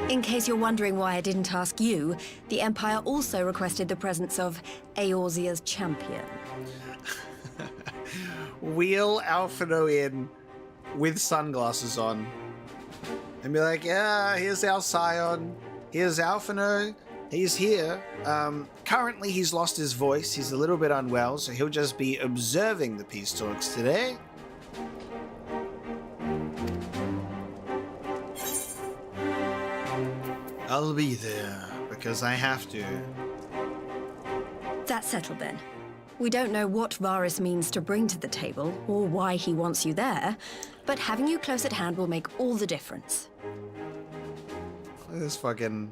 In case you're wondering why I didn't ask you, the Empire also requested the presence of Eorzea's champion. Wheel Alphino in with sunglasses on and be like, yeah, here's our Scion. Here's Alphino. He's here. Currently, he's lost his voice. He's a little bit unwell, so he'll just be observing the peace talks today. I'll be there, because I have to. That's settled then. We don't know what Varis means to bring to the table, or why he wants you there, but having you close at hand will make all the difference. This fucking...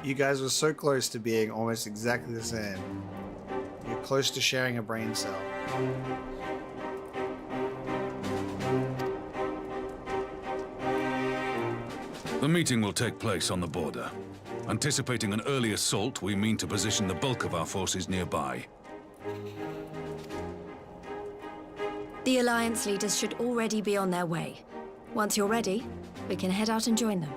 You guys were so close to being almost exactly the same. You're close to sharing a brain cell. The meeting will take place on the border. Anticipating an early assault, we mean to position the bulk of our forces nearby. The Alliance leaders should already be on their way. Once you're ready, we can head out and join them.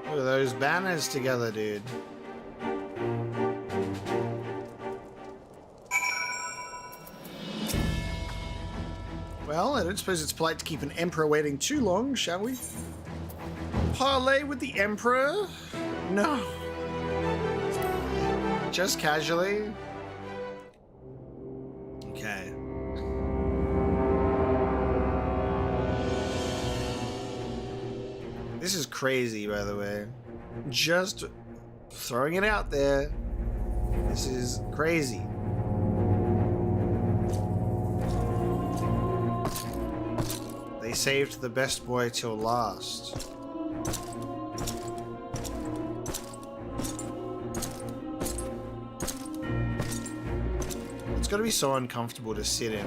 Look at those banners together, dude. Well, I don't suppose it's polite to keep an Emperor waiting too long, shall we? Parley with the Emperor? No. Just casually? Okay. This is crazy, by the way. Just throwing it out there. This is crazy. They saved the best boy till last. It's gotta be so uncomfortable to sit in.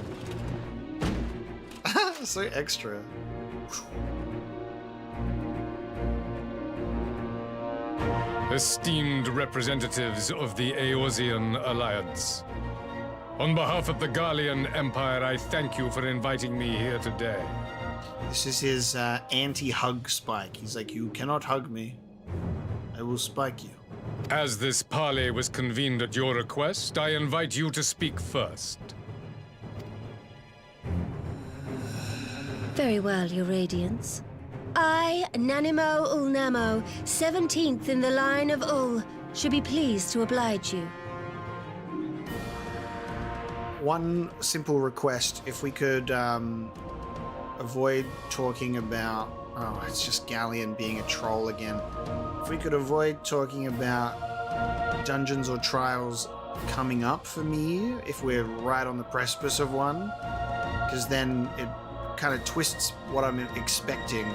So extra. Esteemed representatives of the Eorzean Alliance, on behalf of the Gallian Empire, I thank you for inviting me here today. This is his anti-hug spike. He's like, you cannot hug me. I will spike you. As this parley was convened at your request, I invite you to speak first. Very well, Your Radiance. I, Nanimo Ulnamo, 17th in the line of Ul, should be pleased to oblige you. One simple request, if we could avoid talking about... Oh, it's just Galleon being a troll again. If we could avoid talking about dungeons or trials coming up for me, if we're right on the precipice of one, because then it kind of twists what I'm expecting.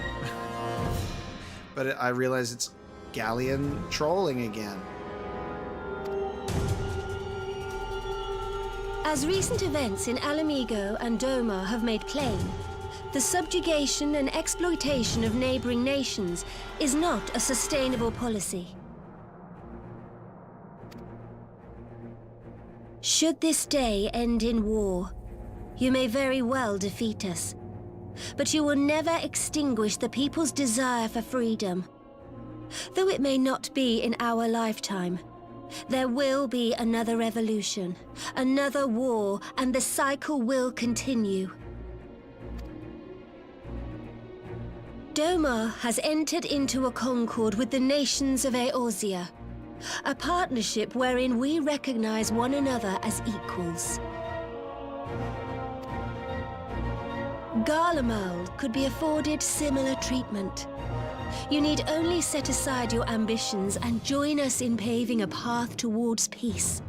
But I realize it's Galleon trolling again. As recent events in Ala Mhigo and Doma have made plain, the subjugation and exploitation of neighboring nations is not a sustainable policy. Should this day end in war, you may very well defeat us, but you will never extinguish the people's desire for freedom. Though it may not be in our lifetime, there will be another revolution, another war, and the cycle will continue. Doma has entered into a concord with the nations of Eorzea, a partnership wherein we recognize one another as equals. Garlemald could be afforded similar treatment. You need only set aside your ambitions and join us in paving a path towards peace.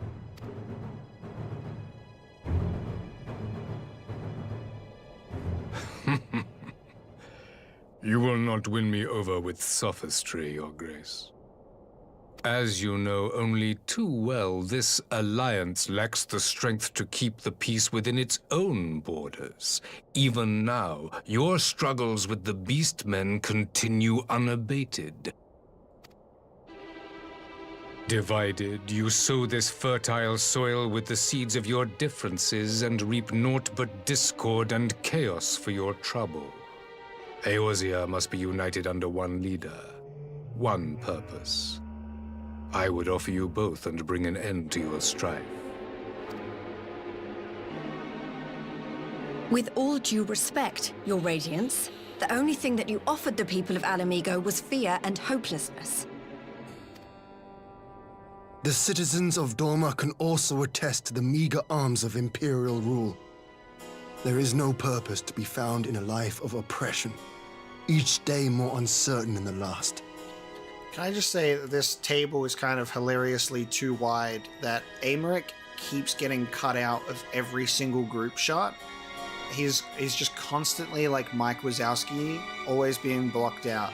You will not win me over with sophistry, Your Grace. As you know only too well, this alliance lacks the strength to keep the peace within its own borders. Even now, your struggles with the Beastmen continue unabated. Divided, you sow this fertile soil with the seeds of your differences and reap naught but discord and chaos for your trouble. Eorzea must be united under one leader, one purpose. I would offer you both and bring an end to your strife. With all due respect, Your Radiance, the only thing that you offered the people of Ala Mhigo was fear and hopelessness. The citizens of Doma can also attest to the meager arms of Imperial rule. There is no purpose to be found in a life of oppression, each day more uncertain than the last. Can I just say that this table is kind of hilariously too wide, that Aymeric keeps getting cut out of every single group shot. He's just constantly like Mike Wazowski, always being blocked out.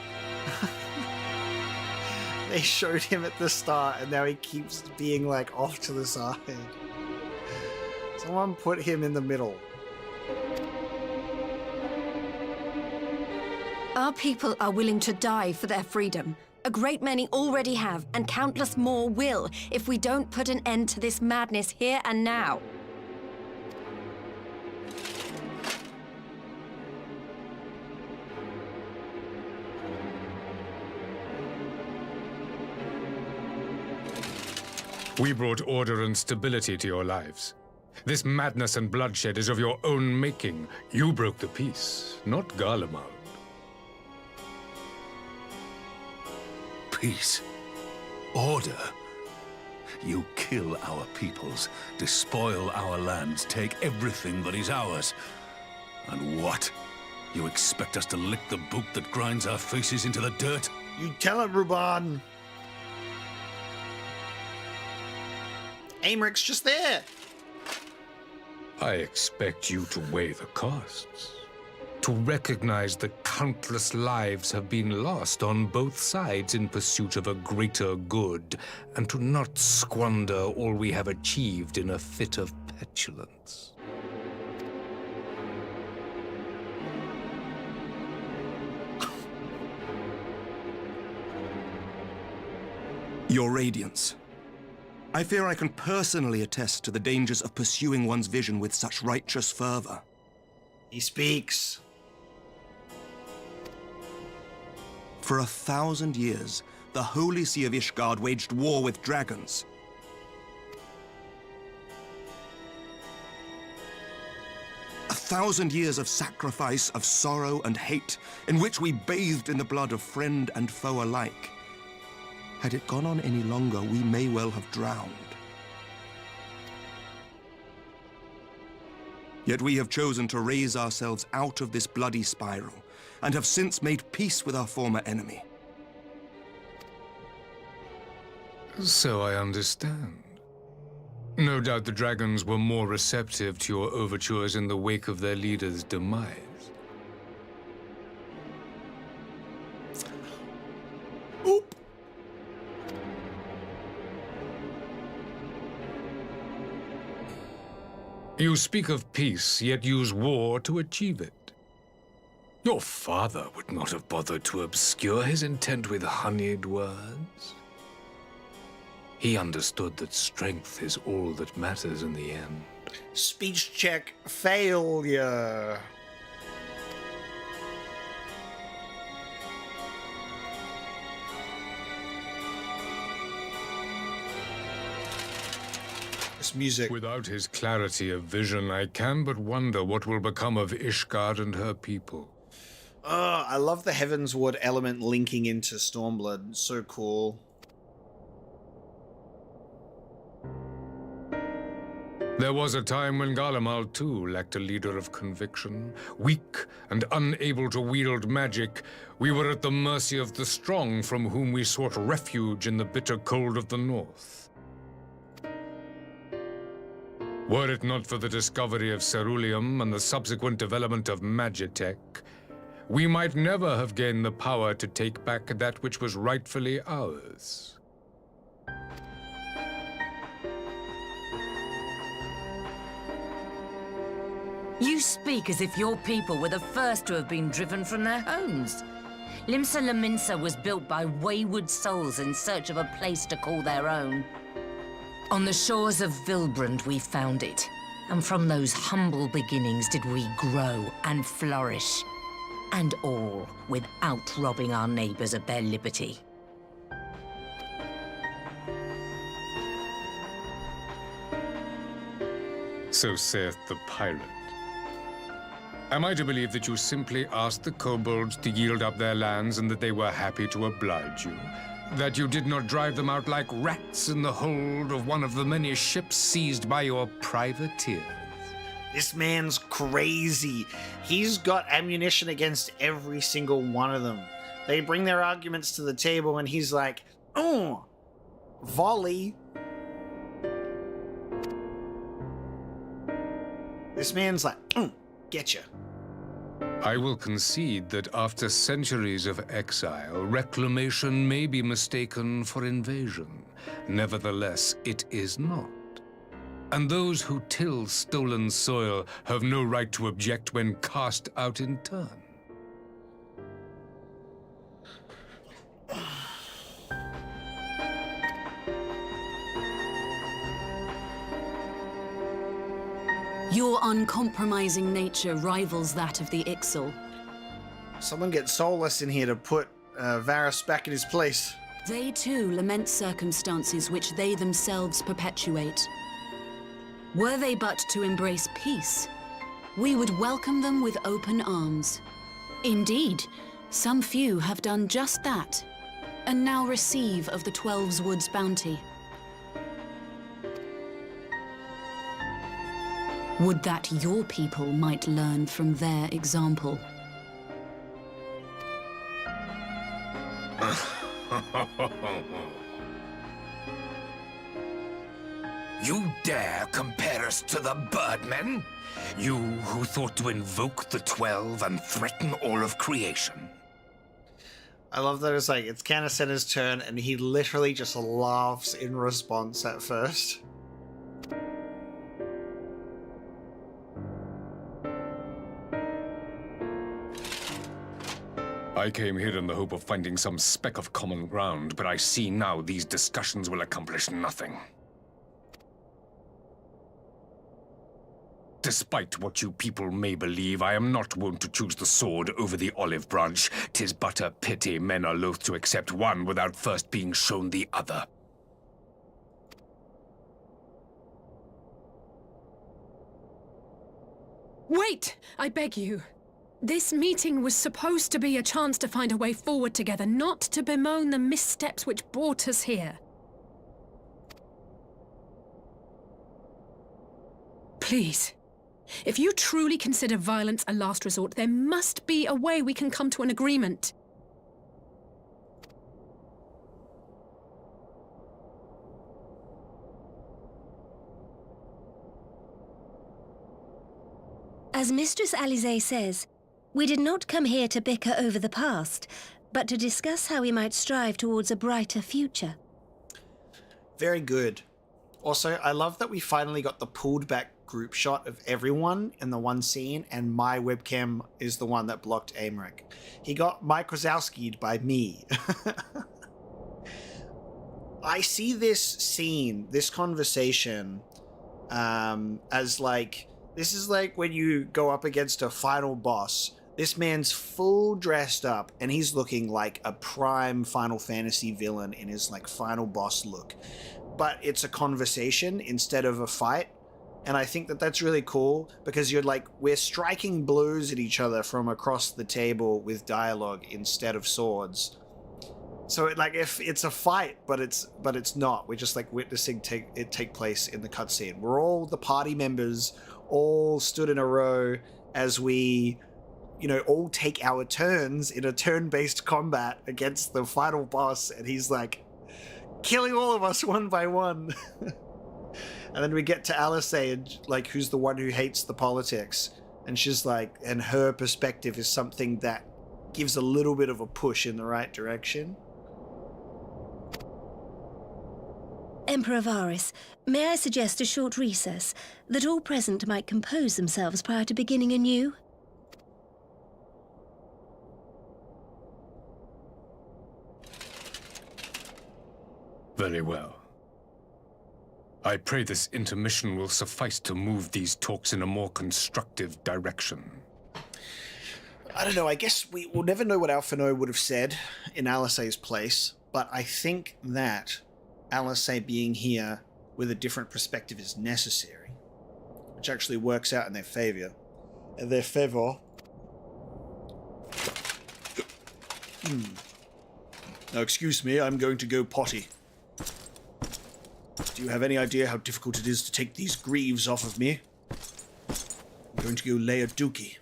They showed him at the start and now he keeps being like off to the side. Someone put him in the middle. Our people are willing to die for their freedom. A great many already have, and countless more will, if we don't put an end to this madness here and now. We brought order and stability to your lives. This madness and bloodshed is of your own making. You broke the peace, not Garlemald. Peace. Order. You kill our peoples, despoil our lands, take everything that is ours. And what? You expect us to lick the boot that grinds our faces into the dirt? You tell it, Ruban. Aymeric's just there. I expect you to weigh the costs. To recognize that countless lives have been lost on both sides in pursuit of a greater good, and to not squander all we have achieved in a fit of petulance. Your Radiance, I fear I can personally attest to the dangers of pursuing one's vision with such righteous fervor. He speaks. For 1,000 years, the Holy See of Ishgard waged war with dragons. A 1,000 years of sacrifice, of sorrow and hate, in which we bathed in the blood of friend and foe alike. Had it gone on any longer, we may well have drowned. Yet we have chosen to raise ourselves out of this bloody spiral, and have since made peace with our former enemy. So I understand. No doubt the dragons were more receptive to your overtures in the wake of their leader's demise. Oop! You speak of peace, yet use war to achieve it. Your father would not have bothered to obscure his intent with honeyed words. He understood that strength is all that matters in the end. Speech check failure. This music. Without his clarity of vision, I can but wonder what will become of Ishgard and her people. I love the Heavensward element linking into Stormblood. So cool. There was a time when Garlemald too lacked a leader of conviction. Weak and unable to wield magic, we were at the mercy of the strong from whom we sought refuge in the bitter cold of the north. Were it not for the discovery of ceruleum and the subsequent development of Magitech, we might never have gained the power to take back that which was rightfully ours. You speak as if your people were the first to have been driven from their homes. Limsa Lominsa was built by wayward souls in search of a place to call their own. On the shores of Vilbrand we found it, and from those humble beginnings did we grow and flourish. And all without robbing our neighbors of their liberty. So saith the pirate. Am I to believe that you simply asked the kobolds to yield up their lands and that they were happy to oblige you? That you did not drive them out like rats in the hold of one of the many ships seized by your privateers? This man's crazy. He's got ammunition against every single one of them. They bring their arguments to the table and he's like, oh, volley. This man's like, getcha. I will concede that after centuries of exile, reclamation may be mistaken for invasion. Nevertheless, it is not. And those who till stolen soil have no right to object when cast out in turn. Your uncompromising nature rivals that of the Ixal. Someone get Soulless in here to put Varis back in his place. They too lament circumstances which they themselves perpetuate. Were they but to embrace peace, we would welcome them with open arms. Indeed, some few have done just that, and now receive of the 12's Wood's bounty. Would that your people might learn from their example. You dare compare us to the Birdmen? You who thought to invoke the 12 and threaten all of creation? I love that it's like, it's Canacena's turn and he literally just laughs in response at first. I came here in the hope of finding some speck of common ground, but I see now these discussions will accomplish nothing. Despite what you people may believe, I am not wont to choose the sword over the olive branch. 'Tis but a pity men are loath to accept one without first being shown the other. Wait! I beg you. This meeting was supposed to be a chance to find a way forward together, not to bemoan the missteps which brought us here. Please. If you truly consider violence a last resort, there must be a way we can come to an agreement. As Mistress Alisaie says, we did not come here to bicker over the past, but to discuss how we might strive towards a brighter future. Very good. Also, I love that we finally got the pulled back group shot of everyone in the one scene, and my webcam is the one that blocked Aymeric. He got Mike Wazowski'd by me. I see this scene, this conversation, as like, this is like when you go up against a final boss. This man's full dressed up, and he's looking like a prime Final Fantasy villain in his like final boss look. But it's a conversation instead of a fight. And I think that that's really cool, because you're like, we're striking blows at each other from across the table with dialogue instead of swords. So like, if it's a fight, but it's not. We're just like witnessing it take place in the cutscene. We're all the party members, all stood in a row as we, you know, all take our turns in a turn-based combat against the final boss, and he's like killing all of us one by one. And then we get to Alice, and like, who's the one who hates the politics, and she's like, and her perspective is something that gives a little bit of a push in the right direction. Emperor Varis, may I suggest a short recess, that all present might compose themselves prior to beginning anew? Very well. I pray this intermission will suffice to move these talks in a more constructive direction. I don't know, I guess we will never know what Alphinaud would have said in Alice's place, but I think that Alice being here with a different perspective is necessary, which actually works out in their favor. Now, excuse me, I'm going to go potty. Do you have any idea how difficult it is to take these greaves off of me? I'm going to go lay a dookie.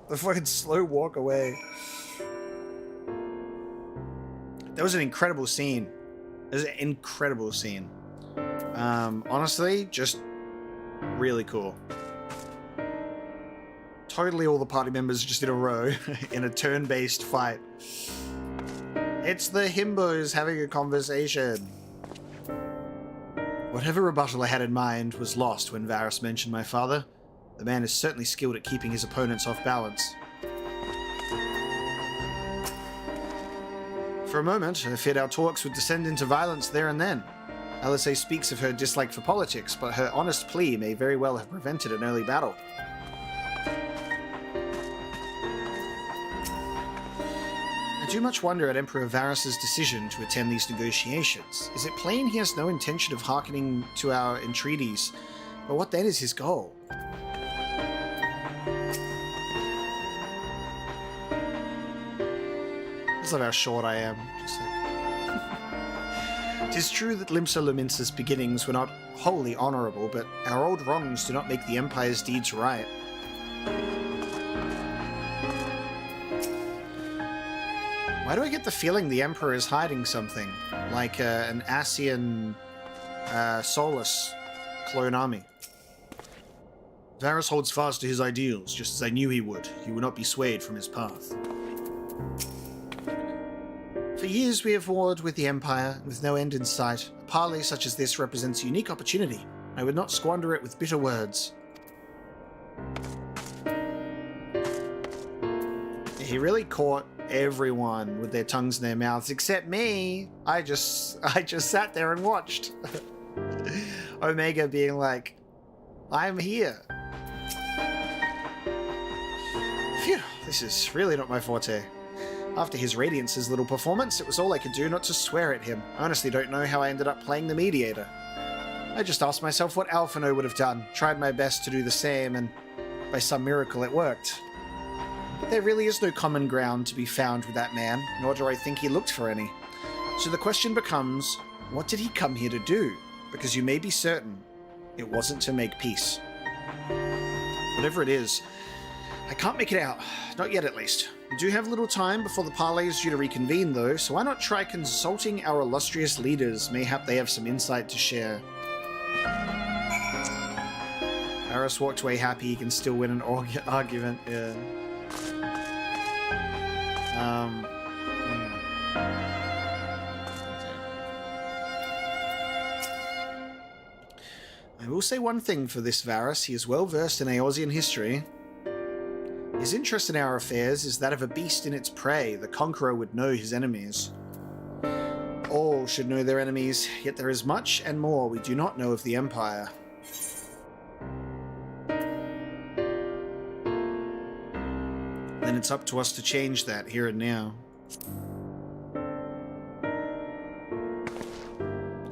The fucking slow walk away. That was an incredible scene. It was an incredible scene. Honestly, just really cool. Totally all the party members just in a row in a turn-based fight. It's the himbos having a conversation. Whatever rebuttal I had in mind was lost when Varis mentioned my father. The man is certainly skilled at keeping his opponents off balance. For a moment, I feared our talks would descend into violence there and then. Alice speaks of her dislike for politics, but her honest plea may very well have prevented an early battle. I do much wonder at Emperor Varys' decision to attend these negotiations. Is it plain he has no intention of hearkening to our entreaties? But what then is his goal? I love how short I am. Just like... 'Tis true that Limsa Lominsa's beginnings were not wholly honourable, but our old wrongs do not make the Empire's deeds right. Why do I get the feeling the Emperor is hiding something? Like an Asian Solus clone army. Varys holds fast to his ideals, just as I knew he would. He would not be swayed from his path. For years we have warred with the Empire, with no end in sight. A parley such as this represents a unique opportunity. I would not squander it with bitter words. He really caught everyone with their tongues in their mouths, except me. I just sat there and watched. Omega being like, I'm here. Phew, this is really not my forte. After his Radiance's little performance, it was all I could do not to swear at him. I honestly don't know how I ended up playing the mediator. I just asked myself what Alphinaud would have done, tried my best to do the same, and by some miracle it worked. But there really is no common ground to be found with that man, nor do I think he looked for any. So the question becomes, what did he come here to do? Because you may be certain it wasn't to make peace. Whatever it is, I can't make it out. Not yet, at least. We do have little time before the parley is due to reconvene, though, so why not try consulting our illustrious leaders? Mayhap they have some insight to share. Varys walked away happy he can still win an argument. Yeah. I will say one thing for this Varis. He is well versed in Eorzean history. His interest in our affairs is that of a beast in its prey. The conqueror would know his enemies. All should know their enemies, yet there is much and more we do not know of the Empire. Then it's up to us to change that here and now.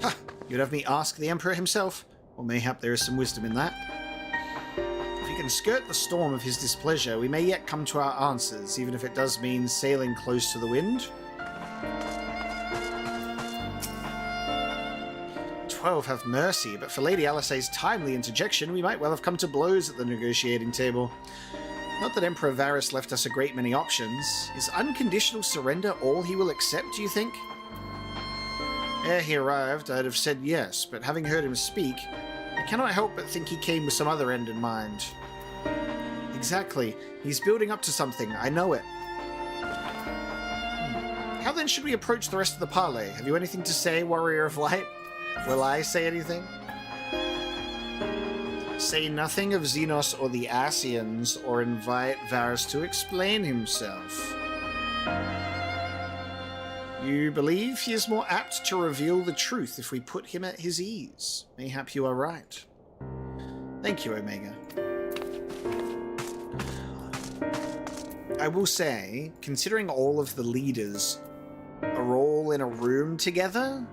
Ha! You'd have me ask the Emperor himself? Or mayhap there is some wisdom in that. If we can skirt the storm of his displeasure, we may yet come to our answers, even if it does mean sailing close to the wind. 12 have mercy, but for Lady Alisay's timely interjection, we might well have come to blows at the negotiating table. Not that Emperor Varis left us a great many options. Is unconditional surrender all he will accept, do you think? Ere he arrived, I'd have said yes, but having heard him speak, I cannot help but think he came with some other end in mind. Exactly. He's building up to something. I know it. How then should we approach the rest of the parley? Have you anything to say, Warrior of Light? Will I say anything? Say nothing of Xenos or the Asians, or invite Varis to explain himself. You believe he is more apt to reveal the truth if we put him at his ease. Mayhap you are right. Thank you, Omega. I will say, considering all of the leaders are all in a room together,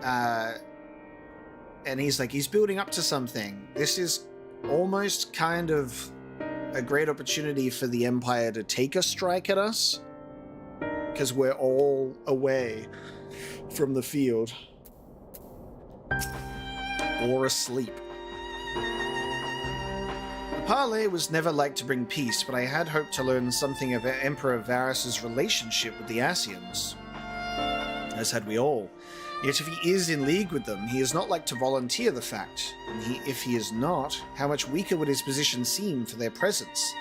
and he's building up to something. This is almost kind of a great opportunity for the Empire to take a strike at us, because we're all away from the field. Or asleep. The parley was never like to bring peace, but I had hoped to learn something of Emperor Varys' relationship with the Asians. As had we all. Yet if he is in league with them, he is not like to volunteer the fact. And if he is not, how much weaker would his position seem for their presence?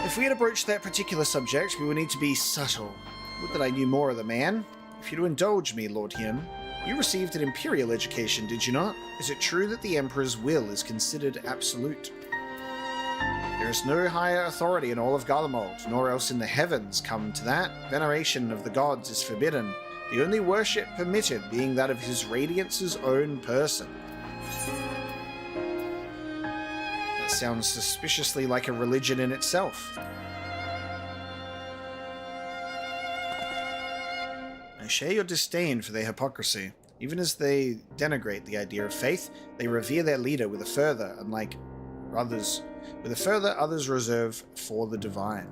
If we had approached that particular subject, we would need to be subtle. Would that I knew more of the man. If you'd indulge me, Lord Hyun, you received an Imperial education, did you not? Is it true that the Emperor's will is considered absolute? There is no higher authority in all of Garlemald, nor else in the heavens come to that. Veneration of the gods is forbidden, the only worship permitted being that of his Radiance's own person. That sounds suspiciously like a religion in itself. I share your disdain for their hypocrisy. Even as they denigrate the idea of faith, they revere their leader with a further, others reserve for the divine.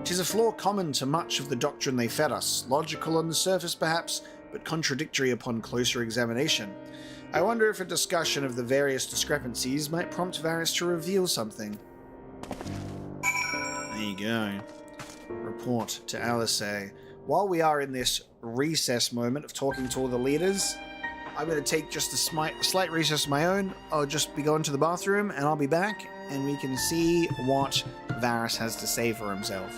'Tis a flaw common to much of the doctrine they fed us, logical on the surface perhaps, but contradictory upon closer examination. I wonder if a discussion of the various discrepancies might prompt Varys to reveal something. There you go. Report to Alisay. While we are in this recess moment of talking to all the leaders, I'm going to take just a slight recess of my own. I'll just be going to the bathroom and I'll be back and we can see what Varys has to say for himself.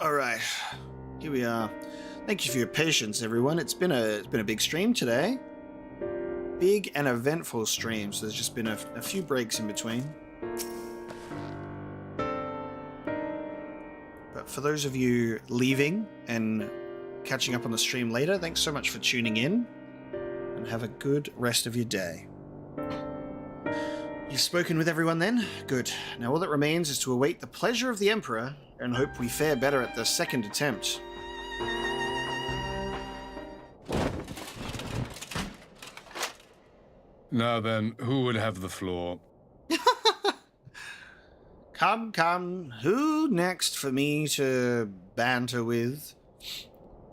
All right, here we are. Thank you for your patience, everyone. It's been a big stream today. Big and eventful stream, so there's just been a few breaks in between. But for those of you leaving and catching up on the stream later, thanks so much for tuning in, and have a good rest of your day. You've spoken with everyone then? Good. Now all that remains is to await the pleasure of the Emperor and hope we fare better at the second attempt. Now then, who would have the floor? Come. Who next for me to banter with?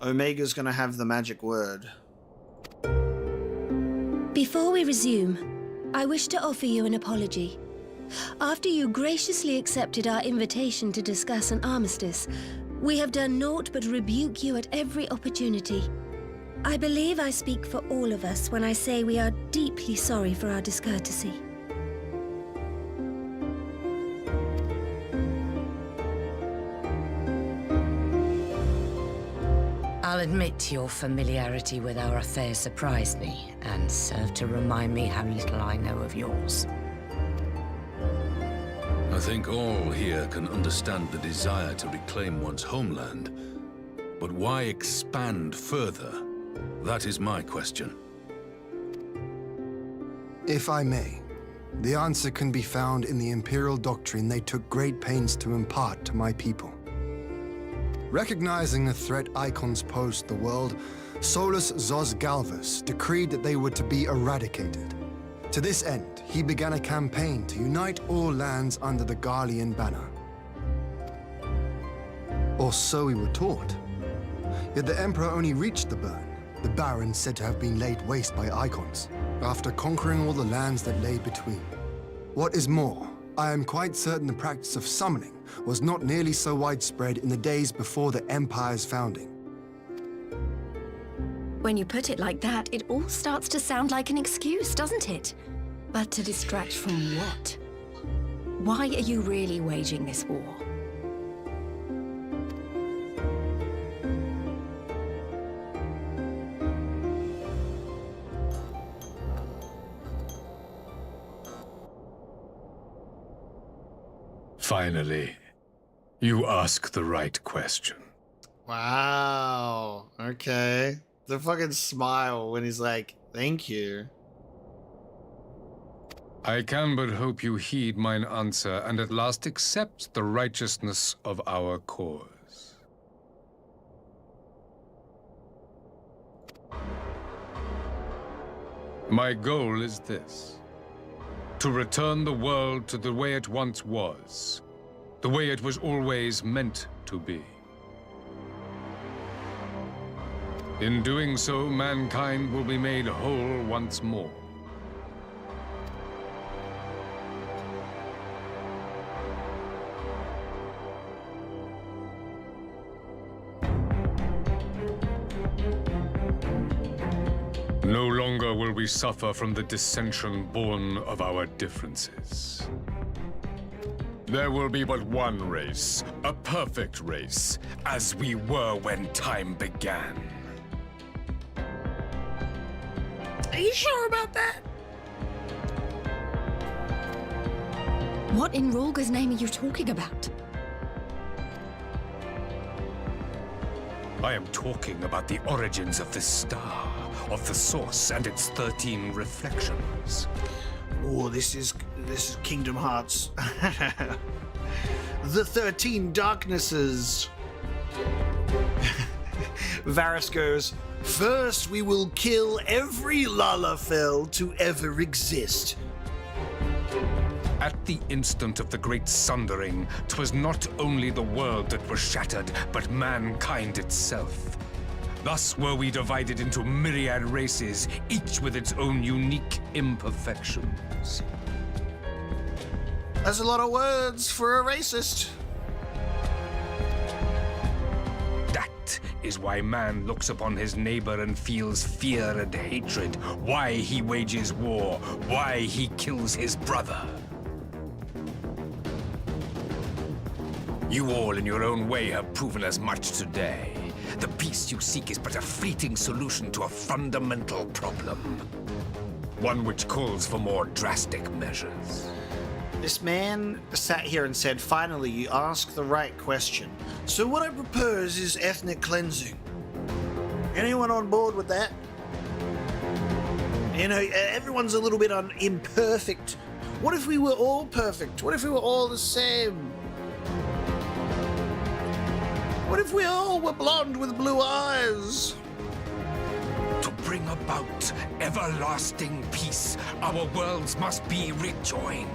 Omega's gonna have the magic word. Before we resume, I wish to offer you an apology. After you graciously accepted our invitation to discuss an armistice, we have done naught but rebuke you at every opportunity. I believe I speak for all of us when I say we are deeply sorry for our discourtesy. I'll admit your familiarity with our affair surprised me, and served to remind me how little I know of yours. I think all here can understand the desire to reclaim one's homeland. But why expand further? That is my question. If I may, the answer can be found in the Imperial doctrine they took great pains to impart to my people. Recognizing the threat icons posed to the world, Solus Zos Galvus decreed that they were to be eradicated. To this end, he began a campaign to unite all lands under the Garlean banner. Or so we were taught. Yet the Emperor only reached the burn, the Baron said to have been laid waste by icons, after conquering all the lands that lay between. What is more, I am quite certain the practice of summoning was not nearly so widespread in the days before the Empire's founding. When you put it like that, it all starts to sound like an excuse, doesn't it? But to distract from what? Why are you really waging this war? Finally, you ask the right question. Wow. Okay. The fucking smile when he's like, thank you. I can but hope you heed mine answer and at last accept the righteousness of our cause. My goal is this: to return the world to the way it once was, the way it was always meant to be. In doing so, mankind will be made whole once more. No longer will we suffer from the dissension born of our differences. There will be but one race, a perfect race, as we were when time began. Are you sure about that? What in Rorga's name are you talking about? I am talking about the origins of this star, of the source and its 13 reflections. Oh, this is Kingdom Hearts. The 13 darknesses. Varis goes, first we will kill every Lalafell to ever exist. At the instant of the great sundering, 'twas not only the world that was shattered, but mankind itself. Thus were we divided into myriad races, each with its own unique imperfections. That's a lot of words for a racist. That is why man looks upon his neighbor and feels fear and hatred, why he wages war, why he kills his brother. You all in your own way have proven as much today. The peace you seek is but a fleeting solution to a fundamental problem. One which calls for more drastic measures. This man sat here and said, finally, you ask the right question. So what I propose is ethnic cleansing. Anyone on board with that? You know, everyone's a little bit imperfect. What if we were all perfect? What if we were all the same? What if we all were blonde with blue eyes? To bring about everlasting peace, our worlds must be rejoined.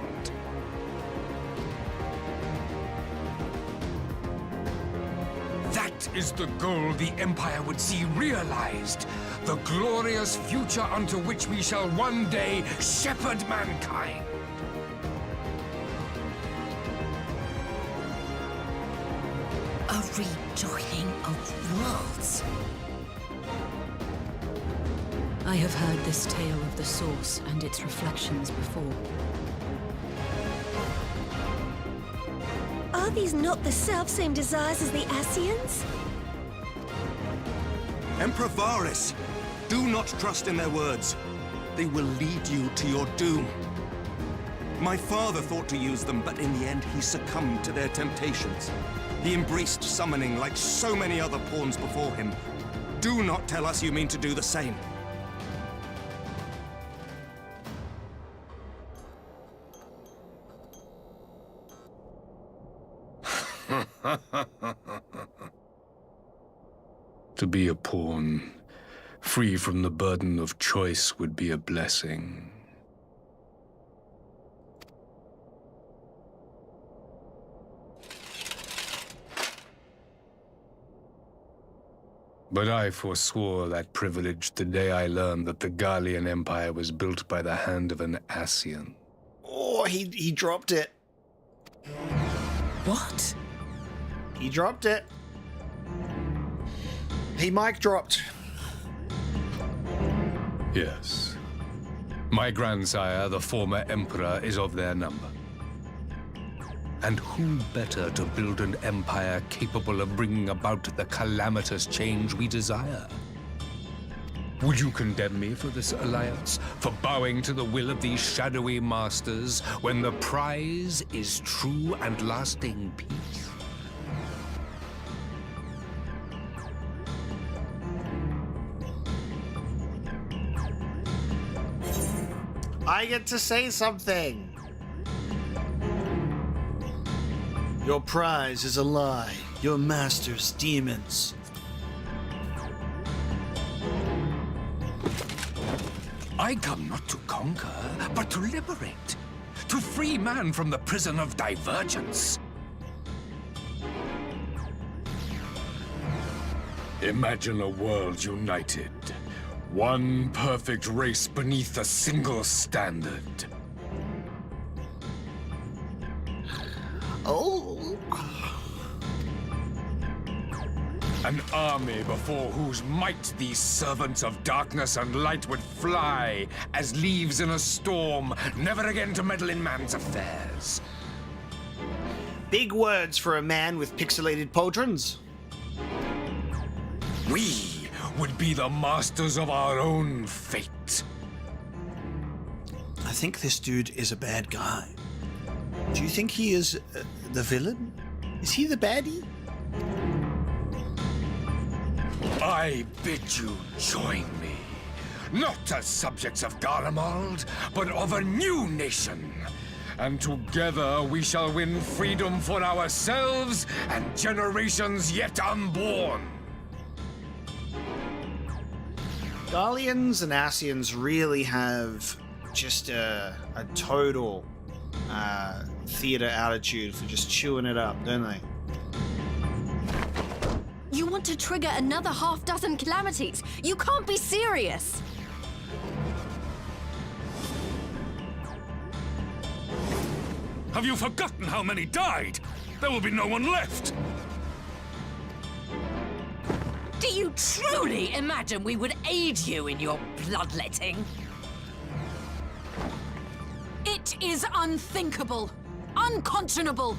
That is the goal the Empire would see realized. The glorious future unto which we shall one day shepherd mankind. A rejoining of worlds. I have heard this tale of the Source and its reflections before. Are these not the self-same desires as the Asians? Emperor Varis, do not trust in their words. They will lead you to your doom. My father thought to use them, but in the end he succumbed to their temptations. He embraced summoning like so many other pawns before him. Do not tell us you mean to do the same. To be a pawn, free from the burden of choice, would be a blessing. But I forswore that privilege the day I learned that the Gallian Empire was built by the hand of an Asian. Oh, he dropped it. What? He dropped it. He mic dropped. Yes. My grandsire, the former emperor, is of their number. And who better to build an empire capable of bringing about the calamitous change we desire? Would you condemn me for this alliance? For bowing to the will of these shadowy masters, when the prize is true and lasting peace? I get to say something. Your prize is a lie. Your master's demons. I come not to conquer, but to liberate. To free man from the prison of divergence. Imagine a world united. One perfect race beneath a single standard. Oh. An army before whose might these servants of darkness and light would fly as leaves in a storm, never again to meddle in man's affairs. Big words for a man with pixelated pauldrons. We would be the masters of our own fate. I think this dude is a bad guy. Do you think he is the villain? Is he the baddie? I bid you join me, not as subjects of Garlemald, but of a new nation. And together we shall win freedom for ourselves and generations yet unborn. Gallians and Asians really have just a total theater attitude for just chewing it up, don't they? You want to trigger another half-dozen calamities? You can't be serious! Have you forgotten how many died? There will be no one left. Do you truly imagine we would aid you in your bloodletting? It is unthinkable, unconscionable.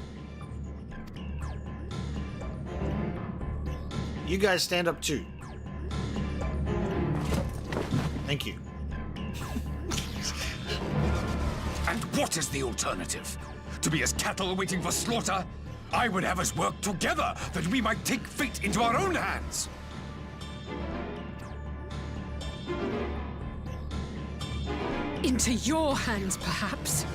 You guys stand up too. Thank you. And what is the alternative? To be as cattle waiting for slaughter? I would have us work together that we might take fate into our own hands. Into your hands, perhaps.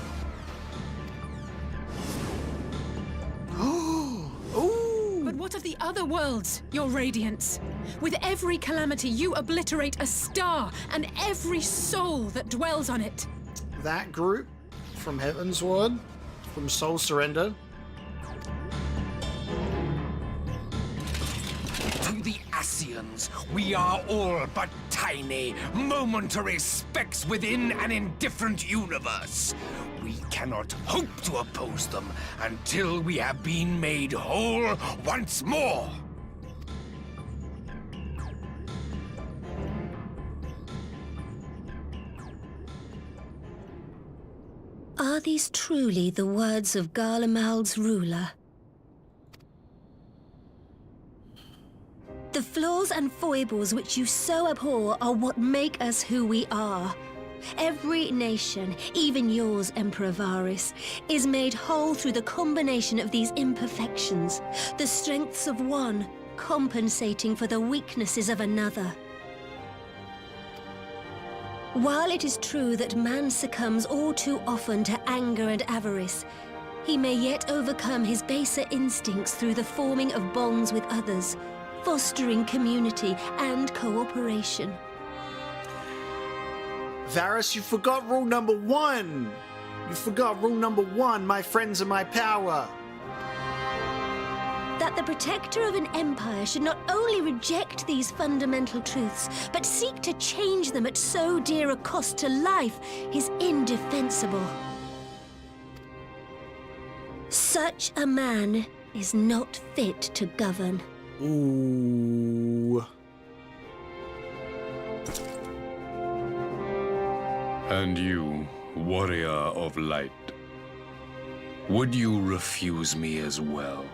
But what of the other worlds, your radiance? With every calamity, you obliterate a star and every soul that dwells on it. That group from Heaven's Ward, from Soul Surrender. To the Ascians, we are all but tiny, momentary specks within an indifferent universe. We cannot hope to oppose them until we have been made whole once more. Are these truly the words of Garlemald's ruler? The flaws and foibles which you so abhor are what make us who we are. Every nation, even yours, Emperor Varis, is made whole through the combination of these imperfections, the strengths of one compensating for the weaknesses of another. While it is true that man succumbs all too often to anger and avarice, he may yet overcome his baser instincts through the forming of bonds with others, fostering community and cooperation. Varis, you forgot rule number 1! You forgot rule number 1, my friends are my power! That the protector of an empire should not only reject these fundamental truths, but seek to change them at so dear a cost to life is indefensible. Such a man is not fit to govern. Ooh. And you, warrior of light, would you refuse me as well?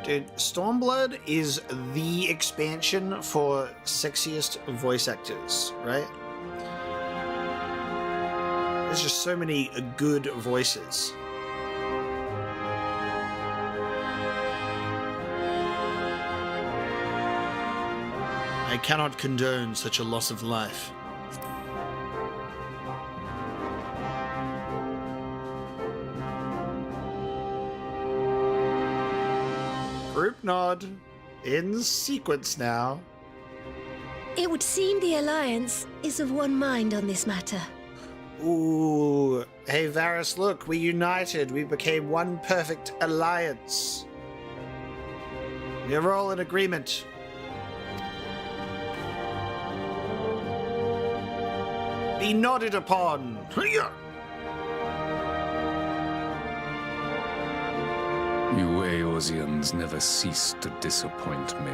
Dude, Stormblood is the expansion for sexiest voice actors, right? There's just so many good voices. I cannot condone such a loss of life. Group nod. In sequence now. It would seem the Alliance is of one mind on this matter. Ooh. Hey, Varis, look, we united. We became one perfect alliance. We are all in agreement. Be nodded upon. You Eorzeans never cease to disappoint me.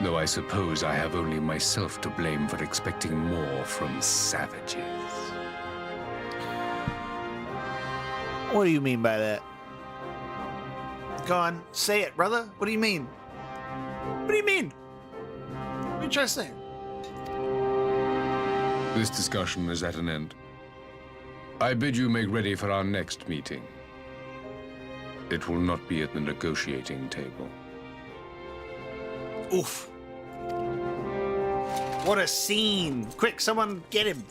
Though I suppose I have only myself to blame for expecting more from savages. What do you mean by that? Go on, say it, brother. What do you mean? What do you mean? What are you trying to say? This discussion is at an end. I bid you make ready for our next meeting. It will not be at the negotiating table. Oof. What a scene. Quick, someone get him.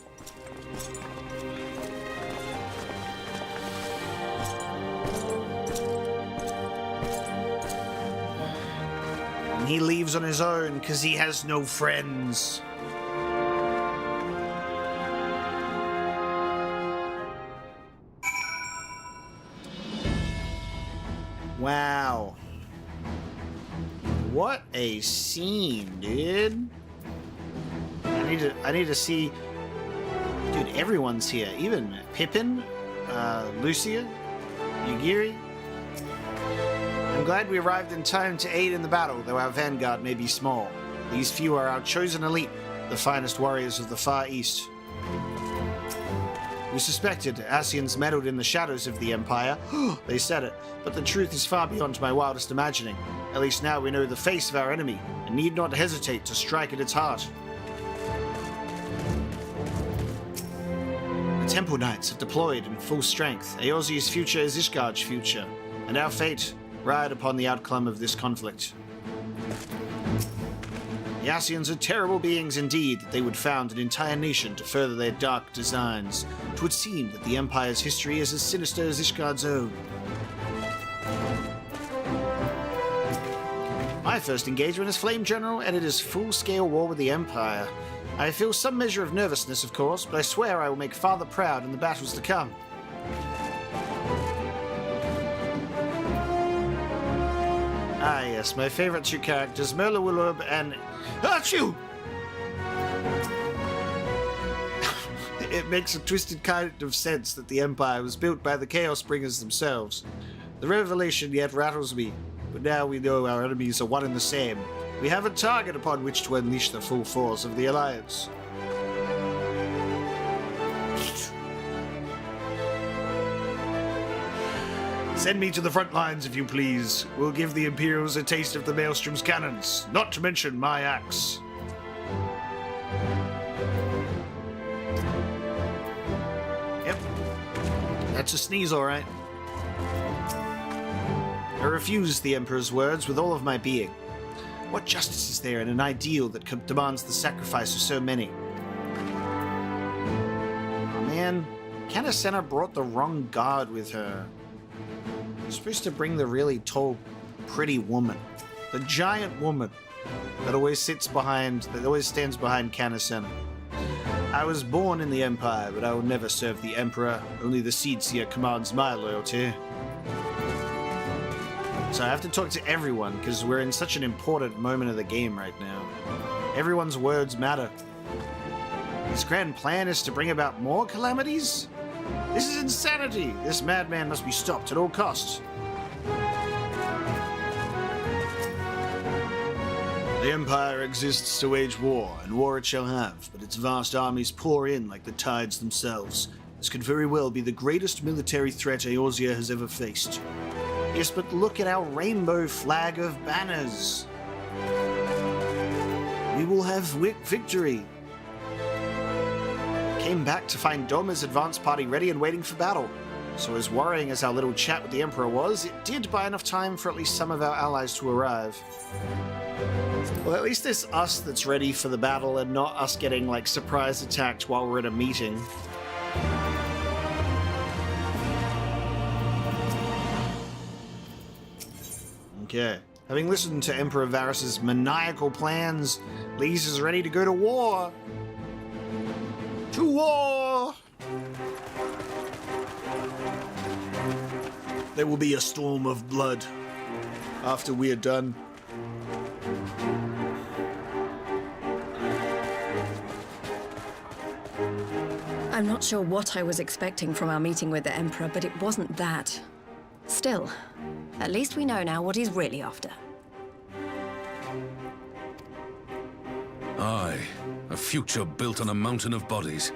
And he leaves on his own because he has no friends. Wow. What a scene, dude. I need to see. Dude, everyone's here. Even Pippin, Lucia, Yugiri. I'm glad we arrived in time to aid in the battle, though our vanguard may be small. These few are our chosen elite, the finest warriors of the Far East. We suspected Asians meddled in the shadows of the Empire. They said it, but the truth is far beyond my wildest imagining. At least now we know the face of our enemy, and need not hesitate to strike at its heart. The Temple Knights have deployed in full strength. Eorzea's future is Ishgard's future, and our fate ride upon the outcome of this conflict. The Asians are terrible beings indeed, that they would found an entire nation to further their dark designs. It would seem that the Empire's history is as sinister as Ishgard's own. My first engagement as Flame General, and it is full-scale war with the Empire. I feel some measure of nervousness, of course, but I swear I will make Father proud in the battles to come. Ah yes, my favorite two characters, Merlewulub and... Achoo! It makes a twisted kind of sense that the Empire was built by the Chaos Bringers themselves. The revelation yet rattles me, but now we know our enemies are one and the same. We have a target upon which to unleash the full force of the Alliance. Send me to the front lines, if you please. We'll give the Imperials a taste of the Maelstrom's cannons, not to mention my axe. Yep. That's a sneeze, all right. I refuse the Emperor's words with all of my being. What justice is there in an ideal that demands the sacrifice of so many? Oh man, Canacena brought the wrong guard with her. You're supposed to bring the really tall, pretty woman. The giant woman that always stands behind Canacena. I was born in the Empire, but I will never serve the Emperor. Only the Seedseer commands my loyalty. So I have to talk to everyone, because we're in such an important moment of the game right now. Everyone's words matter. His grand plan is to bring about more calamities? This is insanity! This madman must be stopped at all costs. The Empire exists to wage war, and war it shall have, but its vast armies pour in like the tides themselves. This could very well be the greatest military threat Eorzea has ever faced. Yes, but look at our rainbow flag of banners. We will have victory. Came back to find Doma's advance party ready and waiting for battle. So as worrying as our little chat with the Emperor was, it did buy enough time for at least some of our allies to arrive. Well, at least it's us that's ready for the battle and not us getting, like, surprise attacked while we're at a meeting. Okay. Having listened to Emperor Varys' maniacal plans, Lyse is ready to go to war. To war! There will be a storm of blood after we are done. I'm not sure what I was expecting from our meeting with the Emperor, but it wasn't that. Still, at least we know now what he's really after. Aye, a future built on a mountain of bodies.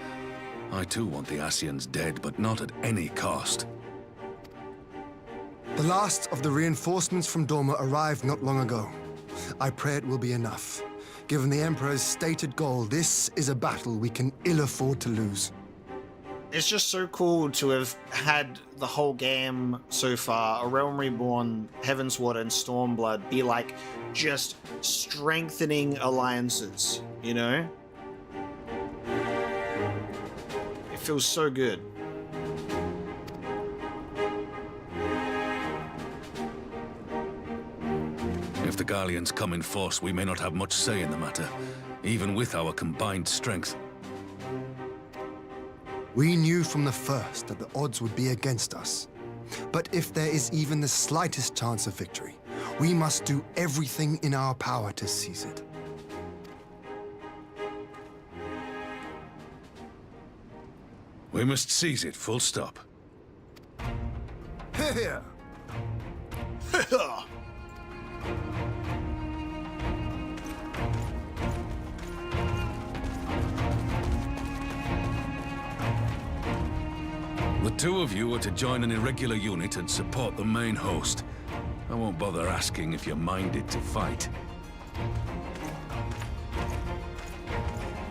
I too want the Asians dead, but not at any cost. The last of the reinforcements from Doma arrived not long ago. I pray it will be enough. Given the Emperor's stated goal, this is a battle we can ill afford to lose. It's just so cool to have had the whole game so far, A Realm Reborn, Heavensward, and Stormblood, be like just strengthening alliances, you know? It feels so good. If the Garleans come in force, we may not have much say in the matter, even with our combined strength. We knew from the first that the odds would be against us. But if there is even the slightest chance of victory, we must do everything in our power to seize it. We must seize it, full stop. Here! The two of you are to join an irregular unit and support the main host. I won't bother asking if you're minded to fight.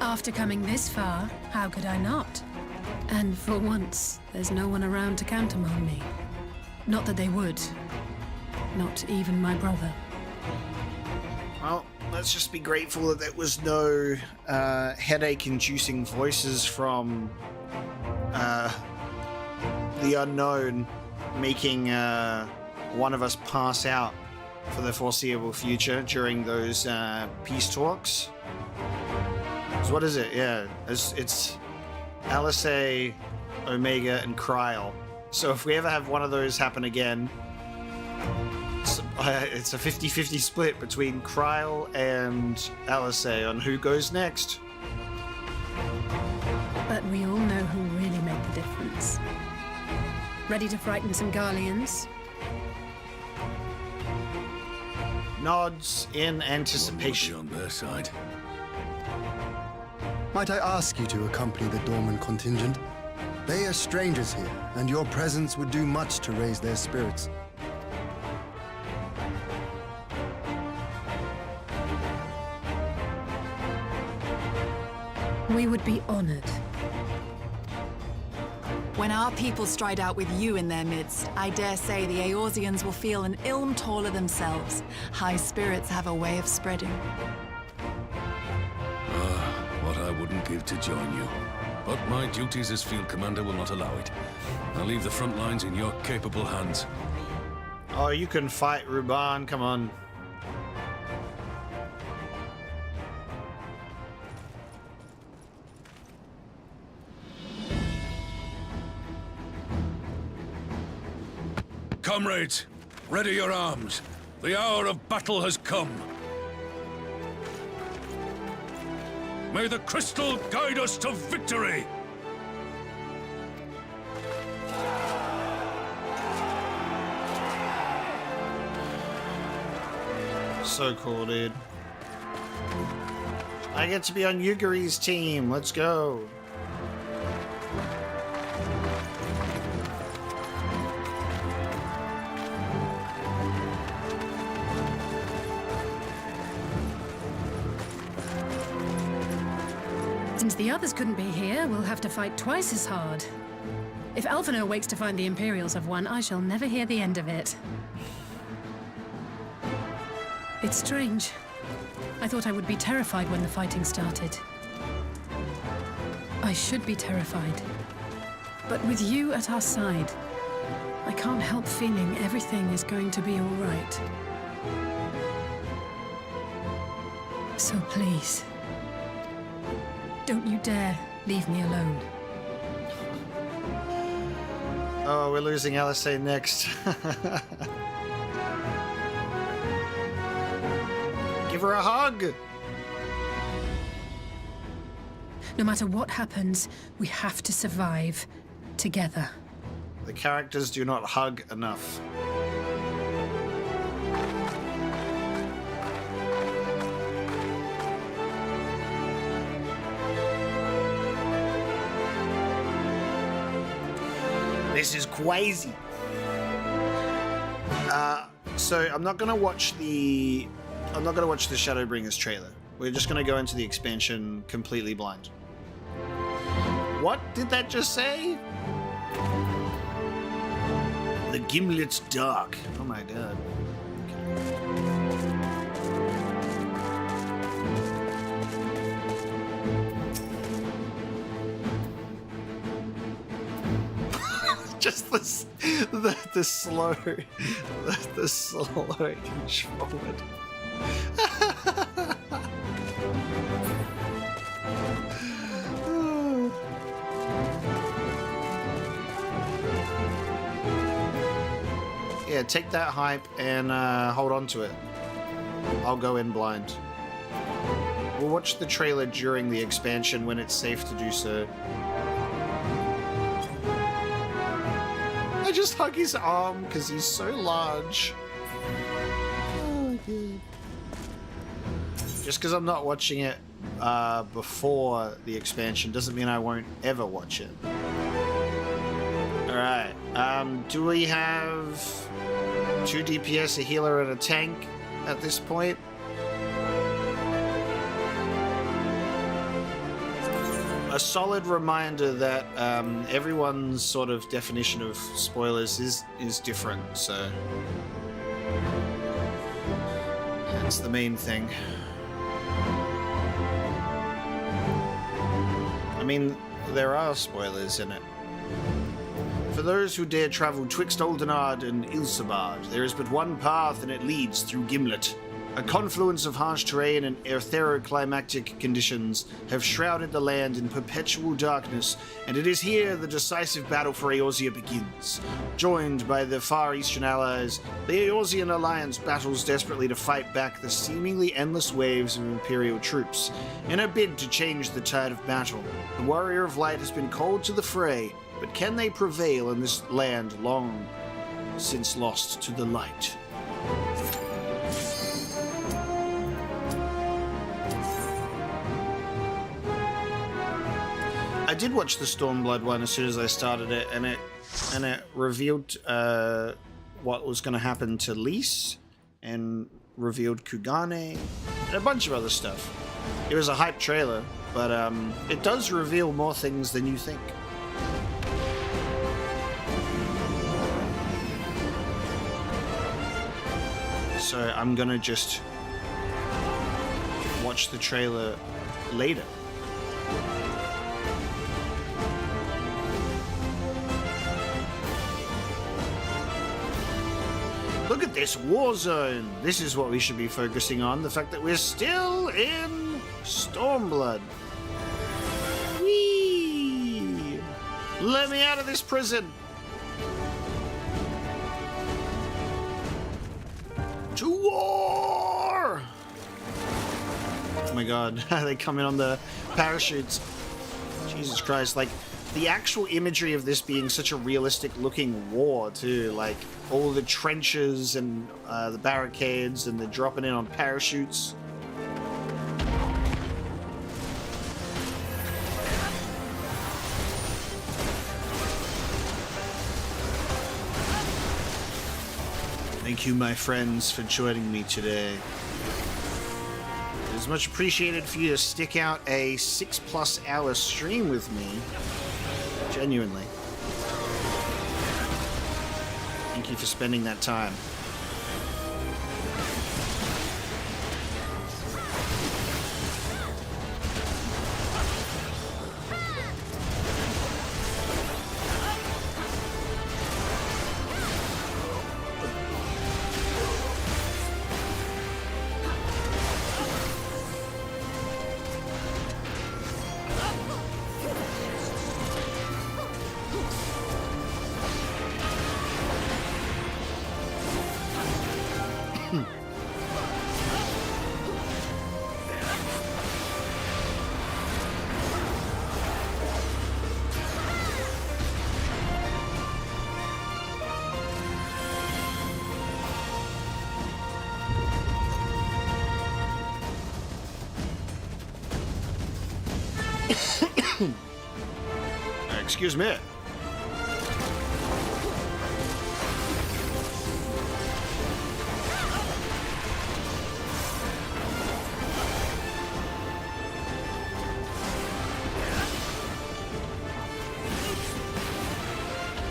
After coming this far, how could I not? And for once, there's no one around to countermand me. Not that they would. Not even my brother. Well, let's just be grateful that there was no headache-inducing voices from the unknown making one of us pass out for the foreseeable future during those peace talks. So what is it? Yeah, it's Alice, Omega, and Kryl. So if we ever have one of those happen again, it's a 50-50 split between Kryl and Alice on who goes next. But we all know who really made the difference. Ready to frighten some Garleans? Nods in anticipation. On their side. Might I ask you to accompany the dormant contingent? They are strangers here, and your presence would do much to raise their spirits. We would be honored. When our people stride out with you in their midst, I dare say the Eorzeans will feel an ilm taller themselves. High spirits have a way of spreading. What I wouldn't give to join you. But my duties as field commander will not allow it. I'll leave the front lines in your capable hands. Oh, you can fight, Ruban. Come on. Comrades, ready your arms. The hour of battle has come. May the crystal guide us to victory! So cool, dude. I get to be on Yuguri's team. Let's go. Since the others couldn't be here, we'll have to fight twice as hard. If Alphinaud wakes to find the Imperials have won, I shall never hear the end of it. It's strange. I thought I would be terrified when the fighting started. I should be terrified. But with you at our side, I can't help feeling everything is going to be all right. So please, don't you dare leave me alone. Oh, we're losing Alice next. Give her a hug! No matter what happens, we have to survive together. The characters do not hug enough. This is crazy. So I'm not gonna watch the Shadowbringers trailer. We're just gonna go into the expansion completely blind. What did that just say? The Gimlet's dark. Oh my god. Just the slow inch forward. Yeah, take that hype and hold on to it. I'll go in blind. We'll watch the trailer during the expansion when it's safe to do so. I just hug his arm because he's so large. Oh, good. Just because I'm not watching it before the expansion doesn't mean I won't ever watch it. Alright, Alright, do we have 2 DPS, a healer, and a tank at this point? A solid reminder that everyone's sort of definition of spoilers is different, so that's the main thing. I mean, there are spoilers in it. For those who dare travel twixt Oldenard and Ilsabard, there is but one path, and it leads through Gimlet. A confluence of harsh terrain and eutheroclimactic conditions have shrouded the land in perpetual darkness, and it is here the decisive battle for Eorzea begins. Joined by the Far Eastern allies, the Eorzean alliance battles desperately to fight back the seemingly endless waves of Imperial troops. In a bid to change the tide of battle, the Warrior of Light has been called to the fray, but can they prevail in this land long since lost to the light? I did watch the Stormblood one as soon as I started it, and it revealed what was going to happen to Lys, and revealed Kugane, and a bunch of other stuff. It was a hype trailer, but it does reveal more things than you think. So I'm gonna just watch the trailer later. Look at this war zone. This is what we should be focusing on. The fact that we're still in Stormblood. Whee! Let me out of this prison. To war! Oh my god, they come in on the parachutes. Jesus Christ, like, the actual imagery of this being such a realistic looking war too, like all the trenches and the barricades, and they're dropping in on parachutes. Thank you, my friends, for joining me today. It is much appreciated for you to stick out a 6+ hour stream with me. Genuinely. Thank you for spending that time. Excuse me. Yeah,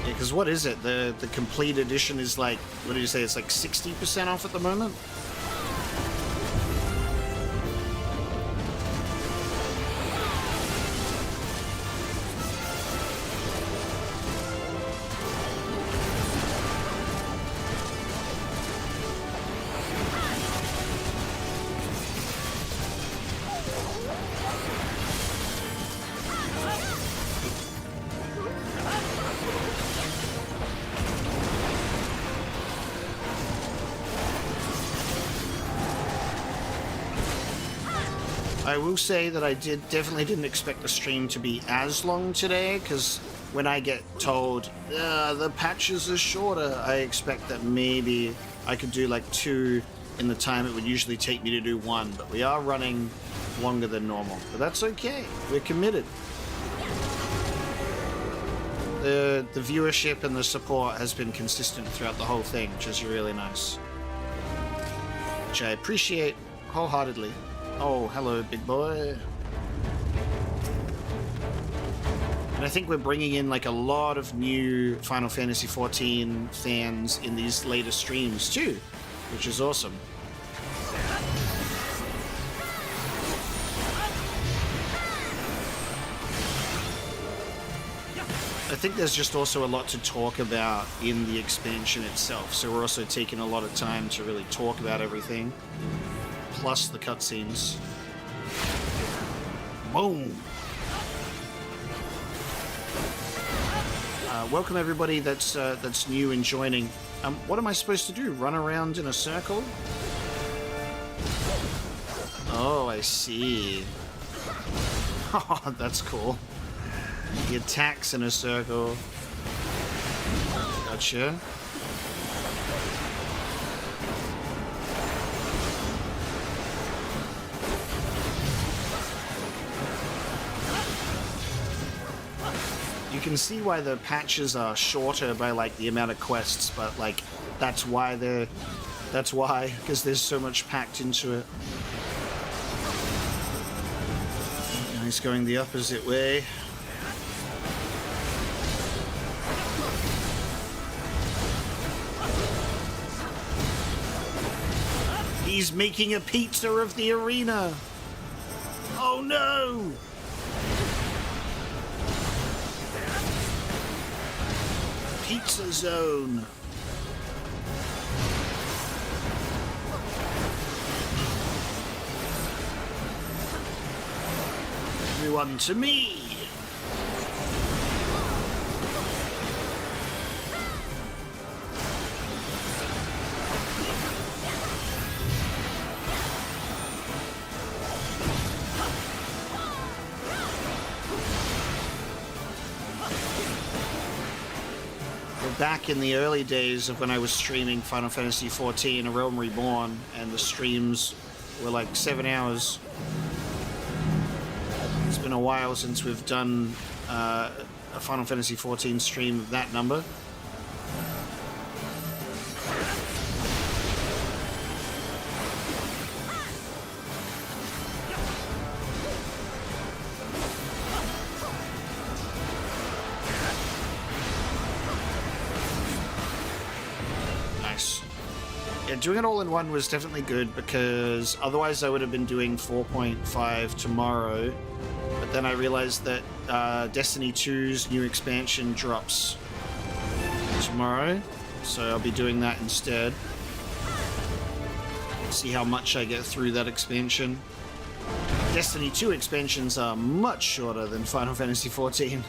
because what is it? The complete edition is like, what did you say? It's like 60% off at the moment? I will say that I definitely didn't expect the stream to be as long today, because when I get told the patches are shorter, I expect that maybe I could do like 2 in the time it would usually take me to do 1, but we are running longer than normal. But that's okay, we're committed. The viewership and the support has been consistent throughout the whole thing, which is really nice. Which I appreciate wholeheartedly. Oh, hello, big boy. And I think we're bringing in like a lot of new Final Fantasy XIV fans in these later streams too, which is awesome. I think there's just also a lot to talk about in the expansion itself, so we're also taking a lot of time to really talk about everything, plus the cutscenes. Boom! Welcome everybody that's new and joining. What am I supposed to do? Run around in a circle? Oh, I see. Oh, that's cool. He attacks in a circle. Gotcha. You can see why the patches are shorter by like the amount of quests, but like that's why, because there's so much packed into it. Now he's going the opposite way. He's making a pizza of the arena. Oh no! Pizza zone. Everyone to me. Back in the early days of when I was streaming Final Fantasy XIV, A Realm Reborn, and the streams were like 7 hours. It's been a while since we've done a Final Fantasy XIV stream of that number. Doing it all in one was definitely good, because otherwise I would have been doing 4.5 tomorrow, but then I realized that Destiny 2's new expansion drops tomorrow, so I'll be doing that instead. See how much I get through that expansion. Destiny 2 expansions are much shorter than Final Fantasy XIV.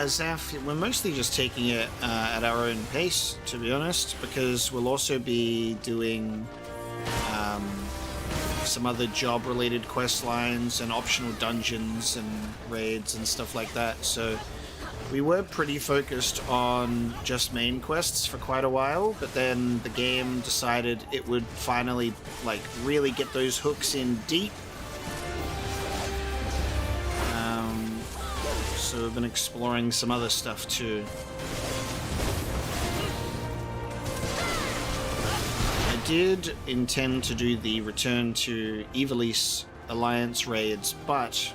Zaf, we're mostly just taking it at our own pace, to be honest, because we'll also be doing some other job-related quest lines and optional dungeons and raids and stuff like that. So we were pretty focused on just main quests for quite a while, but then the game decided it would finally like really get those hooks in deep. So we've been exploring some other stuff too. I did intend to do the Return to Ivalice Alliance raids, but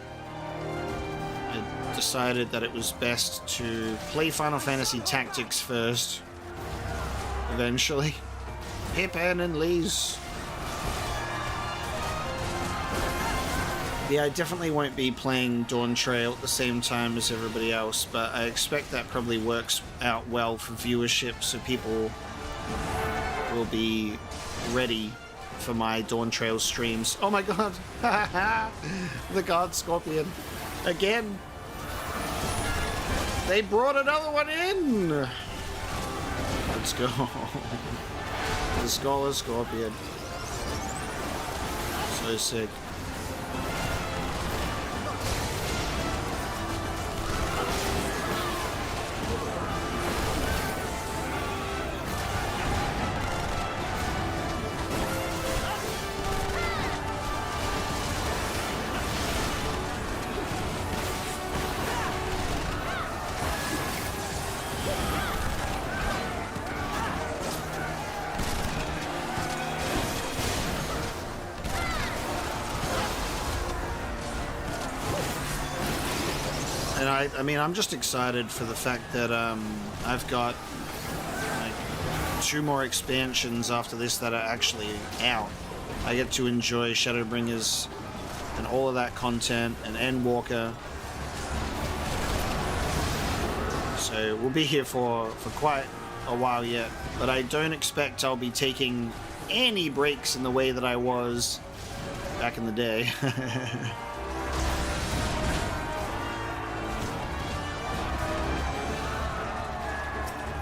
I decided that it was best to play Final Fantasy Tactics first, eventually. Pippin and Lise. Yeah, I definitely won't be playing Dawn Trail at the same time as everybody else, but I expect that probably works out well for viewership, so people will be ready for my Dawn Trail streams. Oh my god! The God Scorpion. Again! They brought another one in! Let's go. The Scholar Scorpion. So sick. I mean, I'm just excited for the fact that I've got like 2 more expansions after this that are actually out. I get to enjoy Shadowbringers and all of that content and Endwalker. So we'll be here for quite a while yet. But I don't expect I'll be taking any breaks in the way that I was back in the day.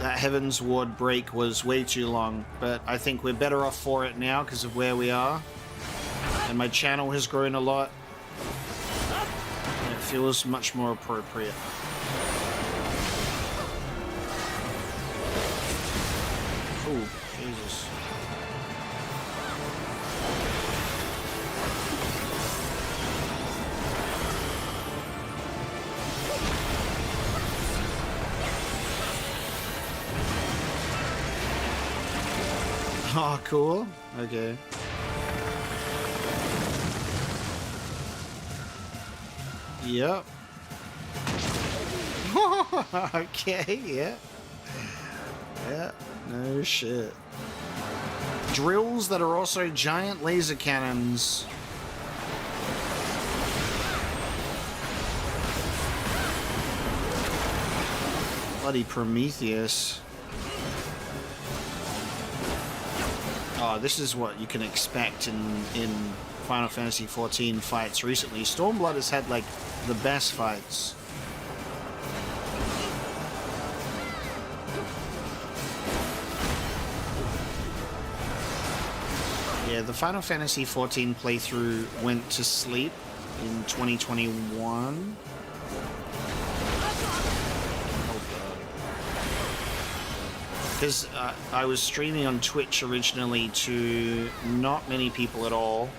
That Heaven's Ward break was way too long, but I think we're better off for it now because of where we are. And my channel has grown a lot. And it feels much more appropriate. Oh, Jesus. Oh, cool. Okay. Yep. Okay, yeah. Yeah, no shit. Drills that are also giant laser cannons. Bloody Prometheus. Oh, this is what you can expect in Final Fantasy XIV fights recently. Stormblood has had, like, the best fights. Yeah, the Final Fantasy XIV playthrough went to sleep in 2021. Because I was streaming on Twitch originally to not many people at all.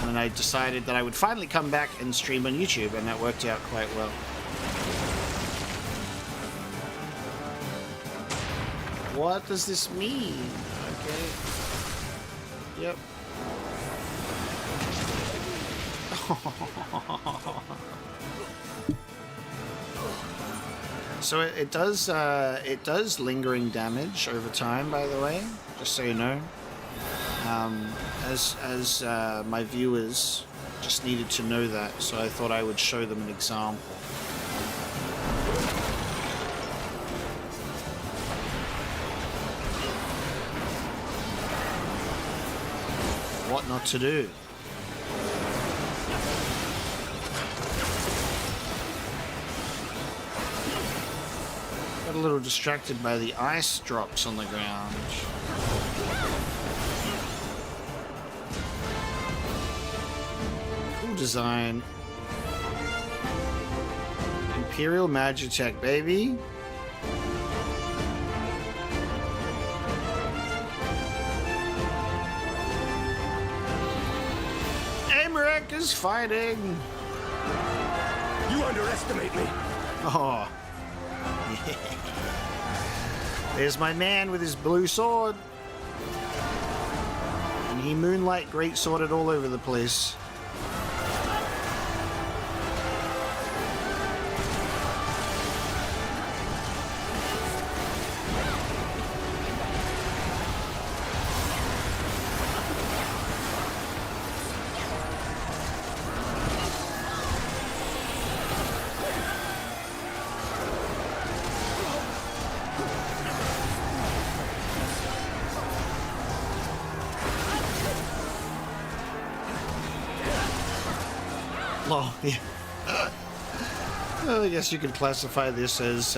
And I decided that I would finally come back and stream on YouTube, and that worked out quite well. What does this mean? Okay. Yep. So it does lingering damage over time, by the way, just so you know. As my viewers just needed to know that, so I thought I would show them an example. What not to do. Got a little distracted by the ice drops on the ground. Cool design. Imperial Magitech, baby. Amrek is fighting. You underestimate me. Oh. Yeah. There's my man with his blue sword. And he moonlight greatsworded all over the place. Oh, yeah. Well, I guess you could classify this as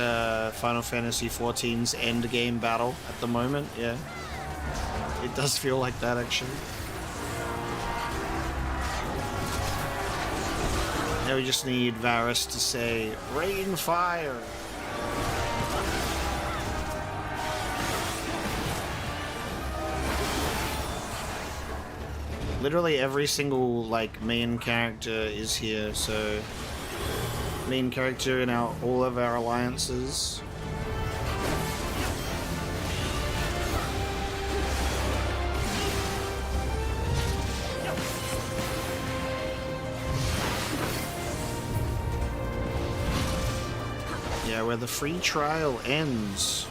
Final Fantasy XIV's endgame battle at the moment, yeah. It does feel like that, actually. Now we just need Varis to say, rain fire! Literally every single, like, main character is here, so... Main character in all of our alliances. Yeah, where the free trial ends.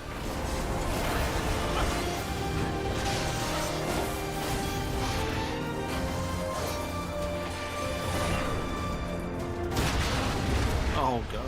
Oh, God.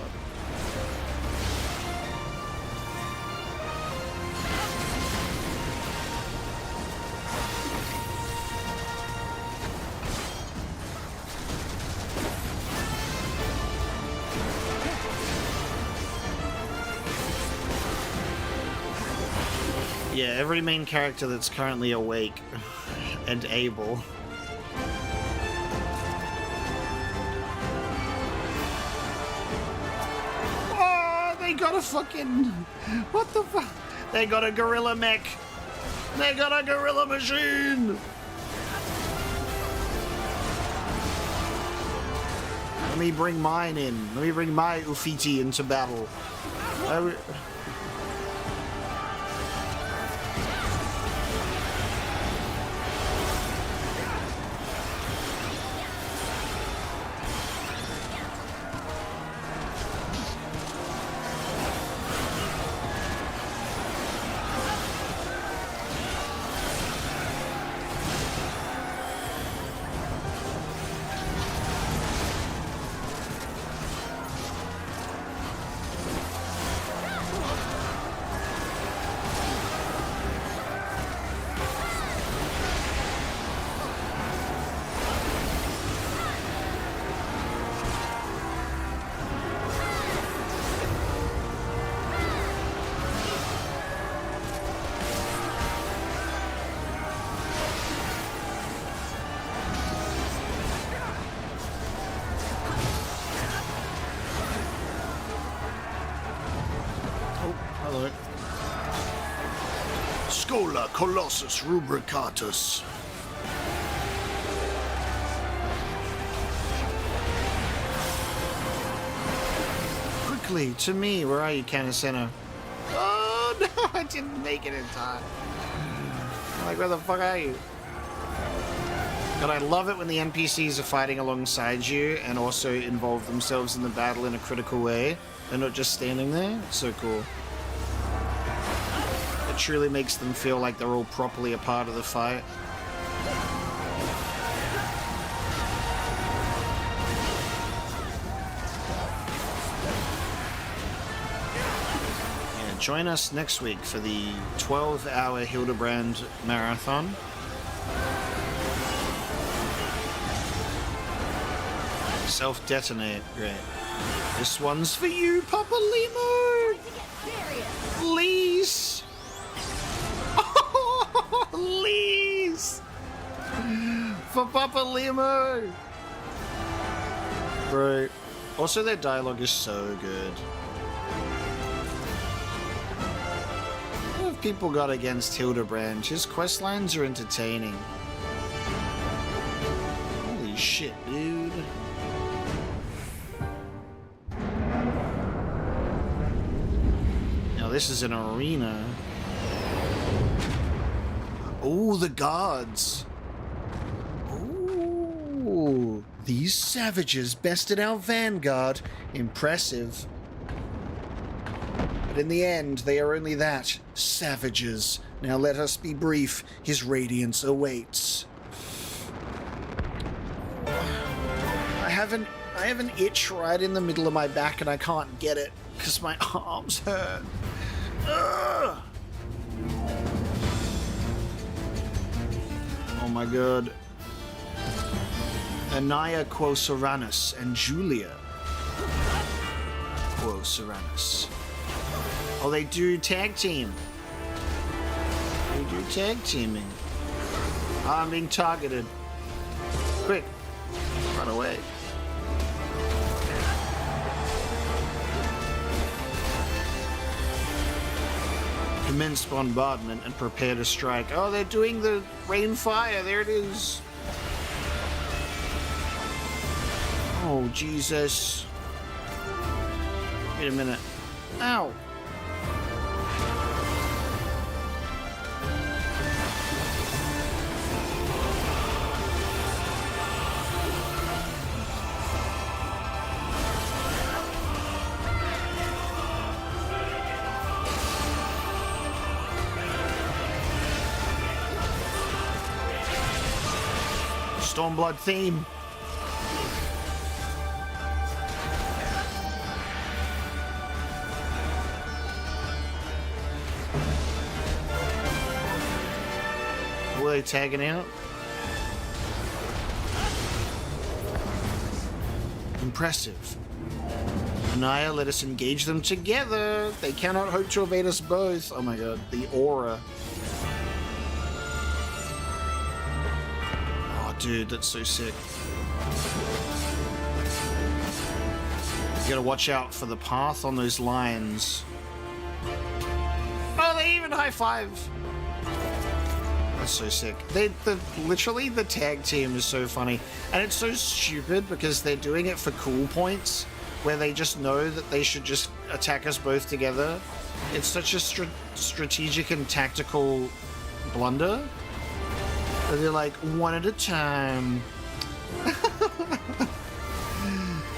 Yeah, every main character that's currently awake and able. They got a fucking... What the fuck? They got a gorilla mech. They got a gorilla machine. Let me bring mine in. Let me bring my Ufiti into battle. Scola Colossus Rubricatus. Quickly, to me. Where are you, Canacena? Oh, no, I didn't make it in time. Like, where the fuck are you? God, I love it when the NPCs are fighting alongside you and also involve themselves in the battle in a critical way. They're not just standing there. It's so cool. It truly makes them feel like they're all properly a part of the fight. Yeah, join us next week for the 12-hour Hildebrand Marathon. Self-detonate, great. This one's for you, Papa Limo! Please! Oh, please! For Papa Limo! Bro. Also, their dialogue is so good. What have people got against Hildebrand? His questlines are entertaining. Holy shit, dude. This is an arena. Oh, the gods. Oh, these savages bested our vanguard. Impressive. But in the end, they are only that, savages. Now let us be brief. His radiance awaits. I have an itch right in the middle of my back and I can't get it because my arms hurt. Ugh. Oh my god. Anaya Quo-Soranus and Julia Quo-Soranus. Oh, they do tag team. They do tag teaming. I'm being targeted. Quick, run away. Commence bombardment and prepare to strike. Oh, they're doing the rain fire. There it is. Oh, Jesus. Wait a minute. Ow. Stormblood theme. Were they tagging out? Impressive. Anaya, let us engage them together. They cannot hope to evade us both. Oh my god, the aura. Dude, that's so sick. You gotta watch out for the path on those lines. Oh, they even high five. That's so sick. Literally the tag team is so funny. And it's so stupid because they're doing it for cool points where they just know that they should just attack us both together. It's such a strategic and tactical blunder. They're like, one at a time.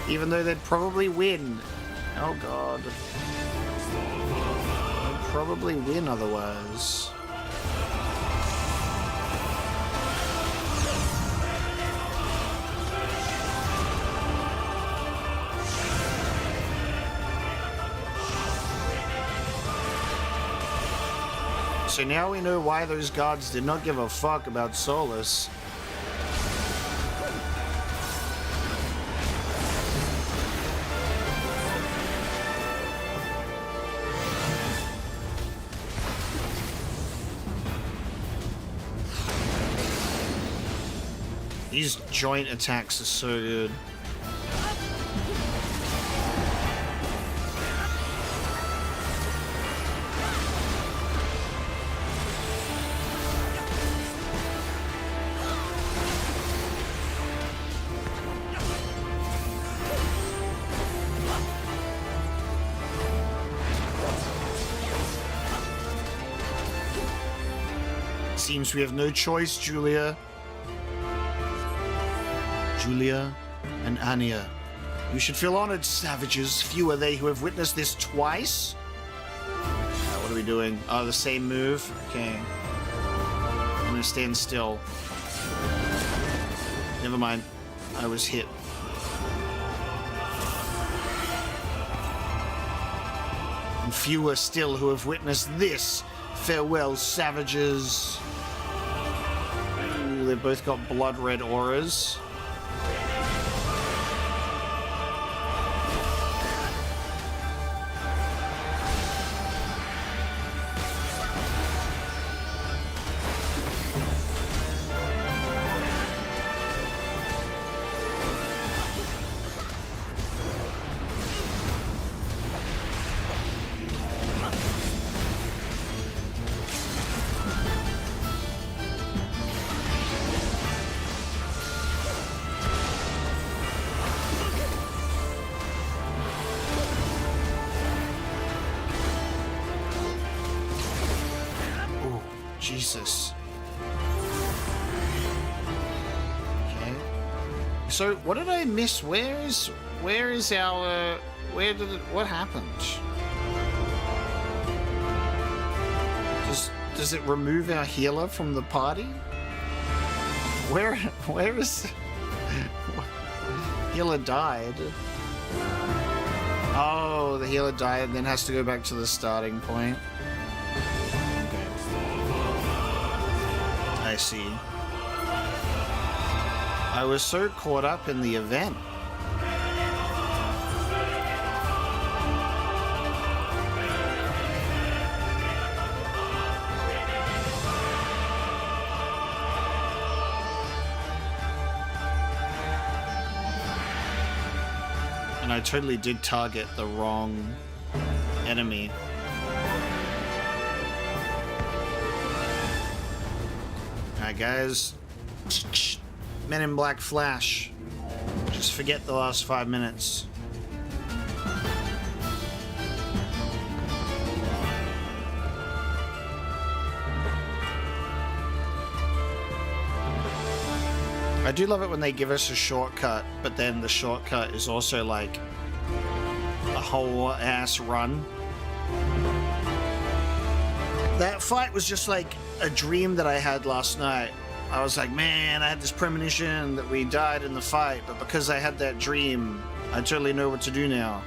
Even though they'd probably win. Oh god. They'd probably win otherwise. So now we know why those gods did not give a fuck about Solus. These joint attacks are so good. Seems we have no choice, Julia. Julia and Anya. You should feel honored, savages. Few are they who have witnessed this twice. What are we doing? Oh, the same move? Okay. I'm gonna stand still. Never mind. I was hit. And fewer still who have witnessed this. Farewell, savages. Ooh, they've both got blood red auras. Jesus. Okay. So what did I miss? Where is our what happened? Does it remove our healer from the party? Where is healer died? Oh, the healer died and then has to go back to the starting point. I see. I was so caught up in the event. And I totally did target the wrong enemy. Alright, guys. Men in Black Flash. Just forget the last 5 minutes. I do love it when they give us a shortcut, but then the shortcut is also like a whole ass run. That fight was just like a dream that I had last night. I was like, man, I had this premonition that we died in the fight, but because I had that dream, I totally know what to do now.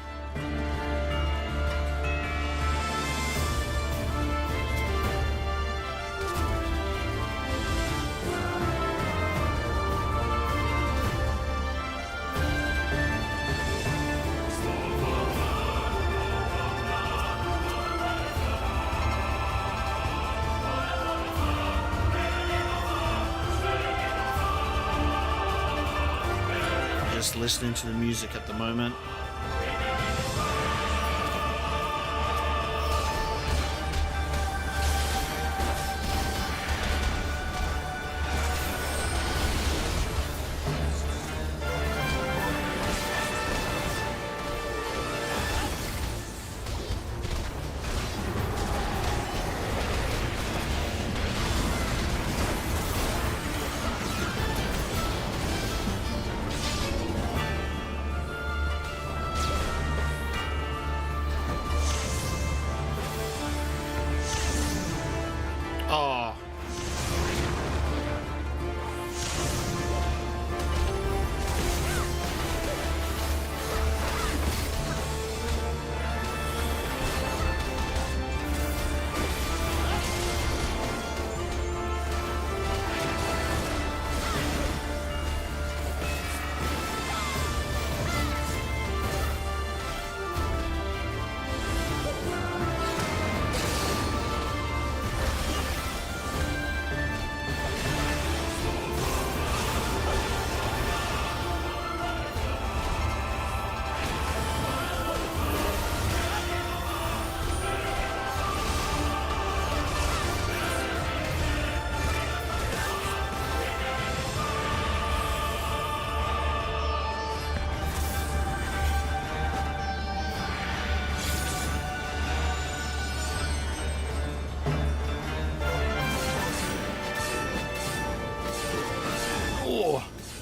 Listening to the music at the moment.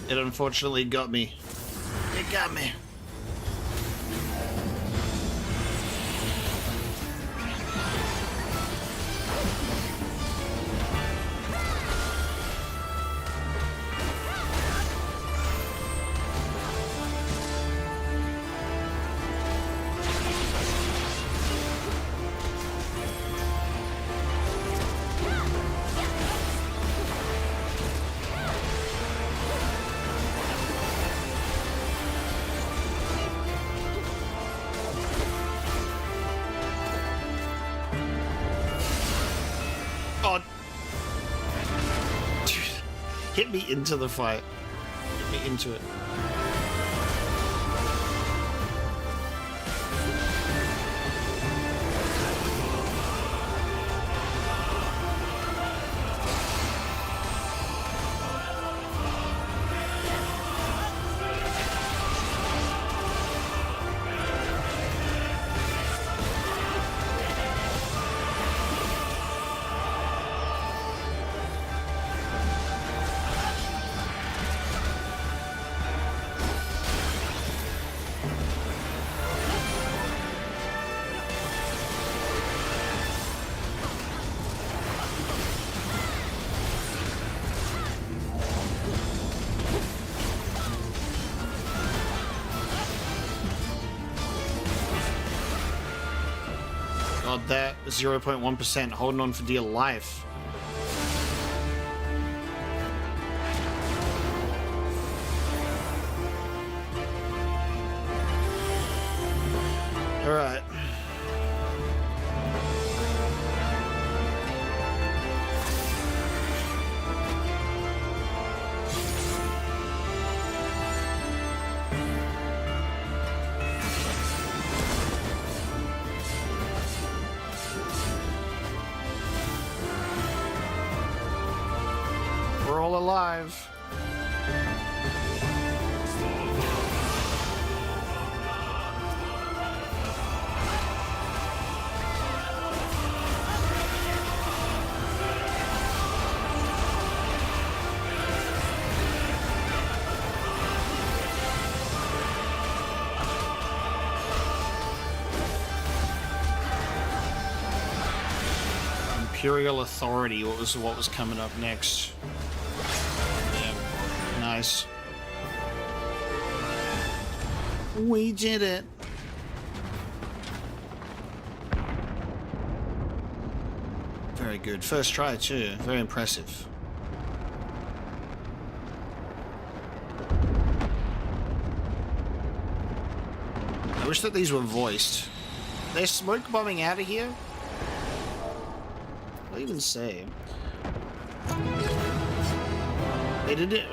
It unfortunately got me. It got me. Hit me into the fight. Hit me into it. God, that 0.1% holding on for dear life. Alright. We're all alive. Imperial authority. What was coming up next? Yeah, nice. We did it. Very good. First try too. Very impressive. I wish that these were voiced. They're smoke bombing out of here? What do I even say? They didn't.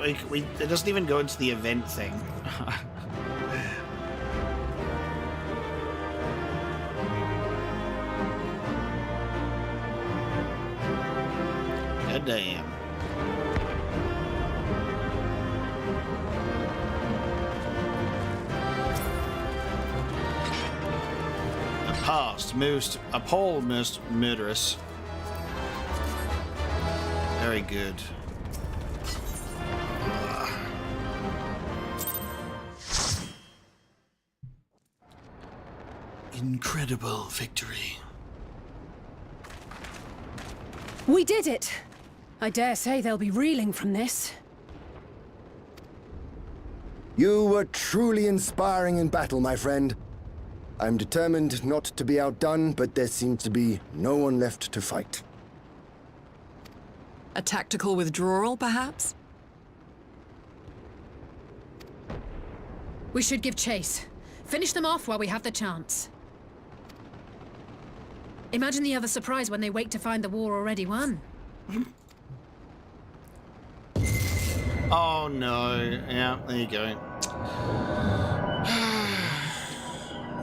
It doesn't even go into the event thing. God damn. The past most appalled, most murderous. Very good. Incredible victory. We did it! I dare say they'll be reeling from this. You were truly inspiring in battle, my friend. I'm determined not to be outdone, but there seems to be no one left to fight. A tactical withdrawal, perhaps? We should give chase. Finish them off while we have the chance. Imagine the other surprise when they wake to find the war already won. Oh no. Yeah, there you go.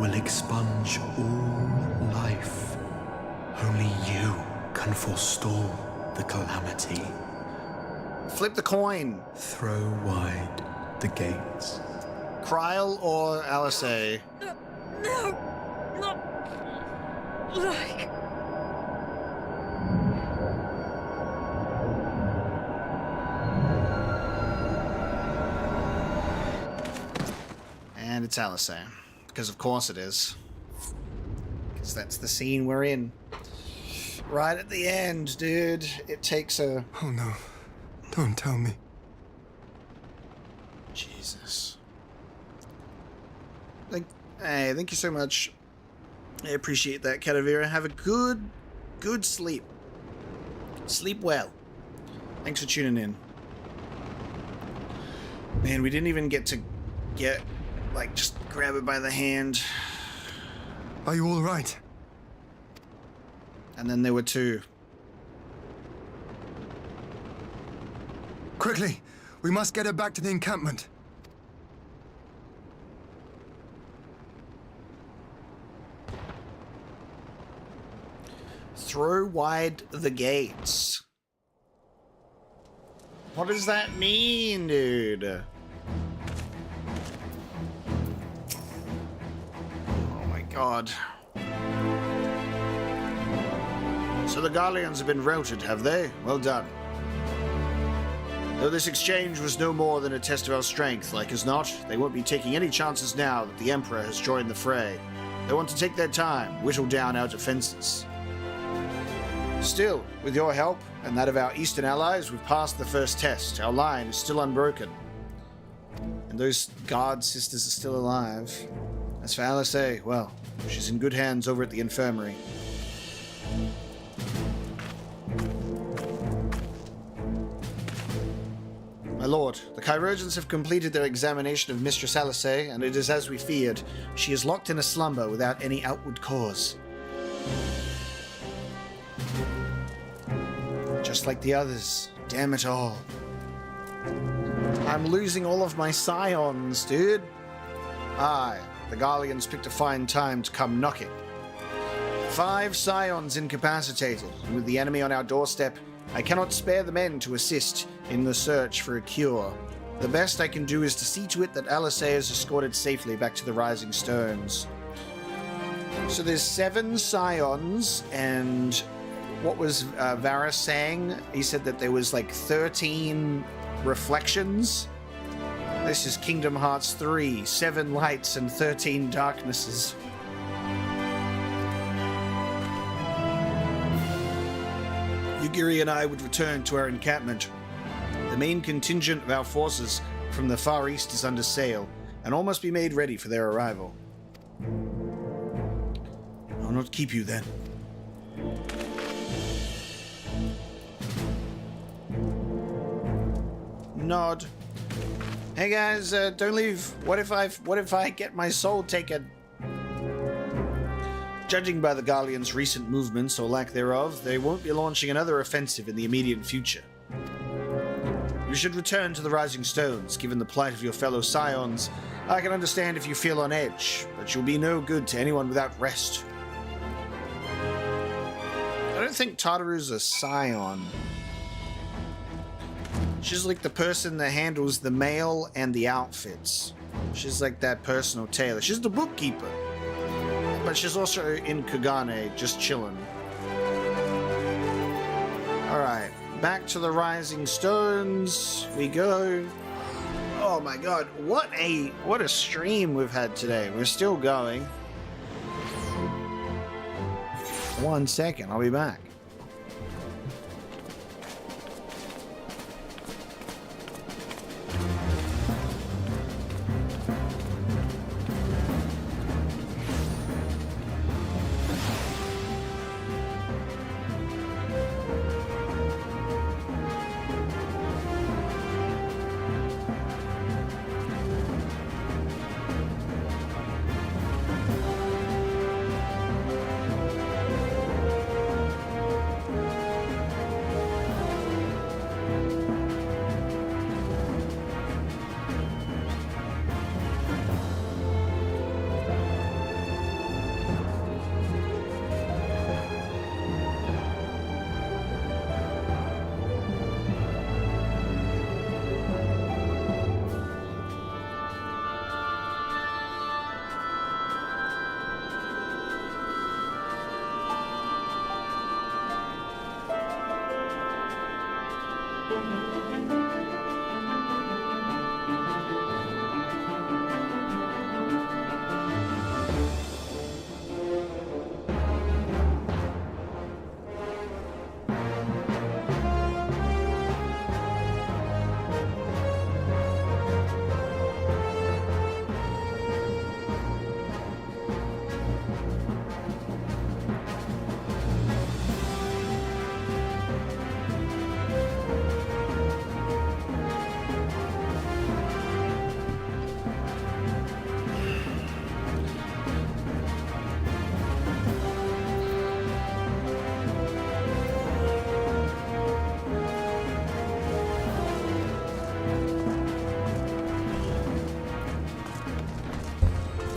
Will expunge all life. Only you can forestall the calamity. Flip the coin. Throw wide the gates. Kryl or Alice? No, not like. And it's Alice, because of course it is. Because that's the scene we're in. Right at the end, dude. It takes a... Oh no. Don't tell me. Jesus. Hey, thank you so much. I appreciate that, Catavira. Have a good sleep. Sleep well. Thanks for tuning in. Man, we didn't even get to just grab it by the hand. Are you all right? And then there were two. Quickly! We must get her back to the encampment. Throw wide the gates. What does that mean, dude? Oh my god. So the Garleans have been routed, have they? Well done. Though this exchange was no more than a test of our strength, like as not, they won't be taking any chances now that the Emperor has joined the fray. They want to take their time, whittle down our defenses. Still, with your help, and that of our eastern allies, we've passed the first test. Our line is still unbroken. And those guard sisters are still alive. As for Alice, well, she's in good hands over at the infirmary. My lord, the chirurgeons have completed their examination of Mistress Alisay, and it is as we feared. She is locked in a slumber without any outward cause. Just like the others. Damn it all. I'm losing all of my scions, dude. Aye, the Garleans picked a fine time to come knocking. 5 scions incapacitated, and with the enemy on our doorstep, I cannot spare the men to assist in the search for a cure. The best I can do is to see to it that Alisay is escorted safely back to the Rising Stones. So there's 7 scions, and what was Varis saying? He said that there was like 13 reflections. This is Kingdom Hearts 3, 7 lights and 13 darknesses. Yugiri and I would return to our encampment. The main contingent of our forces from the Far East is under sail, and all must be made ready for their arrival. I'll not keep you then. Nod. Hey guys, don't leave. What if I get my soul taken? Judging by the Garleans' recent movements, or lack thereof, they won't be launching another offensive in the immediate future. You should return to the Rising Stones, given the plight of your fellow scions. I can understand if you feel on edge, but you'll be no good to anyone without rest. I don't think Tartaru's a scion. She's like the person that handles the mail and the outfits. She's like that personal tailor. She's the bookkeeper. But she's also in Kugane, just chilling. Alright, back to the Rising Stones we go. Oh my god, what a stream we've had today. We're still going. 1 second, I'll be back.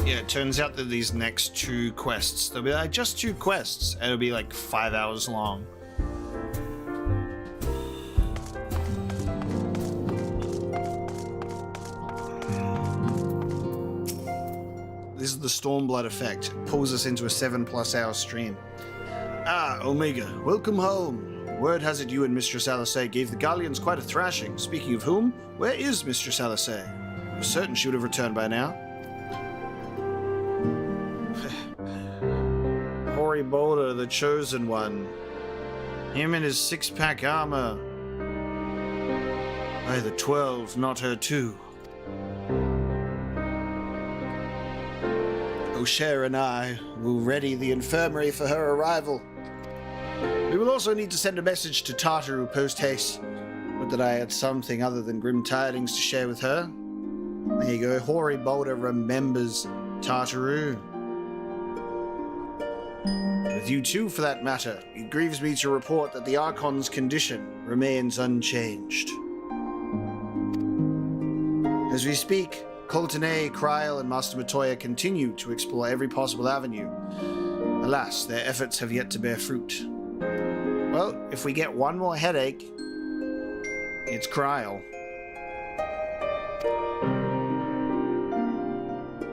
Yeah, it turns out that these next 2 quests, they'll be like just 2 quests, and it'll be like 5 hours long. This is the Stormblood effect. It pulls us into a 7+ hour stream. Ah, Omega, welcome home. Word has it you and Mistress Alisay gave the Garleans quite a thrashing. Speaking of whom, where is Mistress Alisay? I was certain she would have returned by now. Hoary Boulder, the chosen one. Him in his 6-pack armor. By the 12, not her too. O'Share and I will ready the infirmary for her arrival. We will also need to send a message to Tartaru post-haste, but Would that I had something other than grim tidings to share with her. There you go, Hoary Boulder remembers Tartaru. With you too, for that matter, it grieves me to report that the Archon's condition remains unchanged. As we speak, Coltonay, Kryl, and Master Matoya continue to explore every possible avenue. Alas, their efforts have yet to bear fruit. Well, if we get one more headache, it's Kryl.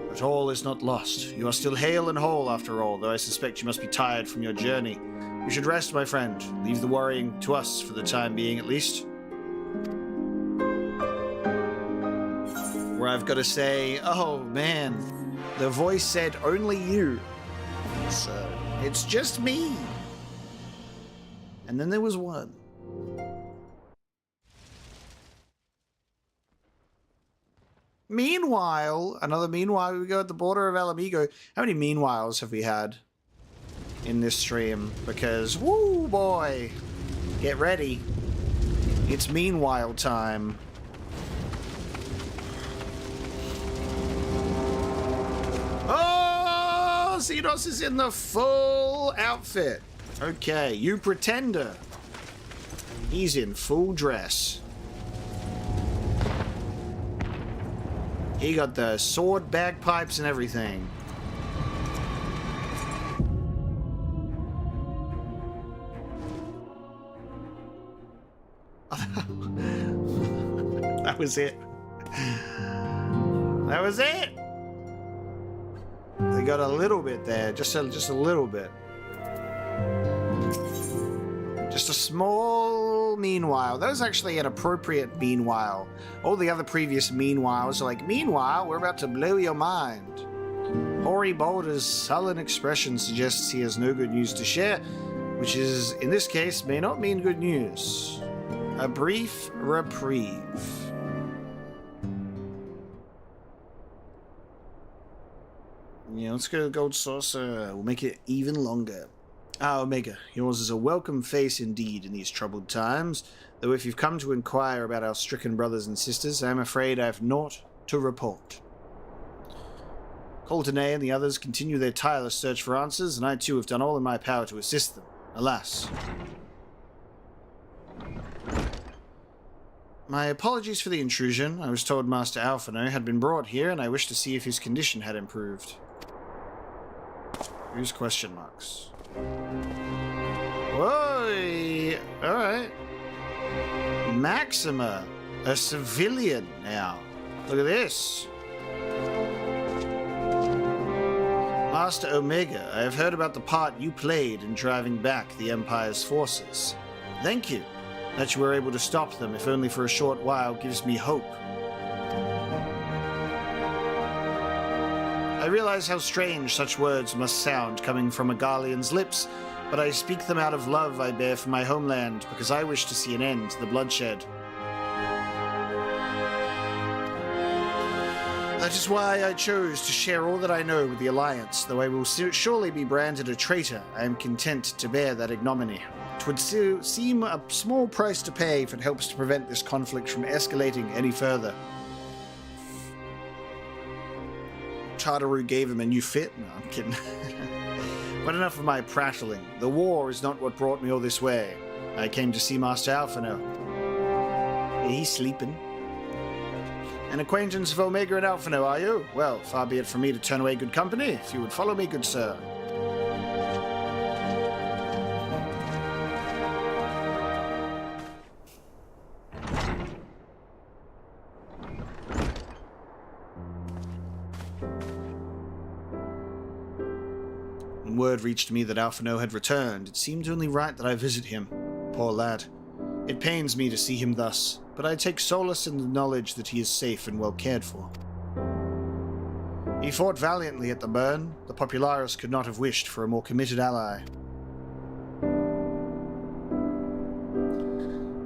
But all is not lost. You are still hale and whole after all, though I suspect you must be tired from your journey. You should rest, my friend. Leave the worrying to us for the time being, at least. Where I've got to say, oh man, the voice said only you. So, it's just me. And then there was one. Meanwhile, we go at the border of Ala Mhigo. How many meanwhiles have we had in this stream? Because, woo boy, get ready. It's meanwhile time. Oh, Xenos is in the full outfit. Okay, you pretender. He's in full dress. He got the sword, bagpipes, and everything. That was it. That was it. They got a little bit there, just a little bit. Just a small meanwhile. That was actually an appropriate meanwhile. All the other previous meanwhiles are like, meanwhile, we're about to blow your mind. Hoary Boulder's sullen expression suggests he has no good news to share, which is, in this case, may not mean good news. A brief reprieve. Yeah, let's go to Gold Saucer. We'll make it even longer. Ah, Omega, yours is a welcome face indeed in these troubled times, though if you've come to inquire about our stricken brothers and sisters, I am afraid I have naught to report. Coltonay and the others continue their tireless search for answers, and I too have done all in my power to assist them. Alas. My apologies for the intrusion. I was told Master Alphino had been brought here, and I wished to see if his condition had improved. Use question marks. Whoa! Alright. Maxima, a civilian now. Look at this. Master Omega, I have heard about the part you played in driving back the Empire's forces. Thank you. That you were able to stop them, if only for a short while, gives me hope. I realize how strange such words must sound coming from a Garlean's lips, but I speak them out of love I bear for my homeland, because I wish to see an end to the bloodshed. That is why I chose to share all that I know with the Alliance. Though I will surely be branded a traitor, I am content to bear that ignominy. It would seem a small price to pay if it helps to prevent this conflict from escalating any further. Tartaru gave him a new fit? No, I'm kidding. But enough of my prattling. The war is not what brought me all this way. I came to see Master Alphino. He's sleeping. An acquaintance of Omega and Alphino, are you? Well, far be it from me to turn away good company, if you would follow me, good sir. When word reached me that Alphino had returned, it seemed only right that I visit him. Poor lad. It pains me to see him thus, but I take solace in the knowledge that he is safe and well cared for. He fought valiantly at the burn. The Popularis could not have wished for a more committed ally.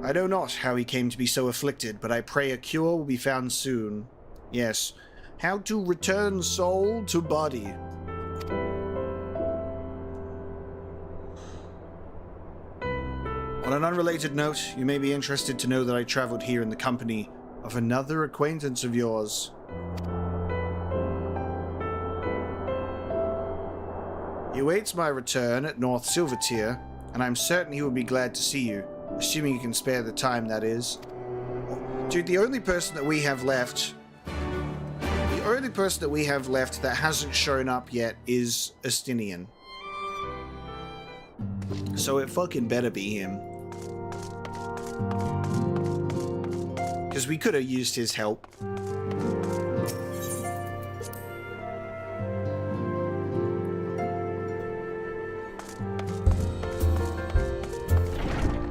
I know not how he came to be so afflicted, but I pray a cure will be found soon. Yes, how to return soul to body. What On an unrelated note, you may be interested to know that I traveled here in the company of another acquaintance of yours. He awaits my return at North Silvertier, and I'm certain he will be glad to see you, assuming you can spare the time, that is. Dude, the only person that we have left that hasn't shown up yet is Astinian. So it fucking better be him. Because we could have used his help.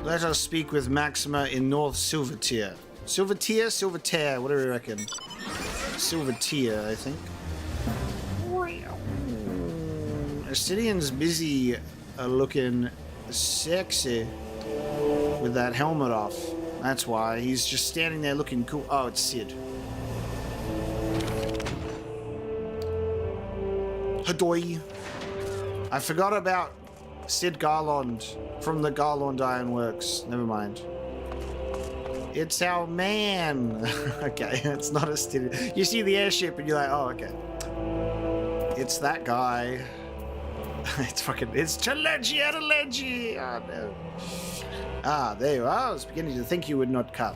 Let us speak with Maxima in North Silvertier. Silvertier, whatever you reckon. Silvertier, I think. Astinian's busy looking sexy with that helmet off. That's why. He's just standing there looking cool. Oh, it's Sid. Hadoy. I forgot about Sid Garland from the Garland Ironworks. Never mind. It's our man. Okay, it's not a Sid. You see the airship and you're like, oh, okay. It's that guy. It's Chaleji Adeleji. Oh, no. Ah, there you are. I was beginning to think you would not come.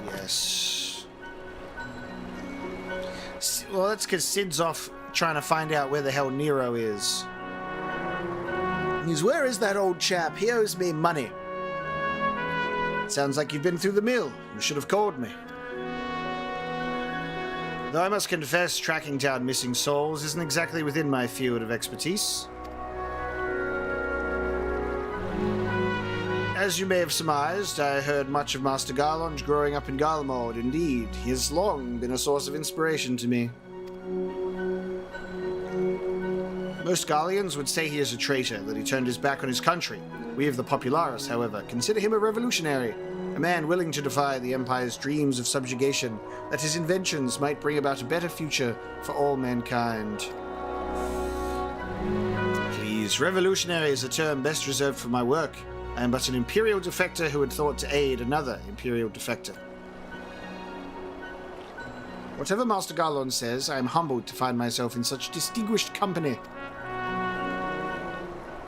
Yes. Well, that's because Sid's off trying to find out where the hell Nero is. Where is that old chap? He owes me money. Sounds like you've been through the mill. You should have called me. Though I must confess, tracking down missing souls isn't exactly within my field of expertise. As you may have surmised, I heard much of Master Garland growing up in Garlemald. Indeed, he has long been a source of inspiration to me. Most Garleans would say he is a traitor, that he turned his back on his country. We of the Popularis, however, consider him a revolutionary, a man willing to defy the Empire's dreams of subjugation, that his inventions might bring about a better future for all mankind. Please, revolutionary is a term best reserved for my work. I am but an Imperial defector who had thought to aid another Imperial defector. Whatever Master Garland says, I am humbled to find myself in such distinguished company.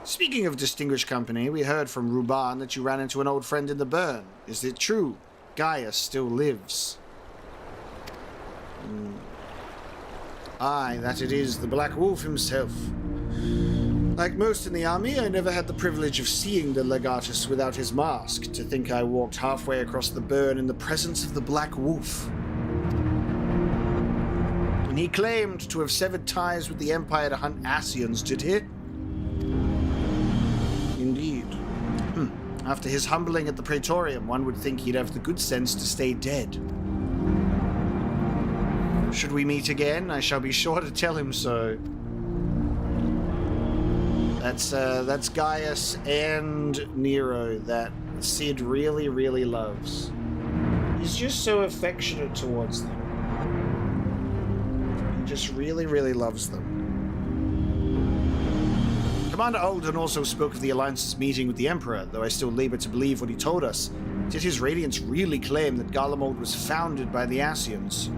Speaking of distinguished company, we heard from Ruban that you ran into an old friend in the burn. Is it true? Gaius still lives. Aye, that it is, the Black Wolf himself. Like most in the army, I never had the privilege of seeing the Legatus without his mask. To think I walked halfway across the burn in the presence of the Black Wolf. And he claimed to have severed ties with the Empire to hunt Asians, did he? Indeed. After his humbling at the Praetorium, one would think he'd have the good sense to stay dead. Should we meet again, I shall be sure to tell him so. That's Gaius and Nero that Sid really, really loves. He's just so affectionate towards them. He just really, really loves them. Commander Alden also spoke of the Alliance's meeting with the Emperor, though I still labor to believe what he told us. Did his Radiance really claim that Garlemald was founded by the Asians?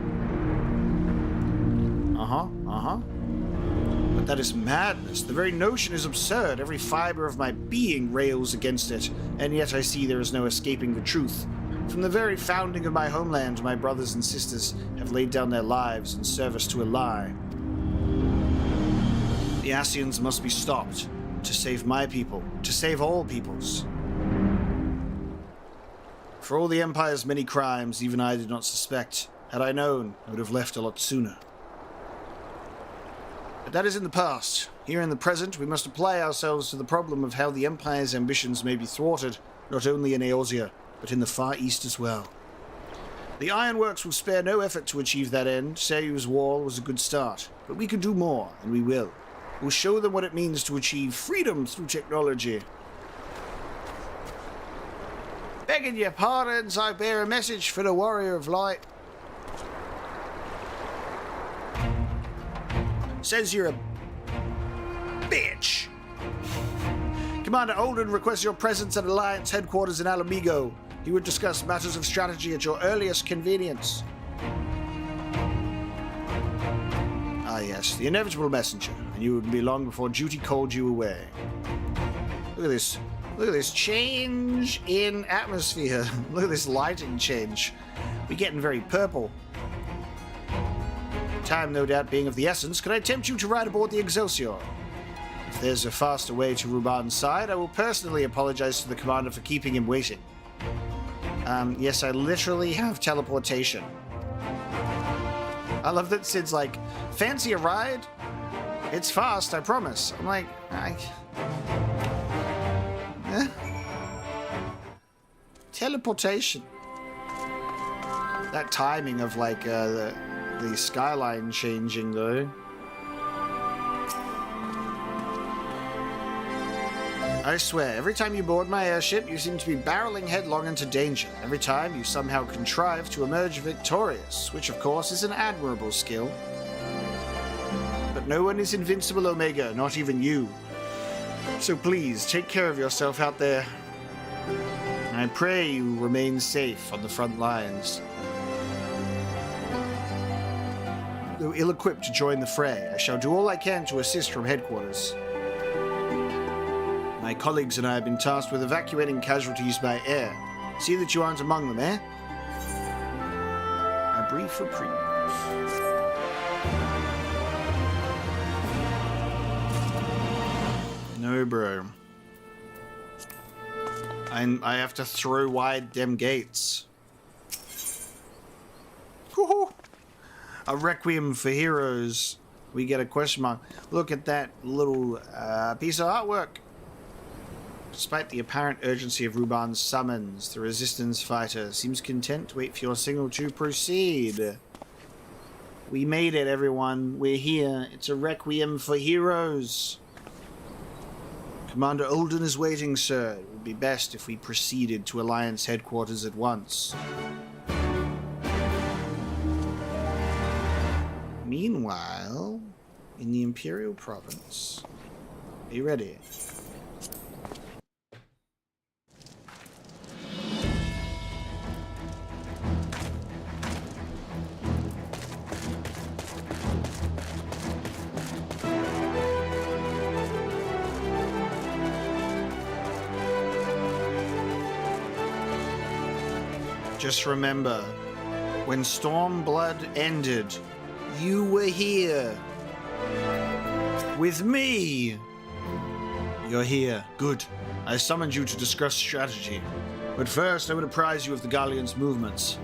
But that is madness. The very notion is absurd. Every fiber of my being rails against it, and yet I see there is no escaping the truth. From the very founding of my homeland, my brothers and sisters have laid down their lives in service to a lie. The Asians must be stopped, to save my people, to save all peoples. For all the Empire's many crimes, even I did not suspect. Had I known, I would have left a lot sooner. But that is in the past. Here in the present, we must apply ourselves to the problem of how the Empire's ambitions may be thwarted, not only in Eorzea, but in the Far East as well. The Ironworks will spare no effort to achieve that end. Seryu's wall was a good start, but we can do more, and we will. We'll show them what it means to achieve freedom through technology. Begging your pardons, I bear a message for the Warrior of Light. Says you're a bitch! Commander Olden requests your presence at Alliance headquarters in Ala Mhigo. He would discuss matters of strategy at your earliest convenience. Ah yes, the inevitable messenger, and you would be long before duty called you away. Look at this. Look at this change in atmosphere. Look at this lighting change. We're getting very purple. Time, no doubt, being of the essence, could I tempt you to ride aboard the Excelsior? If there's a faster way to Ruban's side, I will personally apologize to the commander for keeping him waiting. Yes, I literally have teleportation. I love that Sid's like, fancy a ride? It's fast, I promise. I'm like, teleportation. That timing of like the skyline changing though. I swear, every time you board my airship, you seem to be barreling headlong into danger. Every time you somehow contrive to emerge victorious, which of course is an admirable skill. But no one is invincible, Omega, not even you. So please, take care of yourself out there. I pray you remain safe on the front lines. Though ill-equipped to join the fray, I shall do all I can to assist from headquarters. My colleagues and I have been tasked with evacuating casualties by air. See that you aren't among them, eh? A brief reprieve. No, bro. I have to throw wide them gates. Woohoo! A Requiem for Heroes. We get a question mark. Look at that little piece of artwork. Despite the apparent urgency of Ruban's summons, the resistance fighter seems content to wait for your signal to proceed. We made it, everyone. We're here. It's a Requiem for Heroes. Commander Olden is waiting, sir. It would be best if we proceeded to Alliance headquarters at once. Meanwhile, in the Imperial province. Are you ready? Just remember, when Stormblood ended, you were here. With me. You're here. Good. I summoned you to discuss strategy. But first, I would apprise you of the Galleon's movements.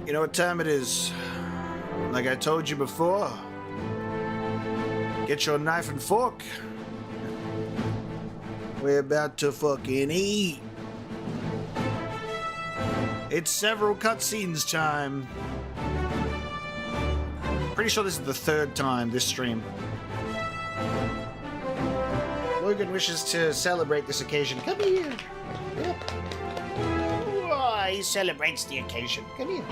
You know what time it is? Like I told you before. Get your knife and fork. We're about to fucking eat. It's several cutscenes time. Pretty sure this is the third time this stream. Logan wishes to celebrate this occasion. Come here. Yep. Oh, he celebrates the occasion. Come here.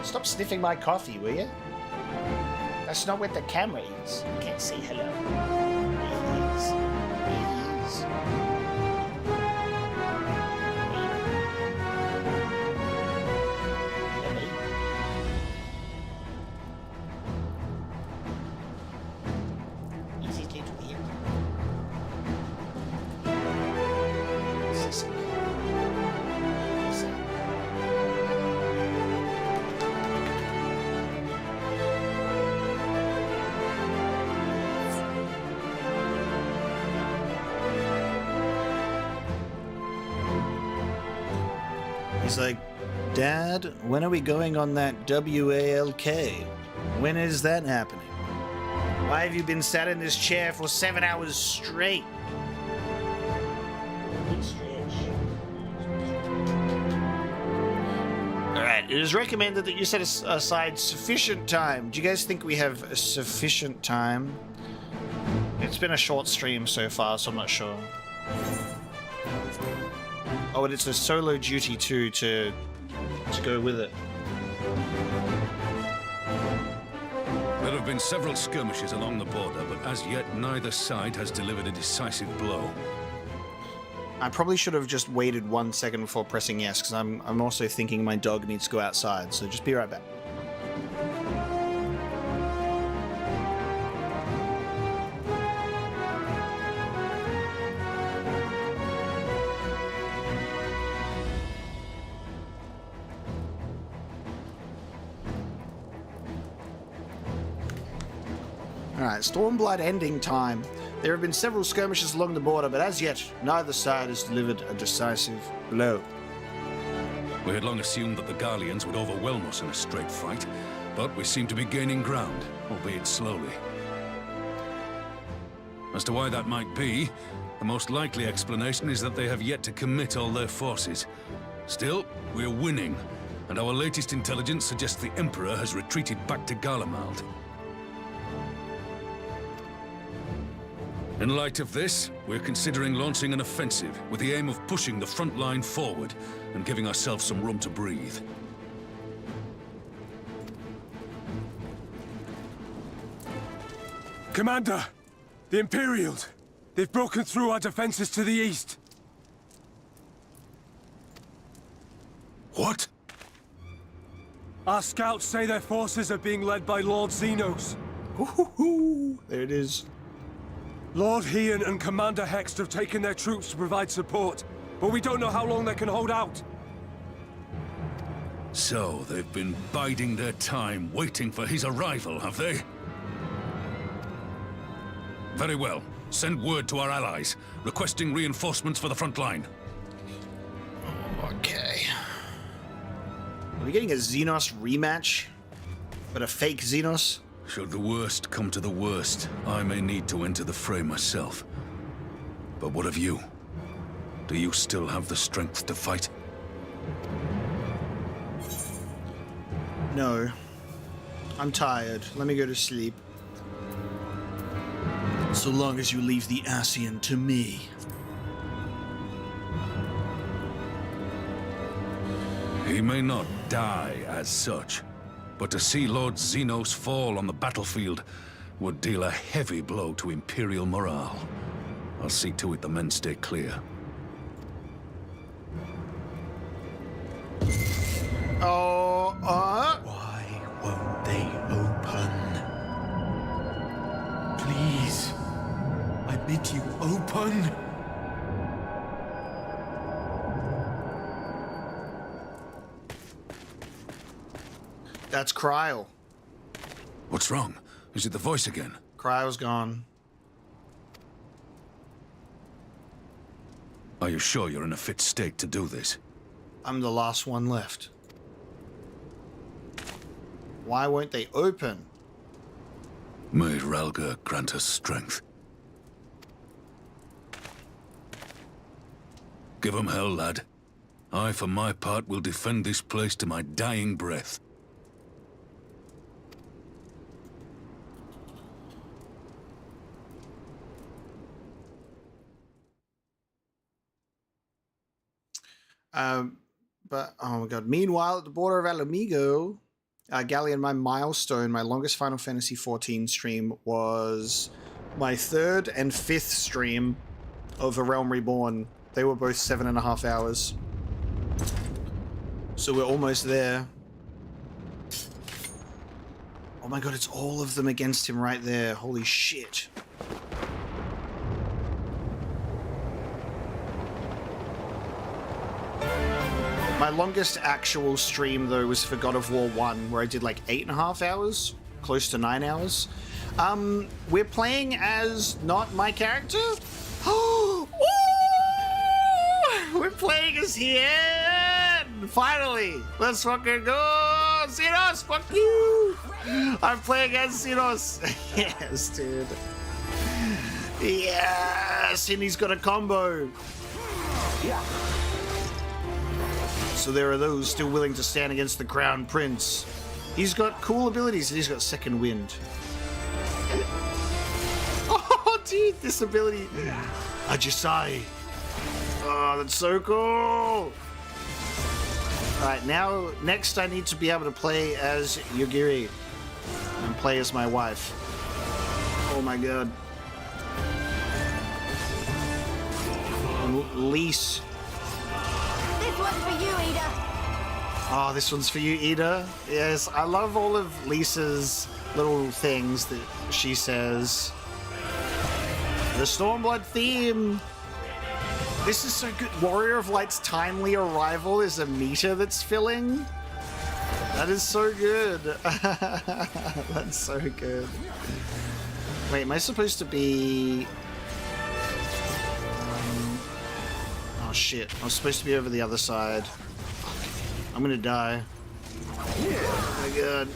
Stop sniffing my coffee, will you? That's not what the camera is. You can't say hello. It is. It is. Easy to do here. He's like, Dad, when are we going on that WALK? When is that happening? Why have you been sat in this chair for 7 hours straight? Alright, it is recommended that you set aside sufficient time. Do you guys think we have sufficient time? It's been a short stream so far, so I'm not sure. Oh, and it's a solo duty too to Let's go with it. There have been several skirmishes along the border, but as yet neither side has delivered a decisive blow. I probably should have just waited 1 second before pressing yes, because I'm also thinking my dog needs to go outside, so just be right back. Alright, Stormblood ending time. There have been several skirmishes along the border, but as yet, neither side has delivered a decisive blow. We had long assumed that the Garleans would overwhelm us in a straight fight, but we seem to be gaining ground, albeit slowly. As to why that might be, the most likely explanation is that they have yet to commit all their forces. Still, we're winning, and our latest intelligence suggests the Emperor has retreated back to Garlemald. In light of this, we're considering launching an offensive with the aim of pushing the front line forward and giving ourselves some room to breathe. Commander! The Imperials! They've broken through our defenses to the east! What? Our scouts say their forces are being led by Lord Xenos. Ooh, there it is. Lord Heian and Commander Hext have taken their troops to provide support, but we don't know how long they can hold out. So, they've been biding their time, waiting for his arrival, have they? Very well. Send word to our allies, requesting reinforcements for the front line. Okay. Are we getting a Xenos rematch? But a fake Xenos? Should the worst come to the worst, I may need to enter the fray myself. But what of you? Do you still have the strength to fight? No. I'm tired. Let me go to sleep. So long as you leave the Ascian to me. He may not die as such, but to see Lord Xenos fall on the battlefield would deal a heavy blow to Imperial morale. I'll see to it the men stay clear. Oh, Why won't they open? Please, I bid you open. That's Kryl. What's wrong? Is it the voice again? Kryl's gone. Are you sure you're in a fit state to do this? I'm the last one left. Why won't they open? May Ralga grant us strength. Give 'em hell, lad. I, for my part, will defend this place to my dying breath. But, oh my god. Meanwhile, at the border of Ala Mhigo, Galleon, my milestone, my longest Final Fantasy XIV stream was my 3rd and 5th stream of A Realm Reborn. They were both 7.5 hours. So we're almost there. Oh my god, it's all of them against him right there. Holy shit. My longest actual stream, though, was for God of War 1, where I did like 8.5 hours, close to 9 hours. We're playing as not my character. We're playing as Hien! Finally! Let's fucking go! Xenos, fuck you! I'm playing as Xenos. Yes, dude. Yes! And he's got a combo. Yeah. So there are those still willing to stand against the Crown Prince. He's got cool abilities and he's got second wind. Oh, dude, this ability. Ajisai. Oh, that's so cool. Alright, now, next I need to be able to play as Yugiri. And play as my wife. Oh my god. Lise. This one's for you, Ida. Oh, this one's for you, Ida. Yes, I love all of Lisa's little things that she says. The Stormblood theme. This is so good. Warrior of Light's timely arrival is a meter that's filling. That is so good. That's so good. Wait, am I supposed to be... Oh shit, I was supposed to be over the other side. I'm gonna die. Oh my god.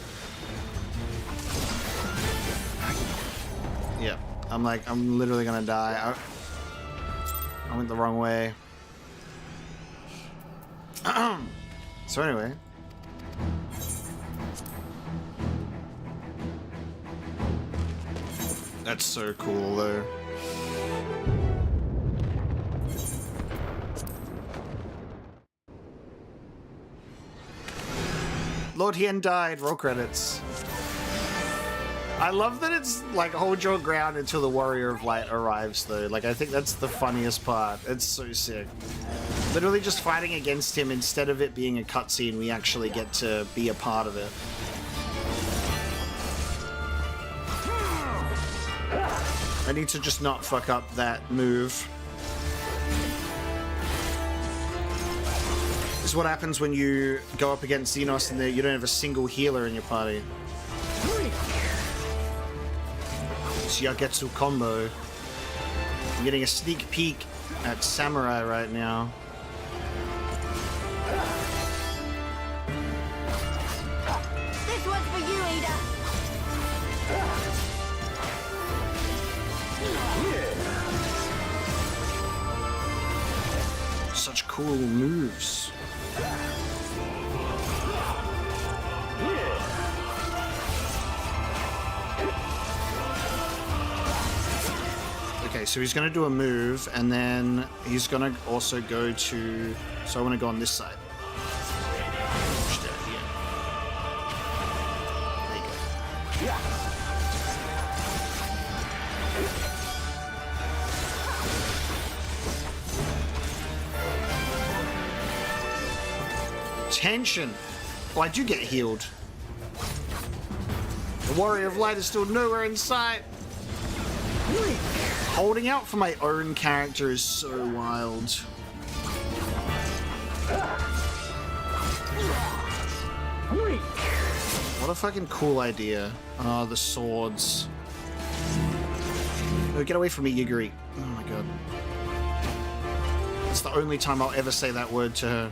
Yeah, I'm literally gonna die. I went the wrong way. So anyway. That's so cool though. Lord Hien died, roll credits. I love that it's like hold your ground until the Warrior of Light arrives though. Like I think that's the funniest part. It's so sick. Literally just fighting against him instead of it being a cutscene, we actually get to be a part of it. I need to just not fuck up that move. This is what happens when you go up against Xenos and you don't have a single healer in your party. It's Yagetsu combo. I'm getting a sneak peek at Samurai right now. This one's for you, Ida. Such cool moves. Okay, so he's going to do a move, and then he's going to also go to... So I want to go on this side. Push down here. There you go. Tension. Oh, I do get healed. The Warrior of Light is still nowhere in sight. Holding out for my own character is so wild. What a fucking cool idea. Oh, the swords. No, get away from me, Yugiri. Oh my god. It's the only time I'll ever say that word to her.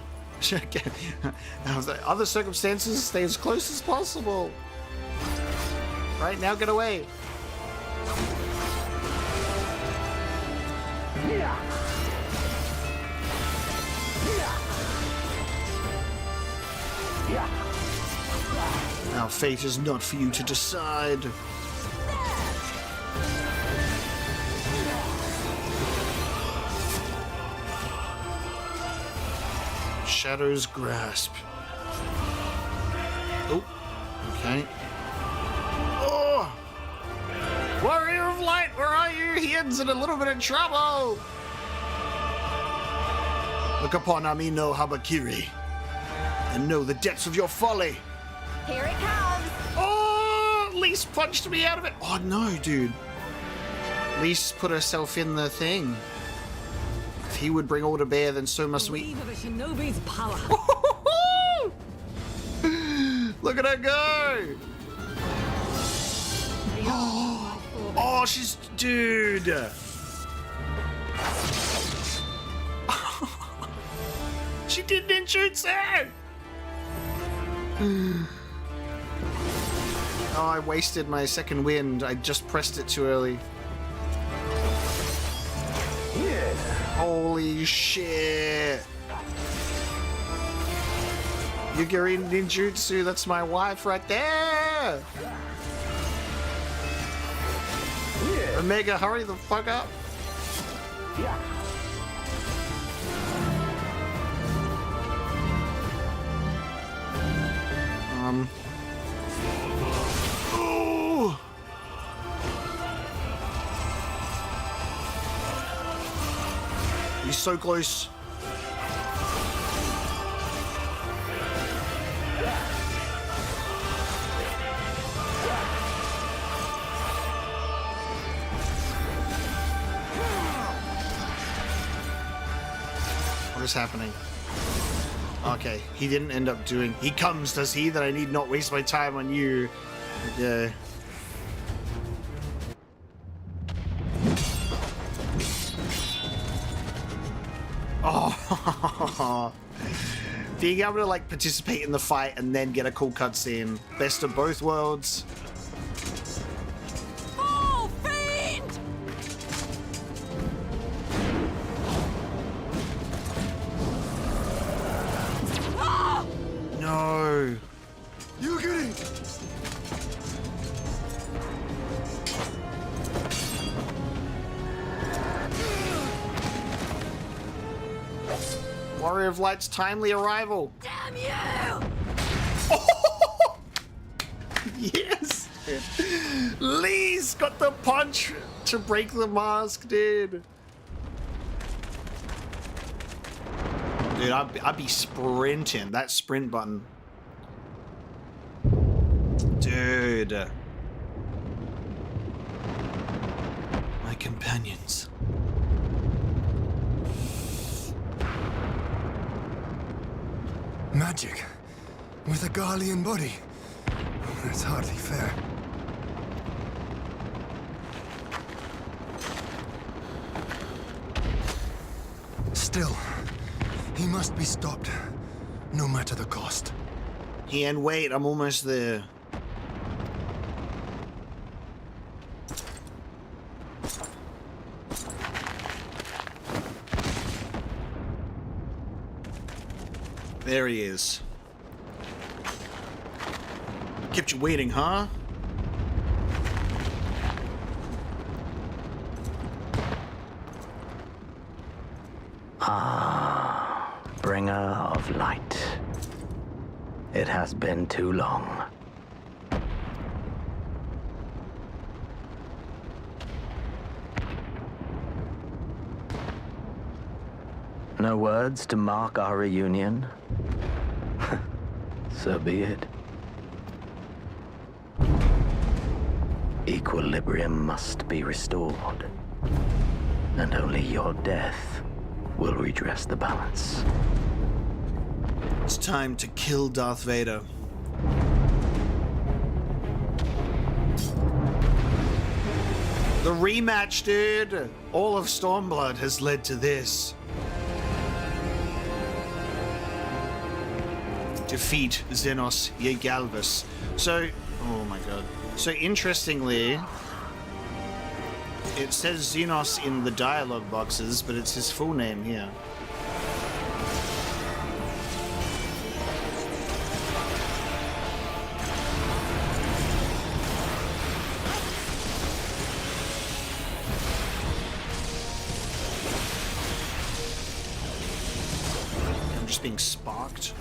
Other circumstances, stay as close as possible. Right now, get away. Our fate is not for you to decide. Shadow's grasp. Oh, okay. Oh! Warrior of Light, where are you? Hien's in a little bit of trouble. Look upon Amino Habakiri and know the depths of your folly. Here it comes. Oh, Lise punched me out of it. Oh no, dude. Lise put herself in the thing. If he would bring all to bear, then so must we. Of a shinobi's power. Look at her go! Oh, she's... Dude! She did ninjutsu! Oh, I wasted my second wind. I just pressed it too early. Holy shit! Yugiri ninjutsu, that's my wife right there! Omega, hurry the fuck up! on. Ooh. He's so close. What is happening? Okay, he didn't end up doing... He comes, does he? That I need not waste my time on you. Yeah. Oh. Being able to, like, participate in the fight and then get a cool cutscene. Best of both worlds. Oh, fiend! No. You get it. Warrior of Light's timely arrival. Damn you! Oh! Yes. Lee's got the punch to break the mask, dude. Dude, I'd be sprinting. That sprint button. Dude. My companions. Magic. With a Garlean body. That's hardly fair. Still, he must be stopped, no matter the cost. And wait, I'm almost there. There he is. Kept you waiting, huh? Ah, bringer of light. It has been too long. No words to mark our reunion? So be it. Equilibrium must be restored, and only your death will redress the balance. It's time to kill Darth Vader. The rematch, dude! All of Stormblood has led to this. Defeat Xenos Yegalvis. So, oh my god. So interestingly, it says Xenos in the dialogue boxes, but it's his full name here. I'm just being sparked.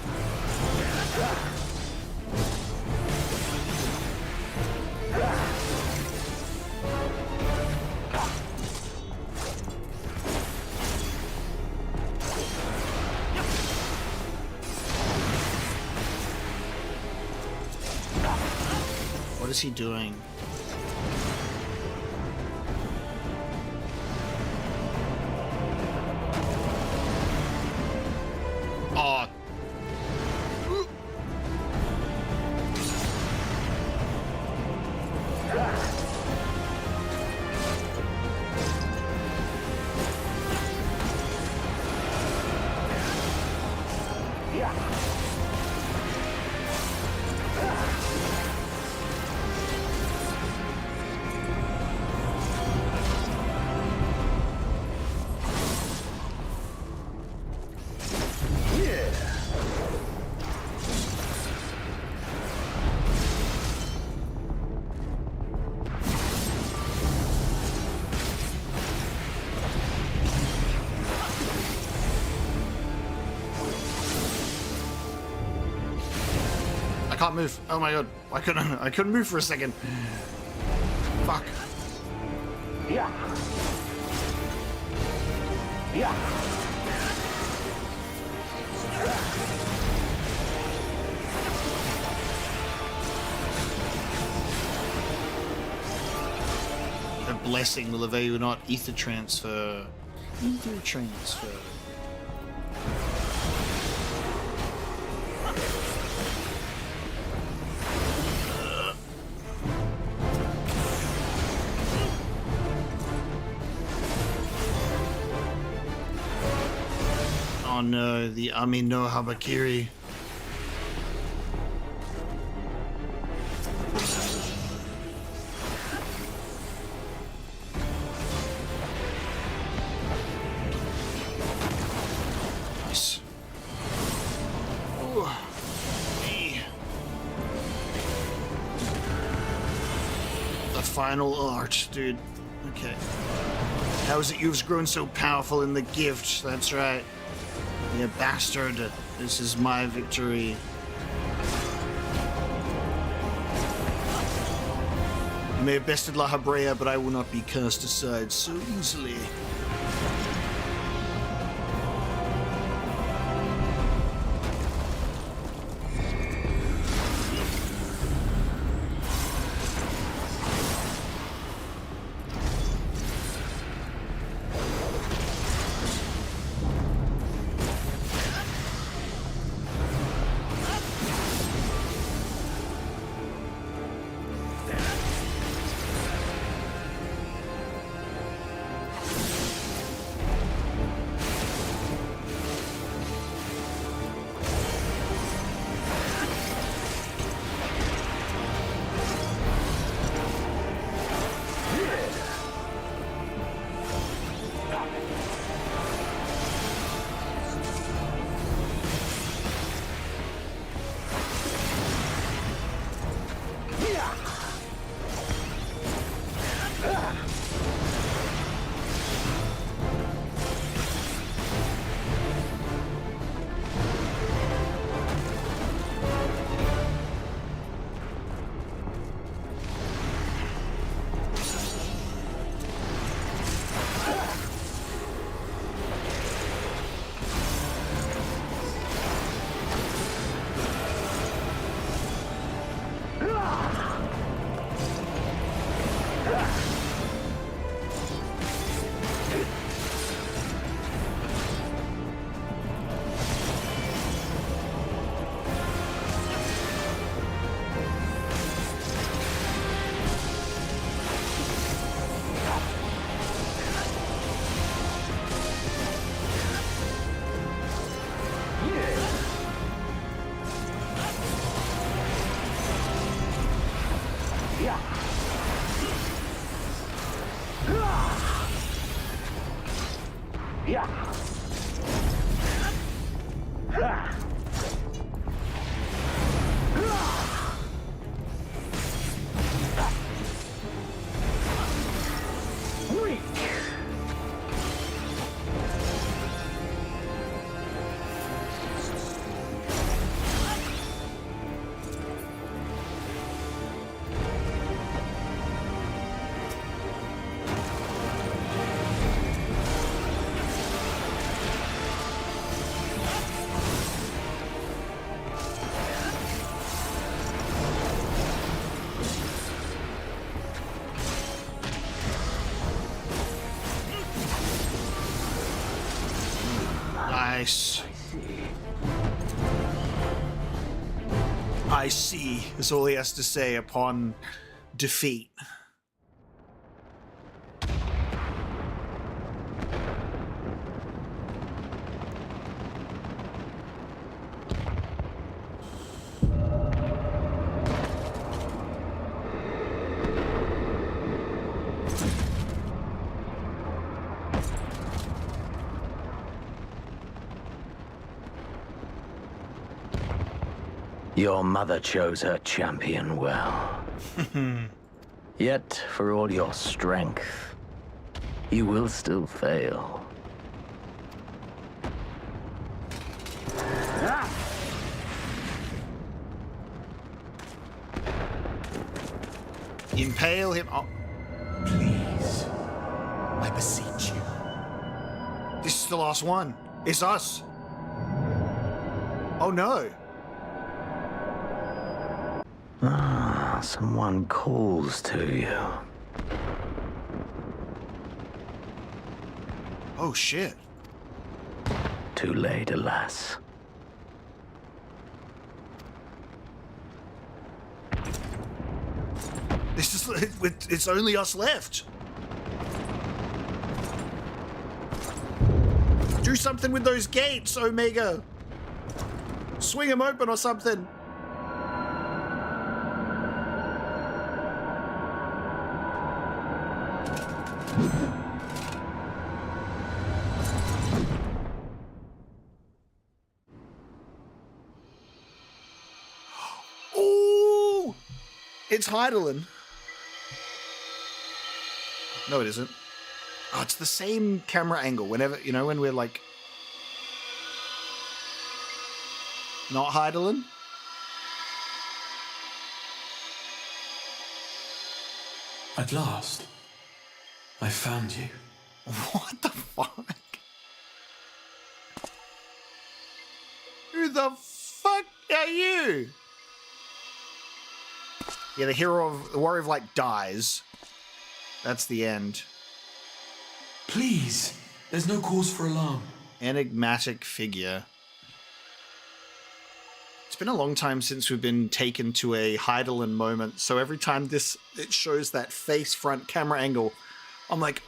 What is he doing? Oh. can't move. Oh my god. I couldn't move for a second. Fuck. Yeah. Yeah. A blessing will avail you not. Ether transfer. Ether transfer. Oh no, the Ami no Habakiri. Nice. Ooh. The final art, dude. Okay. How is it you've grown so powerful in the gift? That's right. You bastard. This is my victory. You may have bested La Habrea, but I will not be cast aside so easily. Nice. I see, is all he has to say upon defeat. Your mother chose her champion well. Yet, for all your strength, you will still fail. Impale him. Oh. Please. I beseech you. This is the last one. It's us. Oh no. Ah, someone calls to you. Oh shit. Too late, alas. This is, it's only us left. Do something with those gates, Omega. Swing them open or something. Ooh! It's Heidelin. No, it isn't. Oh, it's the same camera angle whenever, you know, when we're like... Not Heidelin? At last, I found you. What the fuck? Who the fuck are you? Yeah, the hero of the Warrior of Light dies. That's the end. Please, there's no cause for alarm. Enigmatic figure. It's been a long time since we've been taken to a Heidelin moment, so every time it shows that face front camera angle, I'm like...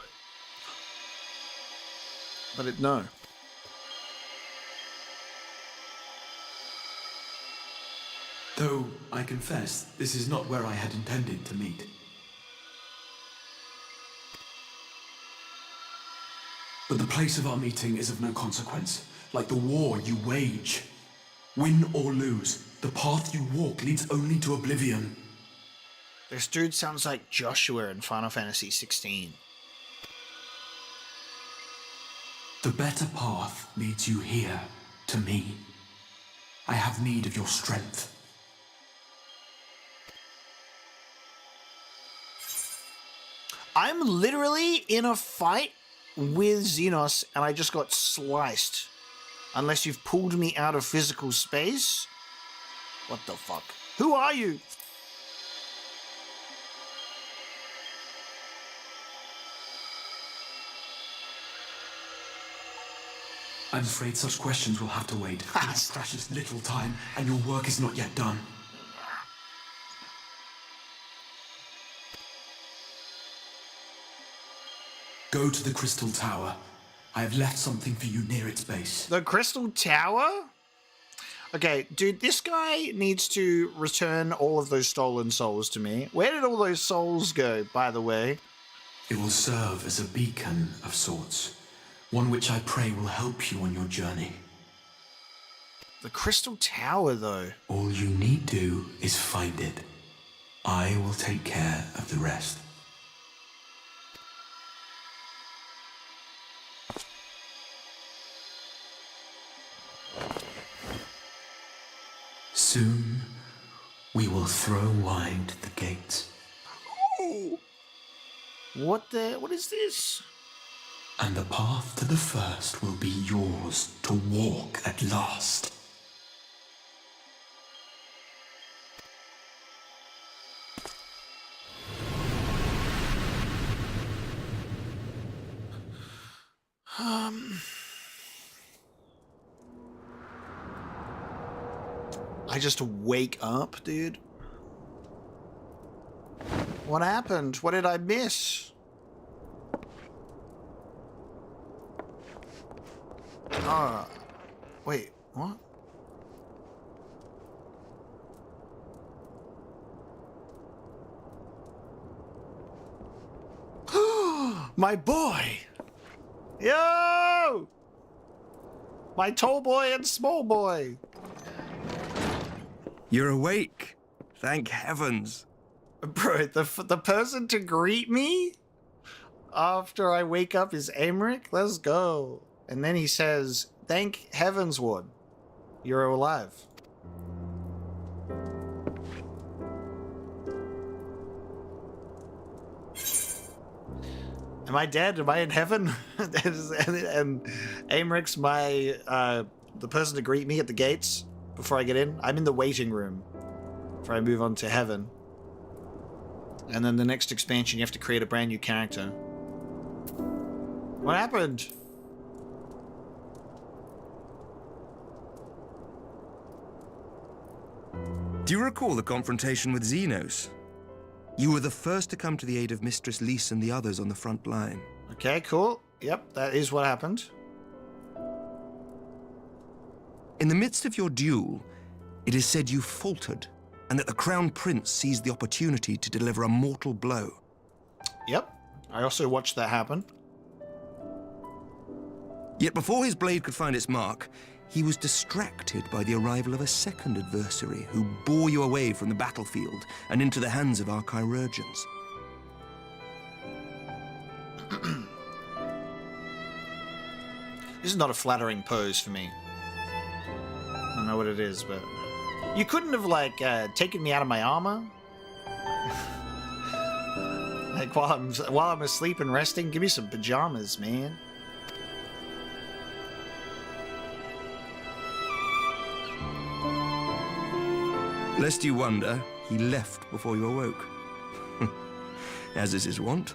But no. Though, I confess, this is not where I had intended to meet. But the place of our meeting is of no consequence, like the war you wage. Win or lose, the path you walk leads only to oblivion. This dude sounds like Joshua in Final Fantasy 16. The better path leads you here, to me. I have need of your strength. I'm literally in a fight with Xenos and I just got sliced. Unless you've pulled me out of physical space. What the fuck? Who are you? I'm afraid such questions will have to wait. We have precious little time, and your work is not yet done. Go to the Crystal Tower. I have left something for you near its base. The Crystal Tower? Okay, dude, this guy needs to return all of those stolen souls to me. Where did all those souls go, by the way? It will serve as a beacon of sorts. One which I pray will help you on your journey. The Crystal Tower, though. All you need do is find it. I will take care of the rest. Soon, we will throw wide the gates. Ooh. What is this? And the path to the first will be yours to walk at last. I just wake up, dude. What happened? What did I miss? Wait, what? My boy! Yo! My tall boy and small boy! You're awake. Thank heavens. Bro, the person to greet me after I wake up is Aymeric? Let's go. And then he says, thank heavens, Ward. You're alive. Am I dead? Am I in heaven? and Aimric's the person to greet me at the gates before I get in. I'm in the waiting room before I move on to heaven. And then the next expansion, you have to create a brand new character. What happened? Do you recall the confrontation with Xenos? You were the first to come to the aid of Mistress Lys and the others on the front line. Okay, cool. Yep, that is what happened. In the midst of your duel, it is said you faltered, and that the Crown Prince seized the opportunity to deliver a mortal blow. Yep, I also watched that happen. Yet before his blade could find its mark, he was distracted by the arrival of a second adversary who bore you away from the battlefield and into the hands of our chirurgeons. This is not a flattering pose for me. I don't know what it is, but... You couldn't have, like, taken me out of my armor? Like, while I'm asleep and resting, give me some pajamas, man. Lest you wonder, he left before you awoke. As is his wont.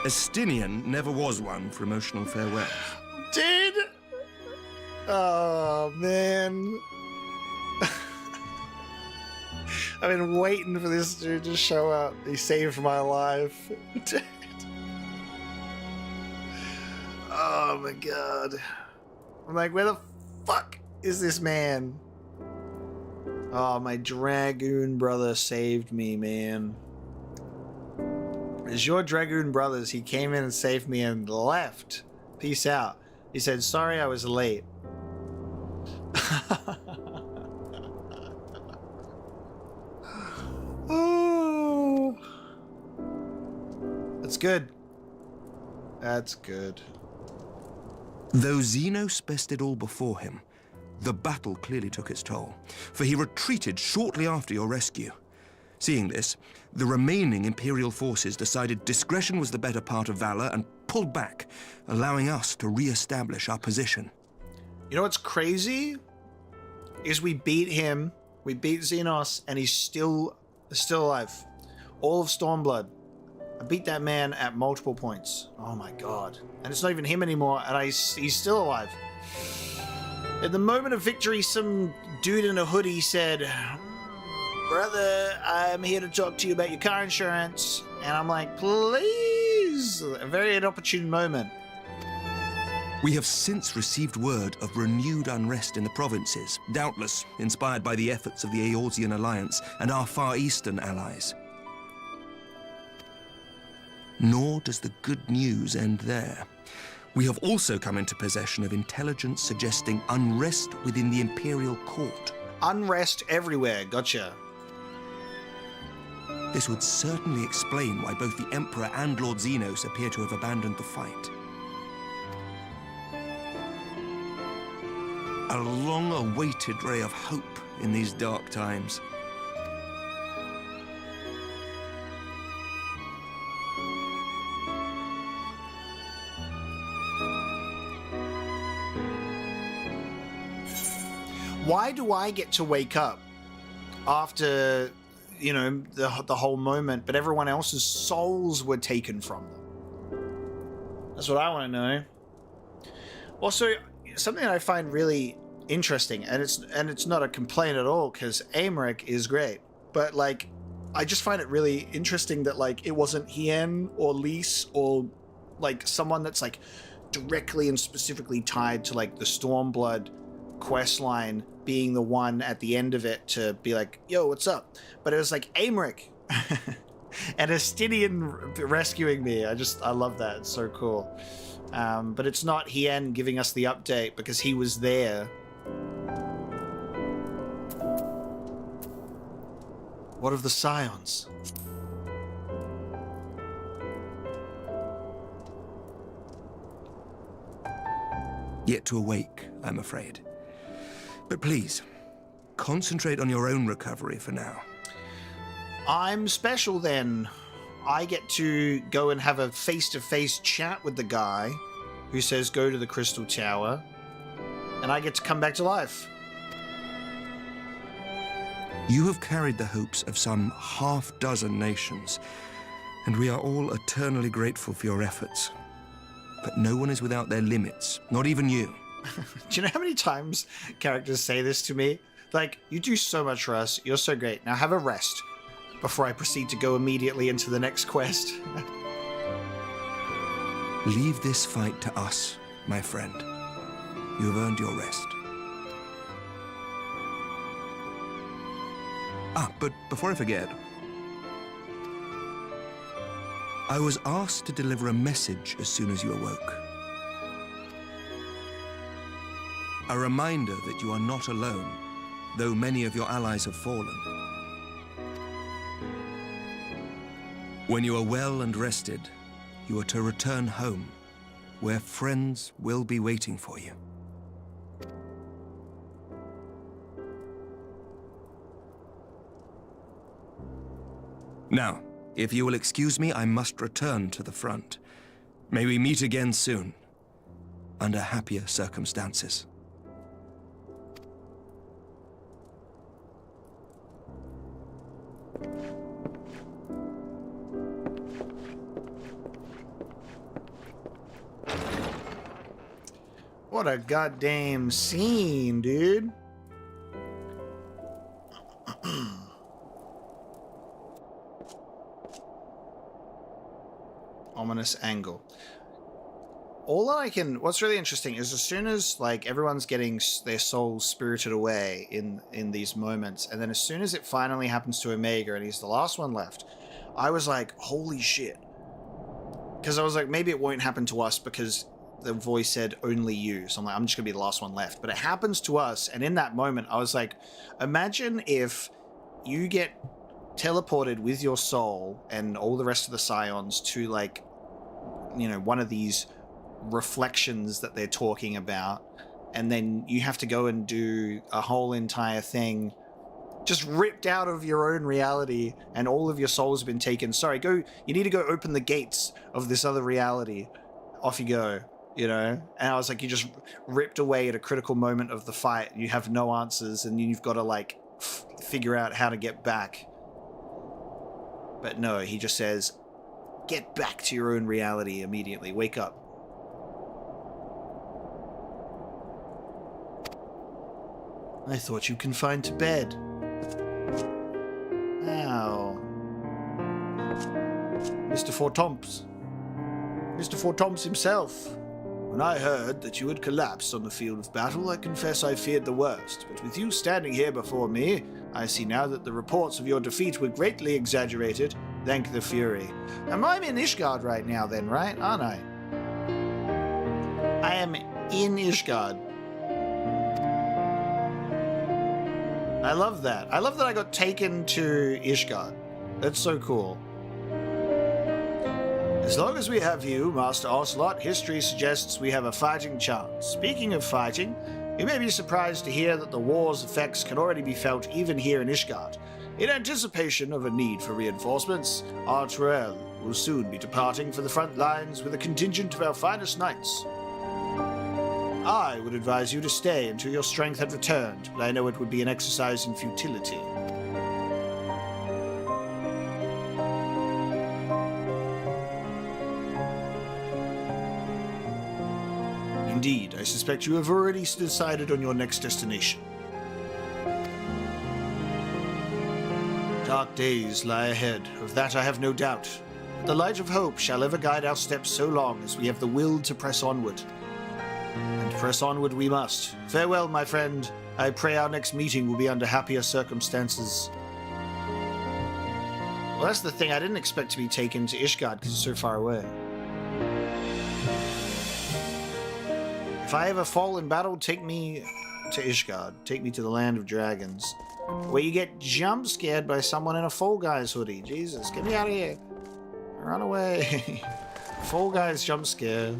Estinian never was one for emotional farewells. Dude! Oh, man. I've been waiting for this dude to show up. He saved my life. Dude. Oh my god. I'm like, where the fuck is this man? Oh, my Dragoon brother saved me, man. It's your Dragoon brothers. He came in and saved me and left. Peace out. He said, sorry I was late. Oh. That's good. That's good. Though Xenos bested all before him, the battle clearly took its toll, for he retreated shortly after your rescue. Seeing this, the remaining Imperial forces decided discretion was the better part of valor and pulled back, allowing us to re-establish our position. You know what's crazy? Is we beat him, we beat Xenos, and he's still alive. All of Stormblood. I beat that man at multiple points. Oh my god. And it's not even him anymore, and he's still alive. At the moment of victory, some dude in a hoodie said, brother, I'm here to talk to you about your car insurance. And I'm like, please. A very inopportune moment. We have since received word of renewed unrest in the provinces, doubtless inspired by the efforts of the Eorzean Alliance and our Far Eastern allies. Nor does the good news end there. We have also come into possession of intelligence suggesting unrest within the Imperial court. Unrest everywhere, gotcha. This would certainly explain why both the Emperor and Lord Xenos appear to have abandoned the fight. A long-awaited ray of hope in these dark times. Why do I get to wake up after, you know, the whole moment, but everyone else's souls were taken from them? That's what I want to know. Also, something that I find really interesting, and it's not a complaint at all, because Aymeric is great, but like, I just find it really interesting that like it wasn't Hien or Lys or like someone that's like directly and specifically tied to like the Stormblood quest line being the one at the end of it to be like, yo, what's up? But it was like Aymeric and Estinian rescuing me. I love that. It's so cool. But it's not Hien giving us the update because he was there. What of the Scions? Yet to awake, I'm afraid. But please, concentrate on your own recovery for now. I'm special then. I get to go and have a face-to-face chat with the guy who says go to the Crystal Tower, and I get to come back to life. You have carried the hopes of some half-dozen nations, and we are all eternally grateful for your efforts. But no one is without their limits, not even you. Do you know how many times characters say this to me? Like, you do so much for us, you're so great, now have a rest, before I proceed to go immediately into the next quest. Leave this fight to us, my friend. You have earned your rest. But before I forget, I was asked to deliver a message as soon as you awoke. A reminder that you are not alone, though many of your allies have fallen. When you are well and rested, you are to return home, where friends will be waiting for you. Now, if you will excuse me, I must return to the front. May we meet again soon, under happier circumstances. What a goddamn scene, dude. Ominous angle. What's really interesting is as soon as like everyone's getting their souls spirited away in these moments, and then as soon as it finally happens to Omega and he's the last one left, I was like, holy shit. Because I was like, maybe it won't happen to us because the voice said only you. So I'm like, I'm just gonna be the last one left. But it happens to us, and in that moment I was like, imagine if you get teleported with your soul and all the rest of the Scions to like, you know, one of these reflections that they're talking about, and then you have to go and do a whole entire thing just ripped out of your own reality, and all of your souls have been taken. Sorry, you need to go open the gates of this other reality. Off you go, you know? And I was like, you just ripped away at a critical moment of the fight. You have no answers, and you've got to like figure out how to get back. But no, he just says, get back to your own reality immediately. Wake up. I thought you confined to bed. Ow. Mr. Fortomps. Mr. Fortomps himself. When I heard that you had collapsed on the field of battle, I confess I feared the worst. But with you standing here before me, I see now that the reports of your defeat were greatly exaggerated. Thank the Fury. I'm in Ishgard right now then, right? Aren't I? I am in Ishgard. I love that. I love that I got taken to Ishgard. That's so cool. As long as we have you, Master Ocelot, history suggests we have a fighting chance. Speaking of fighting, you may be surprised to hear that the war's effects can already be felt even here in Ishgard. In anticipation of a need for reinforcements, our Truel will soon be departing for the front lines with a contingent of our finest knights. I would advise you to stay until your strength had returned, but I know it would be an exercise in futility. Indeed, I suspect you have already decided on your next destination. Dark days lie ahead, of that I have no doubt. But the light of hope shall ever guide our steps so long as we have the will to press onward. And press onward we must. Farewell, my friend. I pray our next meeting will be under happier circumstances. Well, that's the thing. I didn't expect to be taken to Ishgard because it's so far away. If I ever fall in battle, take me to Ishgard. Take me to the land of dragons. Where you get jump scared by someone in a Fall Guys hoodie. Jesus, get me out of here. Run away. Fall Guys jump scare.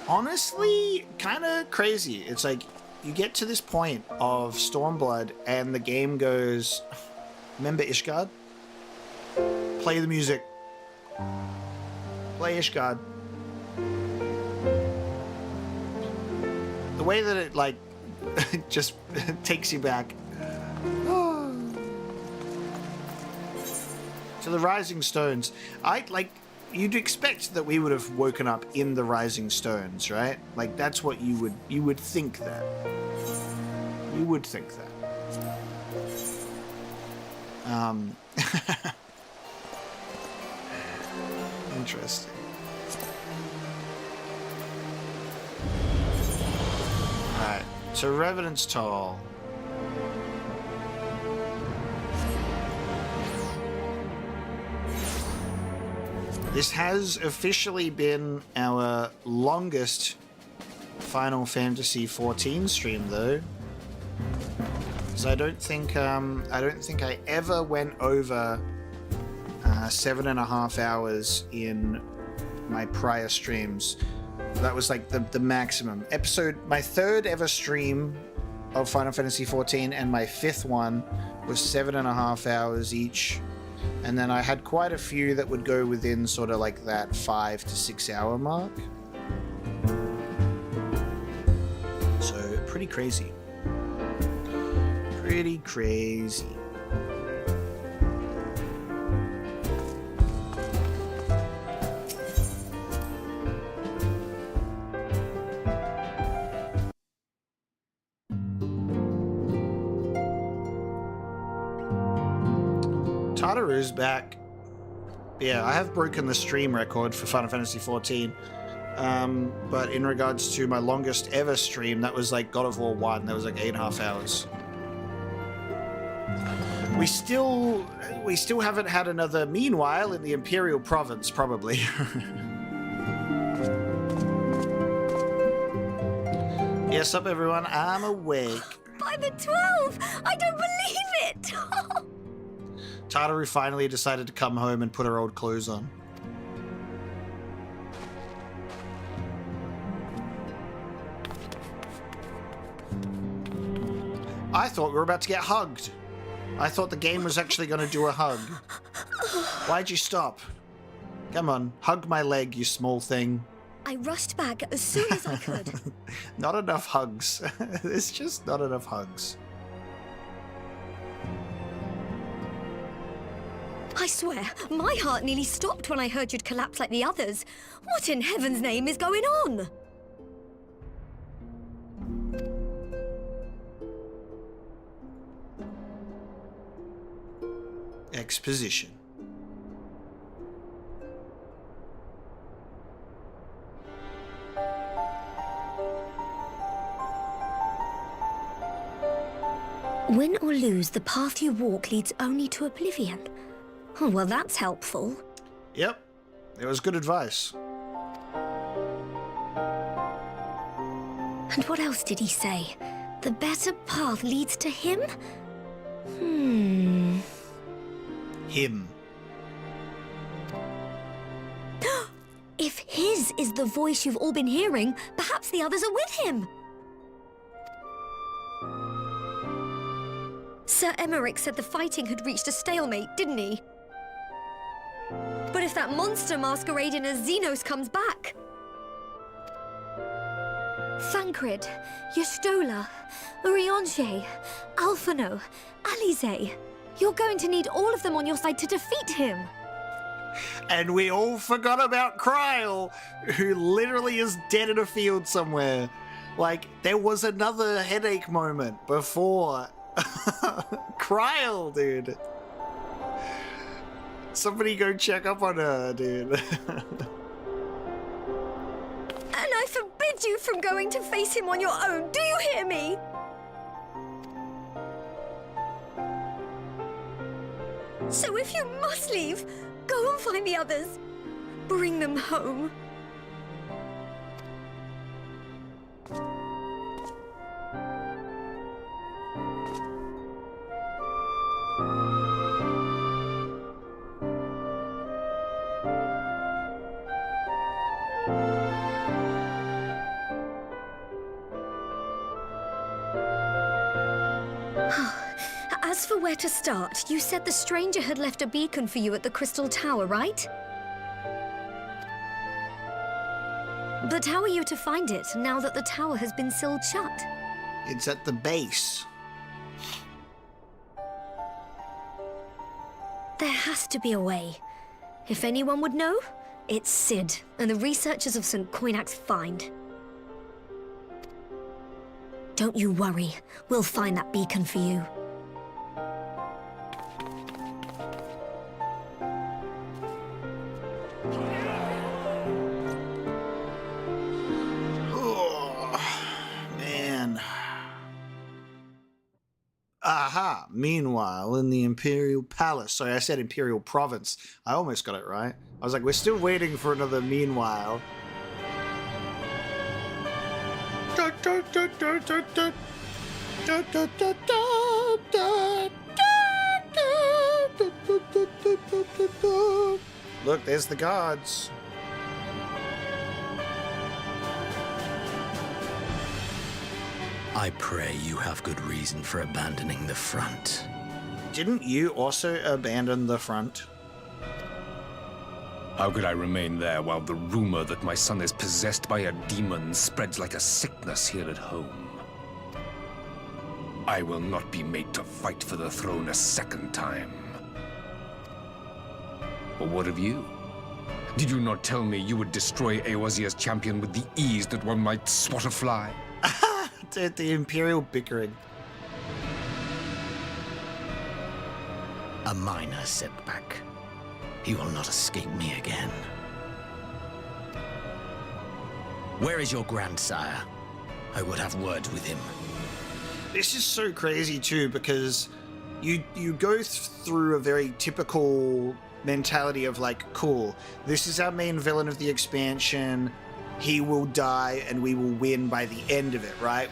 honestly kind of crazy. It's like you get to this point of Stormblood and the game goes, remember Ishgard? Play the music. Play Ishgard. The way that it like just takes you back to the Rising Stones. You'd expect that we would have woken up in the Rising Stones, right? Like that's what you would think that. You would think that. Interesting. Alright, so Revenant's Toll. This has officially been our longest Final Fantasy XIV stream, though, because I don't think I ever went over 7.5 hours in my prior streams. That was like the maximum. My third ever stream of Final Fantasy XIV and my fifth one was 7.5 hours each. And then I had quite a few that would go within sort of like that 5 to 6 hour mark. So pretty crazy. Pretty crazy. Tataru's back. Yeah, I have broken the stream record for Final Fantasy XIV. But in regards to my longest ever stream, that was like God of War 1. That was like 8.5 hours. We still haven't had another meanwhile in the Imperial province, probably. Yes, up everyone, I'm awake. By the 12! I don't believe it! Tataru finally decided to come home and put her old clothes on. I thought we were about to get hugged. I thought the game was actually going to do a hug. Why'd you stop? Come on, hug my leg, you small thing. I rushed back as soon as I could. Not enough hugs. There's just not enough hugs. I swear, my heart nearly stopped when I heard you'd collapse like the others. What in heaven's name is going on? Exposition. Win or lose, the path you walk leads only to oblivion. Oh, well, that's helpful. Yep, it was good advice. And what else did he say? The better path leads to him? Him. If his is the voice you've all been hearing, perhaps the others are with him. Sir Emmerich said the fighting had reached a stalemate, didn't he? But if that monster masquerading as Xenos comes back... Thancred, Yestola, Urianger, Alphano, Alize... You're going to need all of them on your side to defeat him. And we all forgot about Kryl, who literally is dead in a field somewhere. Like, there was another headache moment before. Kryl, dude. Somebody go check up on her, dude. And I forbid you from going to face him on your own. Do you hear me? So if you must leave, go and find the others. Bring them home. know where to start. You said the stranger had left a beacon for you at the Crystal Tower, right? But how are you to find it, now that the tower has been sealed shut? It's at the base. There has to be a way. If anyone would know, it's Sid and the researchers of St. Coinac's find. Don't you worry. We'll find that beacon for you. Aha! Meanwhile, in the Imperial Palace. Sorry, I said Imperial Province. I almost got it right. I was like, we're still waiting for another meanwhile. Look, there's the guards. I pray you have good reason for abandoning the front. Didn't you also abandon the front? How could I remain there while the rumor that my son is possessed by a demon spreads like a sickness here at home? I will not be made to fight for the throne a second time. But what of you? Did you not tell me you would destroy Eorzea's champion with the ease that one might swat a fly? The Imperial bickering. A minor setback. He will not escape me again. Where is your grandsire? I would have words with him. This is so crazy too, because you go through a very typical mentality of like, cool, this is our main villain of the expansion. He will die and we will win by the end of it, right?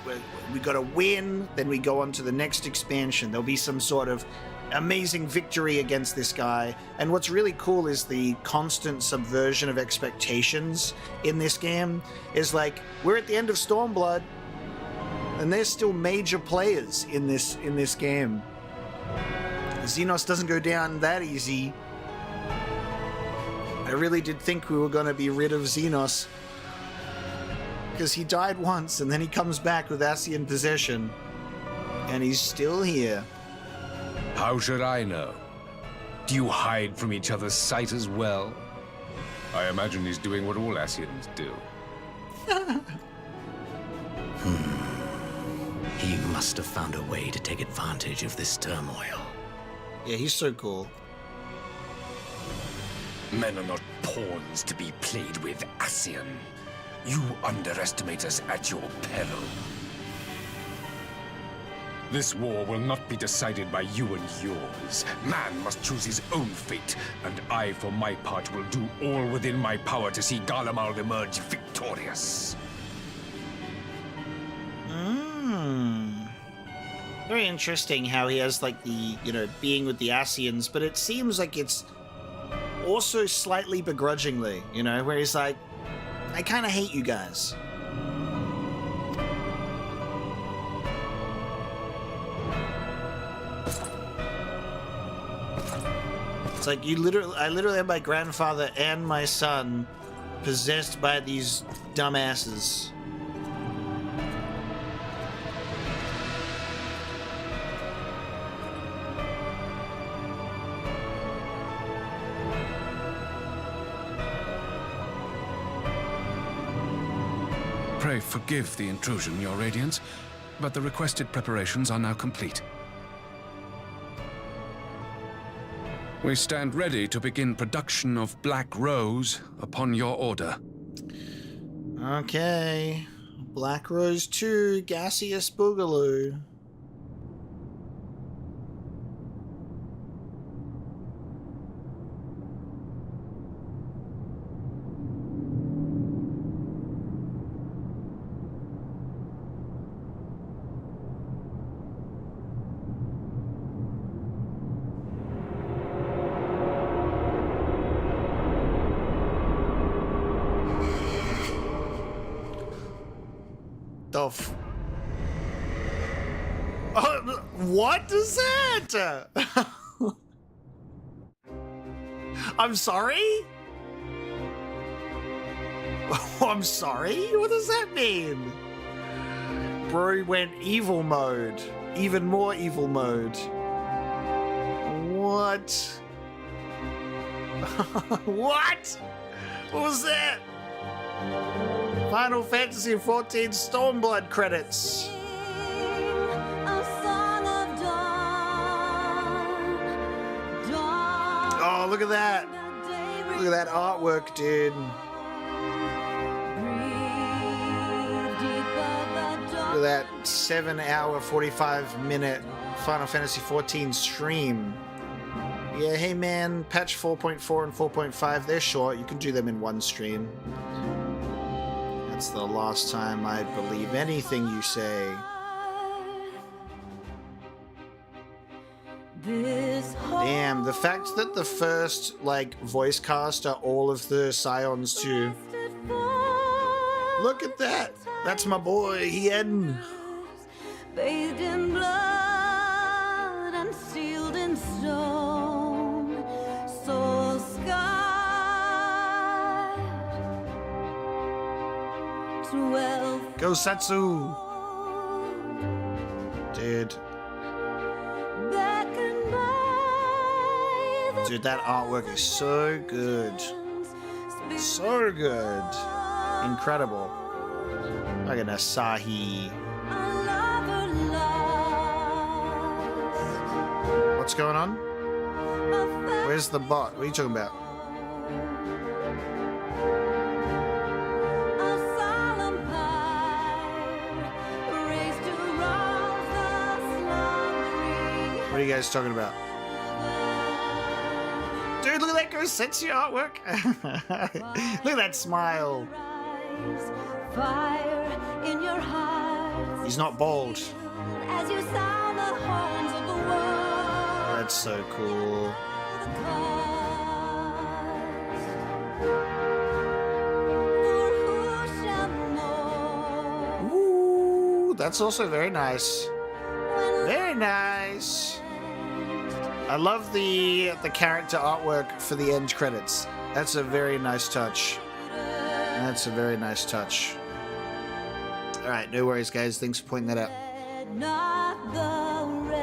We got to win, then we go on to the next expansion. There'll be some sort of amazing victory against this guy. And what's really cool is the constant subversion of expectations in this game. Is like, we're at the end of Stormblood and there's still major players in this game. Xenos doesn't go down that easy. I really did think we were going to be rid of Xenos, because he died once and then he comes back with Ascian possession and he's still here. How should I know? Do you hide from each other's sight as well? I imagine he's doing what all Ascians do. He must have found a way to take advantage of this turmoil. Yeah, he's so cool. Men are not pawns to be played with, Ascian. You underestimate us at your peril. This war will not be decided by you and yours. Man must choose his own fate, and I, for my part, will do all within my power to see Garlemald emerge victorious. Very interesting how he has like the, being with the Ascians, but it seems like it's also slightly begrudgingly, where he's like, I kind of hate you guys. It's like I literally have my grandfather and my son possessed by these dumbasses. Pray forgive the intrusion, Your Radiance, but the requested preparations are now complete. We stand ready to begin production of Black Rose upon your order. Okay. Black Rose 2, Gaseous Boogaloo. What is that? I'm sorry? I'm sorry? What does that mean? Bro went evil mode. Even more evil mode. What? What? What was that? Final Fantasy XIV Stormblood credits. Oh, look at that. Look at that artwork, dude. Look at that 7-hour, 45-minute Final Fantasy XIV stream. Yeah, hey man, patch 4.4 and 4.5, they're short. You can do them in one stream. That's the last time I'd believe anything you say. Damn, the fact that the first, like, voice cast are all of the Scions too. Look at that! That's my boy, Hien. Bathed in blood and sealed in stone, soul scarred. 12 Go Satsu! Dude. Dude, that artwork is so good. So good. Incredible. Look at Asahi. What's going on? Where's the bot? What are you talking about? What are you guys talking about? Dude, look at that Gosetsu artwork. Look at that smile. fire in your heart. He's not bald. As you sound the horns of the world. That's so cool. Ooh, that's also very nice. Very nice. I love the character artwork for the end credits. That's a very nice touch. That's a very nice touch. All right, no worries, guys. Thanks for pointing that out. Not the race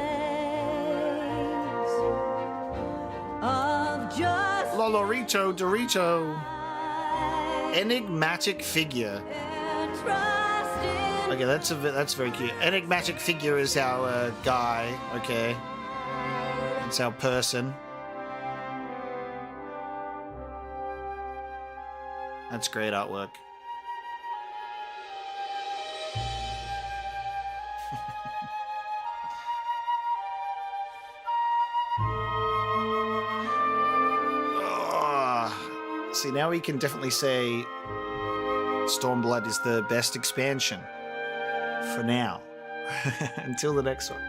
of just Lolorito Dorito. Enigmatic figure. Okay, that's very cute. Enigmatic figure is our guy. Okay, it's our person. That's great artwork. Oh, see, now we can definitely say Stormblood is the best expansion for now. Until the next one.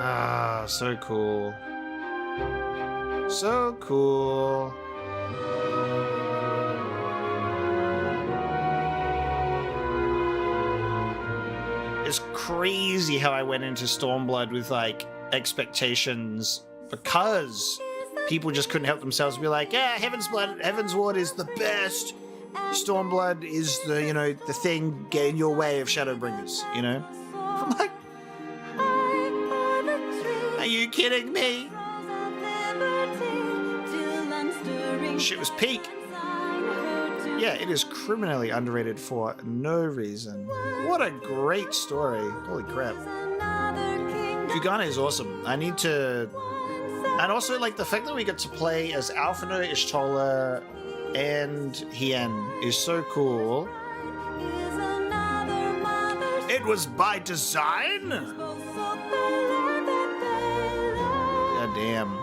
Ah, so cool. So cool. It's crazy how I went into Stormblood with like expectations because people just couldn't help themselves be like, yeah, Heaven's Ward is the best. Stormblood is the, you know, the thing getting in your way of Shadowbringers, you know? I'm like, are you kidding me? Shit was peak. Yeah, it is criminally underrated for no reason. What a great story. Holy crap. Kugane is awesome. I need to... And also, like, the fact that we get to play as Alphinaud, Ishtola, and Hien is so cool. It was by design? God damn.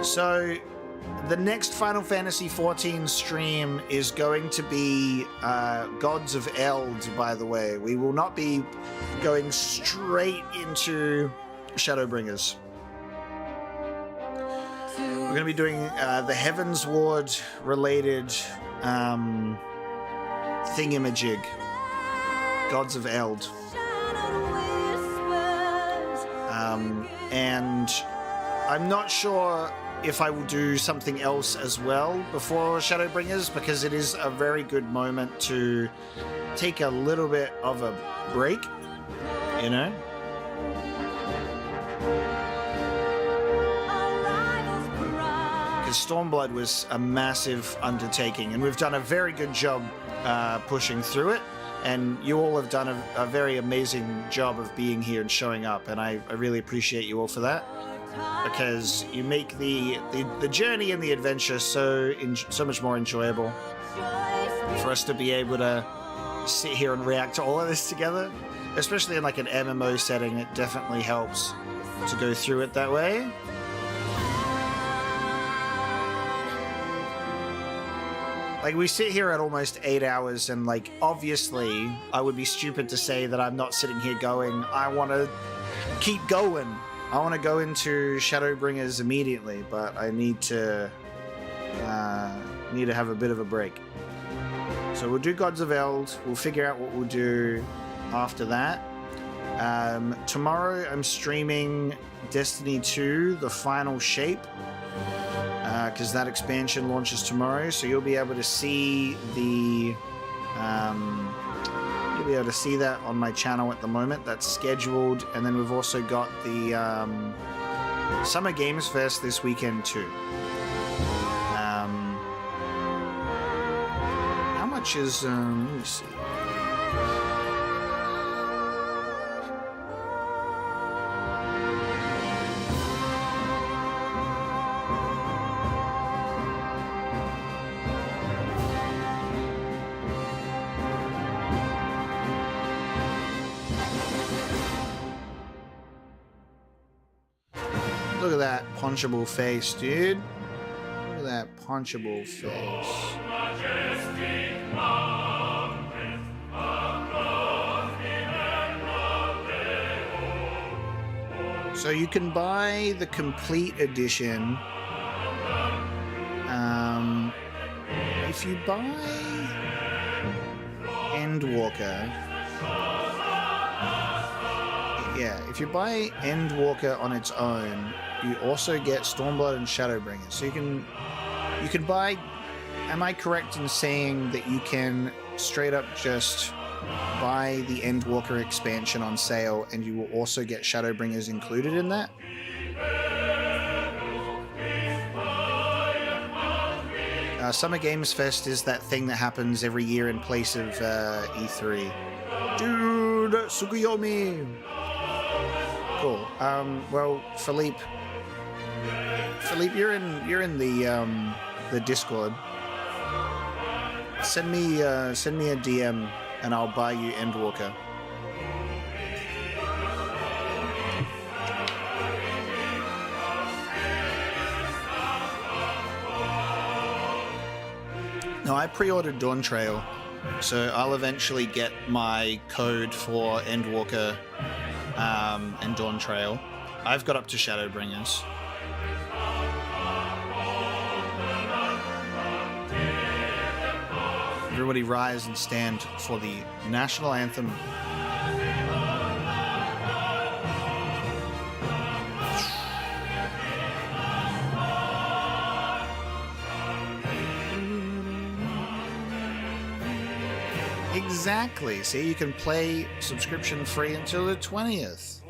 So... the next Final Fantasy XIV stream is going to be Gods of Eld, by the way. We will not be going straight into Shadowbringers. We're going to be doing the Heaven's Ward related thingamajig. Gods of Eld. And I'm not sure if I will do something else as well before Shadowbringers, because it is a very good moment to take a little bit of a break, you know? Because Stormblood was a massive undertaking, and we've done a very good job pushing through it. And you all have done a very amazing job of being here and showing up, and I really appreciate you all for that, because you make the journey and the adventure so much more enjoyable. For us to be able to sit here and react to all of this together, especially in like an MMO setting, it definitely helps to go through it that way. Like, we sit here at almost 8 hours, and, like, obviously, I would be stupid to say that I'm not sitting here going, I want to keep going. I want to go into Shadowbringers immediately, but I need to have a bit of a break. So we'll do Gods of Eld. We'll figure out what we'll do after that. Tomorrow, I'm streaming Destiny 2, The Final Shape, because that expansion launches tomorrow, so you'll be able to see that on my channel at the moment. That's scheduled, and then we've also got the Summer Games Fest this weekend too. How much is let me see. Look at that punchable face, dude. Look at that punchable face. So you can buy the complete edition. If you buy Endwalker, if you buy Endwalker on its own, you also get Stormblood and Shadowbringers. So you can buy. Am I correct in saying that you can straight up just buy the Endwalker expansion on sale, and you will also get Shadowbringers included in that? Summer Games Fest is that thing that happens every year in place of E3. Dude, Tsukuyomi. Cool. Well, Philippe, you're in the Discord. Send me a DM and I'll buy you Endwalker. No, I pre-ordered Dawn Trail, so I'll eventually get my code for Endwalker and Dawn Trail. I've got up to Shadowbringers. Everybody rise and stand for the national anthem. Exactly. See, you can play subscription free until the 20th.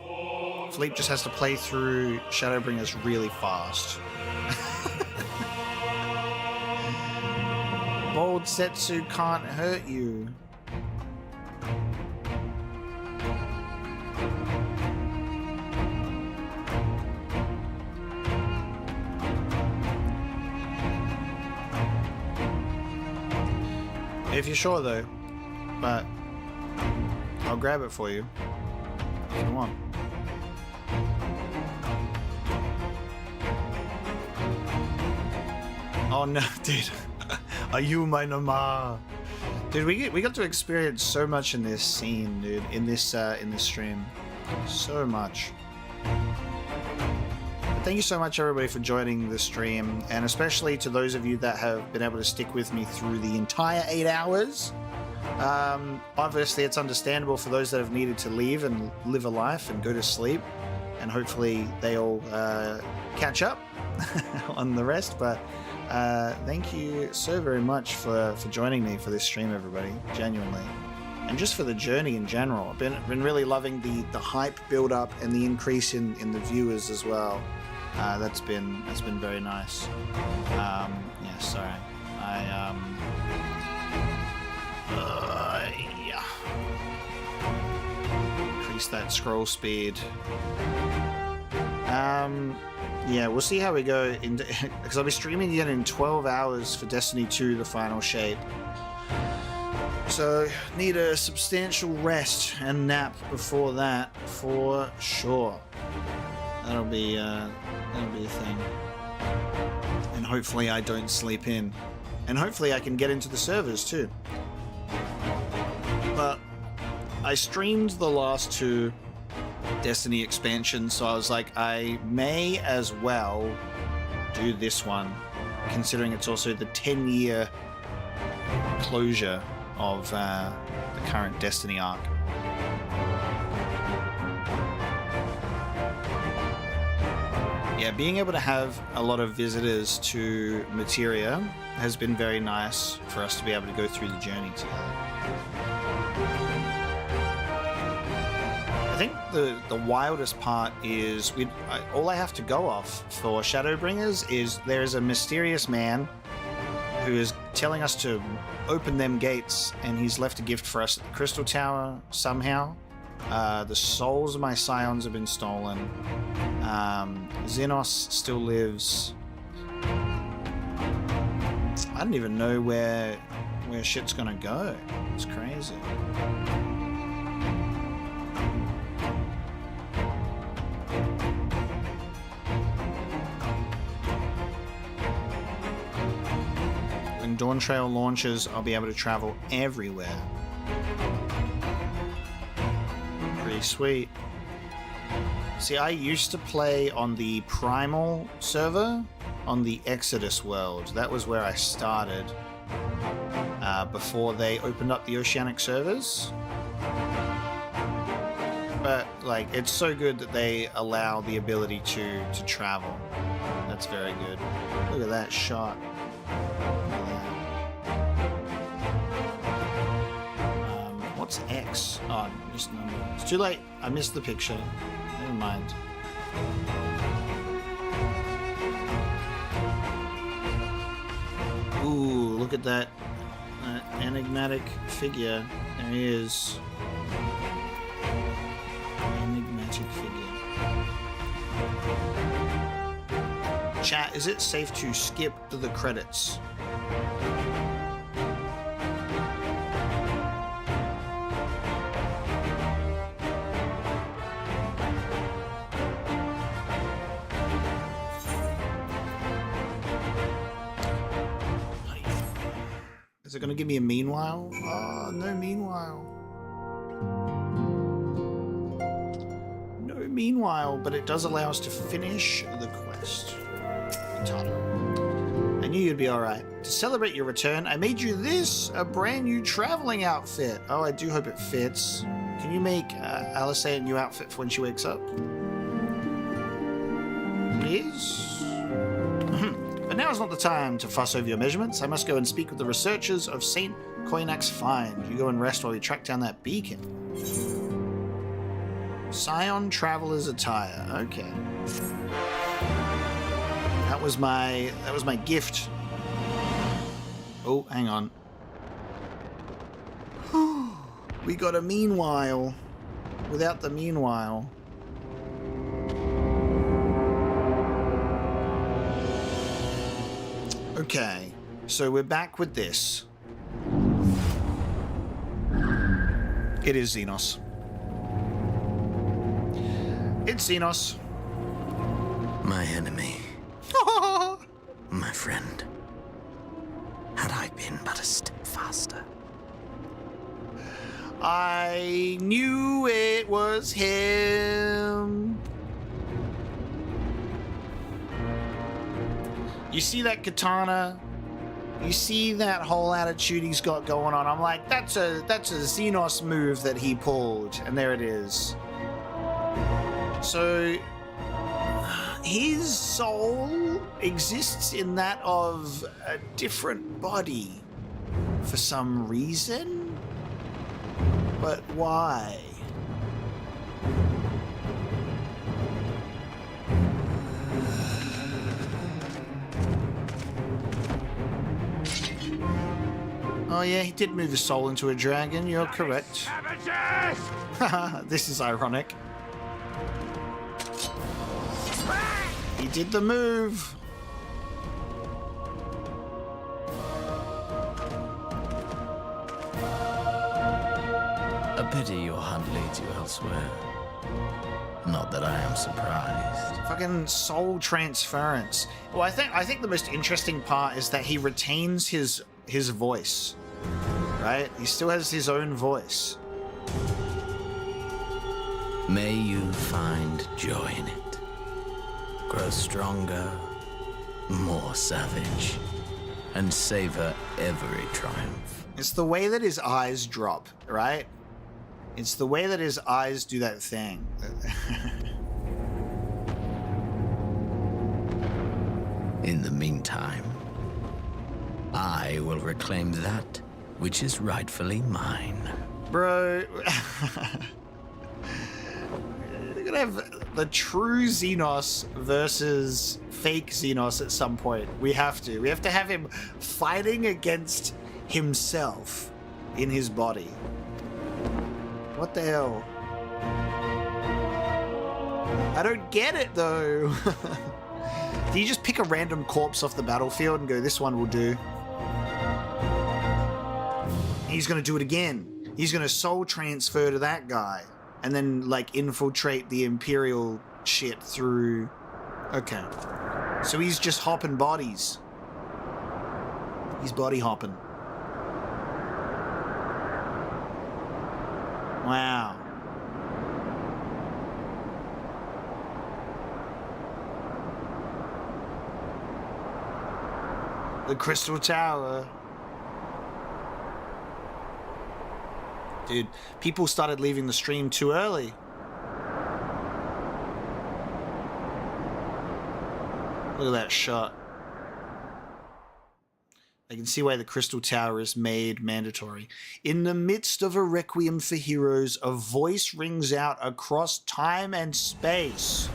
Philippe just has to play through Shadowbringers really fast. Bold Setsu can't hurt you. If you're sure though, but I'll grab it for you if you want. Oh no, dude. Are you my Nama? Dude, we got to experience so much in this scene, dude, in this stream. So much. But thank you so much everybody for joining the stream, and especially to those of you that have been able to stick with me through the entire 8 hours. Obviously, it's understandable for those that have needed to leave and live a life and go to sleep, and hopefully they all catch up on the rest. But thank you so very much for joining me for this stream, everybody, genuinely. And just for the journey in general. I've been really loving the hype build up and the increase in the viewers as well. That's been very nice. Yeah, sorry. Yeah. Increase that scroll speed. Yeah, we'll see how we go because I'll be streaming again in 12 hours for Destiny 2, the final shape. So need a substantial rest and nap before that for sure. That'll be a thing. And hopefully I don't sleep in. And hopefully I can get into the servers too. But I streamed the last 2 Destiny expansions, so I was like, I may as well do this one, considering it's also the 10-year closure of the current Destiny arc. Yeah, being able to have a lot of visitors to Materia has been very nice for us to be able to go through the journey together. I think the wildest part is all I have to go off for Shadowbringers is there's a mysterious man who is telling us to open them gates, and he's left a gift for us at the Crystal Tower somehow. The souls of my scions have been stolen. Xenos still lives. I don't even know where shit's gonna go. It's crazy. When Dawn Trail launches, I'll be able to travel everywhere. Pretty sweet. See, I used to play on the Primal server on the Exodus world. That was where I started before they opened up the Oceanic servers. But like, it's so good that they allow the ability to travel. That's very good. Look at that shot. What's X? Oh, just number. It's too late. I missed the picture. Never mind. Ooh, look at that enigmatic figure. There he is. Enigmatic figure. Chat, is it safe to skip to the credits? Is it going to give me a meanwhile? Oh, no meanwhile. No meanwhile, but it does allow us to finish the quest. I knew you'd be alright. To celebrate your return, I made you this, a brand new traveling outfit. Oh, I do hope it fits. Can you make Alice a new outfit for when she wakes up? Please? But now is not the time to fuss over your measurements. I must go and speak with the researchers of St. Koinak's Find. You go and rest while we track down that beacon. Scion Traveler's Attire. Okay. That was my gift. Oh, hang on. We got a meanwhile. Without the meanwhile. Okay, so we're back with this. It is Xenos. It's Xenos. My enemy. My friend. Had I been but a step faster. I knew it was him. You see that katana You see that whole attitude he's got going on. I'm like, that's a Xenos move that he pulled, and there it is. So his soul exists in that of a different body for some reason, but why? Oh yeah, he did move his soul into a dragon, you're correct. This is ironic. He did the move. A pity your hunt leads you elsewhere. Not that I am surprised. Fucking soul transference. Well, I think the most interesting part is that he retains his voice. Right? He still has his own voice. May you find joy in it. Grow stronger, more savage, and savor every triumph. It's the way that his eyes drop, right? It's the way that his eyes do that thing. In the meantime, I will reclaim that which is rightfully mine. Bro, we're gonna have the true Xenos versus fake Xenos at some point. We have to have him fighting against himself in his body. What the hell? I don't get it though. Do you just pick a random corpse off the battlefield and go, this one will do? He's gonna do it again. He's gonna soul transfer to that guy and then like infiltrate the Imperial shit through. Okay. So he's just hopping bodies. He's body hopping. Wow. The Crystal Tower. Dude, people started leaving the stream too early. Look at that shot. I can see why the Crystal Tower is made mandatory. In the midst of a requiem for heroes, a voice rings out across time and space.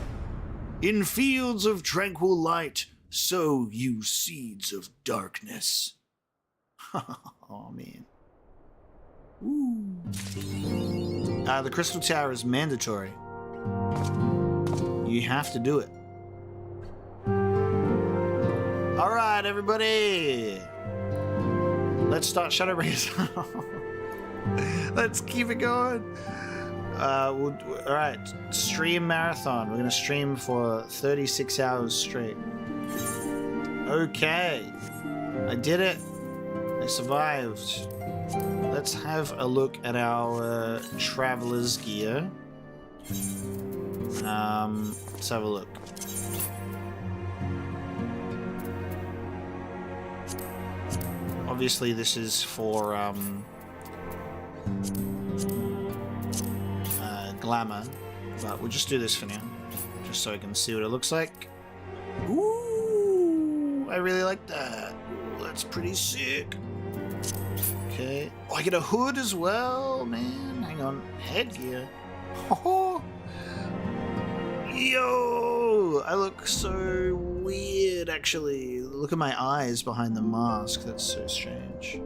In fields of tranquil light, sow you seeds of darkness. Oh, man. Ooh. The Crystal Tower is mandatory. You have to do it. All right, everybody. Let's start Shadowbringers. Let's keep it going. All right, stream marathon. We're gonna stream for 36 hours straight. Okay, I did it. I survived. Let's have a look at our traveler's gear. Let's have a look. Obviously, this is for glamour, but we'll just do this for now, just so I can see what it looks like. Ooh, I really like that. Ooh, that's pretty sick. Okay. Oh, I get a hood as well, man. Hang on. Headgear. Oh. Yo! I look so weird, actually. Look at my eyes behind the mask. That's so strange.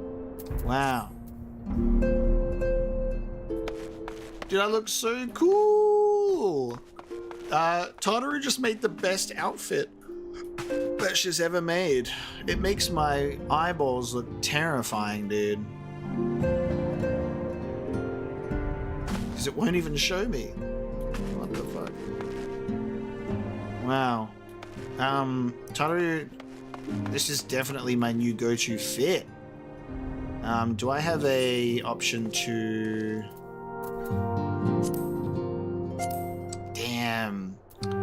Wow. Dude, I look so cool! Tataru just made the best outfit that she's ever made. It makes my eyeballs look terrifying, dude. Because it won't even show me. What the fuck? Wow. Tataru, this is definitely my new go-to fit. Do I have a option to... Damn.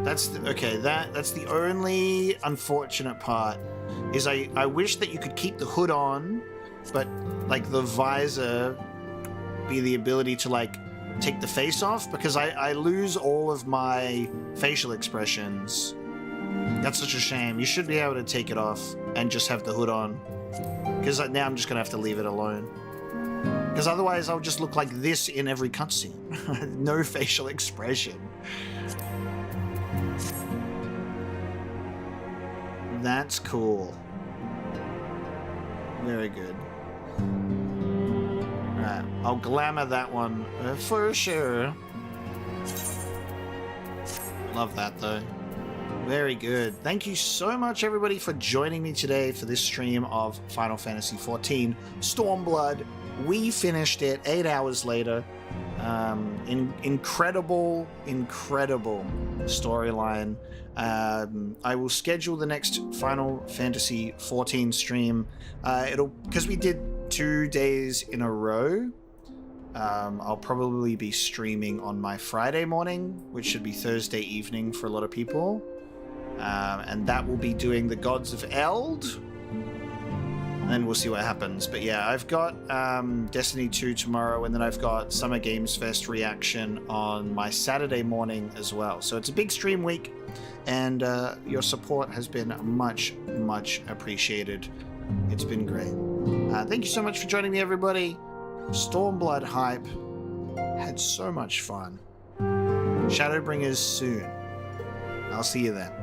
That's the only unfortunate part. Is I wish that you could keep the hood on, but like the visor be the ability to like take the face off, because I lose all of my facial expressions. That's such a shame. You should be able to take it off and just have the hood on, because now I'm just gonna have to leave it alone, because otherwise I'll just look like this in every cutscene. No facial expression. That's cool. Very good. Right, I'll glamour that one for sure. Love that though. Very good. Thank you so much everybody for joining me today for this stream of Final Fantasy XIV Stormblood. We finished it 8 hours later. Incredible storyline. I will schedule the next Final Fantasy XIV stream. Because we did 2 days in a row. I'll probably be streaming on my Friday morning, which should be Thursday evening for a lot of people. And that will be doing the Gods of Eld. And we'll see what happens. But yeah, I've got Destiny 2 tomorrow, and then I've got Summer Games Fest reaction on my Saturday morning as well. So it's a big stream week, and your support has been much appreciated. It's been great. Thank you so much for joining me, everybody. Stormblood hype. Had so much fun. Shadowbringers soon. I'll see you then.